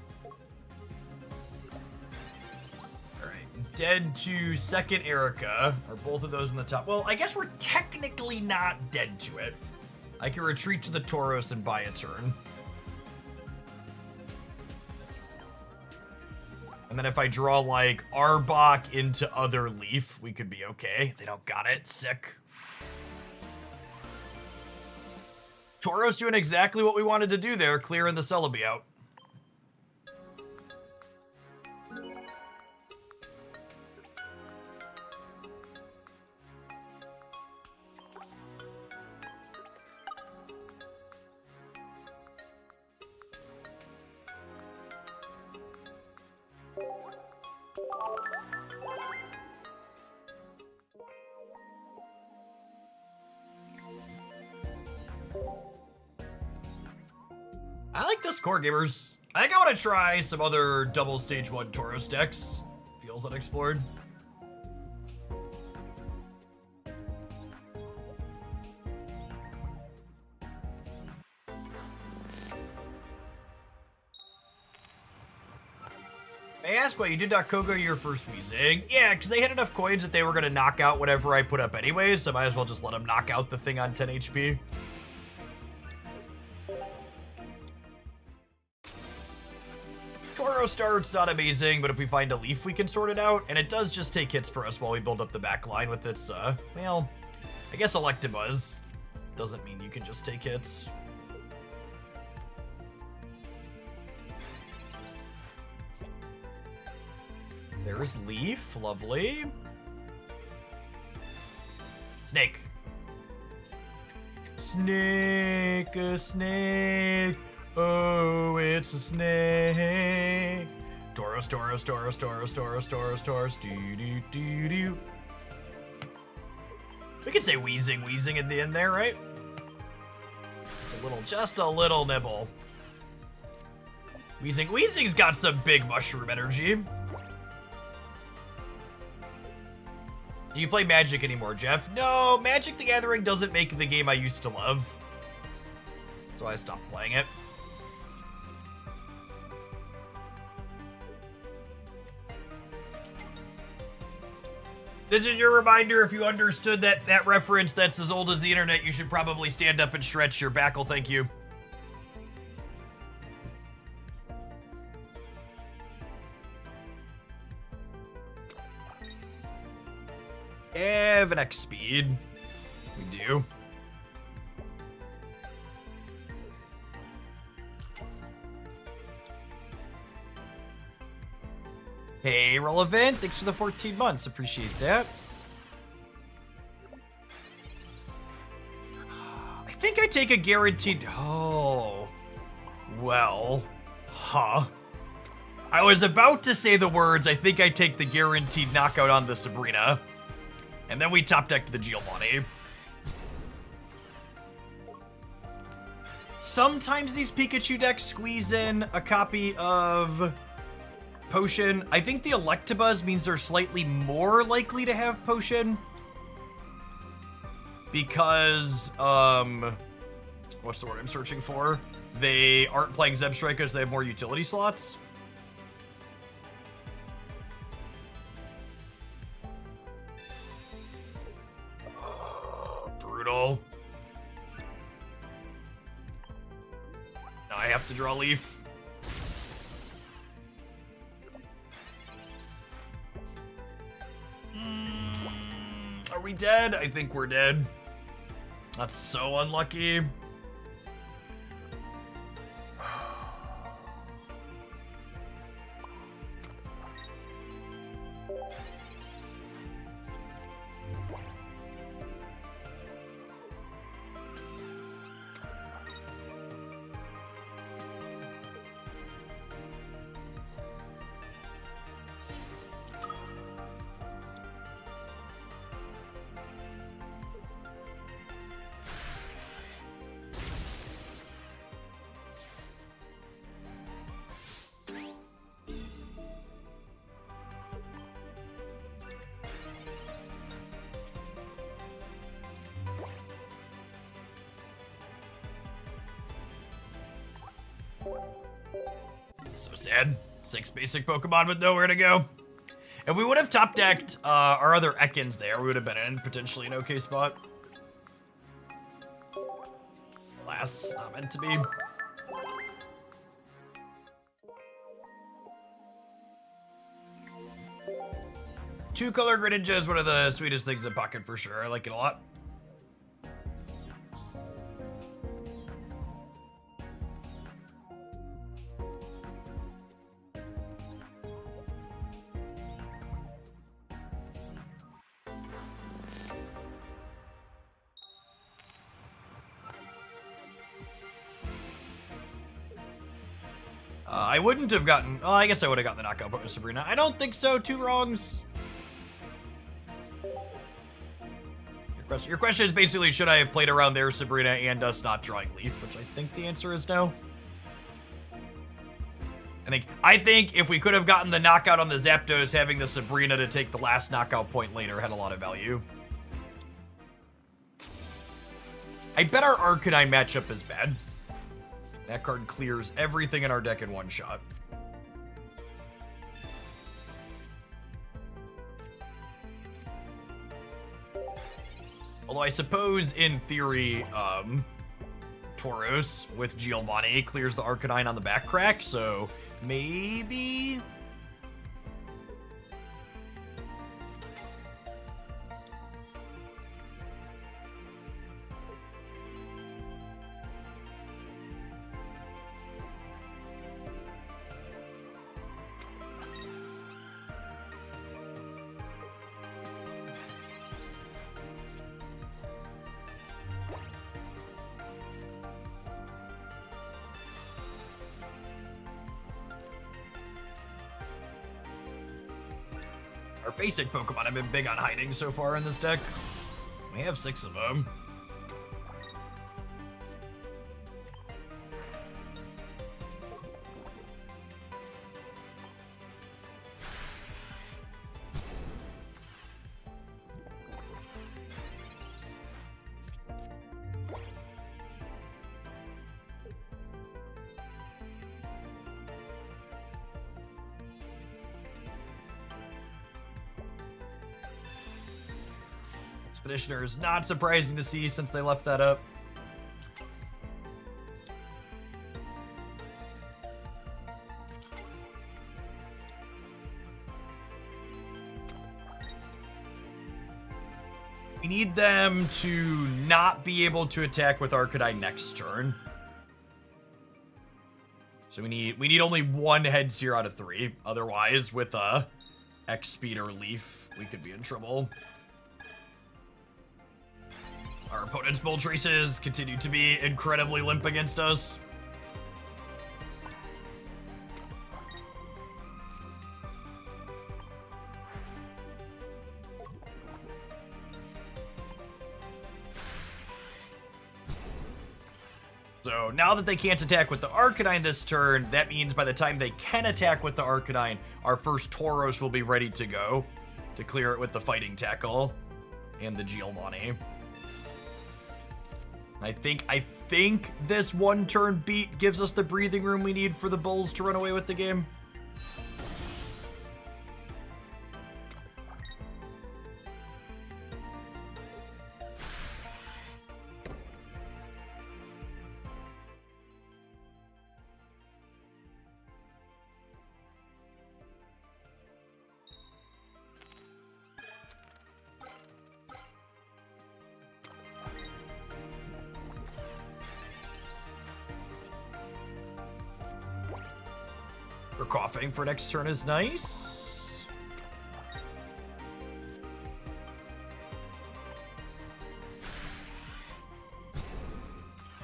Alright, dead to second Erica. Are both of those in the top? Well, I guess we're technically not dead to it. I can retreat to the Tauros and buy a turn. And then if I draw, like, Arbok into other Leaf, we could be okay. They don't got it. Sick. Tauros doing exactly what we wanted to do there, clearing the Celebi out. I like this, core gamers. I think I want to try some other double stage 1 Tauros decks. Feels unexplored. May I ask why you did not Koga your first Weezing? Yeah, because they had enough coins that they were going to knock out whatever I put up anyways, so I might as well just let them knock out the thing on 10 HP. Tauros start's not amazing, but if we find a Leaf, we can sort it out, and it does just take hits for us while we build up the back line with its, well, I guess Electabuzz. Doesn't mean you can just take hits. There's Leaf, lovely. Snake. Snake, a snake. Oh, it's a snake. Tauros, Tauros, Tauros, Tauros, Tauros, Tauros, Tauros. Do do do do. We could say wheezing at the end there, right? Just a little nibble. Wheezing's got some big mushroom energy. Do you play Magic anymore, Jeff? No, Magic the Gathering doesn't make the game I used to love. So I stopped playing it. This is your reminder, if you understood that reference that's as old as the internet, you should probably stand up and stretch your back. Thank you. Have an X speed. We do. Hey, Relevant, thanks for the 14 months. Appreciate that. I think I take a guaranteed... Oh. Well. Huh. I was about to say the words, I think I take the guaranteed knockout on the Sabrina. And then we top decked the Giovanni. Sometimes these Pikachu decks squeeze in a copy of Potion. I think the Electabuzz means they're slightly more likely to have Potion. Because, what's the word I'm searching for? They aren't playing Zebstrika because they have more utility slots. Brutal. Now I have to draw Leaf. Are we dead? I think we're dead. That's so unlucky. So sad. 6 basic Pokemon with nowhere to go. If we would have top decked our other Ekans there, we would have been in potentially an okay spot. Alas, not meant to be. Two-color Greninja is one of the sweetest things in Pocket for sure. I like it a lot. I wouldn't have gotten... Oh, I guess I would have gotten the knockout with Sabrina. I don't think so. 2 wrongs. Your question is basically, should I have played around there, Sabrina, and us not drawing Leaf? Which I think the answer is no. I think if we could have gotten the knockout on the Zapdos, having the Sabrina to take the last knockout point later had a lot of value. I bet our Arcanine matchup is bad. That card clears everything in our deck in one shot. Although I suppose, in theory, Tauros with Giovanni clears the Arcanine on the back crack, so maybe... Our basic Pokemon have been big on hiding so far in this deck, We have 6 of them. Expeditioner is not surprising to see since they left that up. We need them to not be able to attack with Arcanine next turn. So we need only 1 head seer out of 3. Otherwise, with X speed or Leaf, we could be in trouble. Our opponent's Moltres continue to be incredibly limp against us. So now that they can't attack with the Arcanine this turn, that means by the time they can attack with the Arcanine, our first Tauros will be ready to go to clear it with the Fighting Tackle and the Giovanni. I think this 1 turn beat gives us the breathing room we need for the Bulls to run away with the game. Coughing for next turn is nice.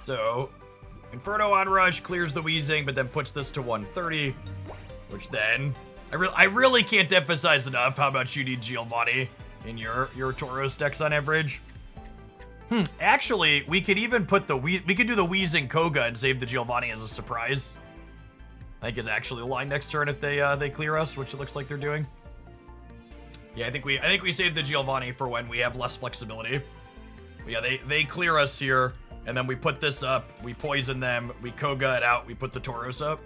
So, Inferno Onrush clears the Wheezing, but then puts this to 130, which then I really can't emphasize enough how much you need Giovanni in your Tauros decks on average. Actually, we could even put we could do the Wheezing Koga and save the Giovanni as a surprise. I think it's actually a line next turn if they clear us, which it looks like they're doing. Yeah, I think we save the Giovanni for when we have less flexibility. But yeah, they clear us here, and then we put this up, we poison them, we Koga it out, we put the Tauros up.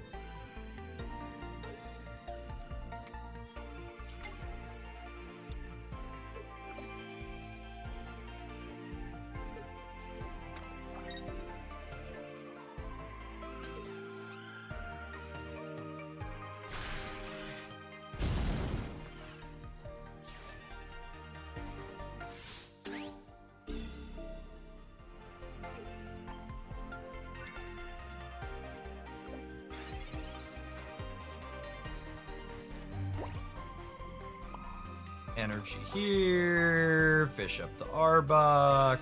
Energy here, fish up the Arbok.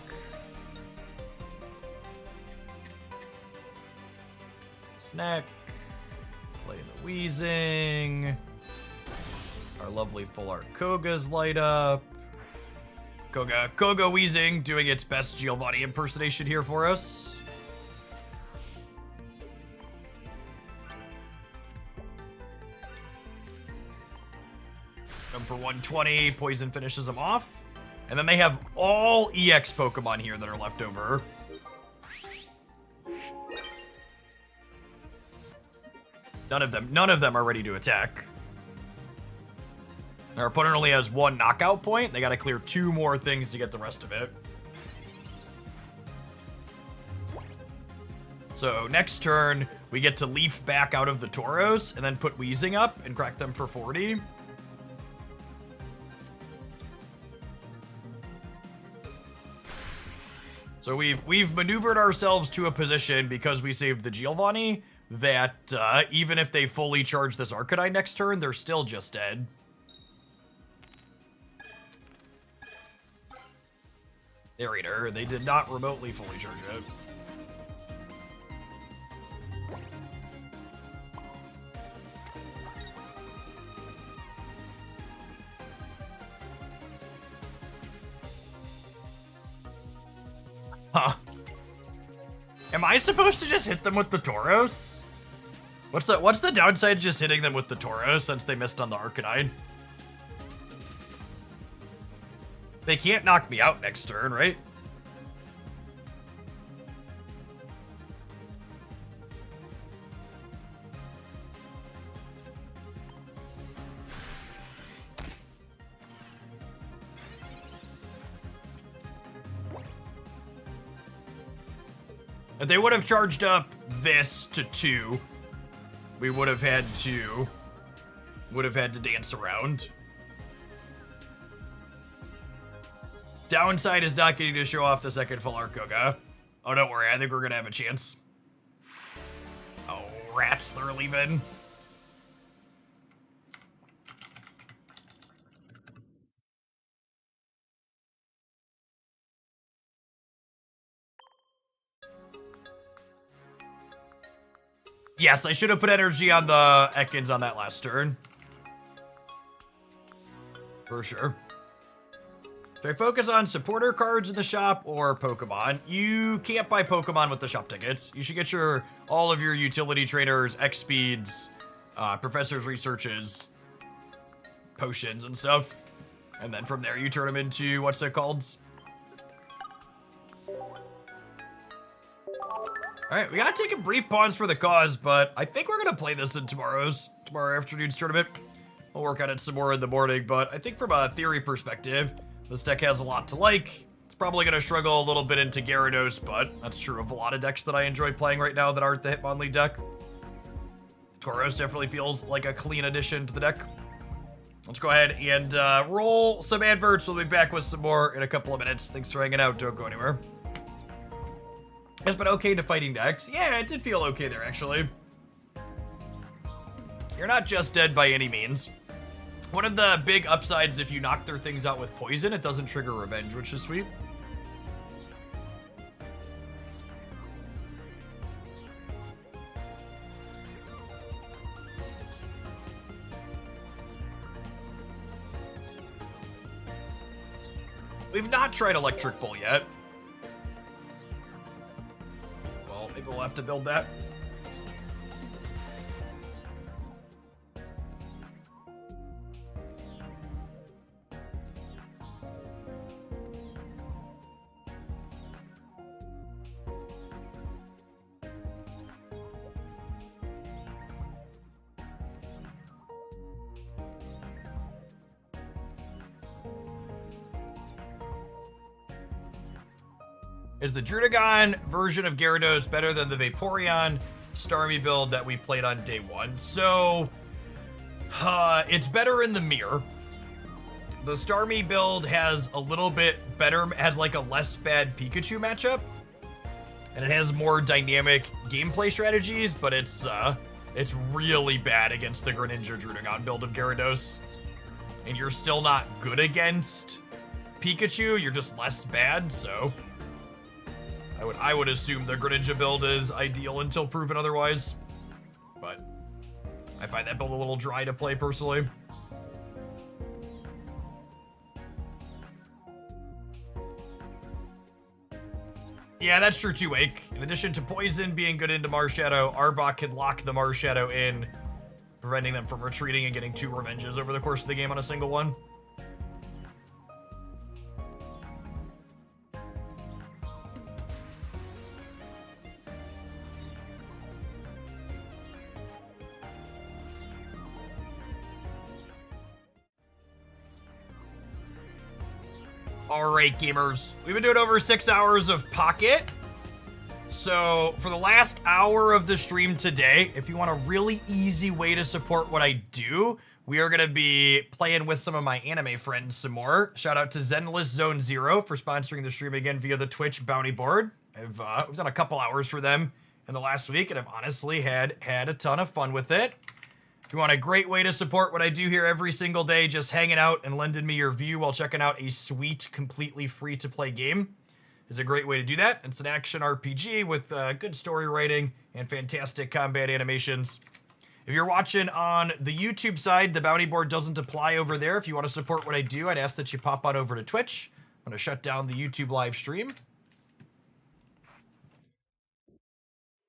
Snack, play the Wheezing. Our lovely full art Kogas light up. Koga Wheezing doing its best Giovanni impersonation here for us. For 120, Poison finishes them off. And then they have all EX Pokemon here that are left over. None of them are ready to attack. Our opponent only has 1 knockout point. They gotta clear 2 more things to get the rest of it. So next turn, we get to Leaf back out of the Tauros and then put Wheezing up and crack them for 40. So we've maneuvered ourselves to a position because we saved the Giovanni that even if they fully charge this Arcanine next turn, they're still just dead. Aerator, they did not remotely fully charge it. Huh. Am I supposed to just hit them with the Tauros? What's the downside of just hitting them with the Tauros since they missed on the Arcanine? They can't knock me out next turn, right? If they would have charged up this to 2, we would have had to dance around. Downside is not getting to show off the second full Arcoga. Oh, don't worry, I think we're gonna have a chance. Oh, rats, they're leaving. Yes, I should have put energy on the Ekans on that last turn. For sure. Should I focus on supporter cards in the shop or Pokemon? You can't buy Pokemon with the shop tickets. You should get all of your utility trainers, X speeds, professor's researches, potions and stuff. And then from there you turn them into, what's it called? Alright, we gotta take a brief pause for the cause, but I think we're gonna play this in tomorrow afternoon's tournament. We'll work on it some more in the morning, but I think from a theory perspective, this deck has a lot to like. It's probably going to struggle a little bit into Gyarados, but that's true of a lot of decks that I enjoy playing right now that aren't the Hitmonlee deck. Tauros definitely feels like a clean addition to the deck. Let's go ahead and roll some adverts. We'll be back with some more in a couple of minutes. Thanks for hanging out. Don't go anywhere. It's been okay to fighting decks. Yeah, it did feel okay there, actually. You're not just dead by any means. One of the big upsides, if you knock their things out with poison, it doesn't trigger revenge, which is sweet. We've not tried Electric Bull yet. Well, maybe we'll have to build that. Is the Drudagon version of Gyarados better than the Vaporeon Starmie build that we played on day 1? So, it's better in the mirror. The Starmie build has a little bit better, has like a less bad Pikachu matchup. And it has more dynamic gameplay strategies, but it's really bad against the Greninja Drudagon build of Gyarados. And you're still not good against Pikachu, you're just less bad, so I would assume the Greninja build is ideal until proven otherwise. But I find that build a little dry to play personally. Yeah, that's true too, Wake. In addition to Poison being good into Marshadow, Arbok can lock the Marshadow in, preventing them from retreating and getting 2 revenges over the course of the game on a single one. Alright, gamers. We've been doing over 6 hours of Pocket. So, for the last hour of the stream today, if you want a really easy way to support what I do, we are going to be playing with some of my anime friends some more. Shout out to Zenless Zone Zero for sponsoring the stream again via the Twitch bounty board. We've done a couple hours for them in the last week, and I've honestly had a ton of fun with it. If you want a great way to support what I do here every single day, just hanging out and lending me your view while checking out a sweet, completely free-to-play game is a great way to do that. It's an action RPG with good story writing and fantastic combat animations. If you're watching on the YouTube side, the bounty board doesn't apply over there. If you want to support what I do, I'd ask that you pop on over to Twitch. I'm going to shut down the YouTube live stream.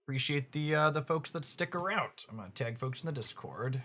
Appreciate the folks that stick around. I'm gonna tag folks in the Discord.